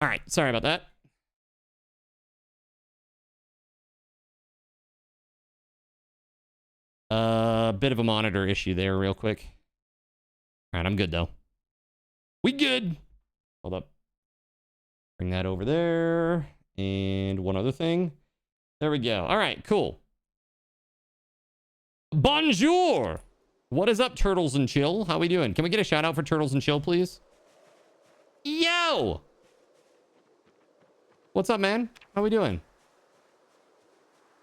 All right, sorry about that. Bit of a monitor issue there real quick. All right, I'm good though. We good. Hold up. Bring that over there. And one other thing. There we go. All right, cool. Bonjour. What is up, Turtles and Chill? How we doing? Can we get a shout out for Turtles and Chill, please? Yo! What's up, man? How we doing?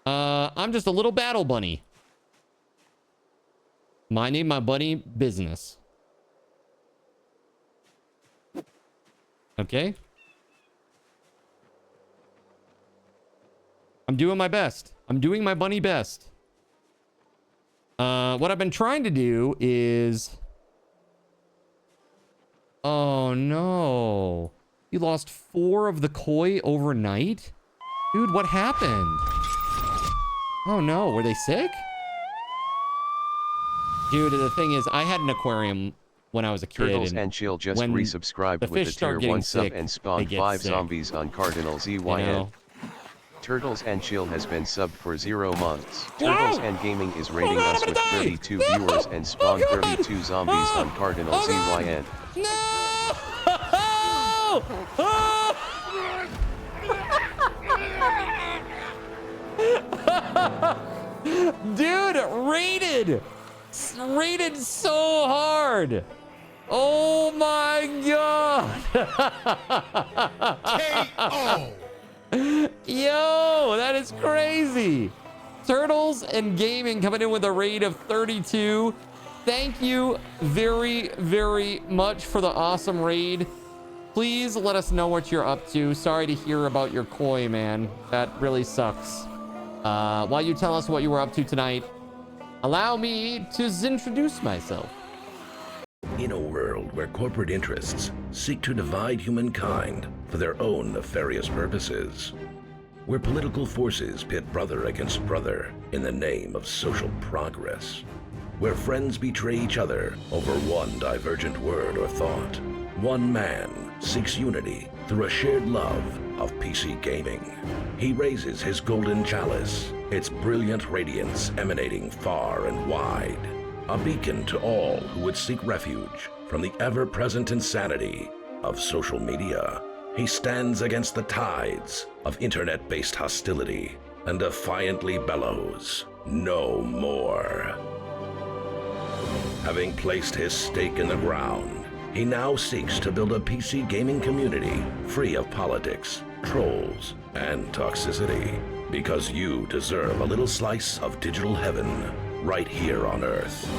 I'm just a little battle bunny. Minding my bunny business. Okay. I'm doing my best. I'm doing my bunny best. What I've been trying to do is... Oh, no. You lost 4 of the koi overnight? Dude, what happened? Oh, no. Were they sick? Dude, the thing is, I had an aquarium when I was a kid. Turtles and Chill just resubscribed with the tier 1 sub and spawned 5 zombies on Cardinal ZYN. You know? Turtles and Chill has been subbed for 0 months. Turtles and Gaming is rating us with 32 viewers and spawned 32 zombies on Cardinal ZYN. Dude, rated so hard. Oh my god. KO. Yo, that is crazy. Turtles and Gaming coming in with a raid of 32. Thank you very, very much for the awesome raid. Please let us know what you're up to. Sorry to hear about your koi, man. That really sucks. While you tell us what you were up to tonight, allow me to introduce myself. In a world where corporate interests seek to divide humankind for their own nefarious purposes, where political forces pit brother against brother in the name of social progress, where friends betray each other over one divergent word or thought, one man seeks unity through a shared love of PC gaming. He raises his golden chalice, its brilliant radiance emanating far and wide, a beacon to all who would seek refuge from the ever-present insanity of social media. He stands against the tides of internet-based hostility and defiantly bellows, "No more." Having placed his stake in the ground, he now seeks to build a PC gaming community free of politics, trolls, and toxicity, because you deserve a little slice of digital heaven right here on Earth.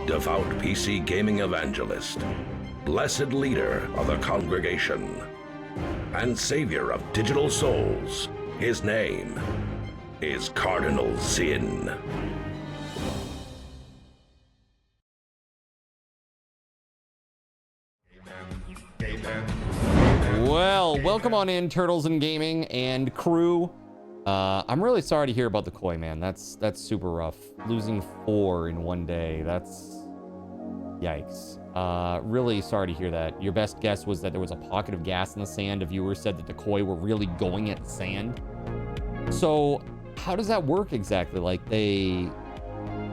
Devout PC gaming evangelist, blessed leader of the congregation, and savior of digital souls, his name is Cardinal Zin. welcome on in, Turtles and Gaming and crew. I'm really sorry to hear about the koi, man. That's super rough. Losing 4 in one day. That's yikes. Really sorry to hear that. Your best guess was that there was a pocket of gas in the sand. A viewer said that the koi were really going at the sand. So how does that work exactly? Like they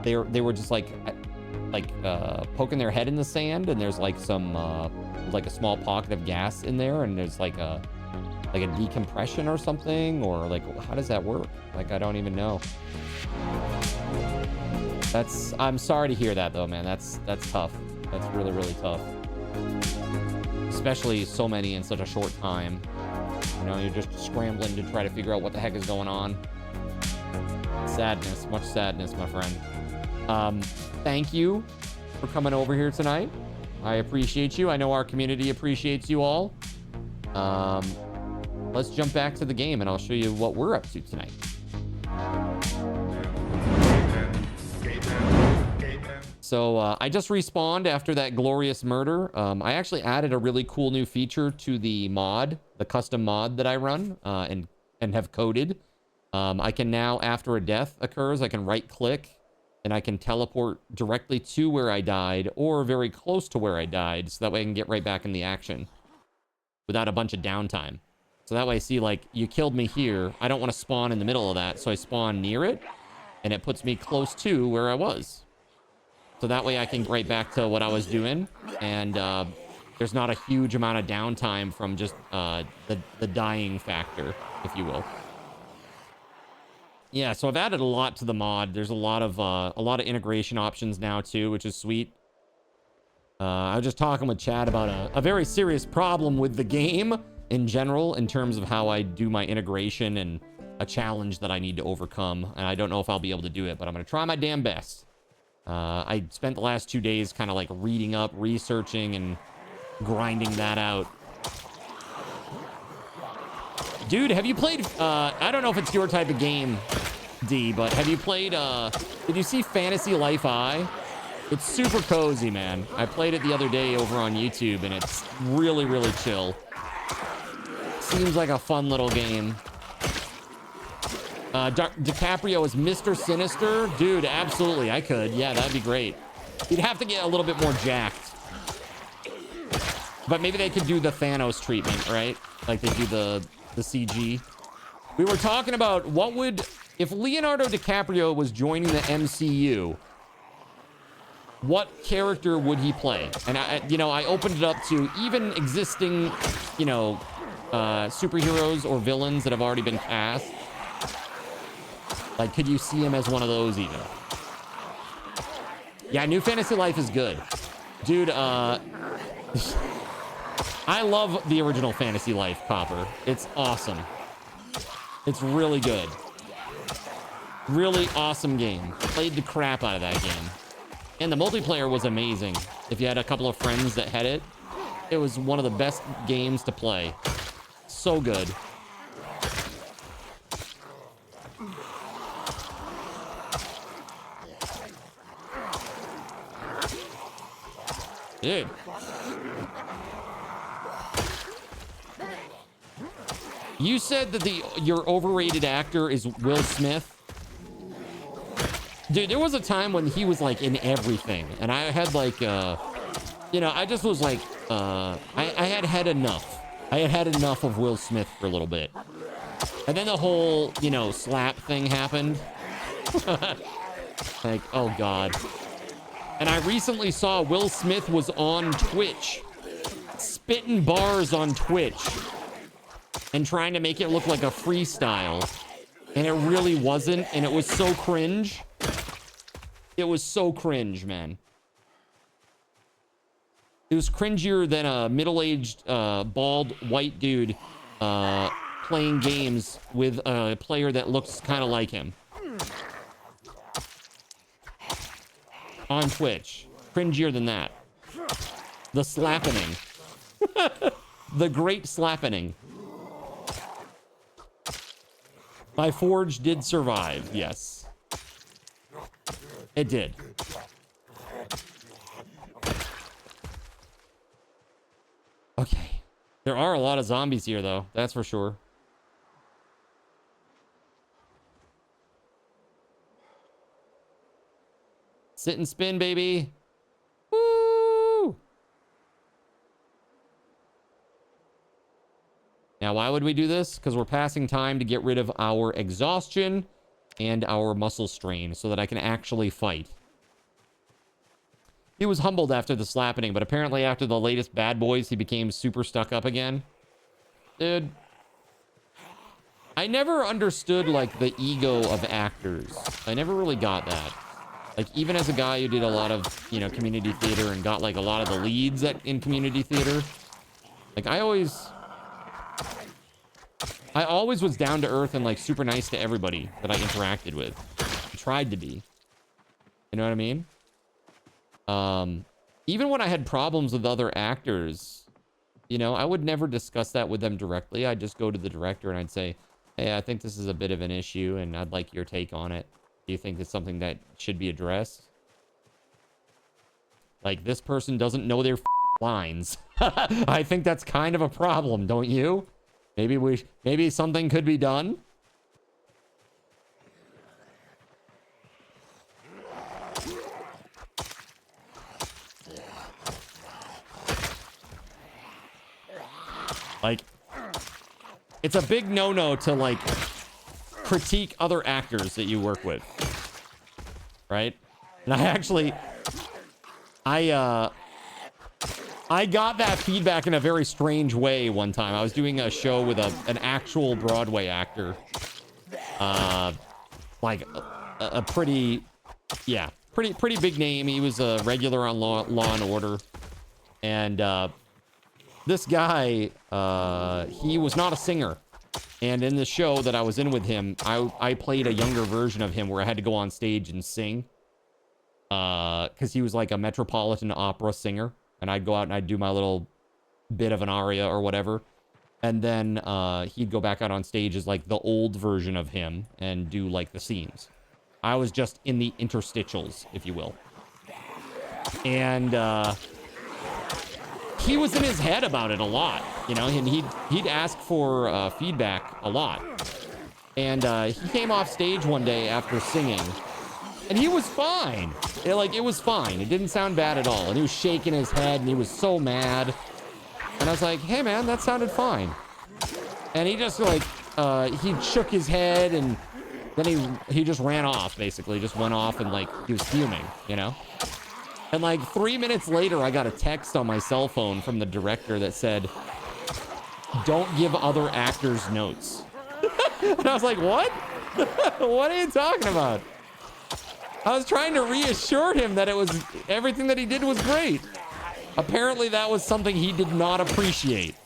were just like poking their head in the sand, and there's like some like a small pocket of gas in there, and there's like a decompression or something, or like how does that work? Like I don't even know. I'm sorry to hear that though, man. That's tough. That's really, really tough. Especially so many in such a short time. You know, you're just scrambling to try to figure out what the heck is going on. Sadness, much sadness, my friend. Thank you for coming over here tonight. I appreciate you. I know our community appreciates you all. Let's jump back to the game and I'll show you what we're up to tonight. So I just respawned after that glorious murder. I actually added a really cool new feature to the mod, the custom mod that I run and have coded. I can now, after a death occurs, I can right click and I can teleport directly to where I died or very close to where I died. So that way I can get right back in the action without a bunch of downtime. So that way, see, like, you killed me here. I don't want to spawn in the middle of that. So I spawn near it and it puts me close to where I was. So that way I can get right back to what I was doing. And there's not a huge amount of downtime from just the dying factor, if you will. Yeah, so I've added a lot to the mod. There's a lot of integration options now too, which is sweet. I was just talking with Chad about a very serious problem with the game in general in terms of how I do my integration and a challenge that I need to overcome. And I don't know if I'll be able to do it, but I'm going to try my damn best. I spent the last 2 days kind of like reading up, researching, and grinding that out. Dude, have you played, I don't know if it's your type of game, D, but have you played, did you see Fantasy Life I? It's super cozy, man. I played it the other day over on YouTube, and it's really, really chill. Seems like a fun little game. DiCaprio is Mr. Sinister. Dude, absolutely, I could. Yeah, that'd be great. You'd have to get a little bit more jacked. But maybe they could do the Thanos treatment, right? Like they do the CG. We were talking about what would... If Leonardo DiCaprio was joining the MCU, what character would he play? And I opened it up to even existing, superheroes or villains that have already been cast. Like, could you see him as one of those even? Yeah, New Fantasy Life is good. Dude, I love the original Fantasy Life, Copper. It's awesome. It's really good. Really awesome game. Played the crap out of that game. And the multiplayer was amazing. If you had a couple of friends that had it, it was one of the best games to play. So good. Dude. You said that your overrated actor is Will Smith. Dude, there was a time when he was like in everything, and I had like, I just was like, I had enough. I had enough of Will Smith for a little bit, and then the whole, slap thing happened. Like, oh God. And I recently saw Will Smith was on Twitch, spitting bars on Twitch, and trying to make it look like a freestyle. And it really wasn't, and it was so cringe. It was so cringe, man. It was cringier than a middle-aged, bald, white dude playing games with a player that looks kind of like him. On Twitch. Cringier than that. The slappening. The great slappening. My Forge did survive, yes. It did. Okay. There are a lot of zombies here, though. That's for sure. Sit and spin, baby. Woo! Now, why would we do this? Because we're passing time to get rid of our exhaustion and our muscle strain so that I can actually fight. He was humbled after the slappening, but apparently after the latest Bad Boys, he became super stuck up again. Dude, I never understood, like, the ego of actors. I never really got that. Like, even as a guy who did a lot of, you know, community theater and got, like, a lot of the leads in community theater, like, I always was down to earth and, like, super nice to everybody that I interacted with. I tried to be. You know what I mean? Even when I had problems with other actors, you know, I would never discuss that with them directly. I'd just go to the director and I'd say, hey, I think this is a bit of an issue and I'd like your take on it. Do you think it's something that should be addressed? Like, this person doesn't know their lines. I think that's kind of a problem, don't you? Maybe something could be done. Like, it's a big no-no to, like, critique other actors that you work with. Right? And I got that feedback in a very strange way one time. I was doing a show with an actual Broadway actor. Like, a pretty big name. He was a regular on Law and Order. And, this guy, he was not a singer. And in the show that I was in with him, I played a younger version of him where I had to go on stage and sing. Because he was like a Metropolitan Opera singer. And I'd go out and I'd do my little bit of an aria or whatever. And then he'd go back out on stage as like the old version of him and do like the scenes. I was just in the interstitials, if you will. And he was in his head about it a lot, you know, and he'd ask for feedback a lot. And he came off stage one day after singing, and he was fine. It was fine. It didn't sound bad at all. And he was shaking his head, and he was so mad. And I was like, hey, man, that sounded fine. And he just, like, he shook his head, and then he just ran off, basically. Just went off, and, like, he was fuming, you know? And like 3 minutes later, I got a text on my cell phone from the director that said, don't give other actors notes. And I was like, what? What are you talking about? I was trying to reassure him that everything that he did was great. Apparently that was something he did not appreciate.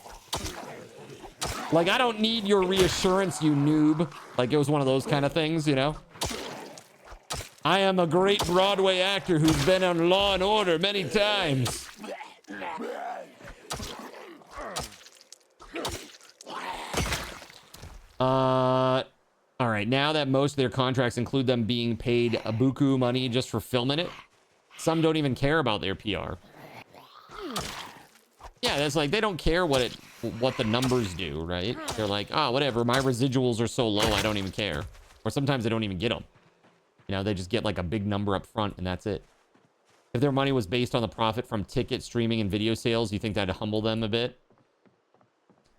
Like, I don't need your reassurance, you noob. Like, it was one of those kind of things, you know? I am a great Broadway actor who's been on Law and Order many times. All right, now that most of their contracts include them being paid a buku money just for filming it, some don't even care about their PR. Yeah, that's like, they don't care what the numbers do, right? They're like, oh, whatever, my residuals are so low, I don't even care. Or sometimes they don't even get them. You know, they just get like a big number up front and that's it. If their money was based on the profit from ticket streaming and video sales, you think that'd humble them a bit?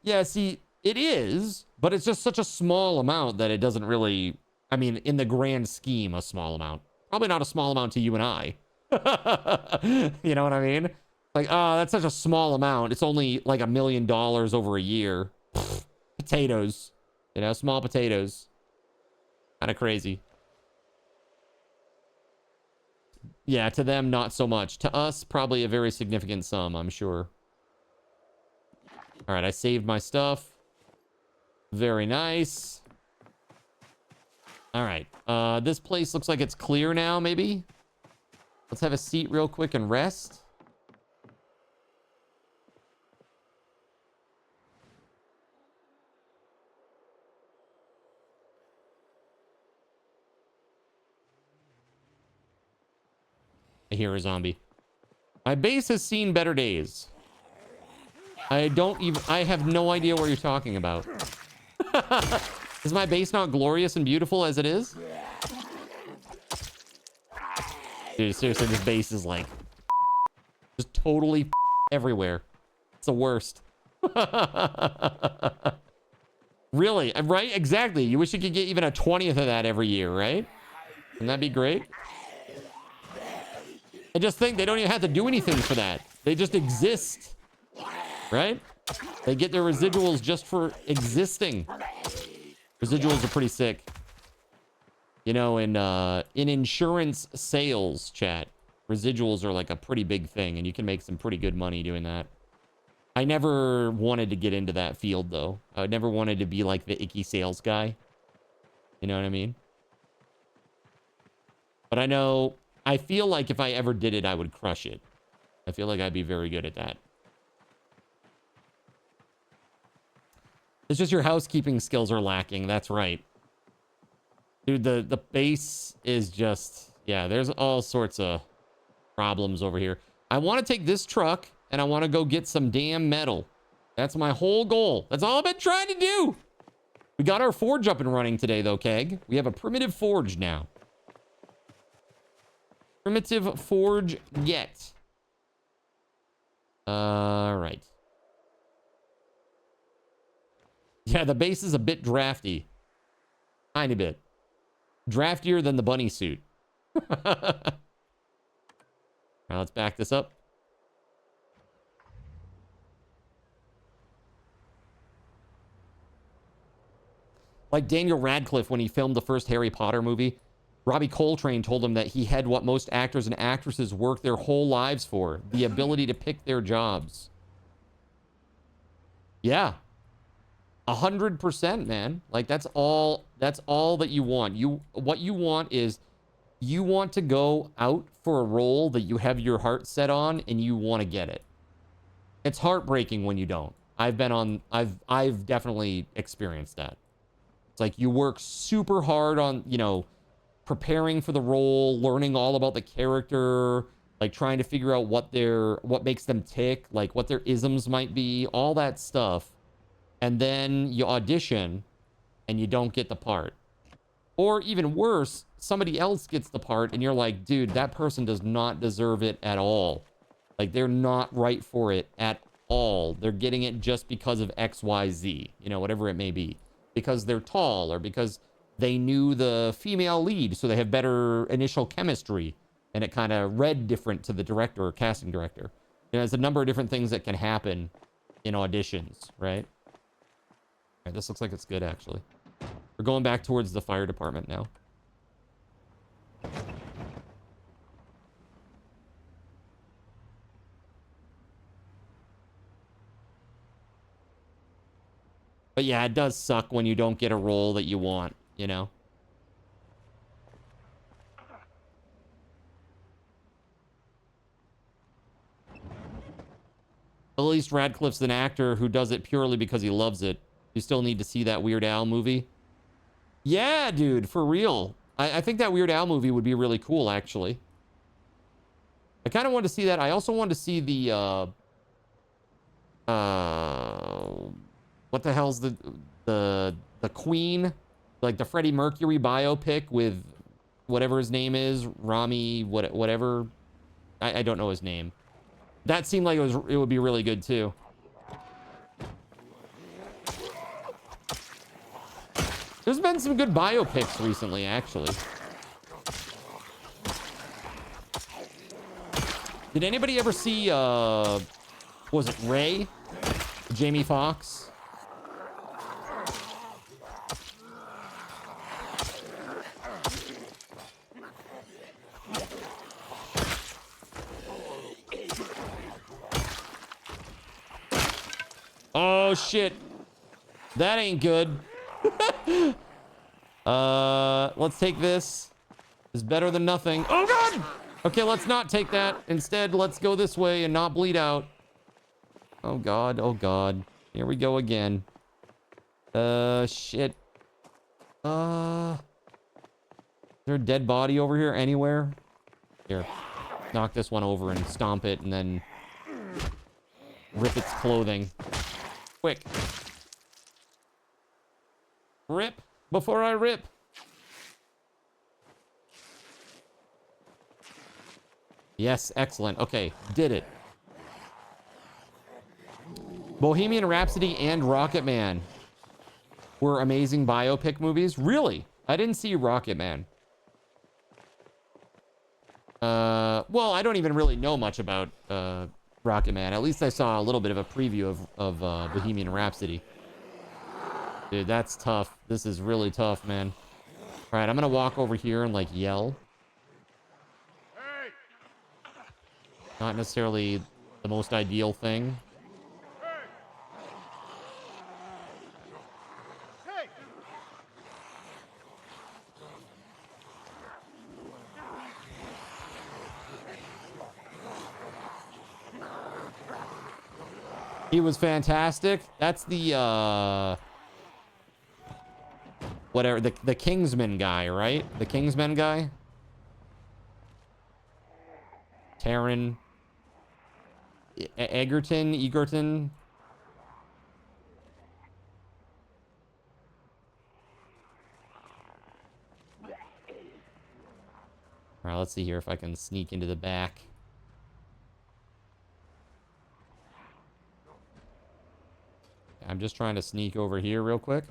Yeah, see, it is, but it's just such a small amount that it doesn't really, I mean, in the grand scheme, a small amount. Probably not a small amount to you and I. You know what I mean? Like, oh, that's such a small amount. It's only like $1 million over a year. Pfft, potatoes. You know, small potatoes. Kind of crazy. Yeah, to them, not so much. To us, probably a very significant sum, I'm sure. All right, I saved my stuff. Very nice. All right, this place looks like it's clear now, maybe? Let's have a seat real quick and rest. I hear a zombie. My base has seen better days. I have no idea what you're talking about. Is my base not glorious and beautiful as it is? Dude, seriously, this base is like just totally everywhere. It's the worst. Really? Right? Exactly. You wish you could get even a 20th of that every year, right? Wouldn't that be great? I just think they don't even have to do anything for that. They just exist. Right? They get their residuals just for existing. Residuals are pretty sick. You know, in insurance sales, chat, residuals are like a pretty big thing, and you can make some pretty good money doing that. I never wanted to get into that field, though. I never wanted to be like the icky sales guy. You know what I mean? But I feel like if I ever did it, I would crush it. I feel like I'd be very good at that. It's just your housekeeping skills are lacking. That's right. Dude, the base is just... Yeah, there's all sorts of problems over here. I want to take this truck, and I want to go get some damn metal. That's my whole goal. That's all I've been trying to do. We got our forge up and running today, though, Keg. We have a primitive forge now. Primitive forge get. All right. Yeah, the base is a bit drafty. Tiny bit. Draftier than the bunny suit. Now let's back this up. Like Daniel Radcliffe when he filmed the first Harry Potter movie, Robbie Coltrane told him that he had what most actors and actresses work their whole lives for, the ability to pick their jobs. Yeah. 100%, man. Like that's all that you want. What you want is you want to go out for a role that you have your heart set on and you want to get it. It's heartbreaking when you don't. I've definitely experienced that. It's like you work super hard on, you know, preparing for the role, learning all about the character, like trying to figure out what makes them tick, like what their isms might be, all that stuff. And then you audition and you don't get the part. Or even worse, somebody else gets the part and you're like, dude, that person does not deserve it at all. Like they're not right for it at all. They're getting it just because of X, Y, Z, you know, whatever it may be. Because they're tall or because they knew the female lead, so they have better initial chemistry. And it kind of read different to the director or casting director. You know, there's a number of different things that can happen in auditions, right? All right, this looks like it's good, actually. We're going back towards the fire department now. But yeah, it does suck when you don't get a role that you want, you know? At least Radcliffe's an actor who does it purely because he loves it. You still need to see that Weird Al movie. Yeah, dude, for real. I think that Weird Al movie would be really cool, actually. I kind of wanted to see that. I also wanted to see the, what the hell's the Queen? Like the Freddie Mercury biopic with whatever his name is. Rami, whatever. I don't know his name. That seemed like it would be really good, too. There's been some good biopics recently, actually. Did anybody ever see, was it Ray? Jamie Foxx? Oh, shit. That ain't good. Let's take this. It's better than nothing. Oh, God! Okay, let's not take that. Instead, let's go this way and not bleed out. Oh, God. Oh, God. Here we go again. Shit. Is there a dead body over here anywhere? Here. Knock this one over and stomp it, and then... rip its clothing. Quick. Rip before I rip. Yes, excellent. Okay, did it. Bohemian Rhapsody and Rocket Man were amazing biopic movies. Really? I didn't see Rocket Man. Well, I don't even really know much about Rocket Man. At least I saw a little bit of a preview of Bohemian Rhapsody. Dude, that's tough. This is really tough, man. All right, I'm gonna walk over here and like yell. Not necessarily the most ideal thing. He was fantastic. That's the whatever, the Kingsman guy, right? The Kingsman guy. Taron Egerton. All right, let's see here if I can sneak into the back. I'm just trying to sneak over here real quick. Do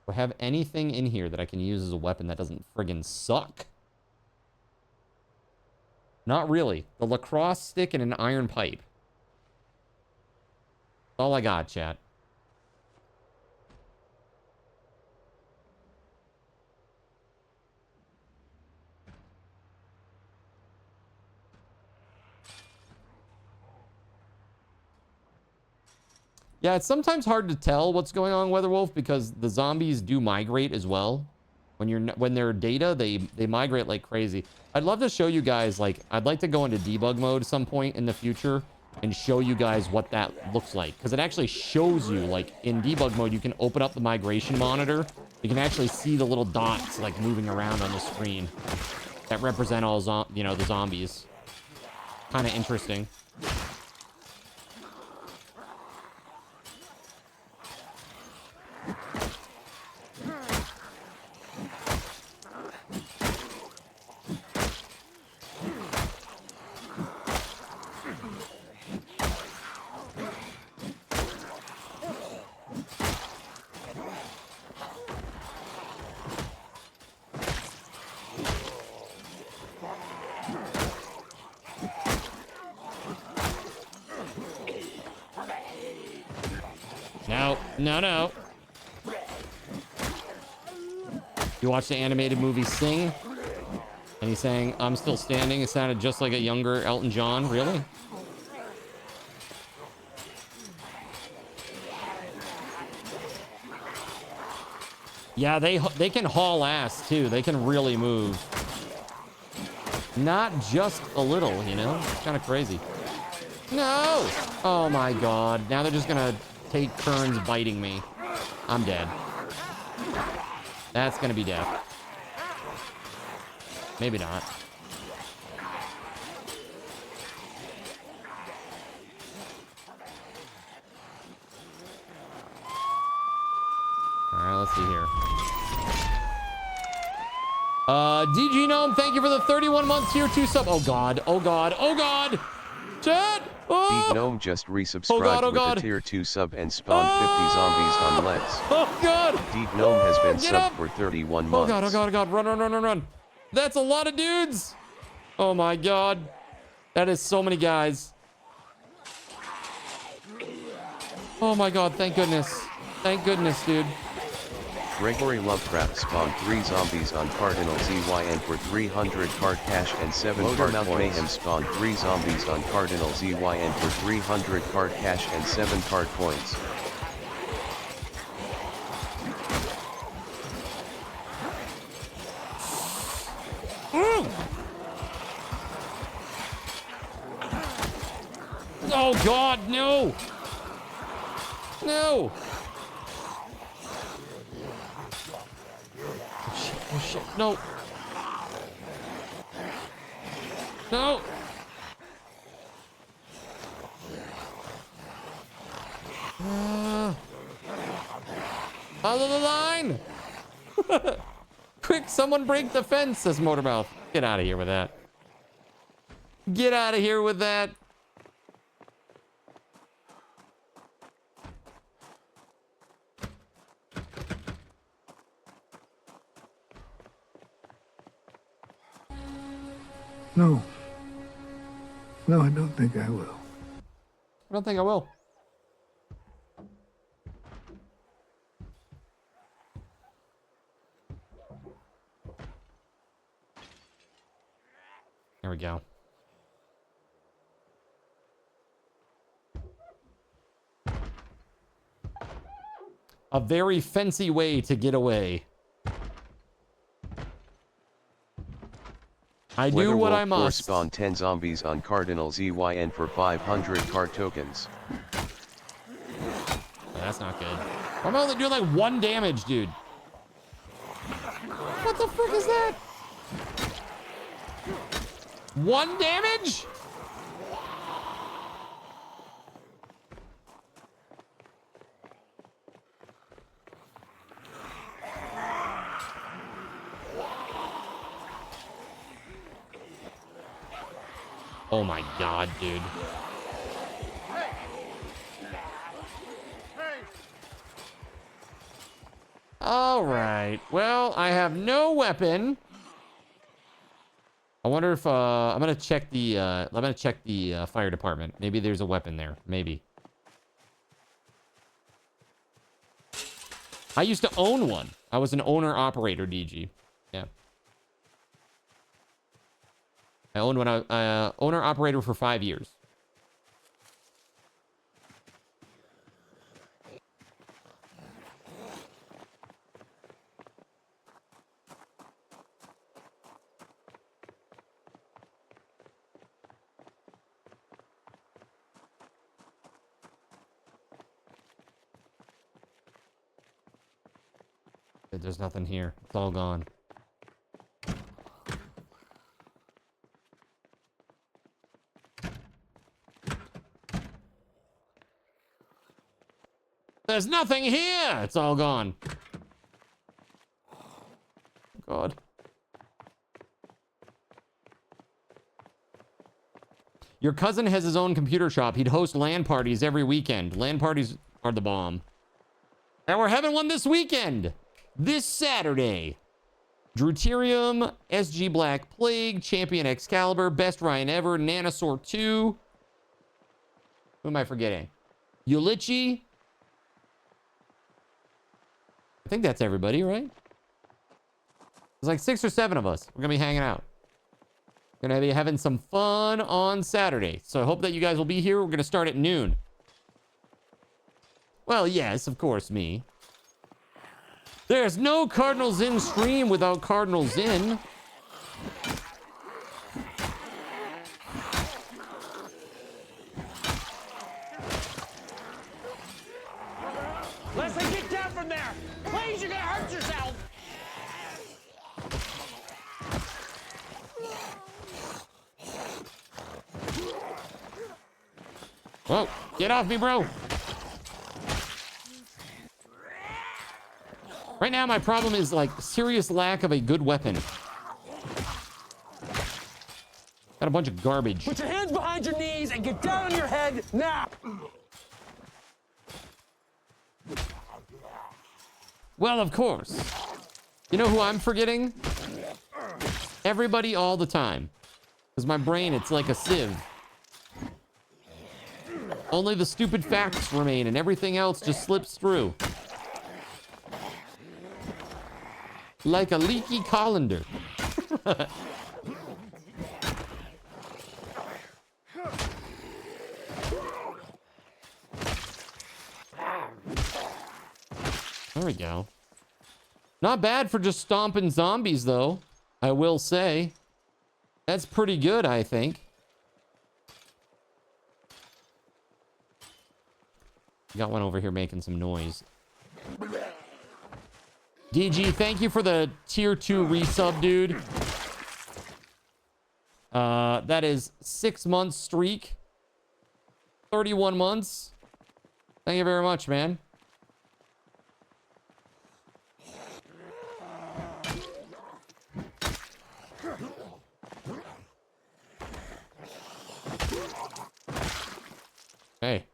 I have anything in here that I can use as a weapon that doesn't friggin' suck? Not really. The lacrosse stick and an iron pipe. That's all I got, chat. Yeah, it's sometimes hard to tell what's going on, WeatherWolf, because the zombies do migrate as well. When they're data, they migrate like crazy. I'd love to show you guys, like, I'd like to go into debug mode at some point in the future and show you guys what that looks like, because it actually shows you, like, in debug mode, you can open up the migration monitor. You can actually see the little dots like moving around on the screen that represent all the zombies. Kind of interesting. No. You watch the animated movie Sing? And he's saying, I'm still standing. It sounded just like a younger Elton John. Really? Yeah, they can haul ass, too. They can really move. Not just a little, you know? It's kind of crazy. No! Oh, my God. Now they're just going to take turns biting me. I'm dead. That's gonna be death. Maybe not. Alright, let's see here. DG Gnome, thank you for the 31 month tier 2 sub. Oh god, oh god, oh god! Chat! Oh! Gnome just resubscribed with a tier 2 sub and spawned 50 zombies on Let's. Oh god! Gnome has been subbed for 31 months. Oh god, run. That's a lot of dudes! Oh my god. That is so many guys. Oh my god, thank goodness. Thank goodness, dude. Gregory Lovecraft spawned 3 zombies on Cardinal ZYN for 300 card cash and 7 card coins. Mayhem spawned 3 zombies on Cardinal ZYN for 300 card cash and 7 card coins. Oh god, no! No! Oh shit, no. No. Out of the line! Quick, someone break the fence, says Motormouth. Get out of here with that. Get out of here with that. No. No, I don't think I will. I don't think I will. There we go. A very fancy way to get away. I do what I must. Spawn 10 zombies on Cardinal ZYN for 500 card tokens. That's not good. I'm only doing like 1 damage, dude. What the frick is that? 1 damage? Oh my god, dude. All right. Well, I have no weapon. I wonder if I'm gonna check the fire department. Maybe there's a weapon there. Maybe. I used to own one. I was an owner operator, DG. Yeah. I owned one. Owner operator for 5 years. There's nothing here. It's all gone. There's nothing here. It's all gone. God. Your cousin has his own computer shop. He'd host LAN parties every weekend. LAN parties are the bomb. And we're having one this weekend. This Saturday. Deuterium, SG Black Plague, Champion Excalibur, Best Ryan Ever, Nanosaur 2. Who am I forgetting? Ulichi. I think that's everybody, right? There's like 6 or 7 of us. We're going to be hanging out. We're going to be having some fun on Saturday. So I hope that you guys will be here. We're going to start at noon. Well, yes, of course, me. There's no Cardinal Zin stream without Cardinal Zin. Leslie, get down from there! Please, you're gonna hurt yourself! Whoa, get off me, bro. Right now, my problem is like serious lack of a good weapon. Got a bunch of garbage. Put your hands behind your knees and get down on your head now! Well, of course. You know who I'm forgetting? Everybody all the time. Because my brain, it's like a sieve. Only the stupid facts remain and everything else just slips through. Like a leaky colander. There we go. Not bad for just stomping zombies, though. I will say. That's pretty good, I think. Got one over here making some noise. DG, thank you for the tier 2 resub, dude. That is 6 months streak. 31 months. Thank you very much, man. Hey.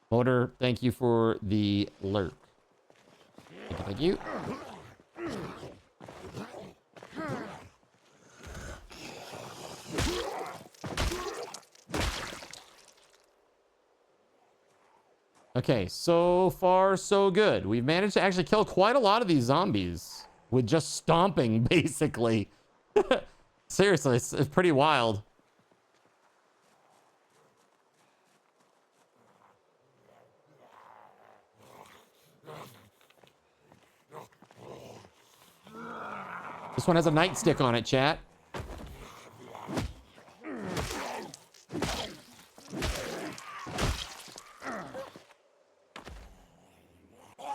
Motor, thank you for the lurk. Thank you. Okay, so far so good. We've managed to actually kill quite a lot of these zombies with just stomping, basically. Seriously, it's pretty wild. This one has a nightstick on it, chat.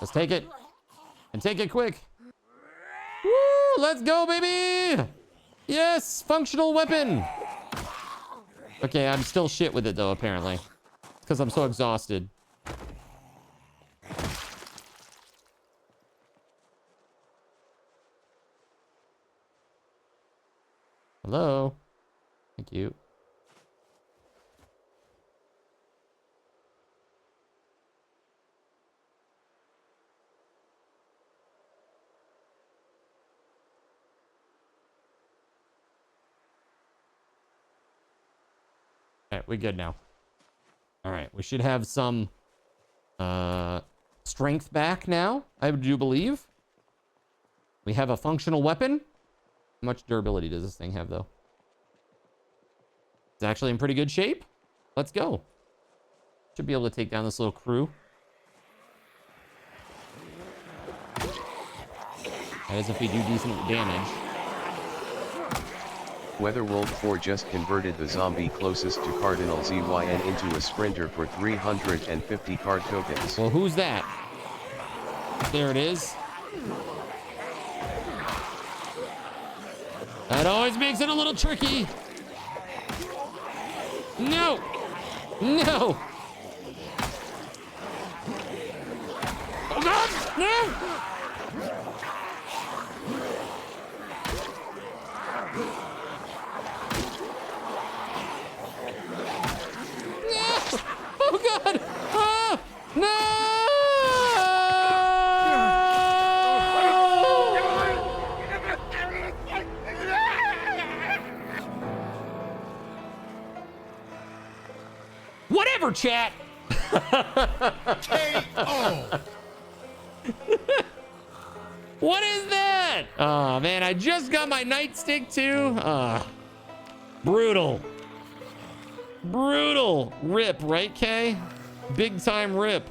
Let's take it. And take it quick. Woo! Let's go, baby! Yes! Functional weapon! Okay, I'm still shit with it, though, apparently. It's because I'm so exhausted. Hello? Thank you. Alright, we're good now. Alright, we should have some strength back now, I do believe. We have a functional weapon. How much durability does this thing have, though? It's actually in pretty good shape. Let's go. Should be able to take down this little crew. That is if we do decent damage. WeatherWolf4 just converted the zombie closest to Cardinal ZYN into a sprinter for 350 card tokens. Well, who's that? There it is. That always makes it a little tricky. No! No! Oh, God! No! Oh, God! Ah! No! Whatever, chat. KO. What is that? Oh, man, I just got my nightstick, too. Brutal. Brutal. Rip, right, Kay? Big time rip.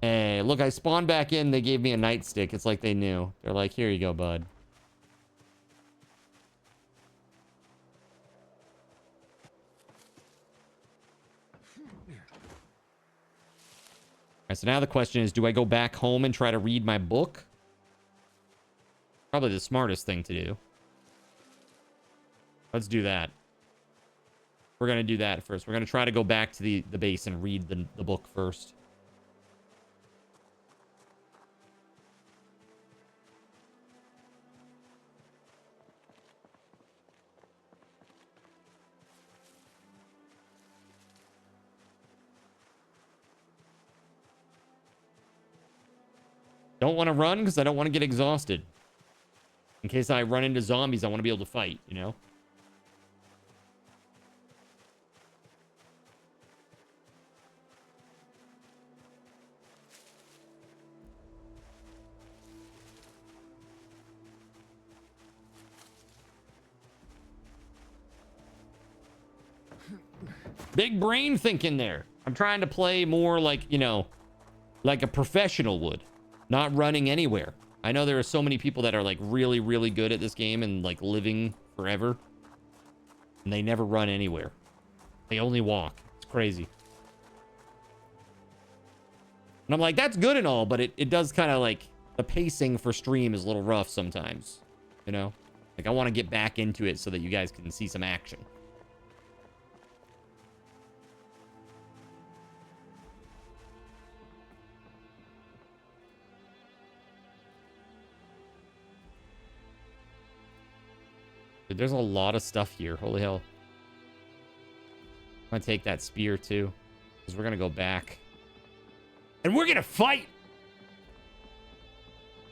Hey, look, I spawned back in. They gave me a nightstick. It's like they knew. They're like, here you go, bud. All right, so now the question is, do I go back home and try to read my book? Probably the smartest thing to do. Let's do that. We're going to do that first. We're going to try to go back to the base and read the book first. Don't want to run because I don't want to get exhausted. In case I run into zombies, I want to be able to fight, you know? Big brain thinking there. I'm trying to play more like, you know, like a professional would. Not running anywhere. I know there are so many people that are like really, really good at this game and like living forever. And they never run anywhere. They only walk. It's crazy. And I'm like, that's good and all, but it does kind of like, the pacing for stream is a little rough sometimes. You know? Like, I want to get back into it so that you guys can see some action. Dude, there's a lot of stuff here. Holy hell. I'm going to take that spear, too. Because we're going to go back. And we're going to fight!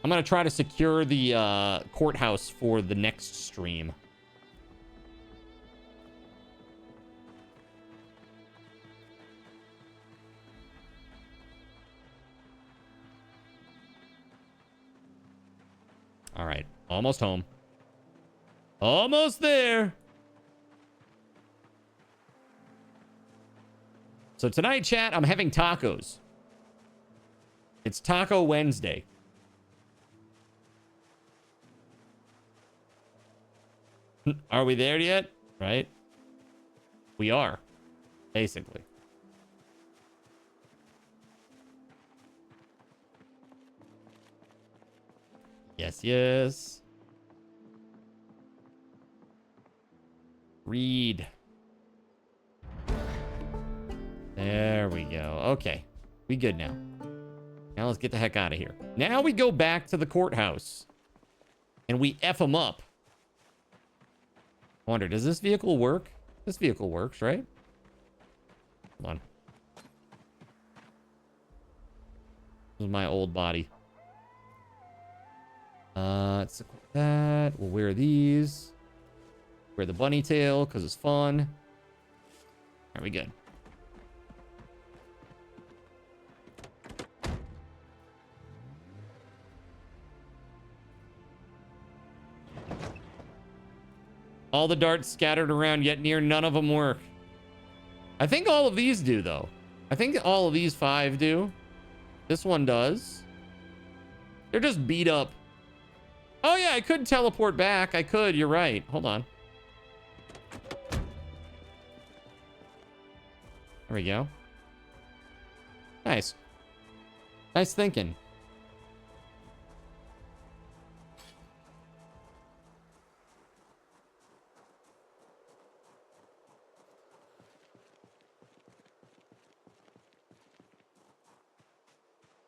I'm going to try to secure the courthouse for the next stream. All right. Almost home. Almost there. So tonight, chat, I'm having tacos. It's Taco Wednesday. Are we there yet? Right? We are. Basically. Yes, yes. Read. There we go. Okay. We good now. Now let's get the heck out of here. Now we go back to the courthouse. And we F them up. I wonder, does this vehicle work? This vehicle works, right? Hold on. This is my old body. Let's equip that. We'll wear these. Wear the bunny tail because it's fun. Are we good? All the darts scattered around, yet near none of them work. I think all of these do, though. I think all of these 5 do. This one does. They're just beat up. Oh, yeah, I could teleport back. I could. You're right. Hold on. There we go. Nice. Nice thinking.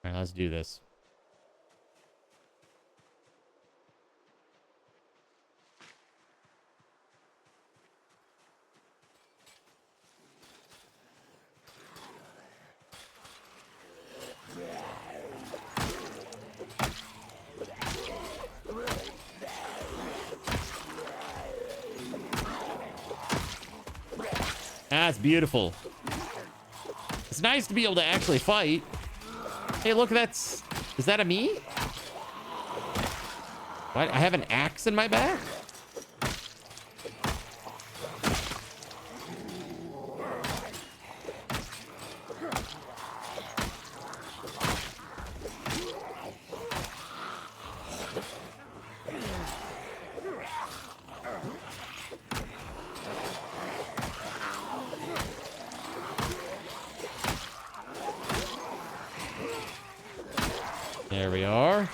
All right, let's do this. That's beautiful. It's nice to be able to actually fight. Hey, look, that's... Is that a me? What? I have an axe in my back? There we are.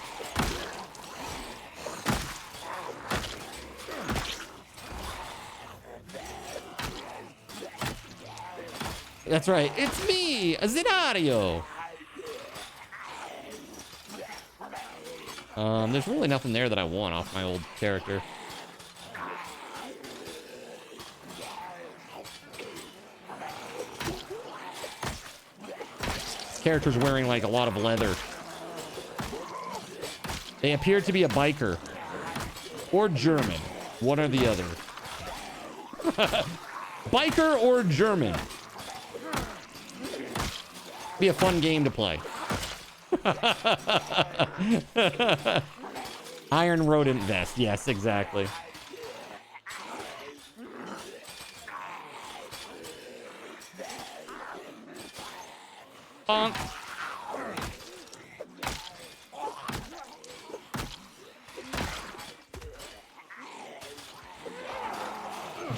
That's right. It's me, Zenario. There's really nothing there that I want off my old character. This character's wearing like a lot of leather. They appear to be a biker. Or German. One or the other. Biker or German. Be a fun game to play. Iron rodent vest. Yes, exactly. Bonk.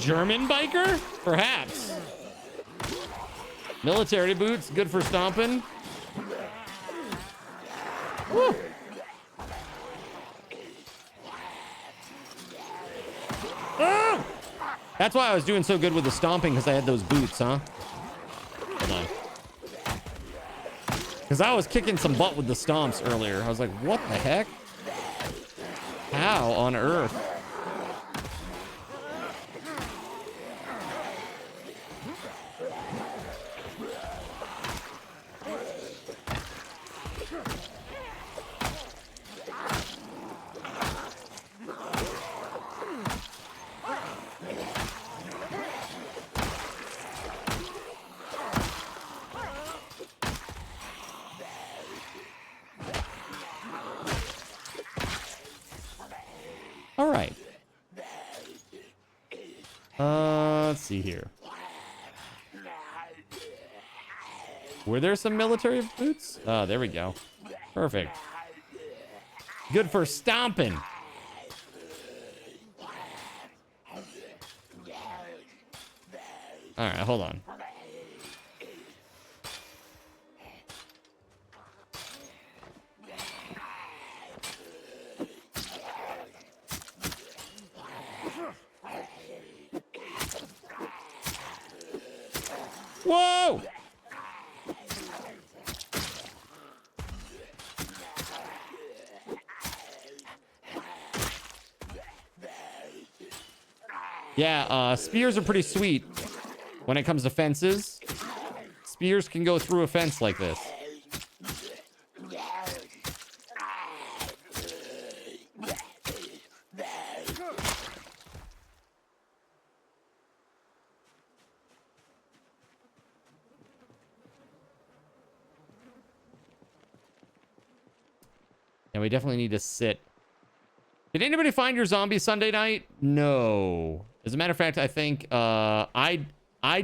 German biker? Perhaps. Military boots, good for stomping. Woo. Ah! That's why I was doing so good with the stomping, because I had those boots, huh? Hold on. Because I was kicking some butt with the stomps earlier. I was like, what the heck? How on earth? All right. Let's see here. Were there some military boots? Oh, there we go. Perfect. Good for stomping. All right, hold on. Whoa! Yeah, spears are pretty sweet when it comes to fences. Spears can go through a fence like this. And we definitely need to sit. Did anybody find your zombie Sunday night? No. As a matter of fact, I think I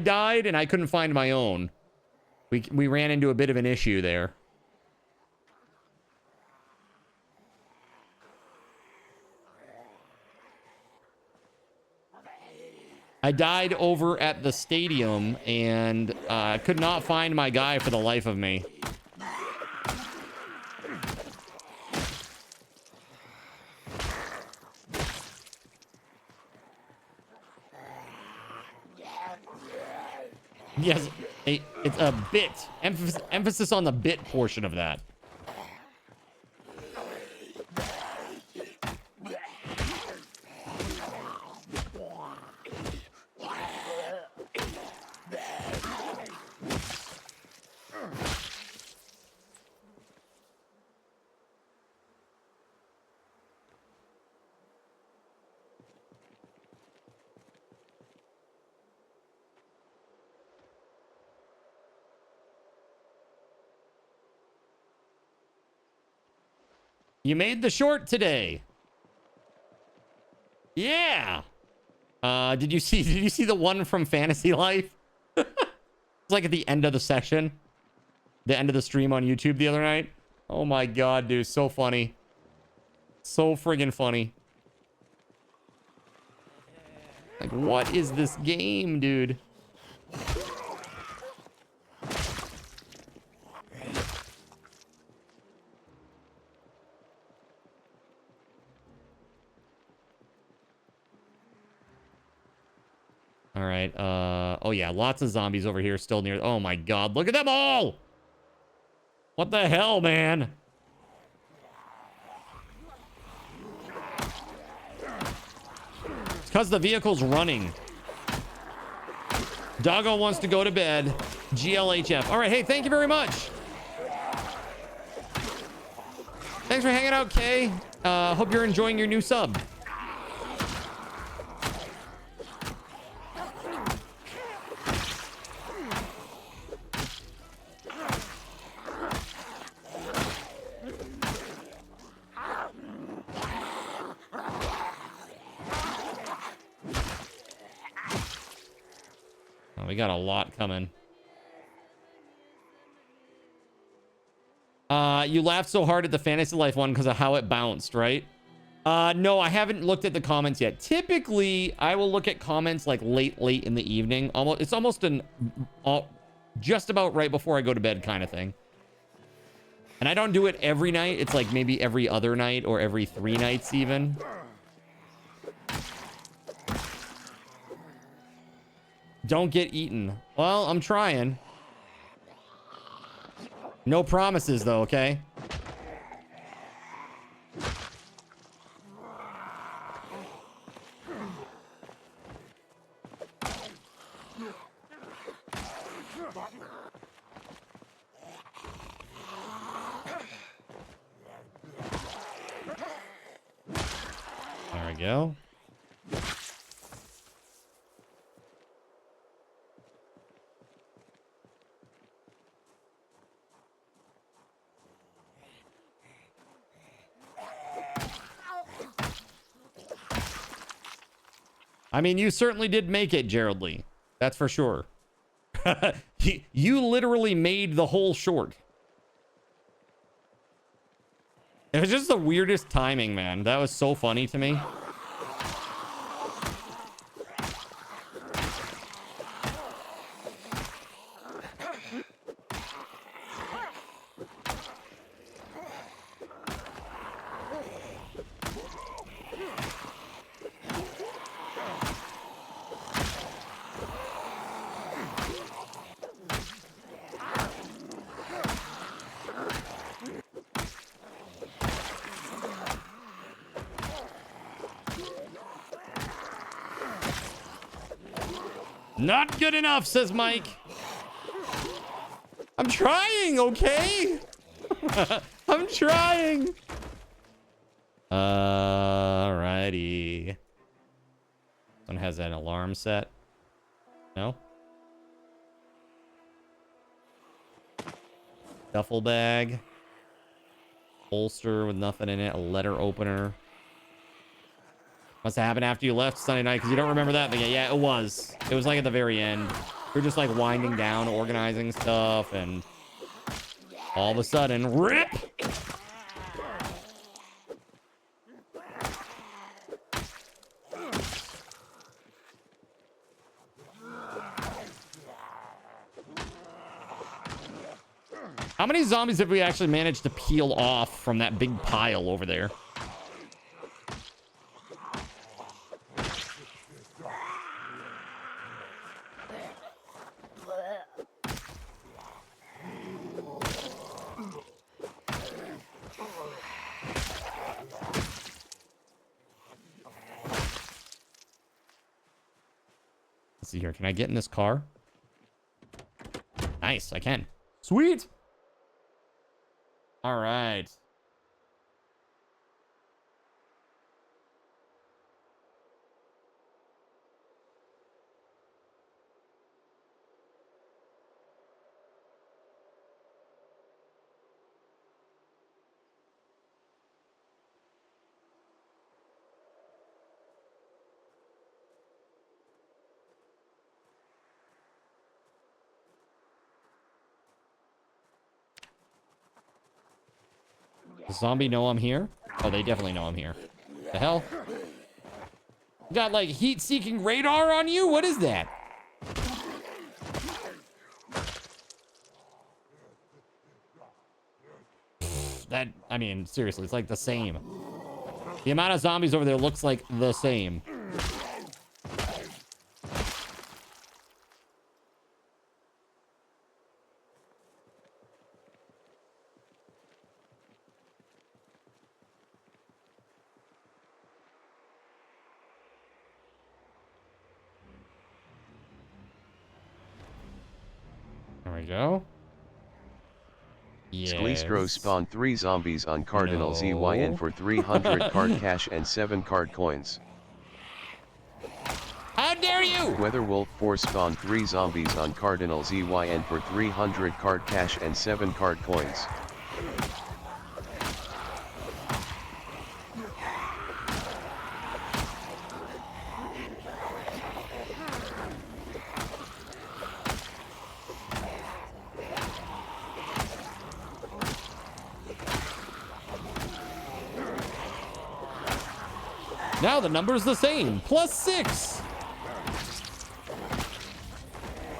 died and I couldn't find my own. We ran into a bit of an issue there. I died over at the stadium and could not find my guy for the life of me. Yes, it's a bit. Emphasis on the bit portion of that. You made the short today. Yeah. Did you see the one from Fantasy Life? It's like at the end of the session. The end of the stream on YouTube the other night. Oh my god, dude, so funny. So friggin' funny. Like, what is this game, dude? All right. Oh yeah, lots of zombies over here still near. Oh my god, look at them all! What the hell, man? It's because the vehicle's running. Doggo wants to go to bed. GLHF. All right, hey, thank you very much. Thanks for hanging out, Kay. Hope you're enjoying your new sub. We got a lot coming. You laughed so hard at the Fantasy Life one because of how it bounced, right? No, I haven't looked at the comments yet. Typically, I will look at comments like late in the evening. It's almost just about right before I go to bed kind of thing. And I don't do it every night. It's like maybe every other night or every 3 nights even. Don't get eaten. Well, I'm trying. No promises though, okay? There we go. I mean, you certainly did make it, Gerald Lee. That's for sure. You literally made the whole short. It was just the weirdest timing, man. That was so funny to me. Not good enough, says Mike. I'm trying, okay? I'm trying. Alrighty. One has an alarm set. No? Duffel bag. Holster with nothing in it. A letter opener. Must have happened after you left Sunday night because you don't remember that thing. Yeah, it was. It was like at the very end. We were just like winding down, organizing stuff, and all of a sudden, rip! How many zombies have we actually managed to peel off from that big pile over there? Let's see here. Can I get in this car? Nice, I can. Sweet. All right. Does zombie know I'm here? Oh, they definitely know I'm here. The hell? You got like heat-seeking radar on you? What is that? That, I mean, seriously, it's like the same. The amount of zombies over there looks like the same. There we go. Yes. Skleestro spawned 3 zombies on Cardinal ZYN for 300 card cash and 7 card coins. How dare you! WeatherWolf4 spawned 3 zombies on Cardinal ZYN for 300 card cash and 7 card coins. Now the number's the same. +6.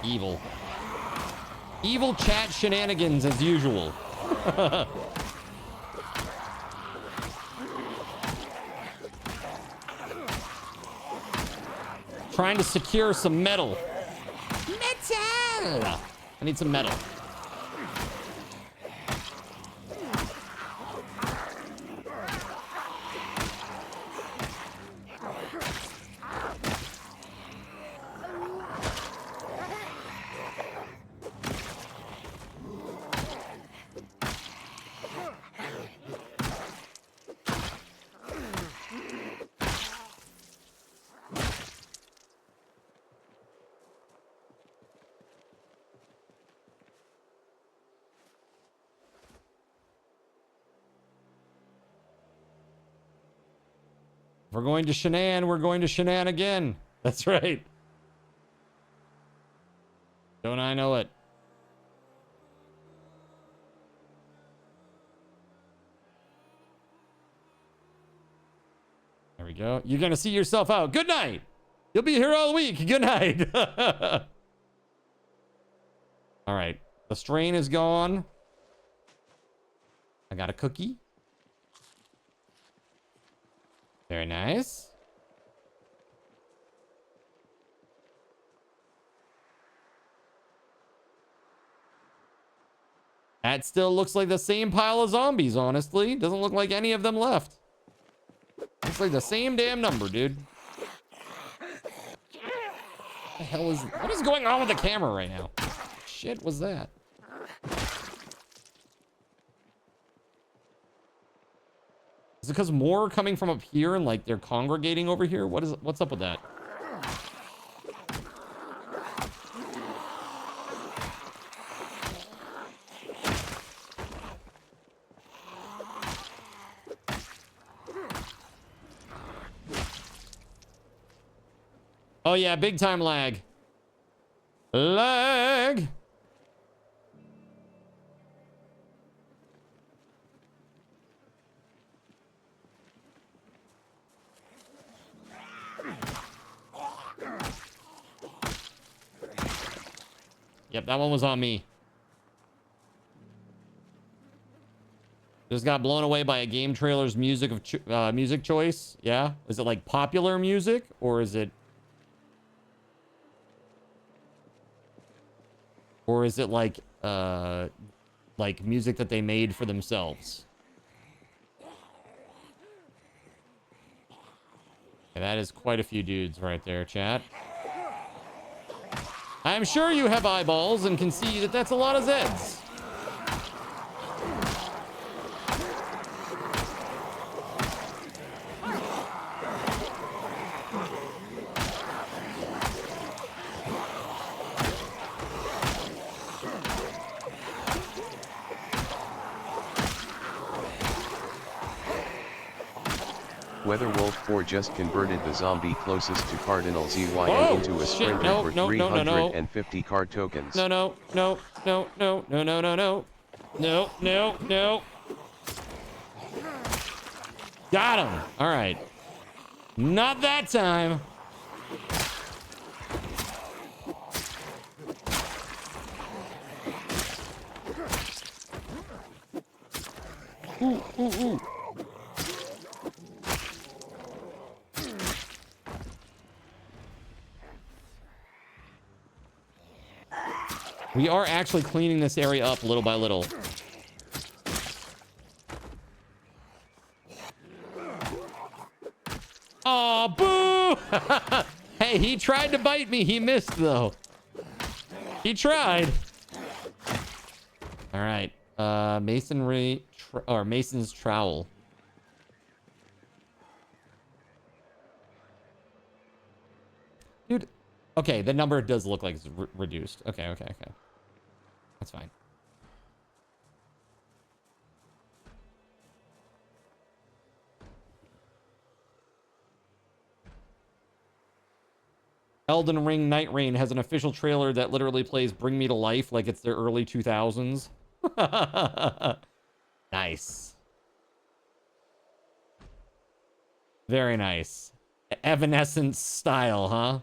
Evil. Evil chat shenanigans as usual. Trying to secure some metal. Metal! I need some metal. We're going to shenan. We're going to shenan again. That's right. Don't I know it? There we go. You're going to see yourself out. Good night. You'll be here all week. Good night. All right. The strain is gone. I got a cookie. Very nice. That still looks like the same pile of zombies, honestly. Doesn't look like any of them left. Looks like the same damn number, dude. What the hell is... What is going on with the camera right now? Shit was that? Is it because more are coming from up here and like they're congregating over here? What's up with that? Oh yeah, big time lag. Lag. Yep, that one was on me. Just got blown away by a game trailer's music choice. Yeah, is it like popular music or is it like music that they made for themselves? Okay, that is quite a few dudes right there, chat. I'm sure you have eyeballs and can see that that's a lot of Zeds. WeatherWolf4 just converted the zombie closest to Cardinal ZYN into a sprinter for 350 card tokens. No. Got him. All right. Not that time. Ooh. We are actually cleaning this area up little by little. Aw, boo! Hey, he tried to bite me. He missed, though. He tried. All right. Masonry, or Mason's trowel. Dude, okay, the number does look like it's reduced. Okay. That's fine. Elden Ring Night Rain has an official trailer that literally plays Bring Me to Life like it's their early 2000s. Nice. Very nice. Evanescence style, huh?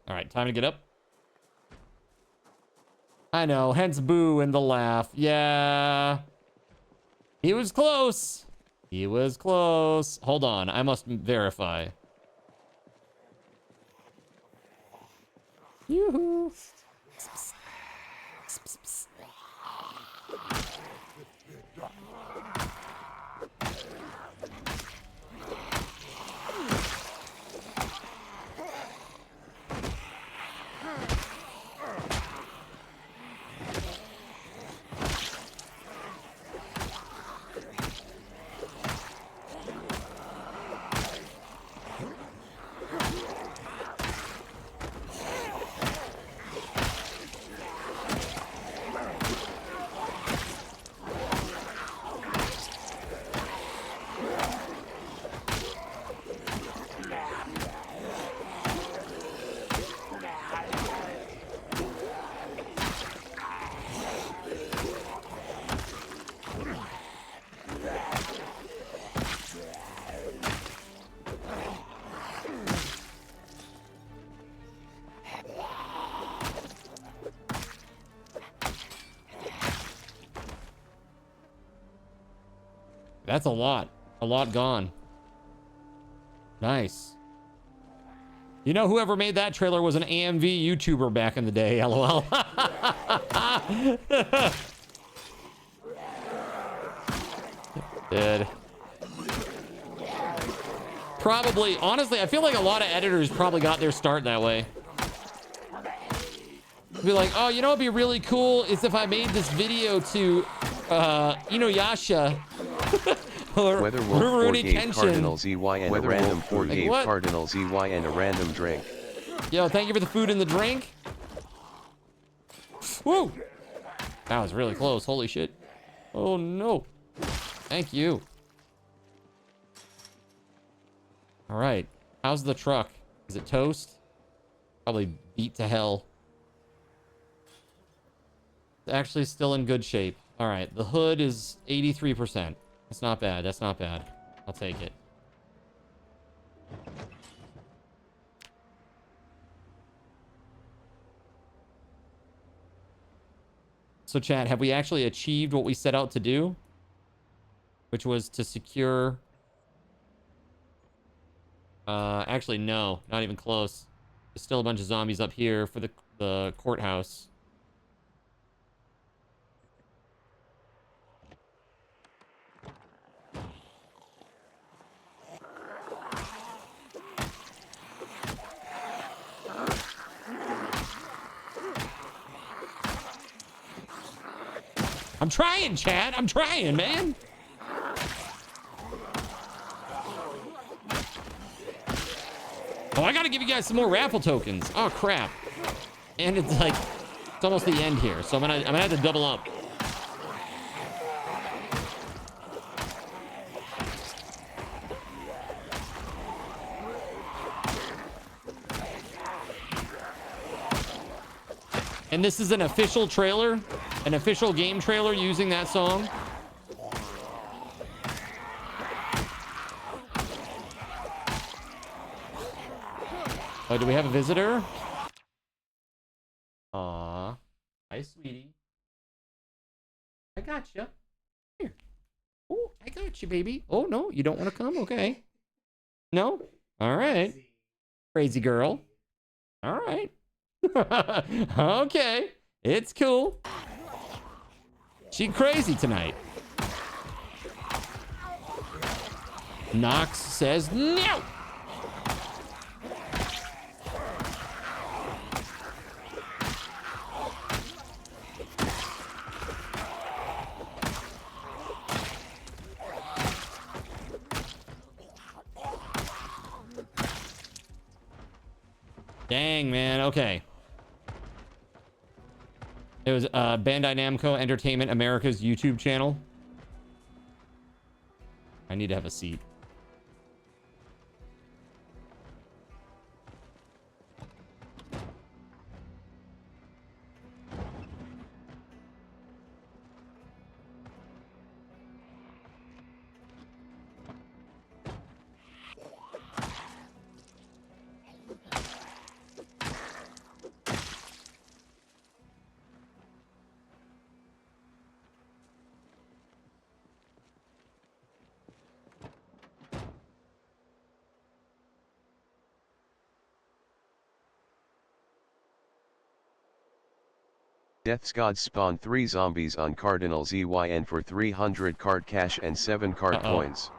All right, time to get up. I know, hence boo and the laugh. Yeah. He was close. He was close. Hold on, I must verify. Yoo-hoo. That's a lot. A lot gone. Nice. You know, whoever made that trailer was an AMV YouTuber back in the day, LOL. Dead. Probably, honestly, I feel like a lot of editors probably got their start that way. Be like, oh, you know what'd be really cool is if I made this video to Inuyasha or Rurouni Kenshin. Cardinal ZY and a random 4 gave Cardinal ZY and a random drink. Yo, thank you for the food and the drink. Woo! That was really close. Holy shit. Oh no. Thank you. All right. How's the truck? Is it toast? Probably beat to hell. It's actually still in good shape. All right. The hood is 83%. That's not bad. That's not bad. I'll take it. So chat, have we actually achieved what we set out to do? Which was to secure... actually, no. Not even close. There's still a bunch of zombies up here for the courthouse. I'm trying, chat. I'm trying, man. Oh, I gotta give you guys some more raffle tokens. Oh, crap. And it's like, it's almost the end here, so I'm gonna have to double up. And this is an official trailer, an official game trailer using that song. Oh, do we have a visitor? Aw. Hi, sweetie. I got you. Here. Oh, I got you, baby. Oh, no, you don't want to come? Okay. No? All right. Crazy girl. All right. Okay. It's cool. She crazy tonight. Knox says no. Dang, man. Okay. It was Bandai Namco Entertainment America's YouTube channel. I need to have a seat. Death's God spawned 3 zombies on Cardinal ZYN for 300 card cash and 7 card coins.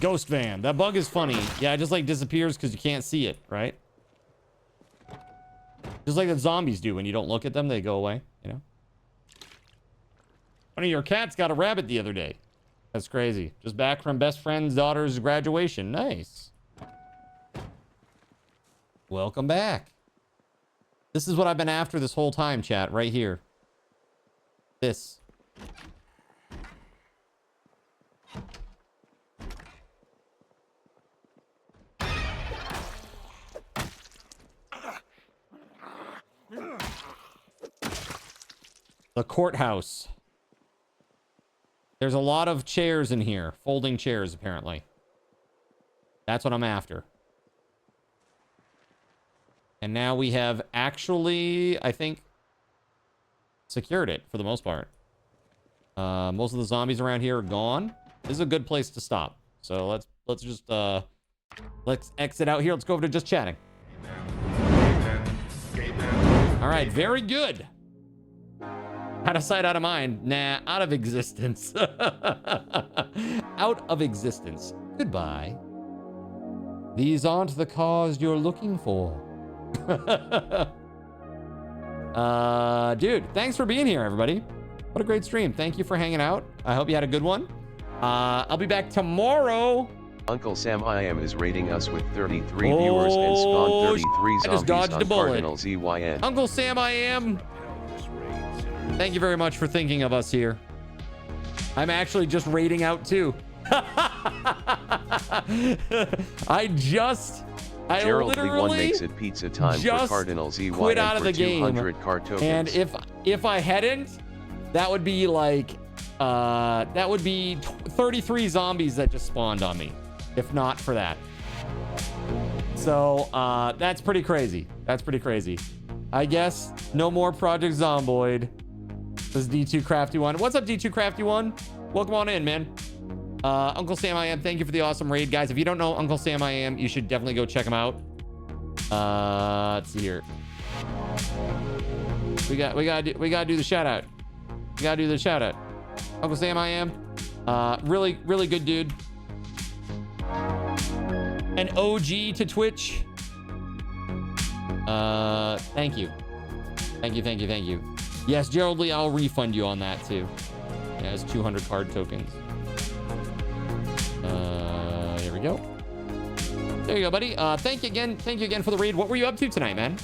Ghost van. That bug is funny. Yeah, it just like disappears because you can't see it, right? Just like the zombies do when you don't look at them, they go away, you know? One of your cats got a rabbit the other day. That's crazy. Just back from best friend's daughter's graduation. Nice. Welcome back. This is what I've been after this whole time, chat, right here. This. The courthouse. There's a lot of chairs in here. Folding chairs, apparently. That's what I'm after. And now we have actually, I think, secured it for the most part. Most of the zombies around here are gone. This is a good place to stop. So let's just let's exit out here. Let's go over to just chatting. All right, very good. Out of sight, out of mind. Nah, out of existence. Out of existence. Goodbye. These aren't the cars you're looking for. Dude, thanks for being here, everybody. What a great stream. Thank you for hanging out. I hope you had a good one. I'll be back tomorrow. Uncle Sam IM is rating us with 33 viewers and spawned 33 zombies on Cardinal ZYN. Uncle Sam IM. Thank you very much for thinking of us here. I'm actually just raiding out too. Gerald literally Lee 1 makes it pizza time for Cardinal ZYN quit out of for the game. 200 card tokens. And if I hadn't, that would be like 33 zombies that just spawned on me. If not for that. So that's pretty crazy. That's pretty crazy. I guess no more Project Zomboid. This is D2 Crafty One. What's up, D2 Crafty One? Welcome on in, man. Uncle Sam I Am, thank you for the awesome raid, guys. If you don't know Uncle Sam I Am, you should definitely go check him out. Let's see here. We gotta do the shout out. We gotta do the shout out. Uncle Sam I Am, really good dude. An OG to Twitch. Thank you. Thank you. Yes, Gerald Lee, I'll refund you on that too. Yeah, it's 200 card tokens. Here we go. There you go, buddy. Thank you again for the raid. What were you up to tonight, man?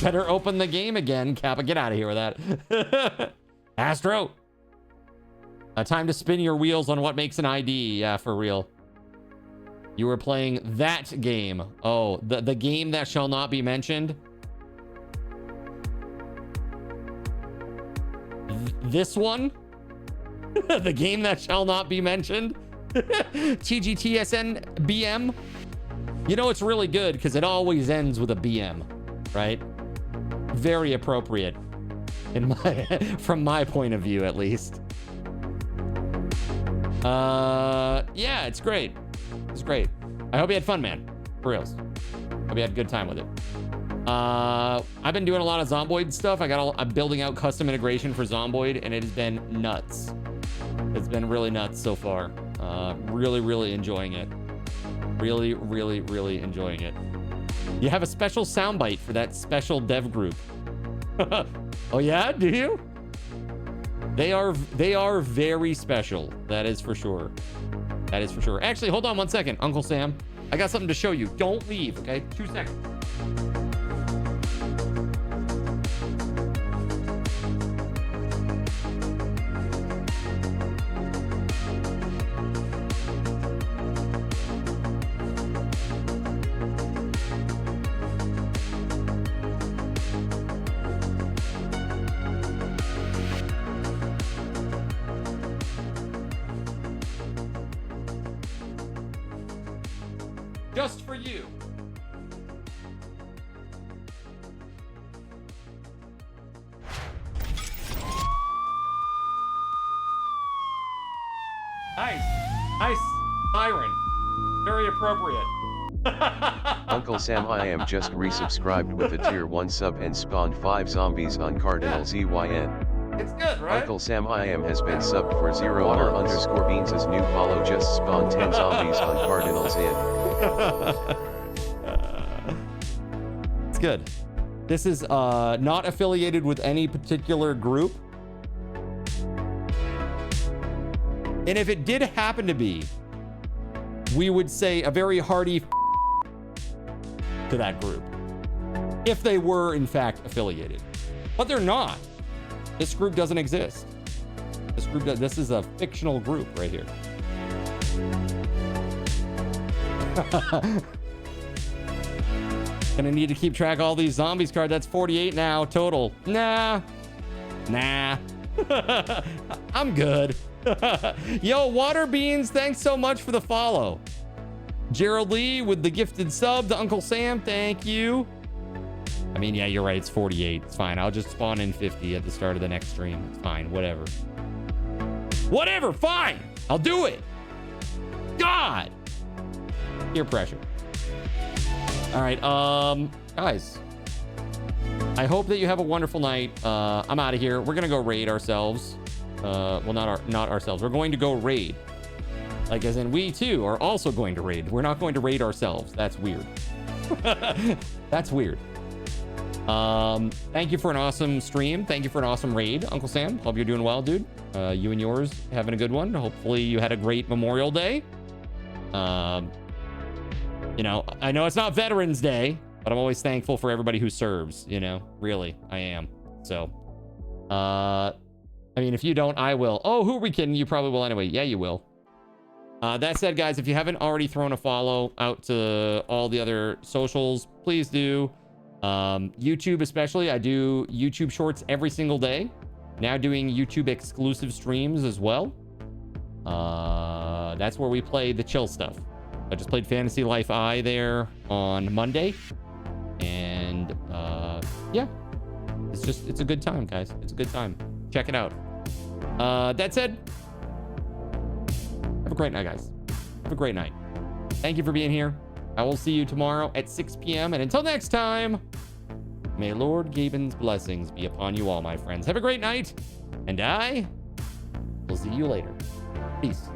Better open the game again, Kappa. Get out of here with that. Astro. Time to spin your wheels on what makes an ID. Yeah, for real. You were playing that game. Oh, the game that shall not be mentioned. This one? The game that shall not be mentioned? TGTSN BM? You know it's really good because it always ends with a BM, right? Very appropriate in from my point of view, at least. Yeah, it's great. It's great. I hope you had fun, man. For reals. Hope you had a good time with it. I've been doing a lot of Zomboid stuff. I'm building out custom integration for Zomboid, and it has been nuts. It's been really nuts so far. Really enjoying it. Really enjoying it. You have a special soundbite for that special dev group. Oh yeah, do you? They are very special. That is for sure. That is for sure. Actually, hold on 1 second, Uncle Sam. I got something to show you. Don't leave, okay? 2 seconds. just for you. Nice. Nice siren. Very appropriate. Uncle Sam I am just resubscribed with a tier 1 sub and spawned 5 zombies on Cardinal ZYN. It's good, right? Uncle Sam I am has been subbed for 0 __ beans as new follow just spawned 10 zombies on Cardinals in. It's good. This is not affiliated with any particular group. And if it did happen to be, we would say a very hearty to that group. If they were, in fact, affiliated. But they're not. This group doesn't exist. This is a fictional group right here. Gonna need to keep track of all these zombies cards. That's 48 now total. Nah. I'm good. Yo, Water Beans, thanks so much for the follow. Gerald Lee with the gifted sub to Uncle Sam, thank you. I mean, yeah, you're right, it's 48. It's fine. I'll just spawn in 50 at the start of the next stream. It's fine, whatever. Whatever, fine. I'll do it. God. Peer pressure. All right, guys. I hope that you have a wonderful night. I'm out of here. We're gonna go raid ourselves. Well, not ourselves. We're going to go raid. Like, as in, we too are also going to raid. We're not going to raid ourselves. That's weird. That's weird. Thank you for an awesome stream. Thank you for an awesome raid, Uncle Sam. Hope you're doing well, dude. You and yours having a good one. Hopefully you had a great Memorial Day. You know, I know it's not Veterans Day, but I'm always thankful for everybody who serves, you know, really, I am. So, I mean, if you don't, I will. Oh, who are we kidding? You probably will anyway. Yeah, you will. That said, guys, if you haven't already thrown a follow out to all the other socials, please do. YouTube especially. I do YouTube shorts every single day. Now doing YouTube exclusive streams as well. That's where we play the chill stuff. I just played Fantasy Life I there on Monday. And yeah, it's a good time, guys. It's a good time. Check it out. That said, have a great night, guys. Have a great night. Thank you for being here. I will see you tomorrow at 6 p.m. And until next time, may Lord Gaben's blessings be upon you all, my friends. Have a great night. And I will see you later. Peace.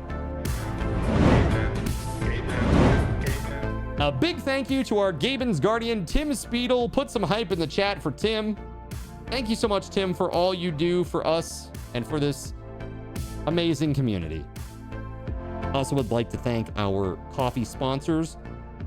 A big thank you to our Gaben's guardian, TimSpeedle. Put some hype in the chat for Tim. Thank you so much, Tim, for all you do for us and for this amazing community. Also would like to thank our coffee sponsors,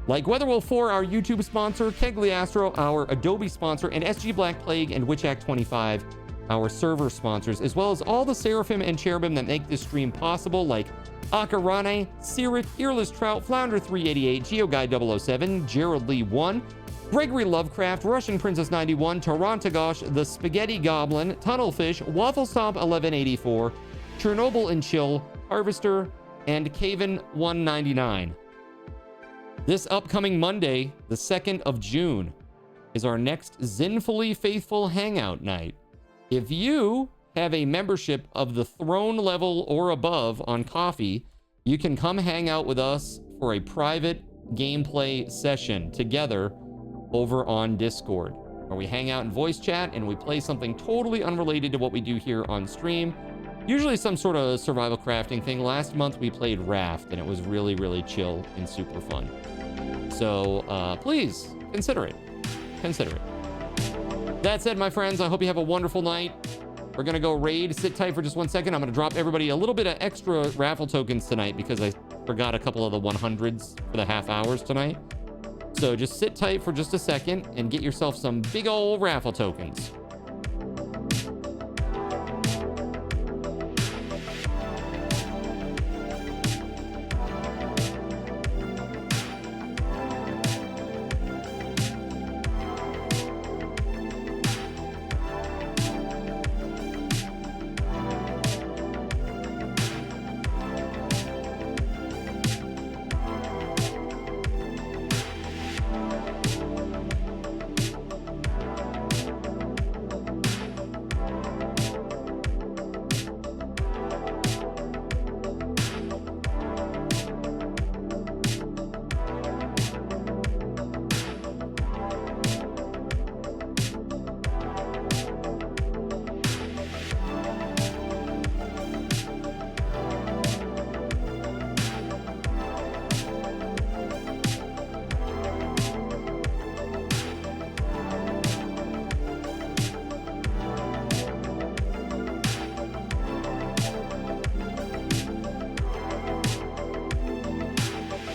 like WeatherWolf4, our YouTube sponsor, Kegliastro, our Adobe sponsor, and SG Black Plague and WitchAct25, our server sponsors, as well as all the Seraphim and Cherubim that make this stream possible, like Akarane, Cyric, Earless Trout, Flounder388, GeoGuy007, Gerald Lee 1, Gregory Lovecraft, Russian Princess 91, Tarantagosh, The Spaghetti Goblin, Tunnelfish, Waffle Stomp 1184, Chernobyl and Chill, Harvester, and Caven 199. This upcoming Monday, the 2nd of June, is our next Zinfully Faithful Hangout night. If you have a membership of the throne level or above on Coffee, you can come hang out with us for a private gameplay session together over on Discord, where we hang out in voice chat and we play something totally unrelated to what we do here on stream. Usually some sort of survival crafting thing. Last month we played Raft and it was really, really chill and super fun. So please consider it. Consider it. That said, my friends, I hope you have a wonderful night. We're going to go raid. Sit tight for just 1 second. I'm going to drop everybody a little bit of extra raffle tokens tonight because I forgot a couple of the 100s for the half hours tonight. So just sit tight for just a second and get yourself some big old raffle tokens.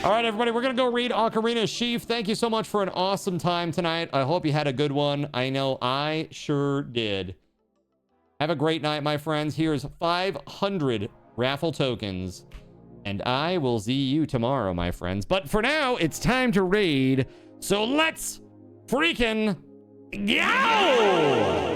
All right, everybody, we're going to go read Ocarina's Sheaf. Thank you so much for an awesome time tonight. I hope you had a good one. I know I sure did. Have a great night, my friends. Here's 500 raffle tokens. And I will see you tomorrow, my friends. But for now, it's time to raid. So let's freaking go!